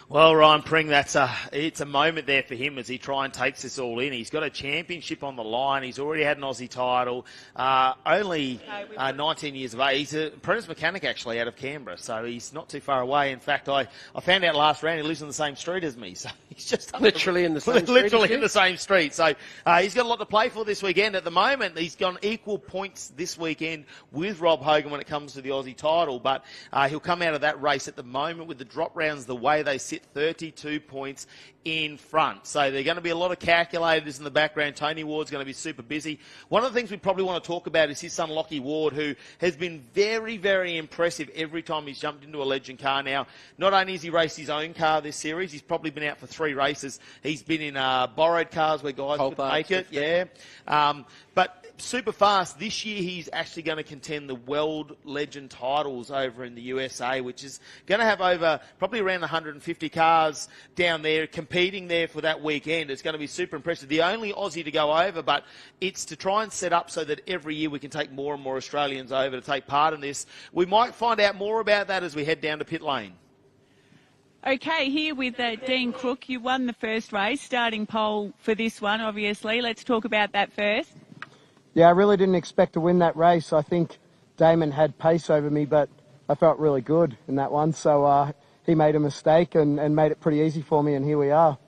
[SPEAKER 5] Well, Ryan Pring, it's a moment there for him as he try and takes this all in. He's got a championship on the line. He's already had an Aussie title. Only 19 years of age. He's an apprentice mechanic, actually, out of Canberra, so he's not too far away. In fact, I found out last round he lives in the same street as me, so he's just
[SPEAKER 8] literally in the same street.
[SPEAKER 5] Literally in the same street. So he's got a lot to play for this weekend. At the moment, he's got equal points this weekend with Rob Hogan when it comes to the Aussie title, but he'll come out of that race at the moment with the drop rounds the way they sit, 32 points in front. So there are going to be a lot of calculators in the background. Tony Ward's going to be super busy. One of the things we probably want to talk about is his son Lockie Ward, who has been very, very impressive every time he's jumped into a legend car now. Not only has he raced his own car this series, he's probably been out for 3 races. He's been in borrowed cars where guys could make it. Yeah. But super fast. This year he's actually going to contend the world legend titles over in the USA, which is going to have over probably around 150 cars down there competing there for that weekend. It's going to be super impressive. The only Aussie to go over, but it's to try and set up so that every year we can take more and more Australians over to take part in this. We might find out more about that as we head down to pit lane.
[SPEAKER 2] Okay, here with Dean Crook. You won the first race, starting pole for this one, obviously. Let's talk about that first.
[SPEAKER 9] Yeah, I really didn't expect to win that race. I think Damon had pace over me, but I felt really good in that one. So he made a mistake and made it pretty easy for me, and here we are.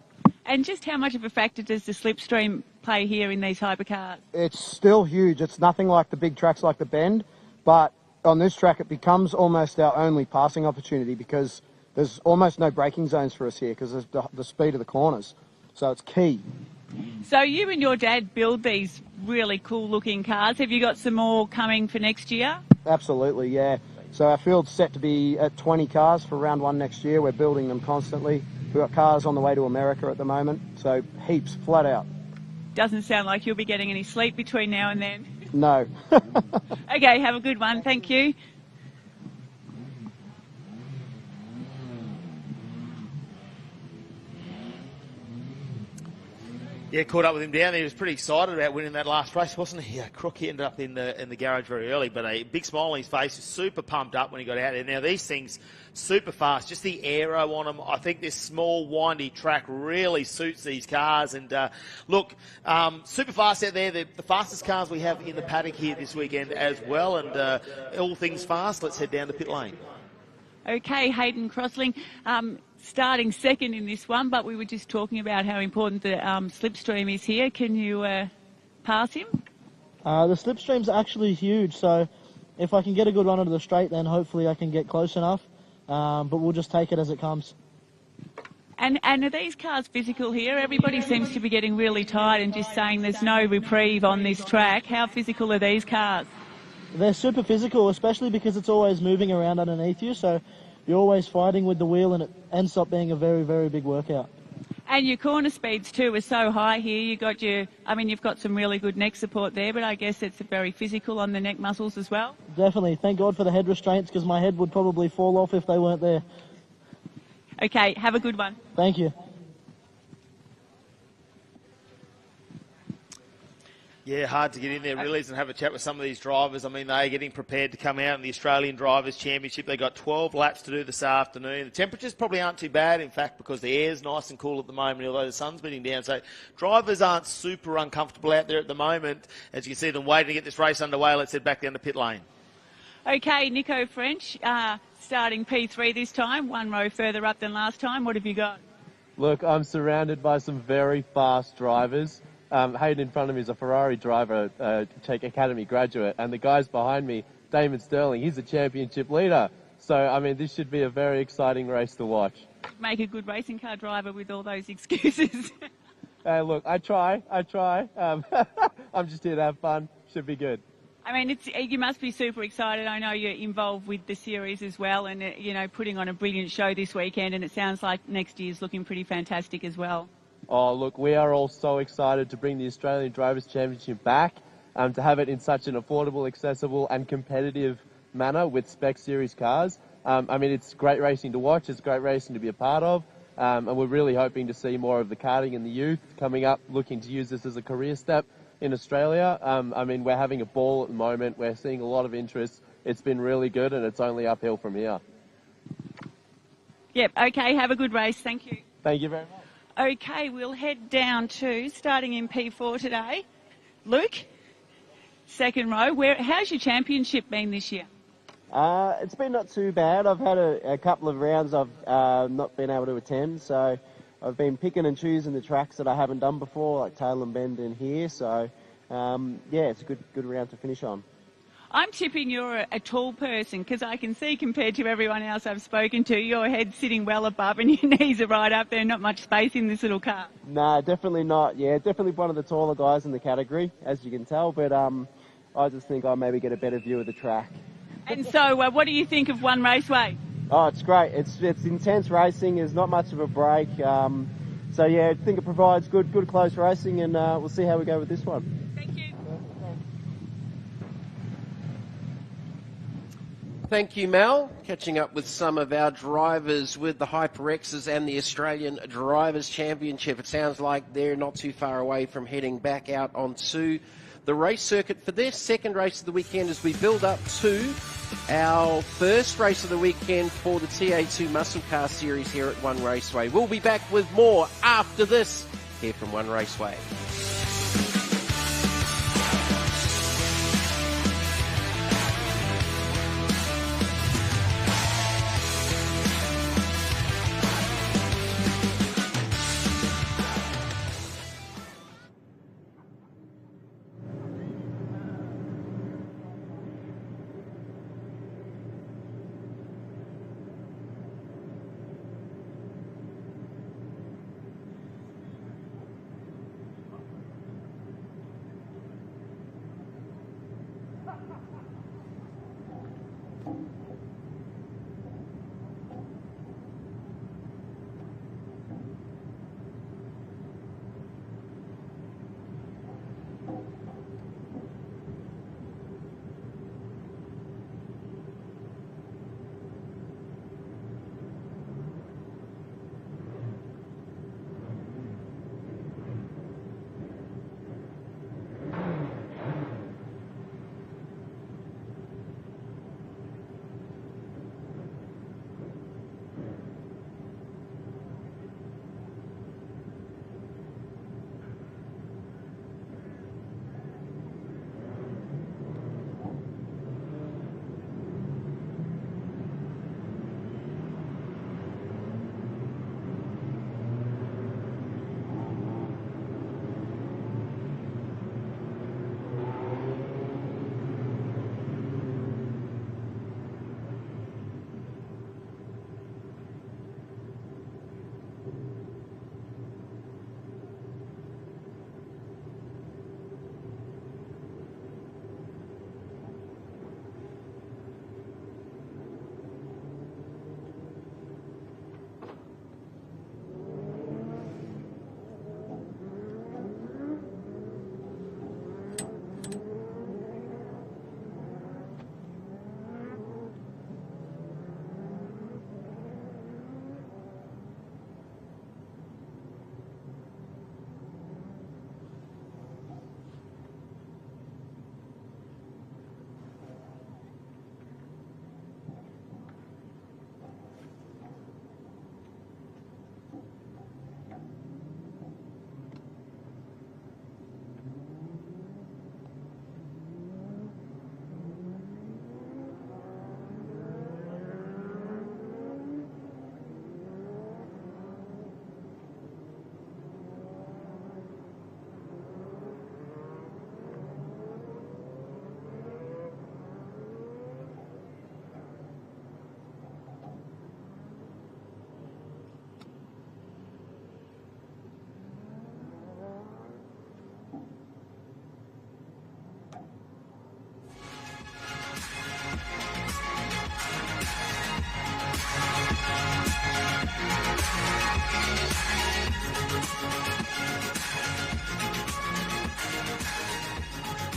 [SPEAKER 2] And just how much of a factor does the slipstream play here in these hypercars?
[SPEAKER 9] It's still huge. It's nothing like the big tracks like the Bend, but on this track it becomes almost our only passing opportunity because there's almost no braking zones for us here because of the speed of the corners. So it's key.
[SPEAKER 2] So you and your dad build these really cool looking cars. Have you got some more coming for next year?
[SPEAKER 9] Absolutely, yeah. So our field's set to be at 20 cars for round 1 next year. We're building them constantly. We've got cars on the way to America at the moment, so heaps, flat out.
[SPEAKER 2] Doesn't sound like you'll be getting any sleep between now and then.
[SPEAKER 9] No.
[SPEAKER 2] Okay, have a good one. Thank you.
[SPEAKER 5] Yeah, caught up with him down there. He was pretty excited about winning that last race, wasn't he? Yeah, Crook, he ended up in the garage very early, but a big smile on his face. Was super pumped up when he got out there. Now, these things, super fast. Just the aero on them. I think this small, windy track really suits these cars. And, look, super fast out there. The fastest cars we have in the paddock here this weekend as well. And all things fast, let's head down to pit lane.
[SPEAKER 2] Okay, Hayden Crossling, starting second in this one, but we were just talking about how important the slipstream is here. Can you pass him?
[SPEAKER 14] The slipstream's actually huge, so if I can get a good run into the straight, then hopefully I can get close enough, but we'll just take it as it comes.
[SPEAKER 2] And are these cars physical here? Everybody seems to be getting really tired and just saying there's no reprieve on this track. How physical are these cars?
[SPEAKER 14] They're super physical, especially because it's always moving around underneath you, so you're always fighting with the wheel, and it ends up being a very, very big workout.
[SPEAKER 2] And your corner speeds too are so high here. You've got some really good neck support there, but I guess it's very physical on the neck muscles as well.
[SPEAKER 14] Definitely. Thank God for the head restraints, because my head would probably fall off if they weren't there.
[SPEAKER 2] Okay, have a good one.
[SPEAKER 14] Thank you.
[SPEAKER 5] Yeah, hard to get in there really and have a chat with some of these drivers. I mean, they're getting prepared to come out in the Australian Drivers' Championship. They've got 12 laps to do this afternoon. The temperatures probably aren't too bad, in fact, because the air's nice and cool at the moment, although the sun's beating down. So drivers aren't super uncomfortable out there at the moment. As you can see them waiting to get this race underway, let's head back down to pit lane.
[SPEAKER 2] Okay, Nico French, starting P3 this time, 1 row further up than last time. What have you got?
[SPEAKER 11] Look, I'm surrounded by some very fast drivers. Hayden in front of me is a Ferrari driver, Tech Academy graduate, and the guys behind me, Damon Sterling, he's a championship leader. So, I mean, this should be a very exciting race to watch.
[SPEAKER 2] Make a good racing car driver with all those excuses.
[SPEAKER 11] Look, I try. I'm just here to have fun. Should be good.
[SPEAKER 2] I mean, you must be super excited. I know you're involved with the series as well and, putting on a brilliant show this weekend, and it sounds like next year's looking pretty fantastic as well.
[SPEAKER 11] Oh, look, we are all so excited to bring the Australian Drivers' Championship back, to have it in such an affordable, accessible and competitive manner with spec series cars. I mean, it's great racing to watch, it's great racing to be a part of, and we're really hoping to see more of the karting and the youth coming up, looking to use this as a career step in Australia. I mean, we're having a ball at the moment, we're seeing a lot of interest. It's been really good and it's only uphill from here.
[SPEAKER 2] Yep, okay, have a good race. Thank you.
[SPEAKER 11] Thank you very much.
[SPEAKER 2] Okay, we'll head down to, starting in P4 today, Luke, second row. How's your championship been this year?
[SPEAKER 11] It's been not too bad. I've had a couple of rounds I've not been able to attend, so I've been picking and choosing the tracks that I haven't done before, like Tail and Bend in here, so yeah, it's a good round to finish on.
[SPEAKER 2] I'm tipping you're a tall person because I can see compared to everyone else I've spoken to, your head's sitting well above and your knees are right up there, not much space in this little car.
[SPEAKER 11] No, definitely not. Yeah, definitely one of the taller guys in the category, as you can tell, but I just think I'll maybe get a better view of the track.
[SPEAKER 2] And so what do you think of One Raceway?
[SPEAKER 11] Oh, it's great. It's intense racing. There's not much of a break. So, yeah, I think it provides good close racing, and we'll see how we go with this one.
[SPEAKER 2] Thank you.
[SPEAKER 8] Thank you, Mel. Catching up with some of our drivers with the HyperXs and the Australian Drivers' Championship. It sounds like they're not too far away from heading back out onto the race circuit for their second race of the weekend as we build up to our first race of the weekend for the TA2 Muscle Car Series here at One Raceway. We'll be back with more after this here from One Raceway.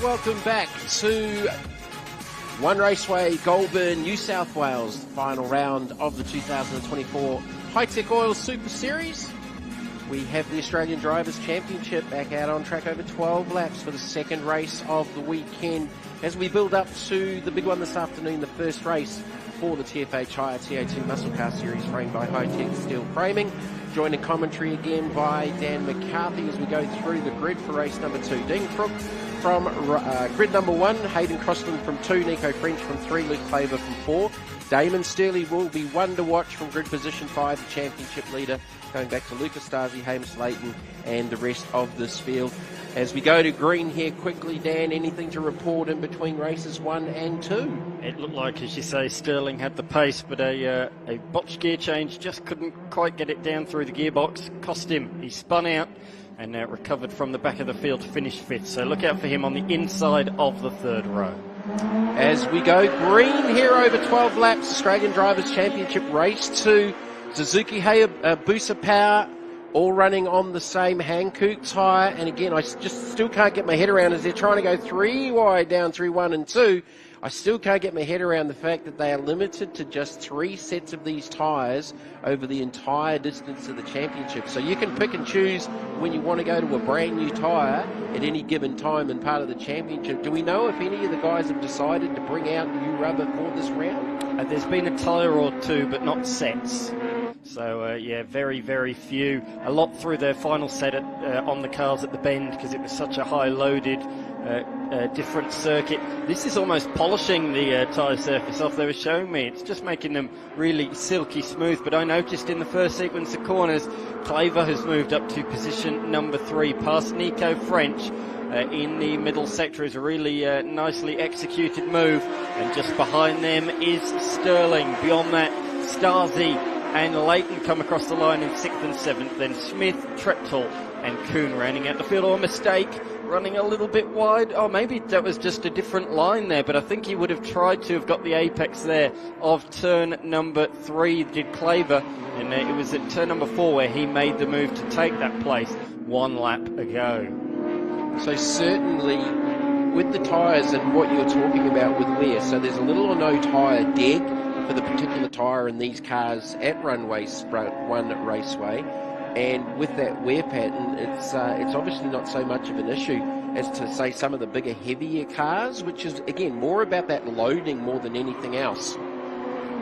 [SPEAKER 8] Welcome back to One Raceway, Goulburn, New South Wales, the final round of the 2024 Hi-Tec Oil Super Series. We have the Australian Drivers' Championship back out on track over 12 laps for the second race of the weekend as we build up to the big one this afternoon, the first race for the TFH Hire TA2 Muscle Car Series, framed by Hi-Tec Steel Framing. Joined in commentary again by Dan McCarthy as we go through the grid for race number 2. Dean Crook from grid number 1, Hayden Crossland from 2, Nico French from 3, Luke Claver from 4. Damon Sturley will be one to watch from grid position 5, the championship leader, going back to Lucas Stasi, Hamish Leighton and the rest of this field. As we go to green here quickly, Dan, anything to report in between races 1 and 2?
[SPEAKER 12] It looked like, as you say, Sterling had the pace, but a botched gear change just couldn't quite get it down through the gearbox. Cost him. He spun out and recovered from the back of the field to finish 5th. So look out for him on the inside of the 3rd row.
[SPEAKER 8] As we go green here over 12 laps, Australian Drivers' Championship Race 2, Suzuki Hayabusa Power, all running on the same Hankook tyre. And again, I just still can't get my head around as they're trying to go 3 wide down through 1 and 2. I still can't get my head around the fact that they are limited to just 3 sets of these tyres over the entire distance of the championship. So you can pick and choose when you want to go to a brand new tyre at any given time and part of the championship. Do we know if any of the guys have decided to bring out new rubber for this round?
[SPEAKER 12] There's been a tyre or 2, but not sets. So, yeah, very, very few. A lot through their final set on the cars at the bend because it was such a high-loaded, different circuit. This is almost polishing the tyre surface off. They were showing me. It's just making them really silky smooth. But I noticed in the first sequence of corners, Claver has moved up to position number 3, past Nico French. In the middle sector is a really nicely executed move. And just behind them is Sterling. Beyond that, Stasi and Leighton come across the line in 6th and 7th. Then Smith, Treptow and Kuhn rounding out the field. Or a mistake, running a little bit wide. Oh, maybe that was just a different line there, but I think he would have tried to have got the apex there of turn number 3, did Claver. And it was at turn number 4 where he made the move to take that place 1 lap ago.
[SPEAKER 8] So certainly with the tyres and what you're talking about with wear, so there's a little or no tyre deg for the particular tyre in these cars at One Raceway, and with that wear pattern, it's obviously not so much of an issue as to say some of the bigger, heavier cars, which is again more about that loading more than anything else.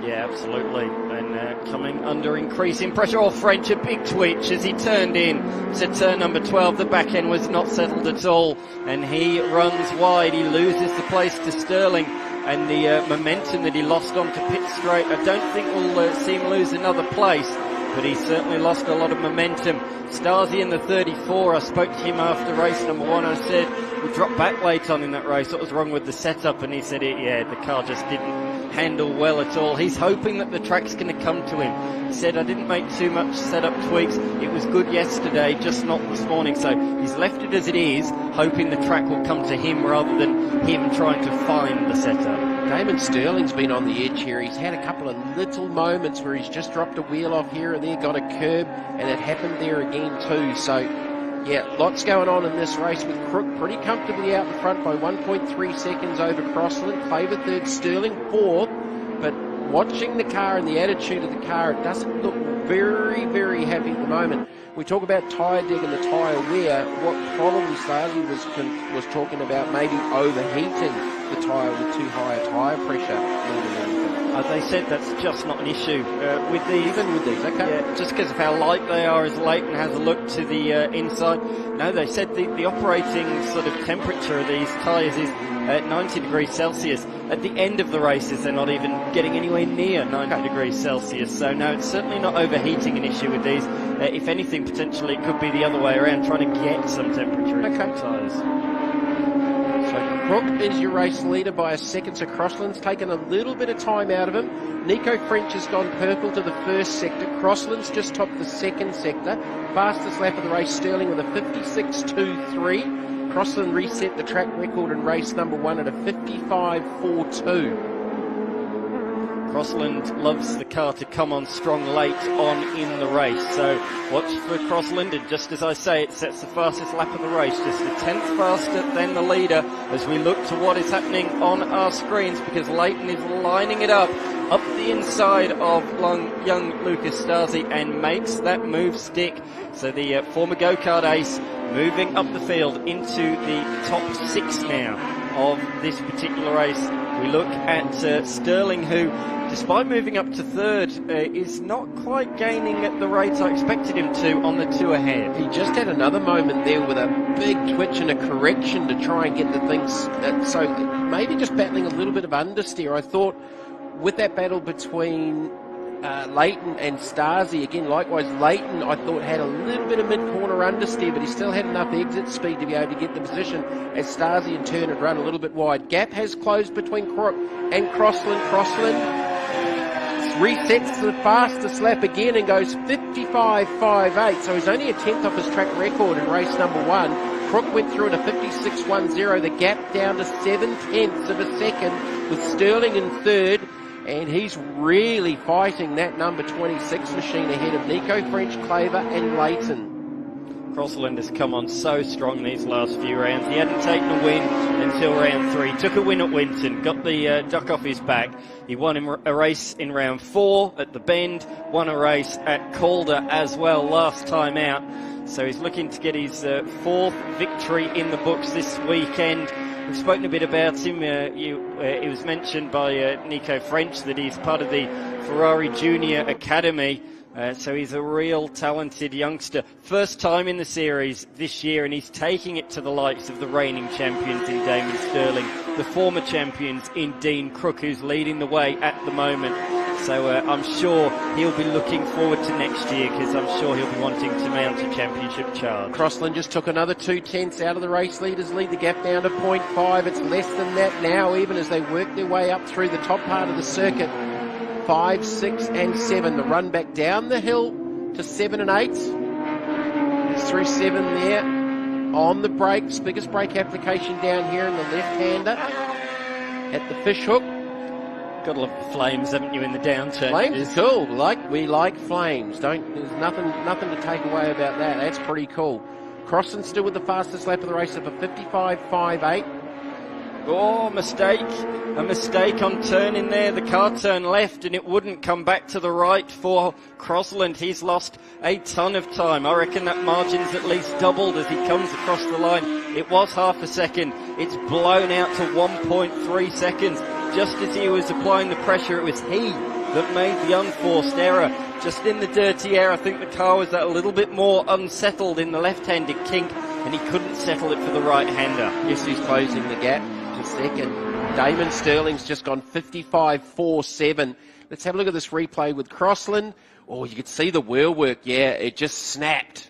[SPEAKER 12] Yeah, absolutely. And coming under increasing pressure. Oh, French, a big twitch as he turned in to turn number 12. The back end was not settled at all, and he runs wide. He loses the place to Sterling. And the momentum that he lost onto pit straight, I don't think we'll see him lose another place, but he certainly lost a lot of momentum. Stasi in the 34, I spoke to him after race number 1. I said, we dropped back late on in that race. What was wrong with the setup? And he said, yeah, the car just didn't handle well at all. He's hoping that the track's going to come to him. He said, I didn't make too much setup tweaks. It was good yesterday, just not this morning. So he's left it as it is, hoping the track will come to him rather than him trying to find the setup.
[SPEAKER 8] Damon Sterling's been on the edge here. He's had a couple of little moments where he's just dropped a wheel off here and there, got a curb, and it happened there again too. So, yeah, lots going on in this race with Crook pretty comfortably out in front by 1.3 seconds over Crossland. Claver 3rd, Sterling 4th. But watching the car and the attitude of the car, it doesn't look very, very happy at the moment. We talk about tyre dig and the tyre wear. What probably Stasi was talking about, maybe overheating the tyre with too high a tyre pressure more than anything.
[SPEAKER 12] They said that's just not an issue with these.
[SPEAKER 8] Even with these, okay.
[SPEAKER 12] Yeah, just because of how light they are, as Leighton has a look to the inside. No, they said the operating sort of temperature of these tyres is 90 degrees Celsius. At the end of the races, they're not even getting anywhere near 90 degrees Celsius. So no, it's certainly not overheating an issue with these. If anything, potentially it could be the other way around, trying to get some temperature in some tyres.
[SPEAKER 8] So Crook is your race leader by a second, so Crossland's taken a little bit of time out of him. Nico French has gone purple to the 1st sector. Crossland's just topped the 2nd sector. Fastest lap of the race, Sterling with a 56.23. Crossland reset the track record in race number 1 at a 55.42.
[SPEAKER 12] Crossland loves the car to come on strong late on in the race, so watch for Crossland, and just as I say, it sets the fastest lap of the race, just a 10th faster than the leader as we look to what is happening on our screens, because Leighton is lining it up the inside of young Lucas Stasi and makes that move stick. So the former go-kart ace moving up the field into the top 6 now of this particular race. We look at Sterling, who, despite moving up to third, is not quite gaining at the rate I expected him to on the two ahead.
[SPEAKER 8] He just had another moment there with a big twitch and a correction to try and get the things, so maybe just battling a little bit of understeer. I thought with that battle between Leighton and Stasi, again, likewise, Leighton, I thought, had a little bit of mid-corner understeer, but he still had enough exit speed to be able to get the position as Stasi in turn had run a little bit wide. Gap has closed between Crook and Crossland. Crossland resets the fastest lap again and goes 55.58, so he's only a tenth off his track record in race number 1. Crook went through at a 56.10, the gap down to 7/10 of a second with Sterling in third. And he's really fighting that number 26 machine ahead of Nico French, Claver and Leighton.
[SPEAKER 12] Crossland has come on so strong these last few rounds. He hadn't taken a win until round 3. Took a win at Winton, got the duck off his back. He won a race in round 4 at the Bend, won a race at Calder as well last time out. So he's looking to get his 4th victory in the books this weekend. We've spoken a bit about him. It was mentioned by Nico French that he's part of the Ferrari Junior Academy. So he's a real talented youngster. First time in the series this year, and he's taking it to the likes of the reigning champions in Damon Sterling, the former champions in Dean Crook, who's leading the way at the moment. So I'm sure he'll be looking forward to next year, because I'm sure he'll be wanting to mount a championship charge.
[SPEAKER 8] Crossland just took another 2 tenths out of the race leaders lead, the gap down to 0.5. It's less than that now, even as they work their way up through the top part of the circuit. 5, 6 and 7. The run back down the hill to 7 and 8. It's through 7 there. On the brakes, biggest brake application down here in the left-hander at the fish hook.
[SPEAKER 12] Got a lot of flames, haven't you, in the downturn?
[SPEAKER 8] Flames is cool. We like flames. There's nothing to take away about that. That's pretty cool. Crossland still with the fastest lap of the race of a 55.58.
[SPEAKER 12] Oh, mistake. A mistake on turning there. The car turned left and it wouldn't come back to the right for Crossland. He's lost a ton of time. I reckon that margin's at least doubled as he comes across the line. It was half a second. It's blown out to 1.3 seconds. Just as he was applying the pressure, it was he that made the unforced error. Just in the dirty air, I think the car was a little bit more unsettled in the left-handed kink, and he couldn't settle it for the right-hander.
[SPEAKER 8] Yes, he's closing the gap to second. Damon Sterling's just gone 55.47. Let's have a look at this replay with Crossland. Oh, you could see the wheel work. Yeah, it just snapped.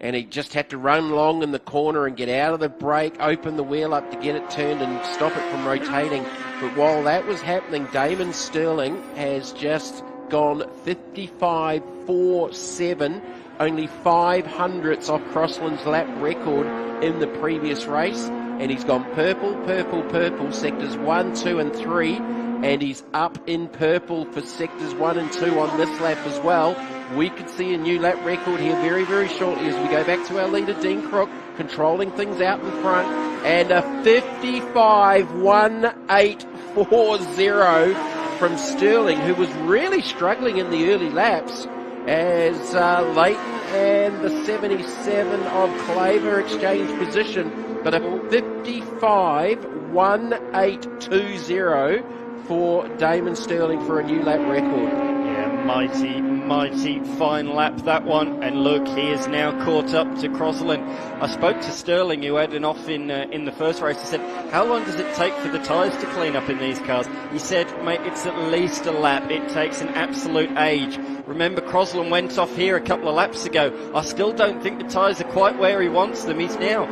[SPEAKER 8] And he just had to run long in the corner and get out of the brake, open the wheel up to get it turned and stop it from rotating. But while that was happening, Damon Sterling has just gone 55.47, only 5/100ths off Crossland's lap record in the previous race. And he's gone purple, purple, purple, sectors 1, 2 and 3. And he's up in purple for sectors 1 and 2 on this lap as well. We could see a new lap record here very, very shortly as we go back to our leader, Dean Crook, controlling things out in front. And a 55.1840 from Sterling, who was really struggling in the early laps as Leighton and the 77 of Claver exchange position. But a 55.1820 for Damon Sterling for a new lap record.
[SPEAKER 12] Yeah, mighty, mighty fine lap that one. And look, he is now caught up to Crossland. I spoke to Sterling, who had an off in the first race. I said, how long does it take for the tyres to clean up in these cars? He said, mate, it's at least a lap. It takes an absolute age. Remember, Crossland went off here a couple of laps ago. I still don't think the tyres are quite where he wants them. He's now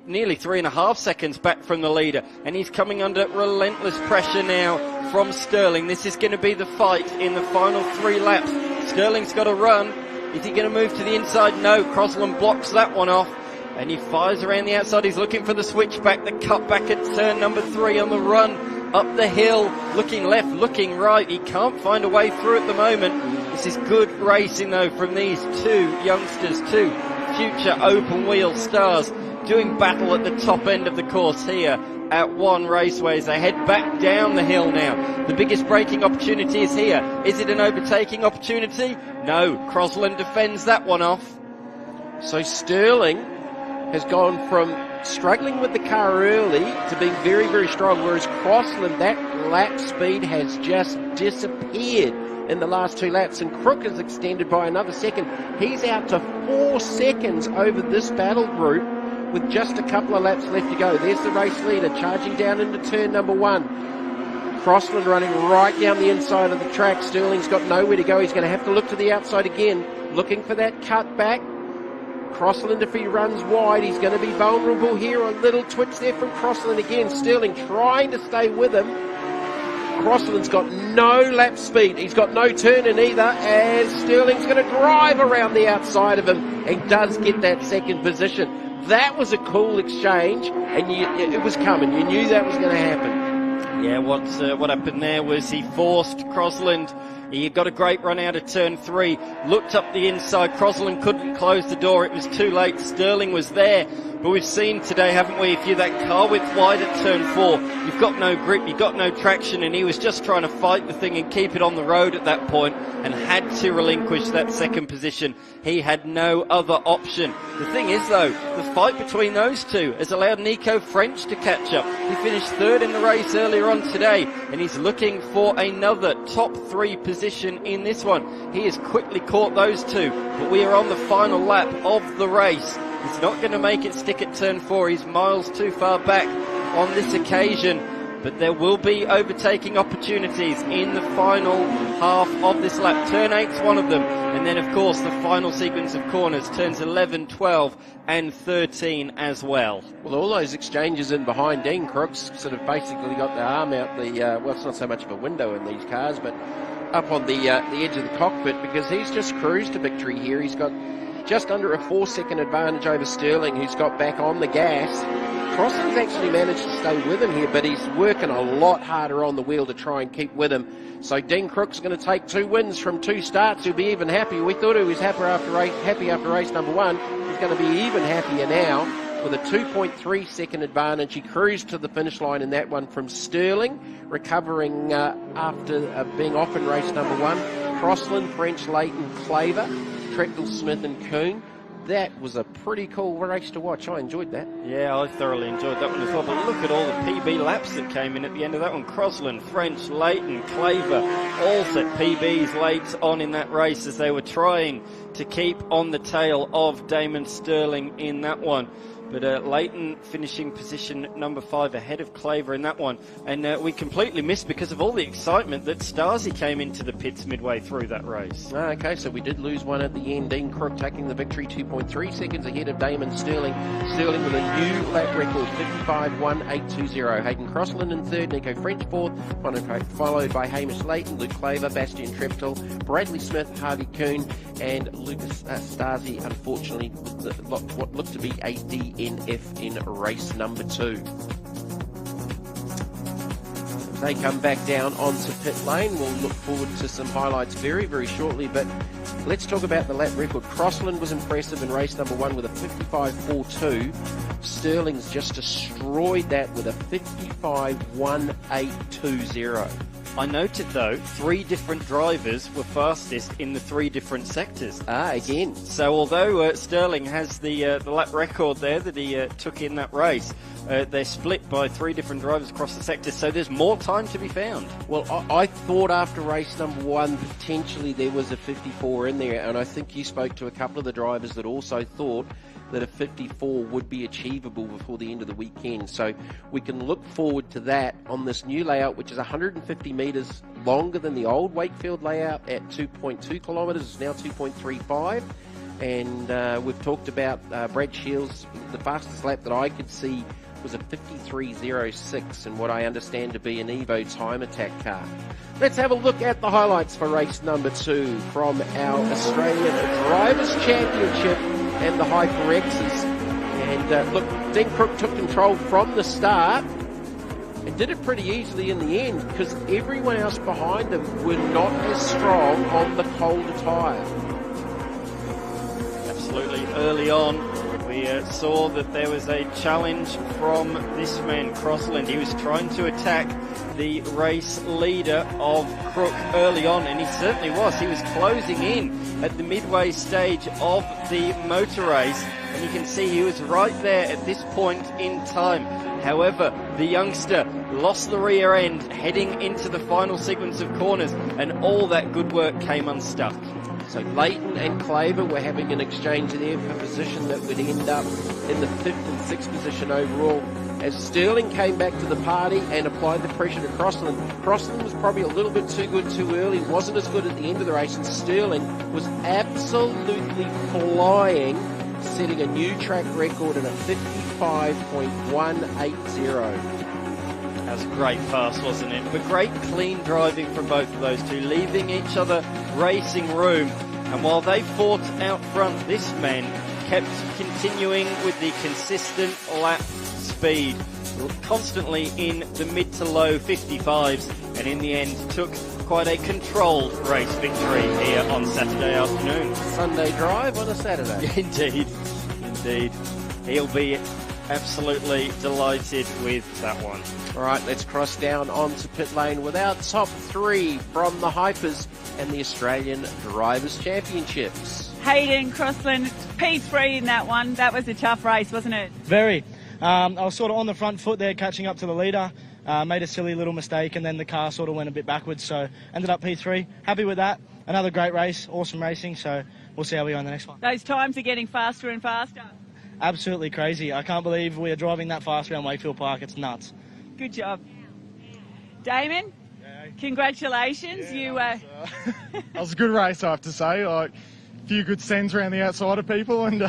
[SPEAKER 12] nearly 3.5 seconds back from the leader, and he's coming under relentless pressure now from Sterling. This is going to be the fight in the final 3 laps. Sterling's got to run. Is he going to move to the inside? No. Crossland blocks that one off, and he fires around the outside. He's looking for the switchback, the cutback at turn number 3 on the run. Up the hill, looking left, looking right. He can't find a way through at the moment. This is good racing, though, from these 2 youngsters, 2 future open-wheel stars, doing battle at the top end of the course here at One Raceway as they head back down the hill now. The biggest braking opportunity is here. Is it an overtaking opportunity? No. Crossland defends that one off.
[SPEAKER 8] So Sterling has gone from struggling with the car early to being very, very strong, whereas Crossland, that lap speed has just disappeared in the last 2 laps, and Crook is extended by another second. He's out to 4 seconds over this battle group with just a couple of laps left to go. There's the race leader charging down into turn number 1. Crossland running right down the inside of the track. Sterling's got nowhere to go. He's going to have to look to the outside again, looking for that cut back. Crossland, if he runs wide, he's going to be vulnerable here. A little twitch there from Crossland again. Sterling trying to stay with him. Crossland's got no lap speed. He's got no turn in either, as Sterling's going to drive around the outside of him and does get that second position. That was a cool exchange, and it was coming. You knew that was going to happen.
[SPEAKER 12] Yeah, what happened there was he forced Crossland. He got a great run out of turn 3, looked up the inside. Crossland couldn't close the door. It was too late. Sterling was there. But we've seen today, haven't we, if you're that car width wide at turn 4, you've got no grip, you've got no traction, and he was just trying to fight the thing and keep it on the road at that point and had to relinquish that second position. He had no other option. The thing is, though, the fight between those two has allowed Nico French to catch up. He finished 3rd in the race earlier on today, and he's looking for another top 3 position in this one. He has quickly caught those two, but we are on the final lap of the race. He's not going to make it stick at turn 4. He's miles too far back on this occasion. But there will be overtaking opportunities in the final half of this lap. Turn 8's one of them. And then, of course, the final sequence of corners, turns 11, 12 and 13 as well.
[SPEAKER 8] Well, all those exchanges in behind, Dean Crook's sort of basically got the arm out the, well, it's not so much of a window in these cars, but up on the edge of the cockpit, because he's just cruised to victory here. He's got just under a 4-second advantage over Sterling, who's got back on the gas. Crossland's actually managed to stay with him here, but he's working a lot harder on the wheel to try and keep with him. So Dean Crook's going to take 2 wins from 2 starts. He'll be even happy. We thought he was happy after race number 1. He's going to be even happier now with a 2.3 second advantage. He cruised to the finish line in that one from Sterling, recovering after being off in race number 1. Crossland, French, Leighton, Claver, Trechtel, Smith and Kuhn. That was a pretty cool race to watch. I enjoyed that.
[SPEAKER 12] Yeah, I thoroughly enjoyed that one as well. But look at all the PB laps that came in at the end of that one. Crossland, French, Leighton, Claver, all set PBs late on in that race as they were trying to keep on the tail of Damon Sterling in that one. But Leighton finishing position number 5 ahead of Claver in that one. And we completely missed because of all the excitement that Stasi came into the pits midway through that race.
[SPEAKER 8] Okay, so we did lose one at the end. Dean Crook taking the victory, 2.3 seconds ahead of Damon Sterling. Sterling with a new lap record, 55.1820. Hayden Crossland in 3rd, Nico French 4th, followed by Hamish Leighton, Luke Claver, Bastian Treptel, Bradley Smith, Harvey Kuhn, and Lucas Stasi, unfortunately, what looked to be a DNF in race number 2. They come back down onto pit lane. We'll look forward to some highlights very, very shortly, but let's talk about the lap record. Crossland was impressive in race number 1 with a 55.42. Sterling's just destroyed that with a 55.1820.
[SPEAKER 12] I noted, though, 3 different drivers were fastest in the 3 different sectors.
[SPEAKER 8] Again.
[SPEAKER 12] So although Sterling has the lap record there that he took in that race, they're split by 3 different drivers across the sectors, so there's more time to be found.
[SPEAKER 8] Well, I thought after race number 1, potentially there was a 54 in there, and I think you spoke to a couple of the drivers that also thought that a 54 would be achievable before the end of the weekend. So we can look forward to that on this new layout, which is 150 metres longer than the old Wakefield layout at 2.2 kilometres. It's now 2.35. And we've talked about Brad Shields. The fastest lap that I could see was a 53.06 in what I understand to be an Evo Time Attack car. Let's have a look at the highlights for race number 2 from our Australian Drivers' Championship and the HyperXs. And look, Dean Crook took control from the start and did it pretty easily in the end because everyone else behind him were not as strong on the colder tyre.
[SPEAKER 12] Absolutely. Early on, we saw that there was a challenge from this man, Crossland. He was trying to attack the race leader of Crook early on, and he certainly was. He was closing in. at the midway stage of the motor race, and you can see he was right there at this point in time. However, the youngster lost the rear end heading into the final sequence of corners, and all that good work came unstuck.
[SPEAKER 8] So Leighton and Claver were having an exchange there for position that would end up in the 5th and 6th position overall. As Sterling came back to the party and applied the pressure to Crossland. Crossland was probably a little bit too good too early, wasn't as good at the end of the race, and Sterling was absolutely flying, setting a new track record in a 55.180.
[SPEAKER 12] That was great fast, wasn't it? But great clean driving from both of those two, leaving each other racing room. And while they fought out front, this man kept continuing with the consistent lap speed, constantly in the mid to low 55s, and in the end took quite a controlled race victory here on Saturday afternoon.
[SPEAKER 8] Sunday drive on a Saturday.
[SPEAKER 12] Indeed. He'll be absolutely delighted with that one.
[SPEAKER 8] All right, let's cross down onto pit lane with our top 3 from the Hypers and the Australian Drivers' Championships.
[SPEAKER 2] Hayden, Crossland, P3 in that one. That was a tough race, wasn't it?
[SPEAKER 14] Very. I was sort of on the front foot there, catching up to the leader. Made a silly little mistake, and then the car sort of went a bit backwards, so ended up P3. Happy with that. Another great race, awesome racing, so we'll see how we go in the next one.
[SPEAKER 2] Those times are getting faster and faster.
[SPEAKER 14] Absolutely crazy. I can't believe we are driving that fast around Wakefield Park. It's nuts.
[SPEAKER 2] Good job. Damon, congratulations.
[SPEAKER 13] That was a good race, I have to say. Like, a few good sends around the outside of people, and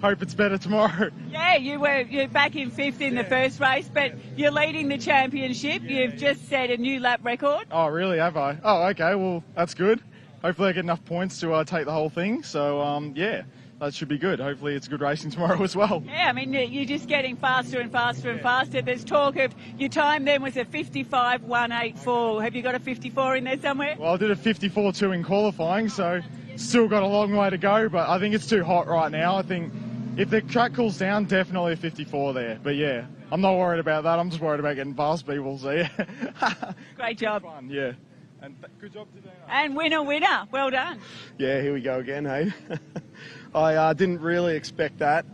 [SPEAKER 13] hope it's better tomorrow.
[SPEAKER 2] Yeah, you're back in 5th in the first race, but you're leading the championship. You've just set a new lap record.
[SPEAKER 13] Oh, really? Have I? Oh, okay. Well, that's good. Hopefully I get enough points to take the whole thing. So, yeah, that should be good. Hopefully it's good racing tomorrow as well.
[SPEAKER 2] Yeah, I mean, you're just getting faster and faster and faster. There's talk of your time then was a 55.184. Have you got a 54 in there somewhere?
[SPEAKER 13] Well, I did a 54.2 in qualifying, so still got a long way to go, but I think it's too hot right now. I think if the track cools down, definitely a 54 there. But yeah, I'm not worried about that. I'm just worried about getting past people. So yeah.
[SPEAKER 2] Great job.
[SPEAKER 13] Fun, yeah. And good job today.
[SPEAKER 2] And winner. Well done.
[SPEAKER 15] Yeah, here we go again, hey. I didn't really expect that.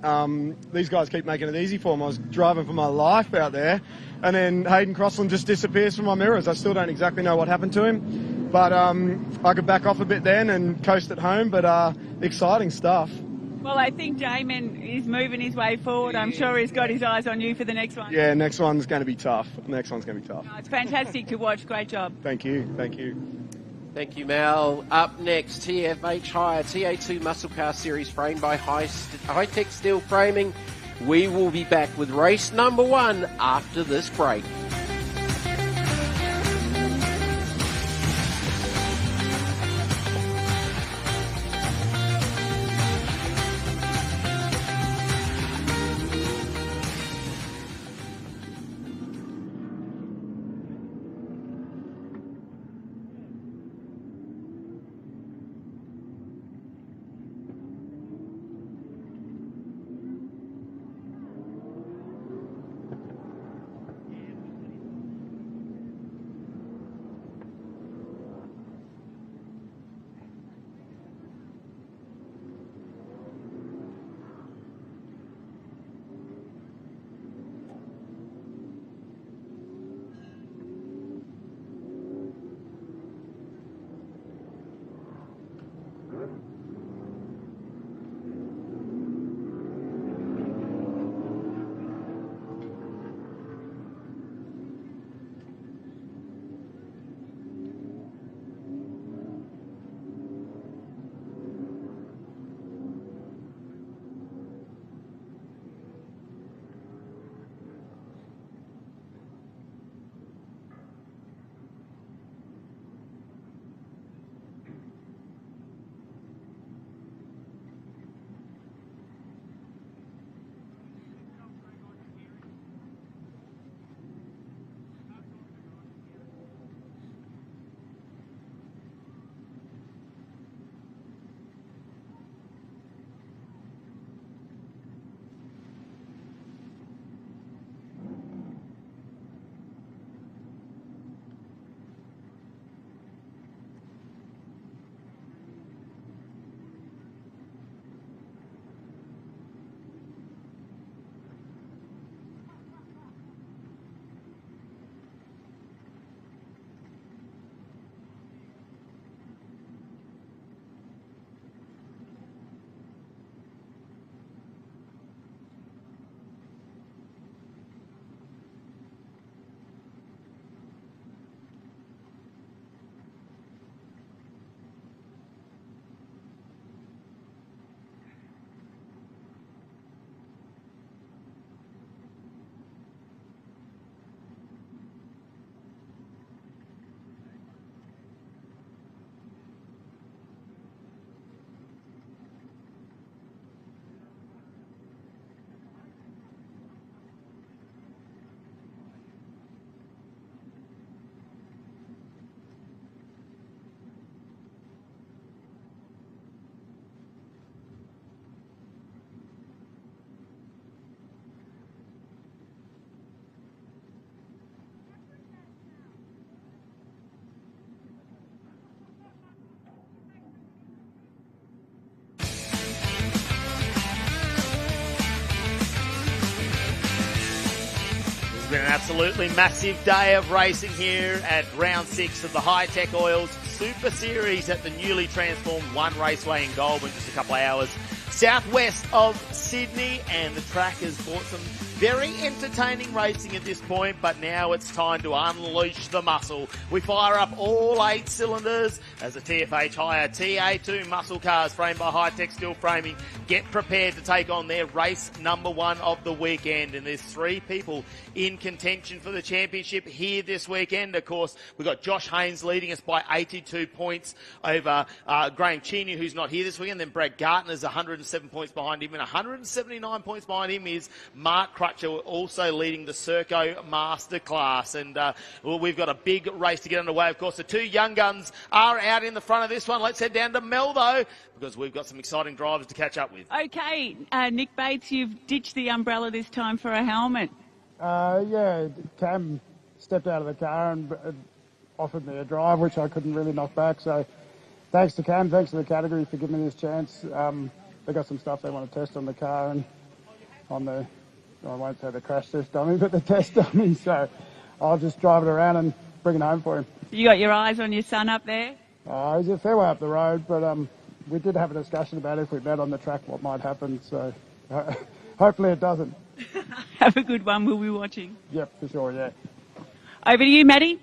[SPEAKER 15] These guys keep making it easy for me. I was driving for my life out there, and then Hayden Crossland just disappears from my mirrors. I still don't exactly know what happened to him, but I could back off a bit then and coast at home, but exciting stuff.
[SPEAKER 2] Well, I think Damon is moving his way forward. I'm sure he's got his eyes on you for the next one.
[SPEAKER 15] Yeah, next one's going to be tough. Next one's going to be tough.
[SPEAKER 2] No, it's fantastic to watch. Great job.
[SPEAKER 15] Thank you. Thank you.
[SPEAKER 8] Thank you, Mel. Up next, TFH Hire TA2 Muscle Car Series framed by Hi-Tec Steel Framing. We will be back with race number 1 after this break.
[SPEAKER 5] It's been an absolutely massive day of racing here at round 6 of the Hi-Tec Oils Super Series at the newly transformed One Raceway in Goulburn, just a couple of hours southwest of Sydney, and the track has brought some very entertaining racing at this point, but now it's time to unleash the muscle. We fire up all 8 cylinders as the TFH Hire TA2 muscle cars framed by Hi-Tec Steel Framing get prepared to take on their race number 1 of the weekend. And there's 3 people in contention for the championship here this weekend. Of course, we've got Josh Haynes leading us by 82 points over Graham Cheney, who's not here this weekend. Then Brad Gartner's 107 points behind him, and 179 points behind him is Mark Crutcher, also leading the Serco Masterclass. And well, we've got a big race to get underway. Of course, the 2 young guns are out in the front of this one. Let's head down to Mel, though, because we've got some exciting drivers to catch up with.
[SPEAKER 2] Okay, Nick Bates, you've ditched the umbrella this time for a helmet.
[SPEAKER 16] Yeah, Cam stepped out of the car and offered me a drive, which I couldn't really knock back. So thanks to Cam, thanks to the category for giving me this chance. They got some stuff they want to test on the car and on the, I won't say the crash test dummy, but the test dummy. So I'll just drive it around and bring it home for him.
[SPEAKER 2] You got your eyes on your son up there?
[SPEAKER 16] He's a fair way up the road, but we did have a discussion about if we met on the track what might happen. So hopefully it doesn't.
[SPEAKER 2] Have a good one. We'll be watching.
[SPEAKER 16] Yep, for sure, yeah.
[SPEAKER 2] Over to you, Matty.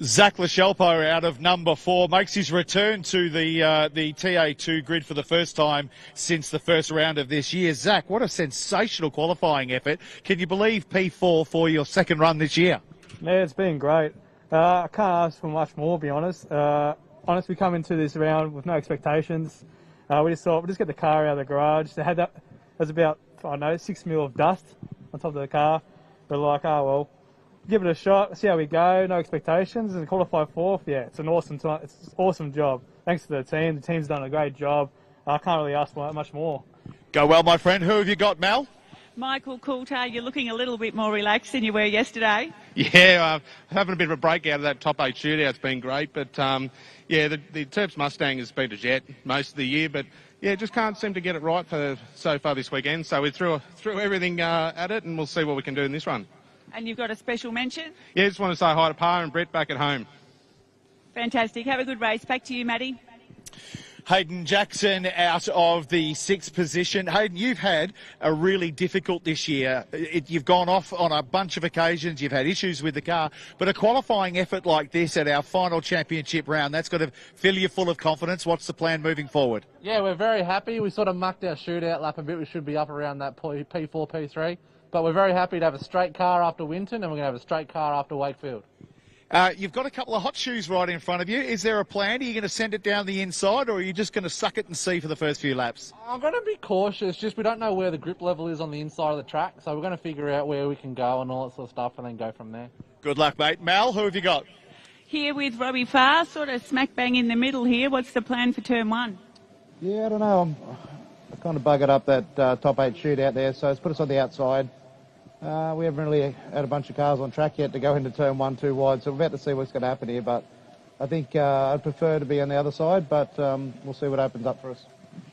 [SPEAKER 17] Zach Lachelpo out of number 4 makes his return to the TA2 grid for the first time since the first round of this year. Zach, what a sensational qualifying effort. Can you believe P4 for your second run this year?
[SPEAKER 23] Yeah, it's been great. I can't ask for much more, to be honest. Honestly, we come into this round with no expectations. We just thought we'll just get the car out of the garage. They had that, there's about, I don't know, 6 mil of dust on top of the car. But like, oh well, give it a shot, see how we go, no expectations, and qualify 4th. Yeah, it's an awesome job. Thanks to the team. The team's done a great job. I can't really ask for much more.
[SPEAKER 17] Go well, my friend. Who have you got, Mel?
[SPEAKER 2] Michael Coulter, you're looking a little bit more relaxed than you were yesterday.
[SPEAKER 24] Yeah, having a bit of a break out of that top 8 shootout's been great, but yeah, the Terps Mustang has been a jet most of the year, but yeah, just can't seem to get it right for so far this weekend. So we threw everything at it, and we'll see what we can do in this run.
[SPEAKER 2] And you've got a special mention?
[SPEAKER 24] Yeah, just want to say hi to Pa and Brett back at home.
[SPEAKER 2] Fantastic. Have a good race. Back to you, Matty.
[SPEAKER 17] Hayden Jackson out of the 6th position. Hayden, you've had a really difficult this year. You've gone off on a bunch of occasions. You've had issues with the car. But a qualifying effort like this at our final championship round, that's got to fill you full of confidence. What's the plan moving forward?
[SPEAKER 11] Yeah, we're very happy. We sort of mucked our shootout lap a bit. We should be up around that P4, P3. But we're very happy to have a straight car after Winton, and we're going to have a straight car after Wakefield.
[SPEAKER 17] You've got a couple of hot shoes right in front of you. Is there a plan? Are you going to send it down the inside, or are you just going to suck it and see for the first few laps?
[SPEAKER 11] I'm going to be cautious. Just we don't know where the grip level is on the inside of the track, so we're going to figure out where we can go and all that sort of stuff, and then go from there.
[SPEAKER 17] Good luck, mate. Mal, who have you got?
[SPEAKER 2] Here with Robbie Farr, sort of smack bang in the middle here. What's the plan for turn 1?
[SPEAKER 9] Yeah, I don't know. I kind of buggered up that top 8 shootout there, so it's put us on the outside. We haven't really had a bunch of cars on track yet to go into turn 1 too wide, so we're about to see what's going to happen here. But I think I'd prefer to be on the other side, but we'll see what opens up for us.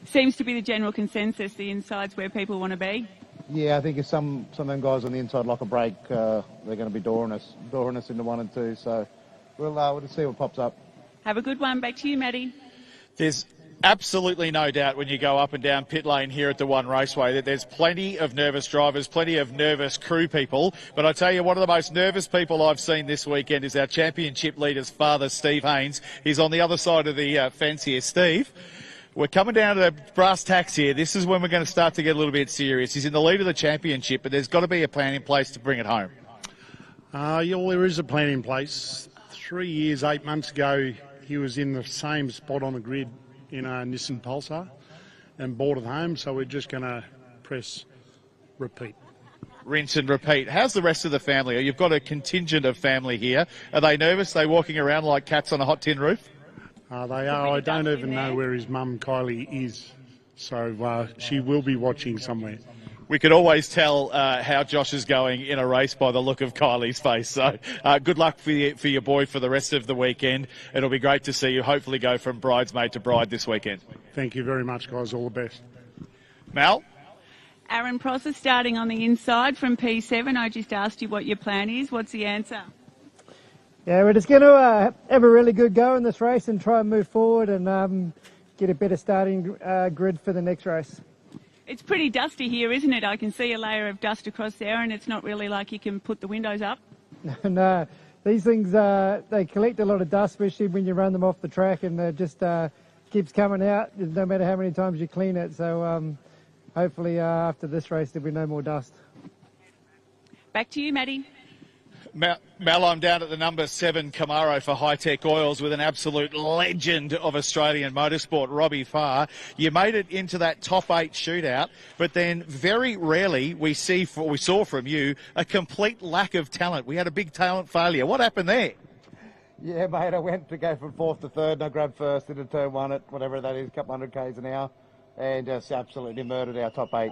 [SPEAKER 2] Seems to be the general consensus, the inside's where people want to be.
[SPEAKER 9] Yeah, I think if some of them guys on the inside lock a break, they're going to be dooring us into 1 and 2. So we'll just see what pops up.
[SPEAKER 2] Have a good one. Back to you, Matty.
[SPEAKER 17] There's absolutely no doubt when you go up and down pit lane here at the One Raceway that there's plenty of nervous drivers, plenty of nervous crew people. But I tell you, one of the most nervous people I've seen this weekend is our championship leader's father, Steve Haynes. He's on the other side of the fence here. Steve, we're coming down to brass tacks here. This is when we're going to start to get a little bit serious. He's in the lead of the championship, but there's got to be a plan in place to bring it home.
[SPEAKER 25] Yeah, well, there is a plan in place. 3 years, 8 months ago, he was in the same spot on the grid in a Nissan Pulsar and brought it home, so we're just going to press repeat.
[SPEAKER 17] Rinse and repeat. How's the rest of the family? You've got a contingent of family here. Are they nervous? Are they walking around like cats on a hot tin roof?
[SPEAKER 25] They are. I don't even know where his mum, Kylie, is, so she will be watching somewhere.
[SPEAKER 17] We could always tell how Josh is going in a race by the look of Kylie's face. So good luck for your boy for the rest of the weekend. It'll be great to see you hopefully go from bridesmaid to bride this weekend.
[SPEAKER 25] Thank you very much, guys. All the best.
[SPEAKER 17] Mal?
[SPEAKER 2] Aaron Prosser starting on the inside from P7. I just asked you what your plan is. What's the answer?
[SPEAKER 10] Yeah, we're just going to have a really good go in this race and try and move forward and get a better starting grid for the next race.
[SPEAKER 2] It's pretty dusty here, isn't it? I can see a layer of dust across there, and it's not really like you can put the windows up.
[SPEAKER 10] No, these things, they collect a lot of dust, especially when you run them off the track, and it just keeps coming out no matter how many times you clean it. So hopefully after this race there'll be no more dust.
[SPEAKER 2] Back to you, Maddie.
[SPEAKER 17] Mel, I'm down at the number 7 Camaro for Hi-Tec Oils with an absolute legend of Australian motorsport, Robbie Farr. You made it into that top 8 shootout, but then very rarely we saw from you a complete lack of talent. We had a big talent failure. What happened there?
[SPEAKER 18] Yeah, mate, I went to go from 4th to 3rd and I grabbed first into turn 1 at whatever that is, a couple hundred k's an hour, and just absolutely murdered our top 8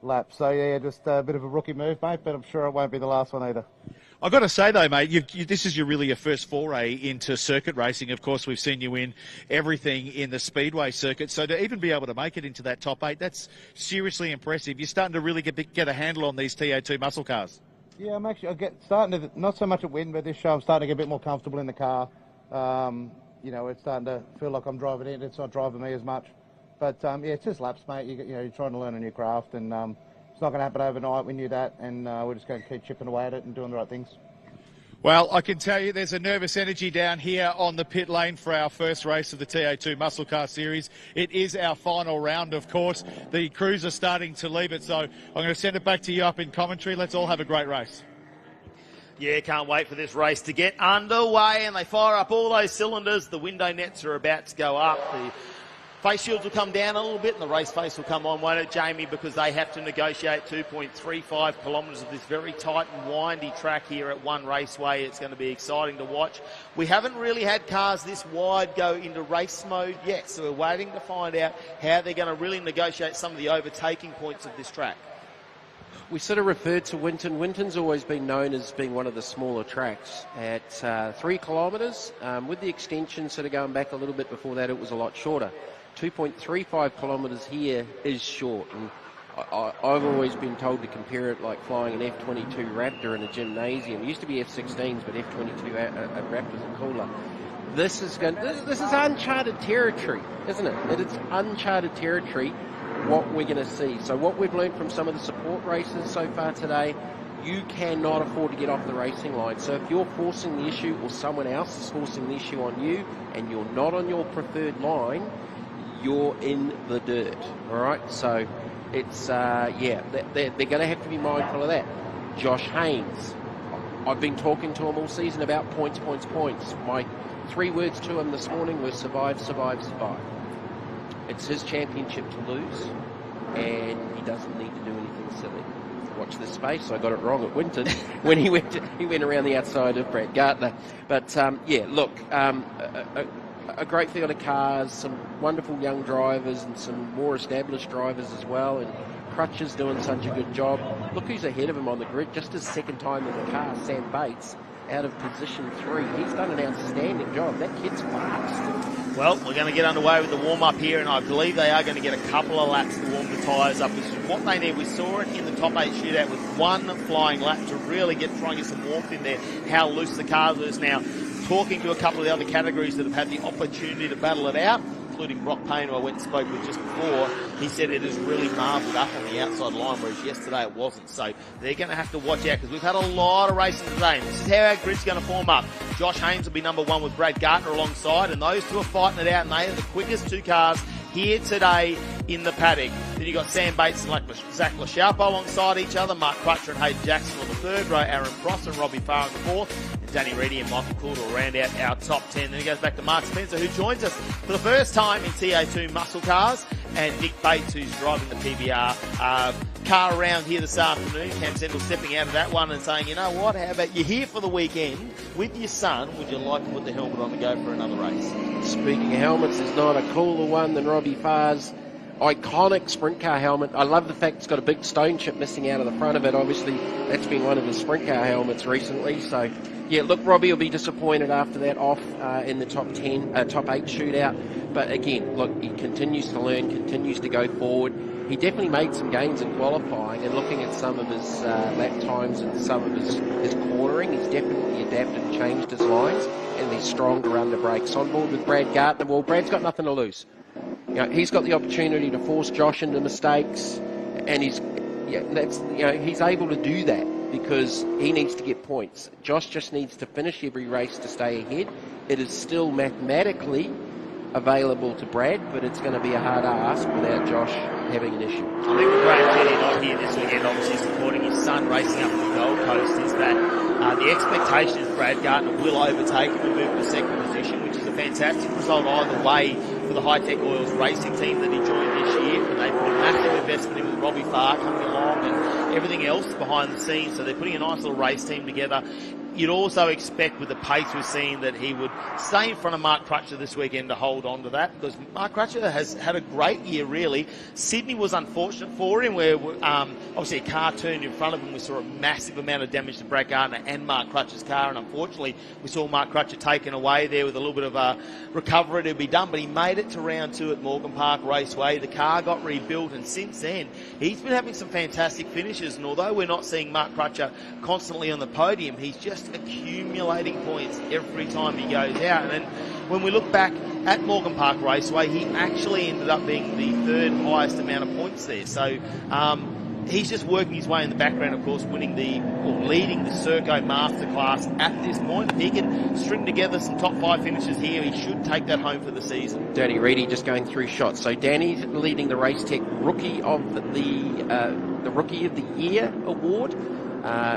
[SPEAKER 18] laps. So yeah, just a bit of a rookie move, mate, but I'm sure it won't be the last one either.
[SPEAKER 17] I've got to say though, mate, this is really your first foray into circuit racing. Of course, we've seen you in everything in the speedway circuit. So to even be able to make it into that top 8, that's seriously impressive. You're starting to really get a handle on these TA2 muscle cars.
[SPEAKER 18] Yeah, I'm actually starting to, not so much at win, but this show I'm starting to get a bit more comfortable in the car. You know, it's starting to feel like I'm driving it. It's not driving me as much. But yeah, it's just laps, mate. You're trying to learn a new craft, and it's not going to happen overnight. We knew that, and we're just going to keep chipping away at it and doing the right things.
[SPEAKER 17] Well, I can tell you there's a nervous energy down here on the pit lane for our first race of the TA2 Muscle Car Series. It is our final round, of course. The crews are starting to leave it, so I'm going to send it back to you up in commentary. Let's all have a great race.
[SPEAKER 5] Yeah, can't wait for this race to get underway, and they fire up all those cylinders. The window nets are about to go up. The face shields will come down a little bit and the race face will come on, won't it, Jamie? Because they have to negotiate 2.35 kilometres of this very tight and windy track here at One Raceway. It's going to be exciting to watch. We haven't really had cars this wide go into race mode yet, so we're waiting to find out how they're going to really negotiate some of the overtaking points of this track.
[SPEAKER 8] We sort of referred to Winton. Winton's always been known as being one of the smaller tracks at 3 kilometres. With the extension sort of going back a little bit before that, it was a lot shorter. 2.35 kilometres here is short, and I've always been told to compare it like flying an F-22 Raptor in a gymnasium. It used to be F-16s, but F-22 Raptors are cooler. This is uncharted territory, isn't it? It's uncharted territory, what we're going to see. So what we've learned from some of the support races so far today, you cannot afford to get off the racing line. So if you're forcing the issue or someone else is forcing the issue on you and you're not on your preferred line, you're in the dirt, all right? So it's, yeah, they're going to have to be mindful of that. Josh Haynes, I've been talking to him all season about points. My 3 words to him this morning were survive, survive, survive. It's his championship to lose, and he doesn't need to do anything silly. Watch this space. I got it wrong at Winton when he went around the outside of Brad Gartner. But, yeah, look, a great field of cars, some wonderful young drivers and some more established drivers as well, and Crutch is doing such a good job. Look who's ahead of him on the grid, just his second time in the car, Sam Bates, out of position 3. He's done an outstanding job. That kid's fast.
[SPEAKER 5] Well, we're going to get underway with the warm-up here, and I believe they are going to get a couple of laps to warm the tyres up. This is what they need. We saw it in the top 8 shootout with 1 flying lap to really try and get some warmth in there, how loose the car was now. Talking to a couple of the other categories that have had the opportunity to battle it out, including Brock Payne, who I went and spoke with just before, he said it has really marvelled up on the outside line, whereas yesterday it wasn't. So they're going to have to watch out because we've had a lot of racing today, and this is how our grid's going to form up. Josh Haynes will be number 1 with Brad Gartner alongside, and those two are fighting it out, and they are the quickest 2 cars here today in the paddock. Then you've got Sam Bates and Zach LaCharpe alongside each other, Mark Crutcher and Hayden Jackson on the 3rd row, Aaron Prosser and Robbie Farr on the 4th, and Danny Reedy and Michael Coulter will round out our top 10. Then it goes back to Mark Spencer, who joins us for the first time in TA2 muscle cars, and Nick Bates, who's driving the PBR car around here this afternoon. Cam Sendall stepping out of that one and saying, you know what, how about you're here for the weekend with your son, would you like to put the helmet on and go for another race?
[SPEAKER 8] Speaking of helmets, there's not a cooler one than Robbie Farr's iconic sprint car helmet. I love the fact it's got a big stone chip missing out of the front of it. Obviously, that's been one of his sprint car helmets recently. So, yeah, look, Robbie will be disappointed after that off in the top 8 shootout. But again, look, he continues to learn, continues to go forward. He definitely made some gains in qualifying, and looking at some of his lap times and some of his cornering, he's definitely adapted and changed his lines, and he's stronger under brakes. On board with Brad Gartner. Well, Brad's got nothing to lose. You know, he's got the opportunity to force Josh into mistakes, and he's able to do that because he needs to get points. Josh just needs to finish every race to stay ahead. It is still mathematically available to Brad, but it's going to be a hard ask without Josh having an issue.
[SPEAKER 5] I think with Brad Kenny not here this weekend, obviously supporting his son racing up the Gold Coast, is that the expectation is Brad Gartner will overtake him and move to second position, which is a fantastic result either way for the Hi-Tec Oils racing team that he joined this year. And they put a massive investment in with Robbie Farr coming along and everything else behind the scenes, so they're putting a nice little race team together. You'd also expect with the pace we're seeing that he would stay in front of Mark Crutcher this weekend to hold on to that, because Mark Crutcher has had a great year, really. Sydney was unfortunate for him, where obviously a car turned in front of him. We saw a massive amount of damage to Brad Gartner and Mark Crutcher's car, and unfortunately we saw Mark Crutcher taken away there with a little bit of a recovery to be done, but he made it to round 2 at Morgan Park Raceway. The car got rebuilt, and since then he's been having some fantastic finishes, and although we're not seeing Mark Crutcher constantly on the podium, he's just accumulating points every time he goes out. And then when we look back at Morgan Park Raceway, he actually ended up being the 3rd highest amount of points there. So he's just working his way in the background, of course, leading the Serco Masterclass at this point. If he can string together some top 5 finishes here, he should take that home for the season.
[SPEAKER 8] Danny Reedy just going through shots. So Danny's leading the Racetech Rookie of the Rookie of the Year award.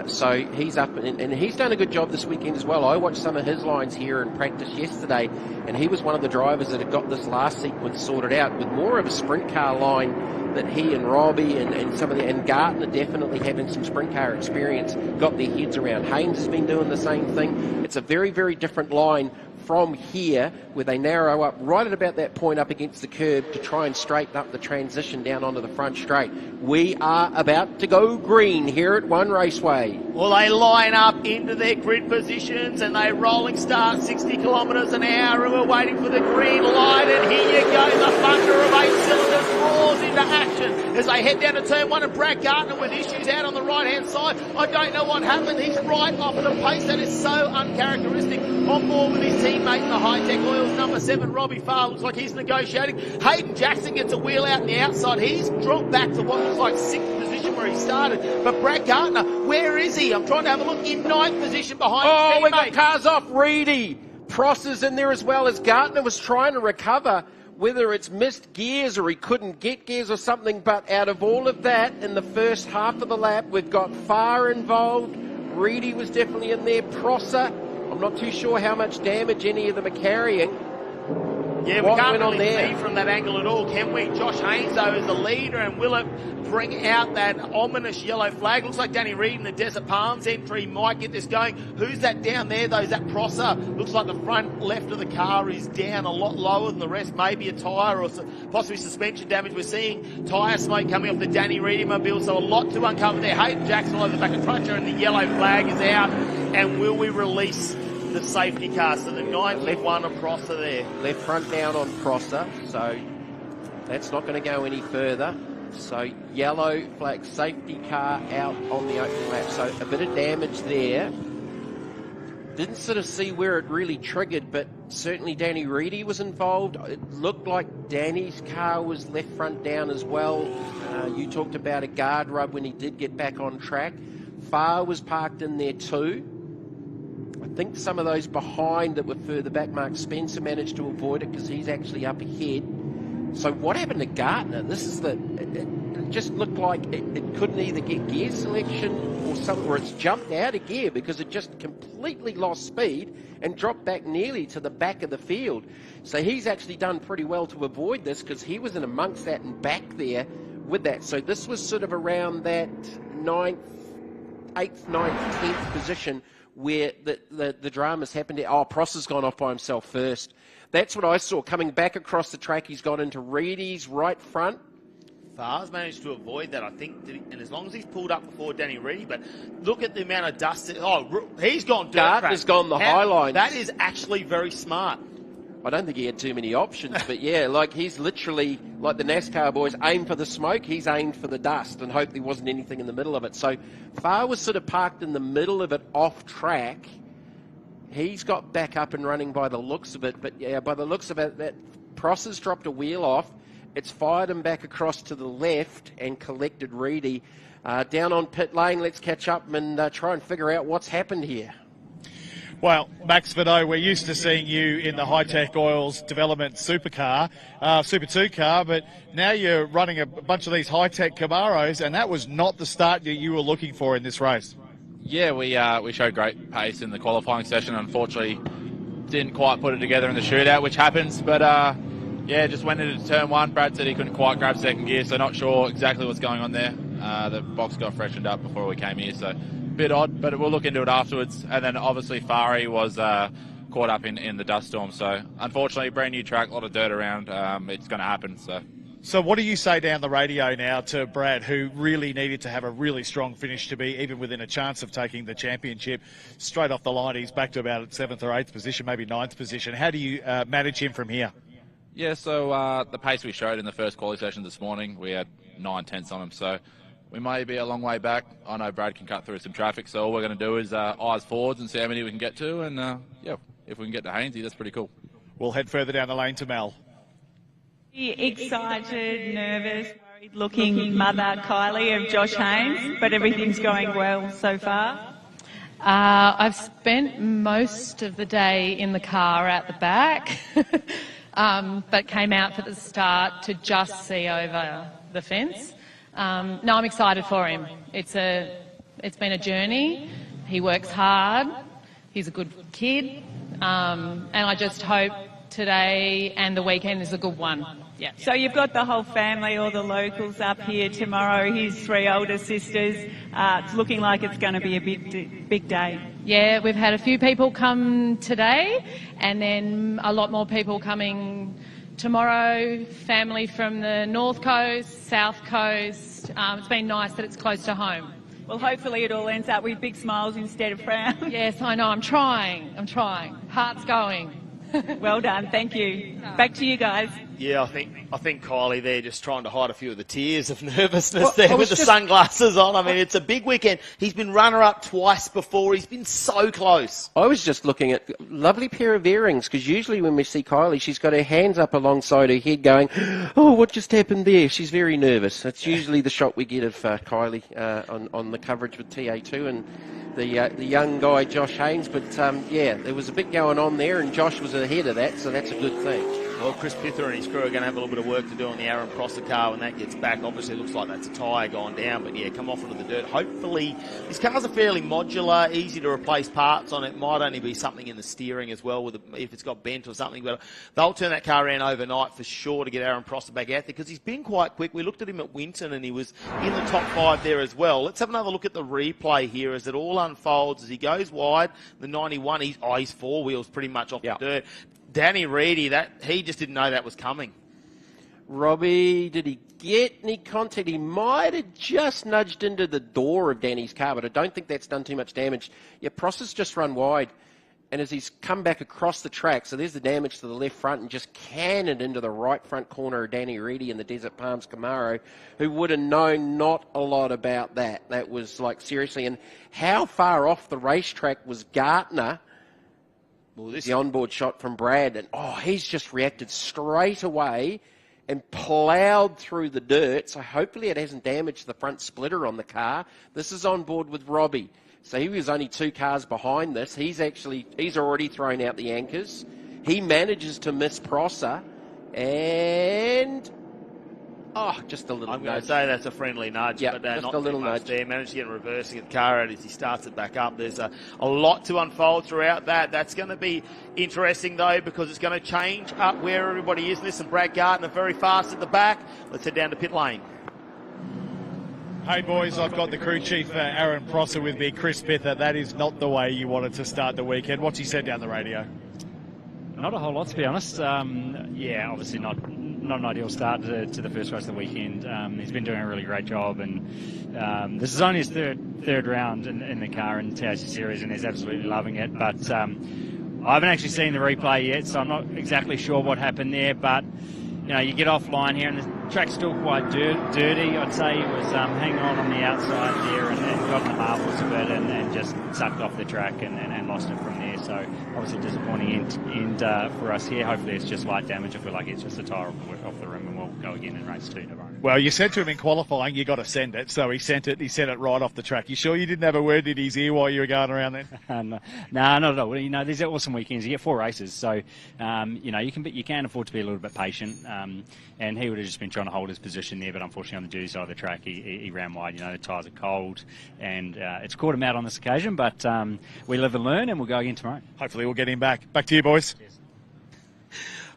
[SPEAKER 8] So he's up, and he's done a good job this weekend as well. I watched some of his lines here in practice yesterday, and he was one of the drivers that had got this last sequence sorted out with more of a sprint car line that he and Robbie and some of and Gartner definitely having some sprint car experience got their heads around. Haynes has been doing the same thing. It's a very, very different line from here, where they narrow up right at about that point up against the curb to try and straighten up the transition down onto the front straight. We are about to go green here at One Raceway.
[SPEAKER 5] Well, they line up into their grid positions and they rolling start 60 kilometres an hour, and we're waiting for the green light, and here you go, the thunder of 8 cylinders roars into action as they head down to turn 1, and Brad Gartner with issues out on the right hand side. I don't know what happened. He's right off at a pace that is so uncharacteristic. On board with his teammate in the Hi-Tec Oils, number 7, Robbie Farr, looks like he's negotiating. Hayden Jackson gets a wheel out on the outside. He's dropped back to what looks like 6th position where he started. But Brad Gartner, where is he? I'm trying to have a look. In 9th position behind his teammate.
[SPEAKER 8] We got cars off. Reedy. Pross is in there as well, as Gartner was trying to recover, whether it's missed gears or he couldn't get gears or something. But out of all of that, in the first half of the lap, we've got Farr involved. Reedy was definitely in there. Prosser. I'm not too sure how much damage any of them are carrying.
[SPEAKER 5] Yeah, we can't really see from that angle at all, can we? Josh Haynes, though, is the leader, and will it bring out that ominous yellow flag? Looks like Danny Reed in the Desert Palms entry might get this going. Who's that down there, though? Is that Prosser? Looks like the front left of the car is down a lot lower than the rest. Maybe a tyre or possibly suspension damage. We're seeing tyre smoke coming off the Danny Reedy mobile, so a lot to uncover there. Hayden Jackson all over the back of Crutcher, and the yellow flag is out. And will we release the safety car? So the 9th left one of Prosser there.
[SPEAKER 8] Left front down on Prosser, so that's not going to go any further. So yellow flag, safety car out on the open lap. So a bit of damage there. Didn't sort of see where it really triggered, but certainly Danny Reedy was involved. It looked like Danny's car was left front down as well. You talked about a guard rub when he did get back on track. Farr was parked in there too. I think some of those behind that were further back, Mark Spencer managed to avoid it because he's actually up ahead. So what happened to Gartner? This is it just looked like it couldn't either get gear selection or something, or it's jumped out of gear because it just completely lost speed and dropped back nearly to the back of the field. So he's actually done pretty well to avoid this because he was in amongst that and back there with that. So this was sort of around that 8th, 9th, 10th position where the drama's happened. Prosser's gone off by himself first. That's what I saw coming back across the track. He's got into Reedy's right front.
[SPEAKER 5] Farr's managed to avoid that, I think, and as long as he's pulled up before Danny Reedy, but look at the amount of dust. He's gone dirt track.
[SPEAKER 8] Gardner's gone the high lines.
[SPEAKER 5] That is actually very smart.
[SPEAKER 8] I don't think he had too many options, but yeah, like he's literally, like the NASCAR boys, aim for the smoke, he's aimed for the dust and hoped there wasn't anything in the middle of it. So Farr was sort of parked in the middle of it off track. He's got back up and running by the looks of it, but yeah, by the looks of it, that Pross has dropped a wheel off. It's fired him back across to the left and collected Reedy. Down on pit lane, let's catch up and try and figure out what's happened here.
[SPEAKER 17] Well, Max Vidot, we're used to seeing you in the Hi-Tec Oils development supercar, Super 2 car, but now you're running a bunch of these Hi-Tec Camaros, and that was not the start that you were looking for in this race.
[SPEAKER 1] Yeah, we showed great pace in the qualifying session. Unfortunately, didn't quite put it together in the shootout, which happens, but yeah, just went into turn one. Brad said he couldn't quite grab second gear, so not sure exactly what's going on there. The box got freshened up before we came here, so bit odd, but we'll look into it afterwards. And then obviously Fari was caught up in the dust storm, so unfortunately brand new track, a lot of dirt around. It's going to happen.
[SPEAKER 17] So what do you say down the radio now to Brad, who really needed to have a really strong finish to be even within a chance of taking the championship? Straight off the line, he's back to about 7th or 8th position, maybe 9th position. How do you manage him from here?
[SPEAKER 1] Yeah, so the pace we showed in the first quali session this morning, we had 9/10 on him, so we may be a long way back. I know Brad can cut through some traffic, so all we're going to do is eyes forwards and see how many we can get to. And, yeah, if we can get to Hainsey, that's pretty cool.
[SPEAKER 17] We'll head further down the lane to Mel.
[SPEAKER 2] Excited, nervous, worried looking mother Kylie of Josh Haynes, but everything's going well so far.
[SPEAKER 4] I've spent most of the day in the car out the back, but came out for the start to just see over the fence. No, I'm excited for him. It's been a journey. He works hard. He's a good kid. And I just hope today and the weekend is a good one. Yeah.
[SPEAKER 2] So you've got the whole family, all the locals up here tomorrow, his 3 older sisters. It's looking like it's going to be a big day.
[SPEAKER 4] Yeah, we've had a few people come today and then a lot more people coming tomorrow, family from the North Coast, South Coast. It's been nice that it's close to home.
[SPEAKER 2] Well, hopefully it all ends up with big smiles instead of frowns.
[SPEAKER 4] Yes, I know. I'm trying. Heart's going.
[SPEAKER 2] Well done. Thank you. Back to you guys.
[SPEAKER 5] Yeah, I think Kylie there just trying to hide a few of the tears of nervousness there with the sunglasses on. I mean, it's a big weekend. He's been runner-up twice before. He's been so close.
[SPEAKER 8] I was just looking at lovely pair of earrings, because usually when we see Kylie, she's got her hands up alongside her head going, oh, what just happened there? She's very nervous. That's usually the shot we get of Kylie on the coverage with TA2 and the young guy, Josh Haynes. But, yeah, there was a bit going on there, and Josh was ahead of that, so that's a good thing.
[SPEAKER 5] Well, Chris Pither and his crew are going to have a little bit of work to do on the Aaron Prosser car when that gets back. Obviously, it looks like that's a tyre gone down, but yeah, come off into the dirt. Hopefully, these cars are fairly modular, easy to replace parts on. It might only be something in the steering as well, if it's got bent or something, but they'll turn that car around overnight for sure to get Aaron Prosser back out there, because he's been quite quick. We looked at him at Winton and he was in the top 5 there as well. Let's have another look at the replay here as it all unfolds. As he goes wide, the 91, he's 4 wheels pretty much off the dirt. Danny Reedy, he just didn't know that was coming.
[SPEAKER 8] Robbie, did he get any contact? He might have just nudged into the door of Danny's car, but I don't think that's done too much damage. Yeah, Prosser's just run wide, and as he's come back across the track, so there's the damage to the left front, and just cannoned into the right front corner of Danny Reedy in the Desert Palms Camaro, who would have known not a lot about that. That was like, seriously, and how far off the racetrack was Gartner? Well, the onboard shot from Brad, and he's just reacted straight away and ploughed through the dirt, so hopefully it hasn't damaged the front splitter on the car. This is on board with Robbie, so he was only 2 cars behind this. He's already thrown out the anchors. He manages to miss Prosser, and just a little nudge.
[SPEAKER 5] I'm going to say that's a friendly nudge, but
[SPEAKER 8] just
[SPEAKER 5] not
[SPEAKER 8] a little
[SPEAKER 5] too much
[SPEAKER 8] nudge
[SPEAKER 5] there. Managed to get in reverse and get the car out as he starts it back up. There's a lot to unfold throughout that. That's going to be interesting, though, because it's going to change up where everybody is. Listen, Brad Gardner very fast at the back. Let's head down to pit lane.
[SPEAKER 17] Hey boys, I've got the crew chief Aaron Prosser with me, Chris Pither. That is not the way you wanted to start the weekend. What's he said down the radio?
[SPEAKER 19] Not a whole lot, to be honest. Yeah, obviously not
[SPEAKER 3] not an ideal start to the first race of the weekend. He's been doing a really great job, and this is only his third round in the car in the TAC Series, and he's absolutely loving it. But I haven't actually seen the replay yet, so I'm not exactly sure what happened there. But you get offline here, and the track's still quite dirty. I'd say he was hanging on the outside there and got in the marbles a bit and just sucked off the track and lost it from there. So obviously disappointing end for us here. Hopefully it's just light damage. I feel like it's just a tyre off the rim, and we'll go again in race 2 tomorrow.
[SPEAKER 17] Well, you said to him in qualifying, you got to send it. So he sent it right off the track. You sure you didn't have a word in his ear while you were going around then?
[SPEAKER 3] No, not at all. These are awesome weekends. You get 4 races, so you can afford to be a little bit patient. And he would have just been trying to hold his position there, but unfortunately on the dirty side of the track, he ran wide. The tyres are cold, and it's caught him out on this occasion. But we live and learn, and we'll go again tomorrow.
[SPEAKER 17] Hopefully we'll get him back. Back to you, boys.
[SPEAKER 3] Cheers.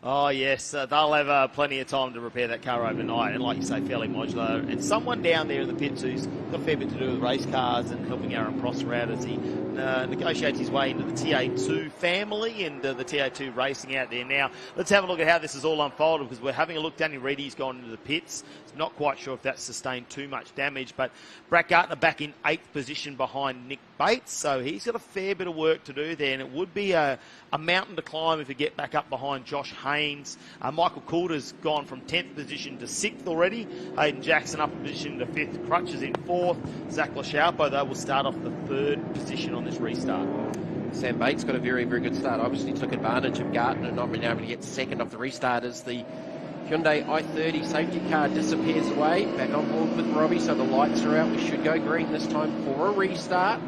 [SPEAKER 5] Oh, yes, they'll have plenty of time to repair that car overnight, and like you say, fairly modular. And someone down there in the pits who's got a fair bit to do with race cars and helping Aaron Prosser out as he negotiates his way into the TA2 family and the TA2 racing out there. Now, let's have a look at how this has all unfolded, because we're having a look. Danny Reedy's gone into the pits. Not quite sure if that's sustained too much damage, but Brad Gartner back in 8th position behind Nick Bates, so he's got a fair bit of work to do there, and it would be a mountain to climb if we get back up behind Josh Haynes. Michael Coulter's gone from 10th position to 6th already. Hayden Jackson up a position to 5th. Crutches in 4th. Zach Lachaupo, though, will start off the 3rd position on this restart.
[SPEAKER 8] Sam Bates got a very, very good start. Obviously took advantage of Gartner not being able to get second off the restart as the Hyundai i30 safety car disappears away. Back on board with Robbie, so the lights are out. We should go green this time for a restart.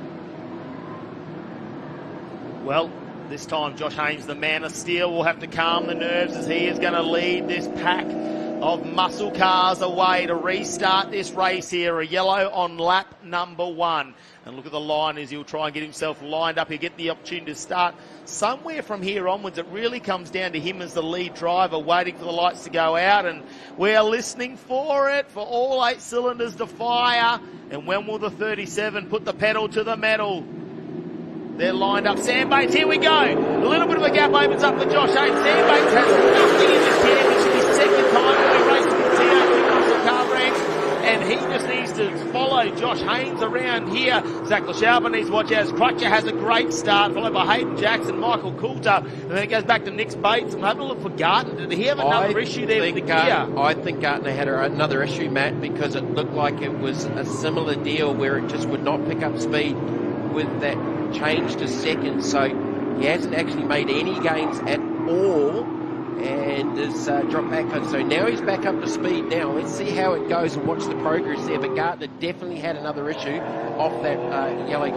[SPEAKER 5] Well, this time Josh Haynes, the man of steel, will have to calm the nerves as he is going to lead this pack of muscle cars away to restart this race here. A yellow on lap number 1. And look at the line as he'll try and get himself lined up. He'll get the opportunity to start somewhere from here onwards. It really comes down to him as the lead driver, waiting for the lights to go out. And we're listening for it, for all 8 cylinders to fire. And when will the 37 put the pedal to the metal? They're lined up. Sam Bates, here we go. A little bit of a gap opens up for Josh Haynes. Sam Bates has nothing in this championship. His second time when we raced with the TA2 muscle car ranks. And he just needs to follow Josh Haynes around here. Zach Lachaupo needs to watch out as Crutcher has a great start, followed by Hayden Jackson, Michael Coulter. And then it goes back to Nick Bates. I'm having a look for Gartner. Did he have another issue there with the gear?
[SPEAKER 8] I think Gartner had another issue, Matt, because it looked like it was a similar deal where it just would not pick up speed with that change to second. So he hasn't actually made any gains at all and has dropped back. So now he's back up to speed now. Let's see how it goes and watch the progress there. But Gartner definitely had another issue off that yellow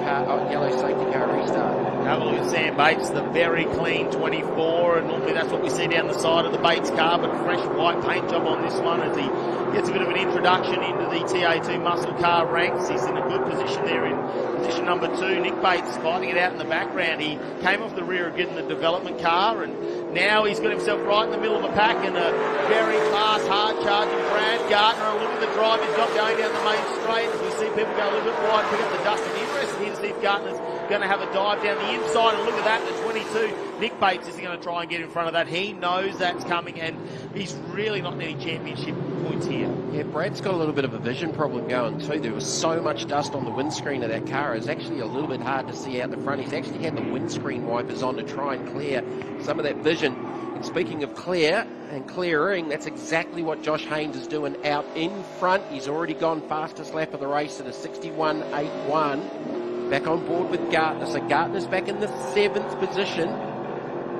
[SPEAKER 8] safety car restart.
[SPEAKER 5] Have a look at Sam Bates, the very clean 24, and normally that's what we see down the side of the Bates car, but fresh white paint job on this one as he gets a bit of an introduction into the TA2 muscle car ranks. He's in a good position there in position number 2. Nick Bates fighting it out in the background. He came off the rear again in the development car, and now he's got himself right in the middle of a pack in a very fast, hard-charging Brad Gartner. And look at the drive he's got going down the main straight as we see people go a little bit wide, pick up the dust. And interested here to see if Gartner's going to have a dive down the inside. And look at that, the 22. Nick Bates is going to try and get in front of that. He knows that's coming, and he's really not in any championship points here.
[SPEAKER 8] Yeah, Brad's got a little bit of a vision problem going too. There was so much dust on the windscreen of that car. It's actually a little bit hard to see out the front. He's actually had the windscreen wipers on to try and clear some of that vision. And speaking of clear and clearing, that's exactly what Josh Haynes is doing out in front. He's already gone fastest lap of the race at a 61.81. Back on board with Gartner. So Gartner's back in the 7th position,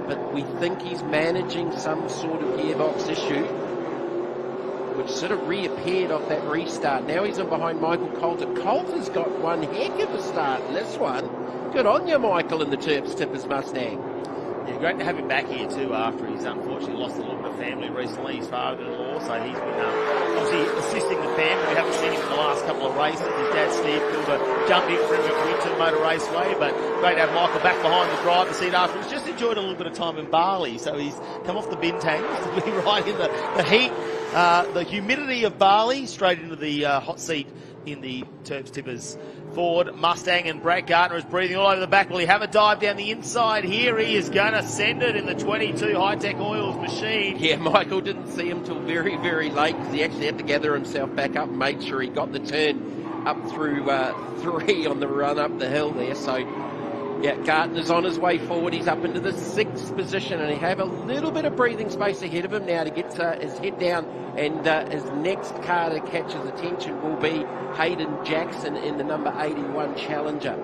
[SPEAKER 8] but we think he's managing some sort of gearbox issue, which sort of reappeared off that restart. Now he's in behind Michael Coulter. Coulter's got one heck of a start in this one. Good on you, Michael, in the Terps Tippers Mustang.
[SPEAKER 5] Yeah, great to have him back here too after he's unfortunately lost a little bit of family recently. His father-in-law, so he's been obviously assisting the family. We haven't seen him in the last couple of races. His dad Steve Kilder jumped in for him at Winton Motor Raceway, but great to have Michael back behind the driver's seat after he's just enjoyed a little bit of time in Bali. So he's come off the bin tanks to be right in the heat, the humidity of Bali, straight into the hot seat in the Terps Tippers Ford Mustang, and Brad Gardner is breathing all over the back. Will he have a dive down the inside here? He is going to send it in the 22 Hi-Tec Oils machine.
[SPEAKER 8] Yeah, Michael didn't see him till very, very late because he actually had to gather himself back up and make sure he got the turn up through 3 on the run up the hill there. So, yeah, Gardner's on his way forward. He's up into the 6th position, and he have a little bit of breathing space ahead of him now to get his head down, and his next car to catch his attention will be Hayden Jackson in the number 81 Challenger.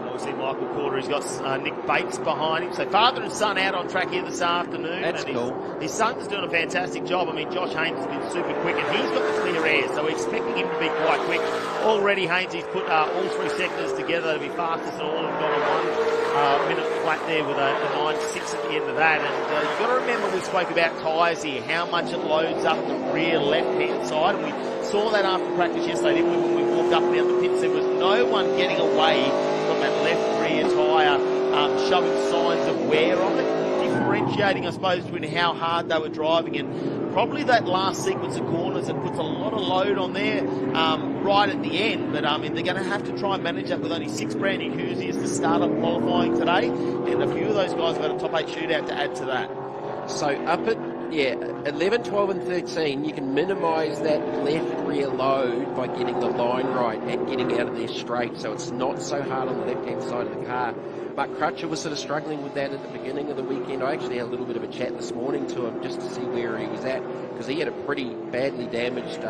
[SPEAKER 5] Obviously, Michael Porter, he's got Nick Bates behind him. So father and son out on track here this afternoon.
[SPEAKER 8] That's
[SPEAKER 5] and
[SPEAKER 8] cool.
[SPEAKER 5] His son's doing a fantastic job. I mean, Josh Haynes has been super quick, and he's got the clear air, so we're expecting him to be quite quick. Already, Haynes, he's put all 3 sectors together to be fastest, and all of them got a 1 minute flat there with a 9.6 at the end of that. And you've got to remember, we spoke about tyres here, how much it loads up the rear left-hand side, and we saw that after practice yesterday, didn't we, when we walked up and down the pits. There was no one getting away from that left rear tyre, showing signs of wear on it, differentiating, I suppose, between how hard they were driving, and probably that last sequence of corners that puts a lot of load on there right at the end. But I mean, they're going to have to try and manage that with only 6 brand new Hoosiers to start up qualifying today, and a few of those guys have got a top 8 shootout to add to that.
[SPEAKER 8] So up at 11, 12 and 13, you can minimise that left rear load by getting the line right and getting out of there straight, so it's not so hard on the left-hand side of the car. But Crutcher was sort of struggling with that at the beginning of the weekend. I actually had a little bit of a chat this morning to him just to see where he was at, because he had a pretty badly damaged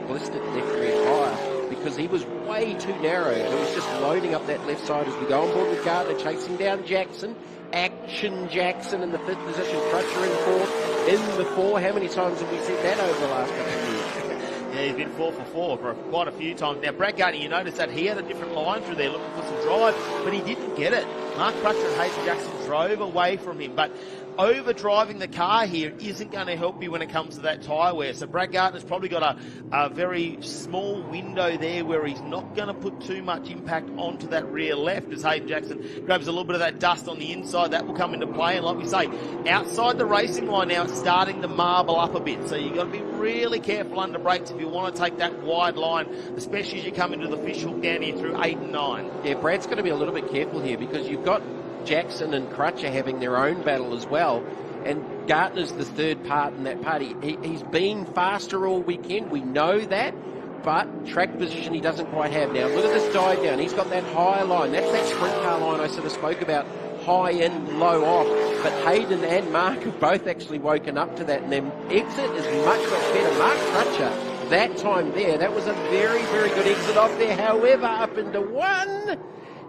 [SPEAKER 8] blistered left rear tyre because he was way too narrow. It was just loading up that left side as we go on board with Gardner, chasing down Jackson. Action Jackson in the 5th position, Crutcher in 4th, in the 4. How many times have we seen that over the last couple of years?
[SPEAKER 5] Yeah, he's been 4 for 4 for quite a few times. Now, Brad Gardner, you notice that he had a different line through there looking for some drive, but he didn't get it. Mark Crutcher and Hayden Jackson drove away from him, but over-driving the car here isn't going to help you when it comes to that tyre wear. So Brad Gardner's probably got a very small window there where he's not going to put too much impact onto that rear left as Hayden Jackson grabs a little bit of that dust on the inside. That will come into play. And like we say, outside the racing line now, it's starting to marble up a bit. So you've got to be really careful under brakes if you want to take that wide line, especially as you come into the fish hook down here through 8 and 9.
[SPEAKER 8] Yeah, Brad's got to be a little bit careful here because you've got Jackson and Crutcher having their own battle as well, and Gardner's the third part in that party. He's been faster all weekend, we know that, but track position he doesn't quite have now. Look at this dive down, he's got that high line, that's that sprint car line I sort of spoke about, high in, low off, but Hayden and Mark have both actually woken up to that, and their exit is much better. Mark Crutcher, that time there, that was a very, very good exit off there, however, up into 1,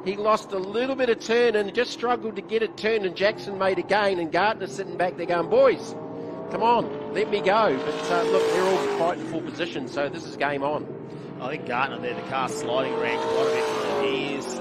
[SPEAKER 8] he lost a little bit of turn and just struggled to get it turned, and Jackson made a gain, and Gardner's sitting back there going, boys, come on, let me go. But look, they're all fighting for position, so this is game on.
[SPEAKER 5] I think Gardner there, the car's sliding around quite a bit. He is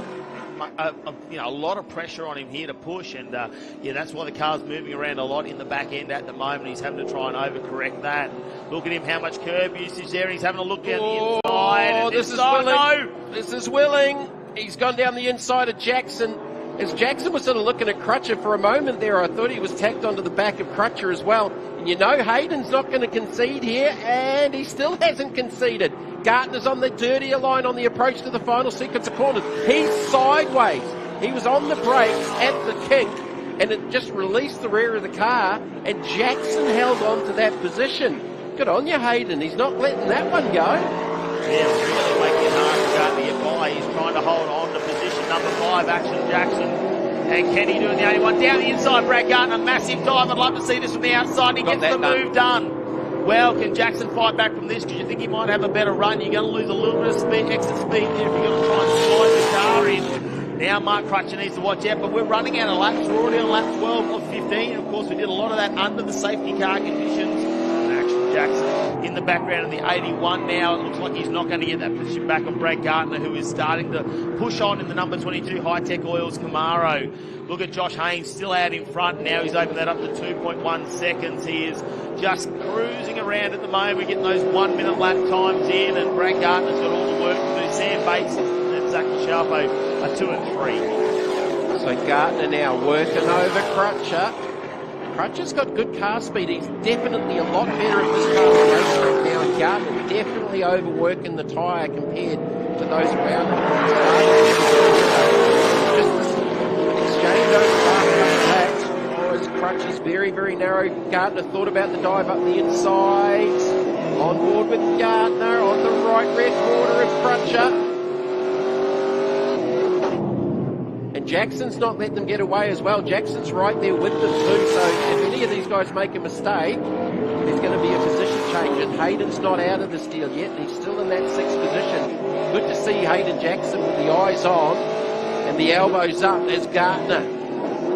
[SPEAKER 5] a lot of pressure on him here to push, and that's why the car's moving around a lot in the back end at the moment. He's having to try and overcorrect that. Look at him, how much curb usage there. He's having a look down the inside.
[SPEAKER 8] Oh, this is willing. No. This is willing. He's gone down the inside of Jackson. As Jackson was sort of looking at Crutcher for a moment there, I thought he was tacked onto the back of Crutcher as well. And you know Hayden's not going to concede here, and he still hasn't conceded. Gardner's on the dirtier line on the approach to the final sequence of corners. He's sideways. He was on the brakes at the kink, and it just released the rear of the car, and Jackson held on to that position. Good on you, Hayden. He's not letting that one go.
[SPEAKER 5] Yeah, really making it hard for Gardner to get by. He's trying to hold on to position number 5, Action Jackson. And Kenny doing the only one. Down the inside, Brad Gardner, massive dive. I'd love to see this from the outside. He gets the move done. Well, can Jackson fight back from this? Because you think he might have a better run. You're going to lose a little bit of speed, extra speed there if you're going to try and slide the car in. Now Mark Crutcher needs to watch out, but we're running out of laps. We're already on lap 12 of 15. Of course, we did a lot of that under the safety car conditions. Jackson in the background of the 81 now. It looks like he's not going to get that position back on Brad Gardner, who is starting to push on in the number 22 Hi-Tec Oils Camaro. Look at Josh Haynes still out in front now. He's opened that up to 2.1 seconds. He is just cruising around at the moment. We're getting those 1 minute lap times in, and Brad Gardner's got all the work to do. Sam Bates and Zach Sharpo are 2 and 3.
[SPEAKER 8] So Gardner now working over Crutcher. Crutcher's got good car speed. He's definitely a lot better at this car than racetrack now. And Gardner definitely overworking the tyre compared to those around him. Just this exchange over that. Oh, his crutch is very, very narrow. Gardner thought about the dive up the inside. On board with Gardner on the right rear corner of Crutcher. And Jackson's not let them get away as well. Jackson's right there with them too. So if any of these guys make a mistake, there's going to be a position change. And Hayden's not out of this deal yet. He's still in that 6th position. Good to see Hayden Jackson with the eyes on and the elbows up as Gardner.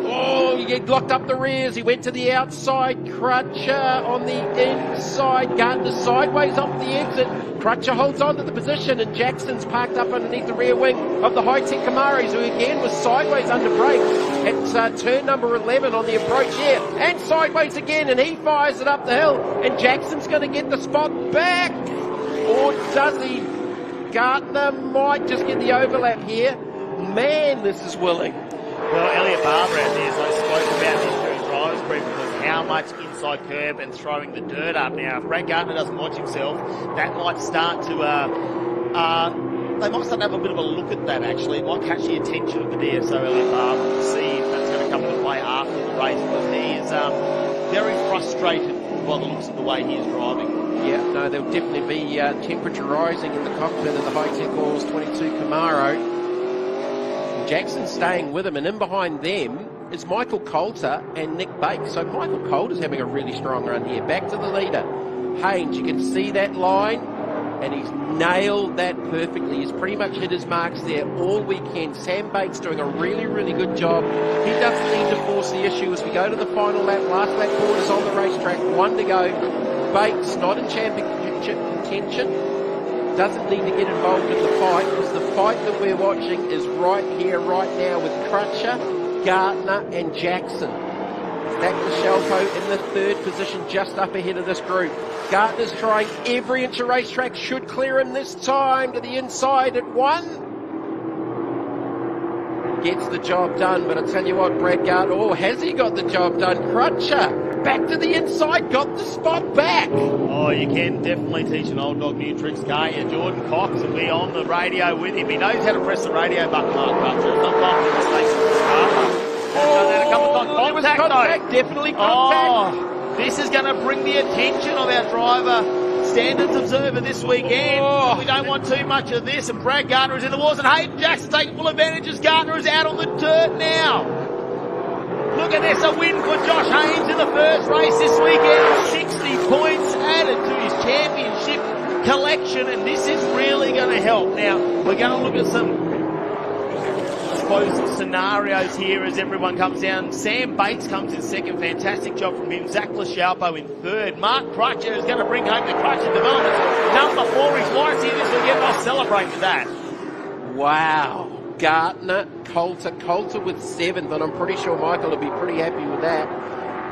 [SPEAKER 8] Oh, he locked up the rears. He went to the outside. Crutcher on the inside. Gardner sideways off the exit. Crutcher holds on to the position, and Jackson's parked up underneath the rear wing of the Hi-Tec Camaros, who again was sideways under brake at turn number 11 on the approach here. And sideways again, and he fires it up the hill. And Jackson's going to get the spot back. Or does he? Gardner might just get the overlap here. Man, this is willing.
[SPEAKER 5] Well, Elliot Barber out there, as I spoke about this during drivers briefing, was how much inside curb and throwing the dirt up. Now, if Brad Gardner doesn't watch himself, that might start to, they might start to have a bit of a look at that, actually. It might catch the attention of the DSO, Elliot Barber, to see if that's going to come into play after the race, because he is very frustrated by the looks of the way he is driving.
[SPEAKER 8] Yeah, no, there'll definitely be temperature rising in the cockpit of the Hi-Tec Oils 22 Camaro. Jackson staying with him, and in behind them is Michael Coulter and Nick Bates. So Michael Coulter's having a really strong run here. Back to the leader. Haynes, you can see that line, and he's nailed that perfectly. He's pretty much hit his marks there all weekend. Sam Bates doing a really, really good job. He doesn't need to force the issue as we go to the final lap. Last lap quarters on the racetrack. 1 to go. Bates not in championship contention. Doesn't need to get involved in the fight, because the fight that we're watching is right here, right now, with Crutcher, Gardner and Jackson. Zach Michelko in the 3rd position, just up ahead of this group. Gardner's trying every inch of racetrack, should clear him this time to the inside at 1. Gets the job done, but I tell you what, Brad Gardner, oh, has he got the job done? Crutcher, back to the inside, got the spot back.
[SPEAKER 5] Oh, you can definitely teach an old dog new tricks, can't you? Jordan Cox will be on the radio with him. He knows how to press the radio button, Mark Crutcher. Sometimes he mistakes the car. Done a couple of times. Contact,
[SPEAKER 8] definitely contact.
[SPEAKER 5] Oh, this is going to bring the attention of our driver standards observer this weekend. Oh. We don't want too much of this, and Brad Gardner is in the wars, and Hayden Jackson taking full advantage as Gardner is out on the dirt now. Look at this, a win for Josh Haynes in the first race this weekend. 60 points added to his championship collection, and this is really going to help. Now, we're going to look at some, I suppose, scenarios here as everyone comes down. Sam Bates comes in 2nd, fantastic job from him. Zach Lascialpo in 3rd. Mark Crutcher is going to bring home the Crutcher development. Number 4, his wife's here this weekend. I'll celebrate with that.
[SPEAKER 8] Wow. Gardner, Coulter with 7th, and I'm pretty sure Michael will be pretty happy with that.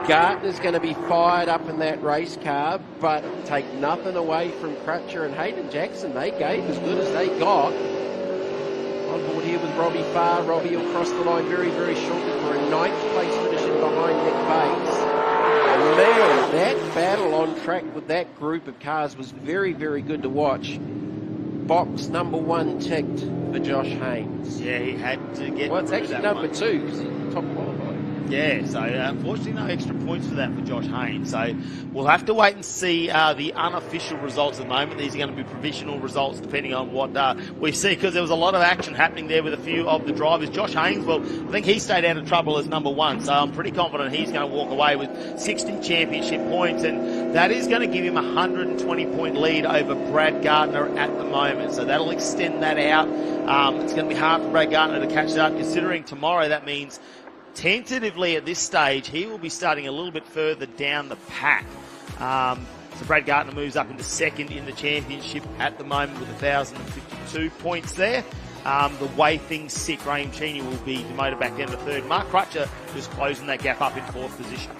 [SPEAKER 8] Gardner's going to be fired up in that race car, but take nothing away from Crutcher and Hayden Jackson. They gave as good as they got. On board here with Robbie Farr. Robbie will cross the line very, very shortly for a 9th place finishing behind Nick Bates. Man, that battle on track with that group of cars was very, very good to watch. Box number 1 ticked for Josh Haynes.
[SPEAKER 5] Yeah, he had to get.
[SPEAKER 8] Well, it's actually number 2 because he top qualified.
[SPEAKER 5] Yeah, so unfortunately no extra points for that for Josh Haynes. So we'll have to wait and see the unofficial results at the moment. These are going to be provisional results depending on what we see, because there was a lot of action happening there with a few of the drivers. Josh Haynes, well, I think he stayed out of trouble as number 1, so I'm pretty confident he's going to walk away with 60 championship points, and that is going to give him a 120-point lead over Brad Gardner at the moment. So that'll extend that out. It's going to be hard for Brad Gardner to catch that, considering tomorrow that means tentatively at this stage he will be starting a little bit further down the pack. So Brad Gardner moves up into 2nd in the championship at the moment with 1,052 points there. The way things sit, Graham Cheney will be demoted back down to 3rd. Mark Crutcher is closing that gap up in 4th position.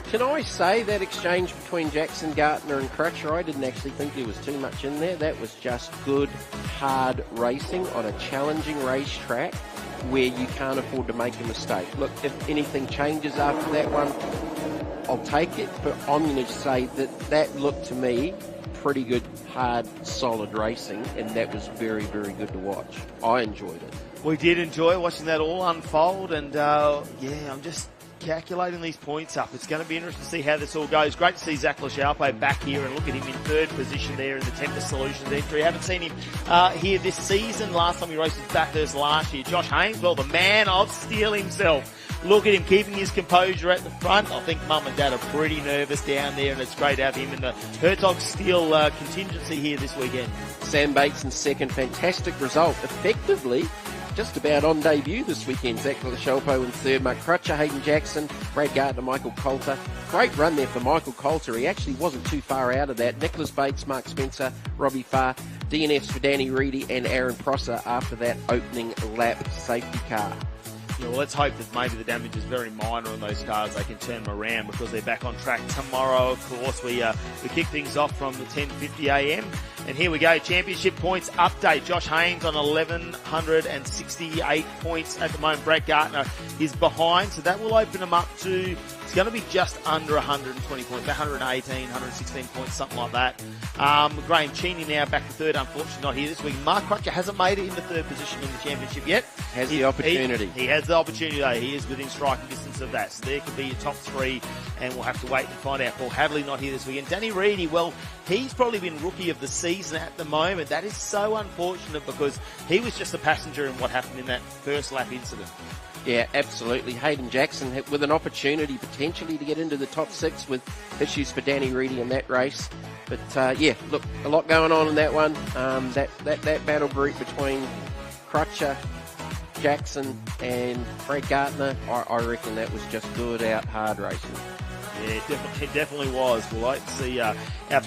[SPEAKER 8] Can I say that exchange between Jackson, Gardner and Crutcher, I didn't actually think there was too much in there. That was just good, hard racing on a challenging racetrack where you can't afford to make a mistake. Look, if anything changes after that one, I'll take it, but I'm going to say that looked to me pretty good, hard, solid racing, and that was very, very good to watch. I enjoyed it.
[SPEAKER 5] We did enjoy watching that all unfold, and I'm just calculating these points up. It's going to be interesting to see how this all goes. Great to see Zach Lachalpo back here, and look at him in third position there in the Tempest Solutions entry. Haven't seen him here this season. Last time he raced was Bathurst last year. Josh Haynes, well, the man of steel himself. Look at him keeping his composure at the front. I think Mum and Dad are pretty nervous down there, and it's great to have him in the Hertog Steel contingency here this weekend.
[SPEAKER 8] Sam Bates in second, fantastic result. Effectively, just about on debut this weekend. Zach Lachalpo in third, Mark Crutcher, Hayden Jackson, Brad Gardner, Michael Coulter. Great run there for Michael Coulter. He actually wasn't too far out of that. Nicholas Bates, Mark Spencer, Robbie Farr, DNFs for Danny Reedy and Aaron Prosser after that opening lap safety car.
[SPEAKER 5] Yeah, well, let's hope that maybe the damage is very minor on those cars. They can turn them around because they're back on track tomorrow. Of course, we kick things off from the 10:50 a.m. And here we go, championship points update. Josh Haynes on 1,168 points at the moment. Brett Gardner is behind, so that will open him up to, it's going to be just under 120 points, 118, 116 points, something like that. Graham Cheney now back to third, unfortunately not here this week. Mark Crutcher hasn't made it into third position in the championship yet.
[SPEAKER 8] Has the opportunity.
[SPEAKER 5] He has the opportunity though. He is within striking distance of that. So there could be your top three, and we'll have to wait and find out. Paul Hadley not here this weekend. Danny Reedy, well, he's probably been rookie of the season at the moment. That is so unfortunate because he was just a passenger in what happened in that first lap incident.
[SPEAKER 8] Yeah, absolutely. Hayden Jackson with an opportunity potentially to get into the top six with issues for Danny Reedy in that race. But look, a lot going on in that one. That battle group between Crutcher, Jackson and Brad Gardner, I reckon that was just good out hard racing.
[SPEAKER 5] Yeah, it definitely was. We'll like to see our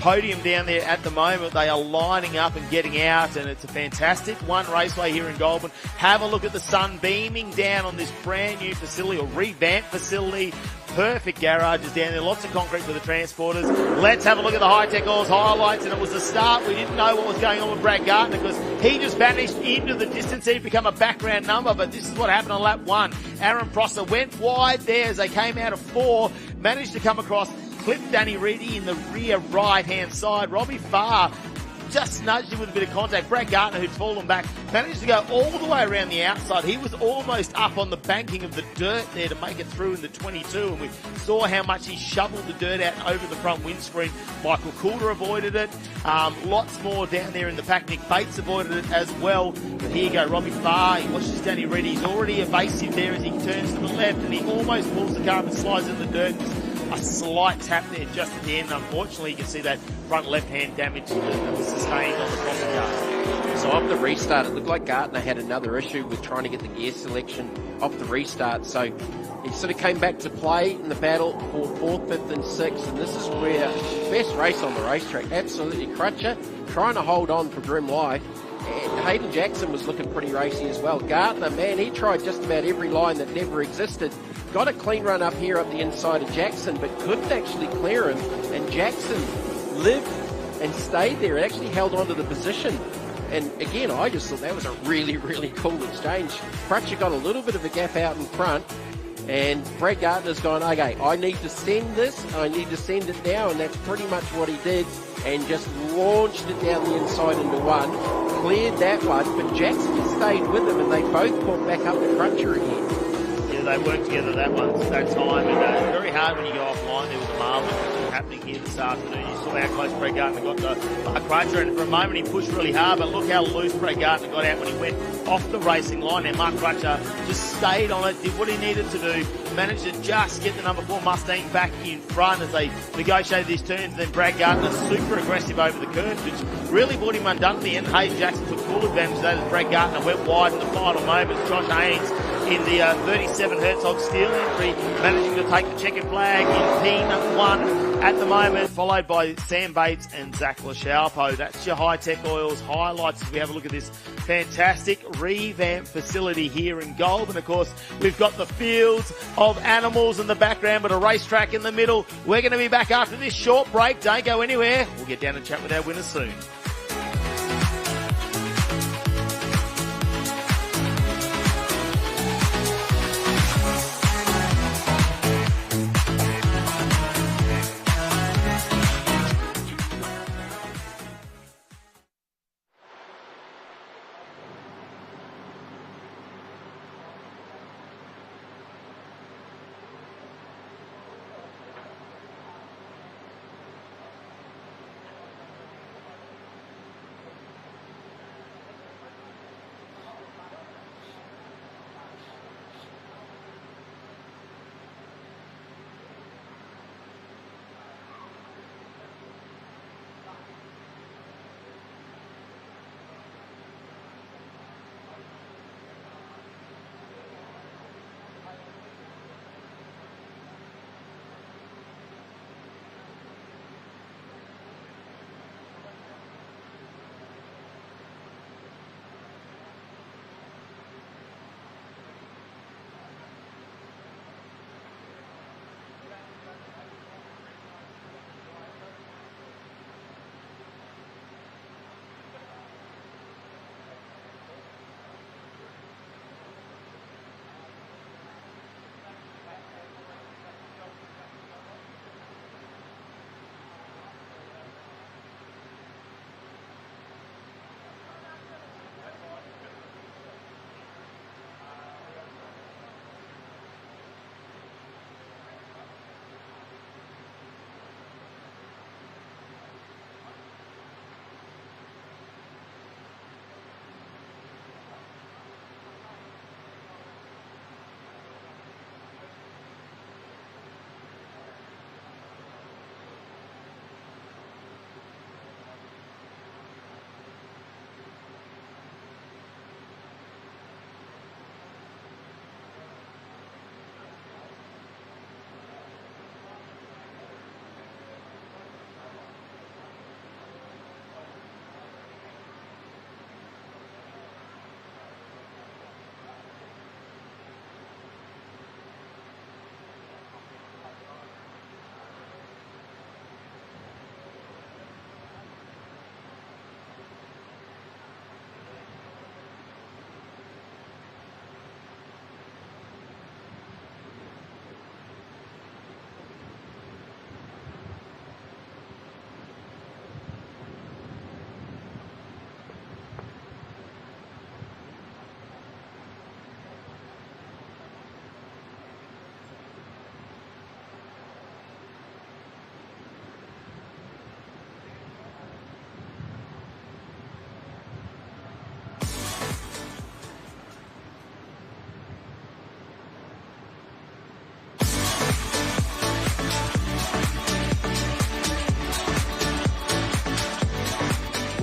[SPEAKER 5] podium down there at the moment. They are lining up and getting out, and it's a fantastic one Raceway here in Goulburn. Have a look at the sun beaming down on this brand new facility, or revamped facility. Perfect garages down there, lots of concrete for the transporters. Let's have a look at the Hi-Tec Oils highlights, and it was the start. We didn't know what was going on with Brad Gardner because he just vanished into the distance. He'd become a background number, but this is what happened on lap one. Aaron Prosser went wide there as they came out of four, managed to come across, clipped Danny Reedy in the rear right-hand side. Robbie Farr just nudged him with a bit of contact. Brad Gardner, who'd fallen back, managed to go all the way around the outside. He was almost up on the banking of the dirt there to make it through in the 22, and we saw how much he shoveled the dirt out over the front windscreen. Michael Coulter avoided it. Lots more down there in the pack. Nick Bates avoided it as well. But here you go, Robbie Farr. He watches Danny Reedy. He's already evasive there as he turns to the left, and he almost pulls the car and slides in the dirt. A slight tap there just at the end. Unfortunately, you can see that front left-hand damage that was sustained on the crossing car.
[SPEAKER 8] So off the restart, it looked like Gardner had another issue with trying to get the gear selection off the restart. So he sort of came back to play in the battle for 4th, 5th and 6th. And this is where best race on the racetrack. Absolutely. Crutcher trying to hold on for grim life. And Hayden Jackson was looking pretty racy as well. Gardner, man, he tried just about every line that never existed. Got a clean run up here up the inside of Jackson, but couldn't actually clear him. And Jackson lived and stayed there. Actually held on to the position. And again, I just thought that was a really, really cool exchange. Crutcher got a little bit of a gap out in front. And Brad Gardner's gone, okay, I need to send this. I need to send it now. And that's pretty much what he did. And just launched it down the inside into one. Cleared that one. But Jackson stayed with him, and they both caught back up to Crutcher again.
[SPEAKER 5] They worked together that time, and very hard when you go offline. There was a marvel happening here this afternoon. You saw how close Brad Gardner got to Mark Crutcher, and for a moment he pushed really hard, but look how loose Brad Gardner got out when he went off the racing line. And Mark Crutcher just stayed on it, did what he needed to do, managed to just get the number 4 Mustang back in front as they negotiated these turns. And then Brad Gardner super aggressive over the curves, which really brought him undone at the end. Hayden Jackson took full advantage of that as Brad Gardner went wide in the final moments. Josh Haynes in the 37 Herzog Steel entry, managing to take the checkered flag in P1 at the moment, followed by Sam Bates and Zach Lachalpo. That's your Hi-Tec Oils highlights as we have a look at this fantastic revamped facility here in Goulburn. Of course, we've got the fields of animals in the background, but a racetrack in the middle. We're going to be back after this short break. Don't go anywhere. We'll get down and chat with our winners soon.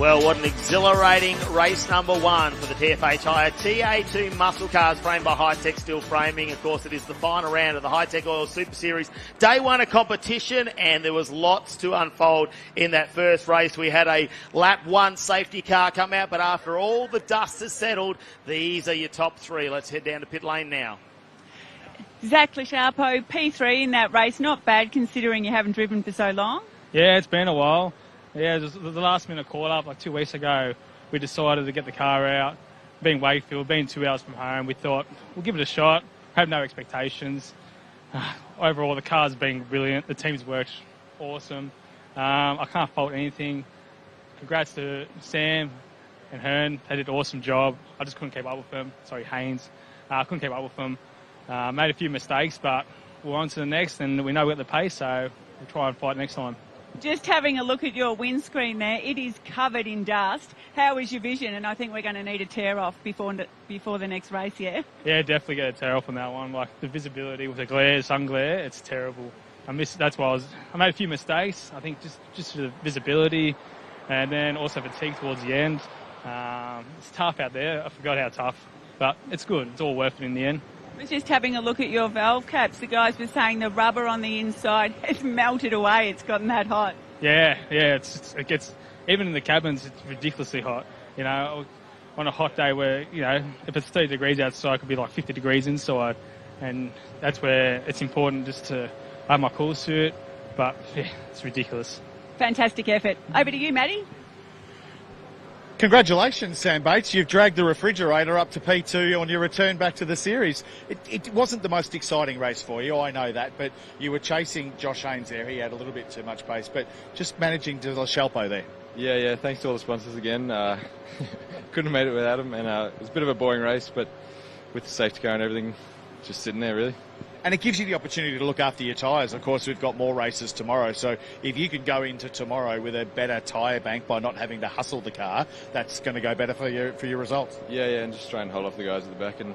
[SPEAKER 5] Well, what an exhilarating race number one for the TFA Tyre TA2 muscle cars framed by Hi-Tec steel framing. Of course, it is the final round of the Hi-Tec Oil Super Series day one of competition, and there was lots to unfold in that first race. We had a lap one safety car come out, but after all the dust has settled, these are your top three. Let's head down to pit lane now.
[SPEAKER 2] Zach Lecharpo, P3 in that race. Not bad considering you haven't driven for so long.
[SPEAKER 23] Yeah, it's been a while. Yeah, it was the last minute call up like 2 weeks ago. We decided to get the car out. Being Wakefield, being 2 hours from home, we thought we'll give it a shot. Have no expectations. Overall, the car's been brilliant. The team's worked awesome. I can't fault anything. Congrats to Sam and Hearn. They did an awesome job. I just couldn't keep up with them. Sorry, Haynes. Couldn't keep up with them. Made a few mistakes, but we're on to the next, and we know we're at the pace, so we'll try and fight next time.
[SPEAKER 2] Just having a look at your windscreen there, it is covered in dust. How is your vision? And I think we're going to need a tear off before the next race, yeah?
[SPEAKER 23] Yeah, definitely get a tear off on that one. Like the visibility with the glare, sun glare, it's terrible. That's why I made a few mistakes. I think just for the visibility, and then also fatigue towards the end. It's tough out there. I forgot how tough, but it's good. It's all worth it in the end.
[SPEAKER 2] I was just having a look at your valve caps. The guys were saying the rubber on the inside has melted away. It's gotten that hot.
[SPEAKER 23] Yeah. It gets, even in the cabins, it's ridiculously hot. You know, on a hot day where, you know, if it's 30 degrees outside, it could be like 50 degrees inside. And that's where it's important just to have my cool suit. But yeah, it's ridiculous.
[SPEAKER 2] Fantastic effort. Over to you, Matty.
[SPEAKER 17] Congratulations, Sam Bates. You've dragged the refrigerator up to P2 on your return back to the series. It wasn't the most exciting race for you, I know that, but you were chasing Josh Haynes there. He had a little bit too much pace, but just managing to Shelpo there.
[SPEAKER 6] Yeah, thanks to all the sponsors again. Couldn't have made it without them, and it was a bit of a boring race, but with the safety car and everything, just sitting there, really.
[SPEAKER 17] And it gives you the opportunity to look after your tyres. Of course, we've got more races tomorrow, so if you can go into tomorrow with a better tyre bank by not having to hustle the car, that's going to go better for your results.
[SPEAKER 6] Yeah, and just try and hold off the guys at the back and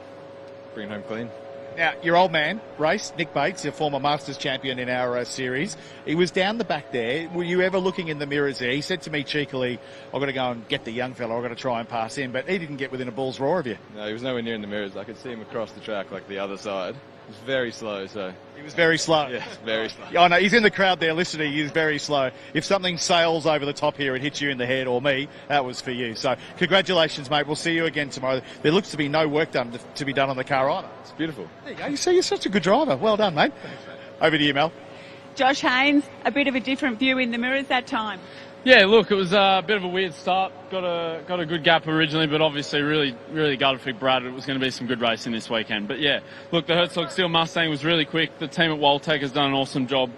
[SPEAKER 6] bring it home clean.
[SPEAKER 17] Now, your old man, race, Nick Bates, a former Masters champion in our series, he was down the back there. Were you ever looking in the mirrors there? He said to me cheekily, I've got to go and get the young fella, I've got to try and pass him, but he didn't get within a bull's roar of you.
[SPEAKER 6] No, he was nowhere near in the mirrors. I could see him across the track, like the other side. He was very slow, so...
[SPEAKER 17] He was very slow?
[SPEAKER 6] Yeah, very slow.
[SPEAKER 17] I know, he's in the crowd there listening, he's very slow. If something sails over the top here and hits you in the head or me, that was for you. So, congratulations, mate. We'll see you again tomorrow. There looks to be no work done to be done on the car either.
[SPEAKER 6] It's beautiful.
[SPEAKER 17] There you go. You see, you're such a good driver. Well done, mate.
[SPEAKER 6] Thanks, mate.
[SPEAKER 17] Over to you, Mel.
[SPEAKER 2] Josh Haynes, a bit of a different view in the mirrors that time.
[SPEAKER 7] Yeah, look, it was a bit of a weird start. Got a good gap originally, but obviously really gutted for Brad. It was going to be some good racing this weekend. But yeah, look, the Herzog Steel Mustang was really quick. The team at Waltec has done an awesome job.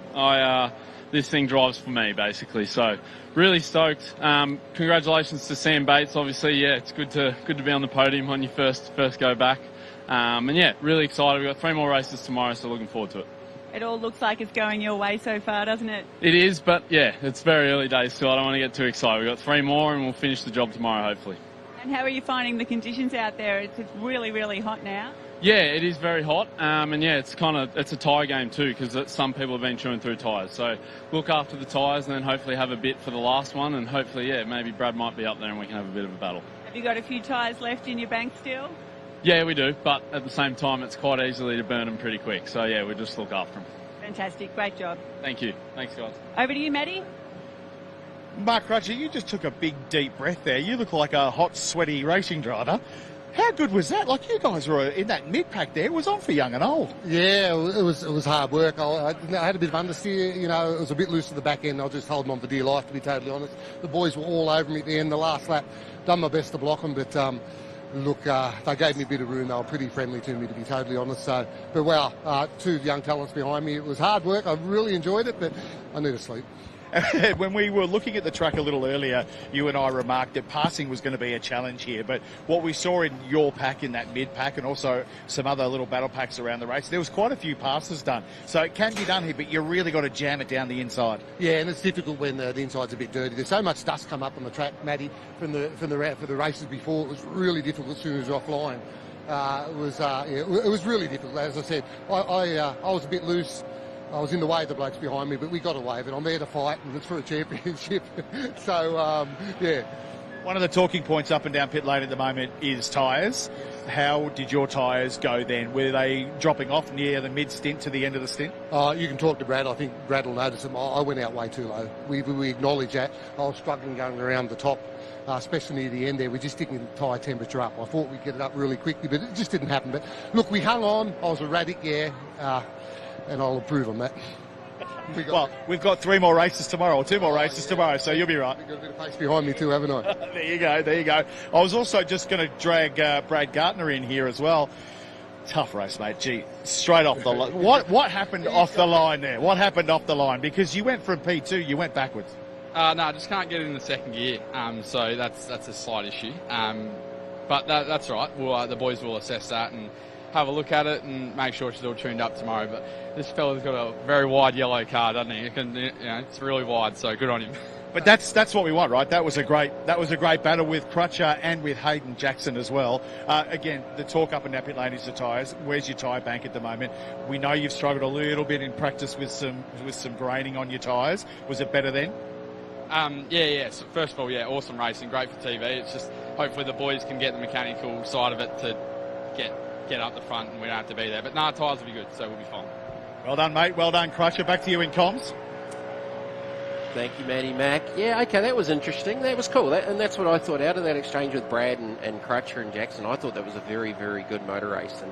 [SPEAKER 7] This thing drives for me, basically. So really stoked. Congratulations to Sam Bates. Obviously, yeah, it's good to be on the podium on your first go back. And yeah, really excited. We've got 3 more races tomorrow, so looking forward to it.
[SPEAKER 2] It all looks like it's going your way so far, doesn't it?
[SPEAKER 7] It is, but yeah, it's very early days still. I don't want to get too excited. We've got 3 more and we'll finish the job tomorrow, hopefully.
[SPEAKER 2] And how are you finding the conditions out there? It's really hot now.
[SPEAKER 7] Yeah, it is very hot. And yeah, it's a tyre game too, because some people have been chewing through tyres. So look after the tyres and then hopefully have a bit for the last one. And hopefully, yeah, maybe Brad might be up there and we can have a bit of a battle.
[SPEAKER 2] Have you got a few tyres left in your bank still?
[SPEAKER 7] Yeah, we do. But at the same time, it's quite easily to burn them pretty quick. So yeah, we just look after them.
[SPEAKER 2] Fantastic. Great job.
[SPEAKER 7] Thank you. Thanks, guys.
[SPEAKER 2] Over to you, Matty.
[SPEAKER 17] Mark Rudger, you just took a big, deep breath there. You look like a hot, sweaty racing driver. How good was that? Like, you guys were in that mid-pack there. It was on for young and old.
[SPEAKER 19] Yeah, it was hard work. I had a bit of understeer. You know, it was a bit loose at the back end. I was just holding on for dear life, to be totally honest. The boys were all over me at the end. The last lap, done my best to block them, but... Look, they gave me a bit of room. They were pretty friendly to me, to be totally honest. So, but wow, 2 young talents behind me. It was hard work. I really enjoyed it, but I need to sleep.
[SPEAKER 17] When we were looking at the track a little earlier, you and I remarked that passing was going to be a challenge here. But what we saw in your pack, in that mid-pack, and also some other little battle packs around the race, there was quite a few passes done. So it can be done here, but you really got to jam it down the inside.
[SPEAKER 19] Yeah, and it's difficult when the inside's a bit dirty. There's so much dust come up on the track, Matty, for the races before. It was really difficult as soon as you're offline. It was really difficult. As I said, I was a bit loose. I was in the way of the blokes behind me, but we got away with it. I'm there to fight, and it's for a championship. So, yeah.
[SPEAKER 17] One of the talking points up and down pit lane at the moment is tyres. How did your tyres go then? Were they dropping off near the mid-stint to the end of the stint?
[SPEAKER 19] You can talk to Brad. I think Brad will notice them. I went out way too low. We acknowledge that. I was struggling going around the top, especially near the end there. We're just sticking the tyre temperature up. I thought we'd get it up really quickly, but it just didn't happen. But look, we hung on. I was erratic, and I'll improve on that.
[SPEAKER 17] We've got 3 more races tomorrow, or 2 more races tomorrow, so you'll be right.
[SPEAKER 19] You've got a bit of pace behind me too, haven't I?
[SPEAKER 17] There you go. I was also just going to drag Brad Gartner in here as well. Tough race, mate. Gee, straight off the line. What happened off the line there? What happened off the line? Because you went from P2, you went backwards.
[SPEAKER 12] No, I just can't get it in the second gear. So that's a slight issue. But that's all right. The boys will assess that and have a look at it and make sure she's all tuned up tomorrow. But this fella's got a very wide yellow car, doesn't he? It's really wide, so good on him.
[SPEAKER 17] But that's what we want, right? That was a great battle with Crutcher and with Hayden Jackson as well. Again, the talk up and down pit lane is the tyres. Where's your tyre bank at the moment? We know you've struggled a little bit in practice with some graining on your tyres. Was it better then?
[SPEAKER 12] Yeah. So first of all, awesome racing, great for TV. It's just hopefully the boys can get the mechanical side of it to get up the front and we don't have to be there. But no, tyres will be good, so we'll be fine.
[SPEAKER 17] Well done, mate. Well done, Crutcher. Back to you in comms.
[SPEAKER 8] Thank you, Matty Mac. Yeah, okay, that was interesting. That was cool. And that's what I thought out of that exchange with Brad and Crutcher and Jackson. I thought that was a very, very good motor race and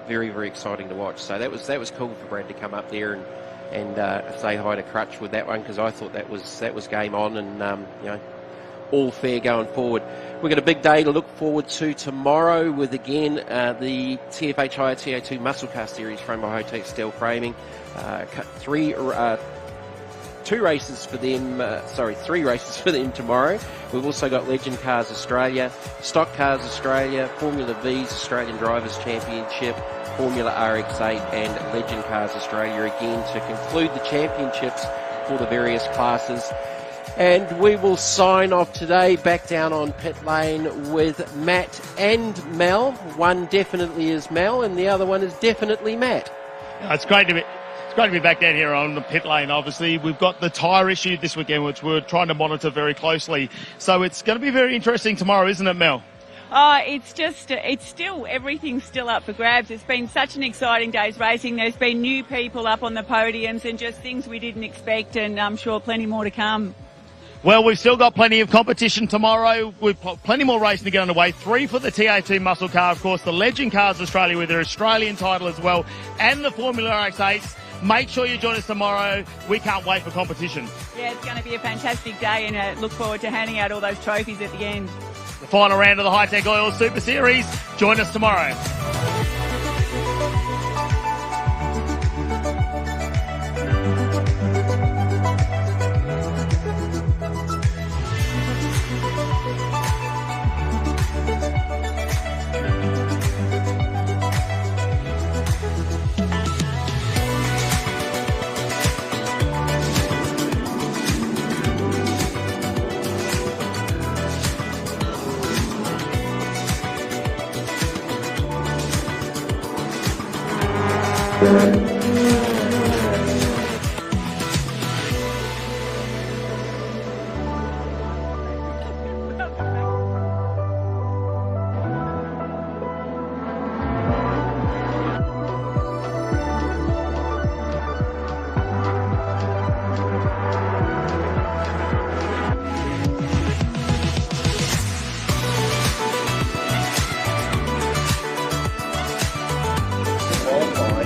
[SPEAKER 8] very, very exciting to watch. So that was cool for Brad to come up there and say hi to Crutch with that one, because I thought that was game on and all fair going forward. We've got a big day to look forward to tomorrow with, again, the TFH Higher TA2 Muscle Car Series framed by Hi-Tec Steel Framing. 3 races for them tomorrow. We've also got Legend Cars Australia, Stock Cars Australia, Formula V's Australian Drivers' Championship, Formula RX8 and Legend Cars Australia again to conclude the championships for the various classes. And we will sign off today back down on pit lane with Matt and Mel. One definitely is Mel and the other one is definitely Matt.
[SPEAKER 5] It's great to be back down here on the pit lane. Obviously, we've got the tyre issue this weekend, which we're trying to monitor very closely. So it's going to be very interesting tomorrow, isn't it, Mel?
[SPEAKER 2] Oh, everything's still up for grabs. It's been such an exciting day's racing. There's been new people up on the podiums and just things we didn't expect, and I'm sure plenty more to come.
[SPEAKER 5] Well, we've still got plenty of competition tomorrow. We've got plenty more racing to get underway. 3 for the TA2 Muscle Car, of course, the Legend Cars Australia with their Australian title as well, and the Formula RX8s. Make sure you join us tomorrow. We can't wait for competition.
[SPEAKER 2] Yeah, it's going to be a fantastic day, and look forward to handing out all those trophies at the end.
[SPEAKER 5] The final round of the Hi-Tec Oil Super Series. Join us tomorrow.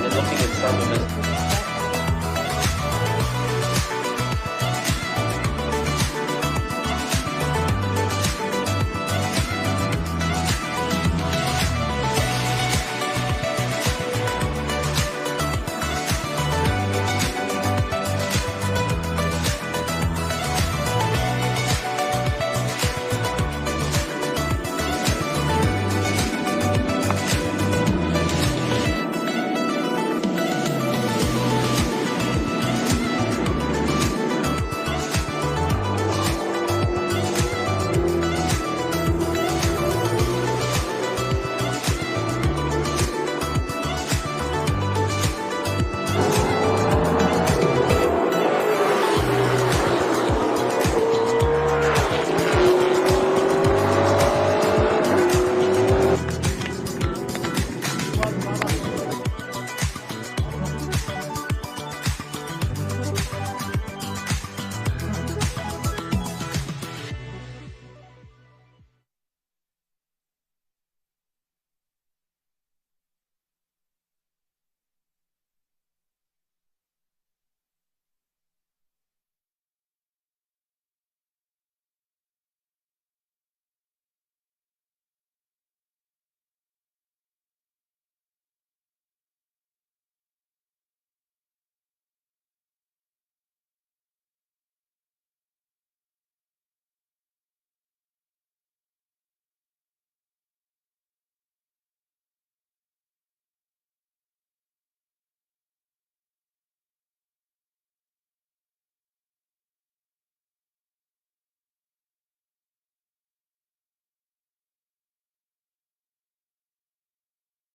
[SPEAKER 8] Looking at some of it.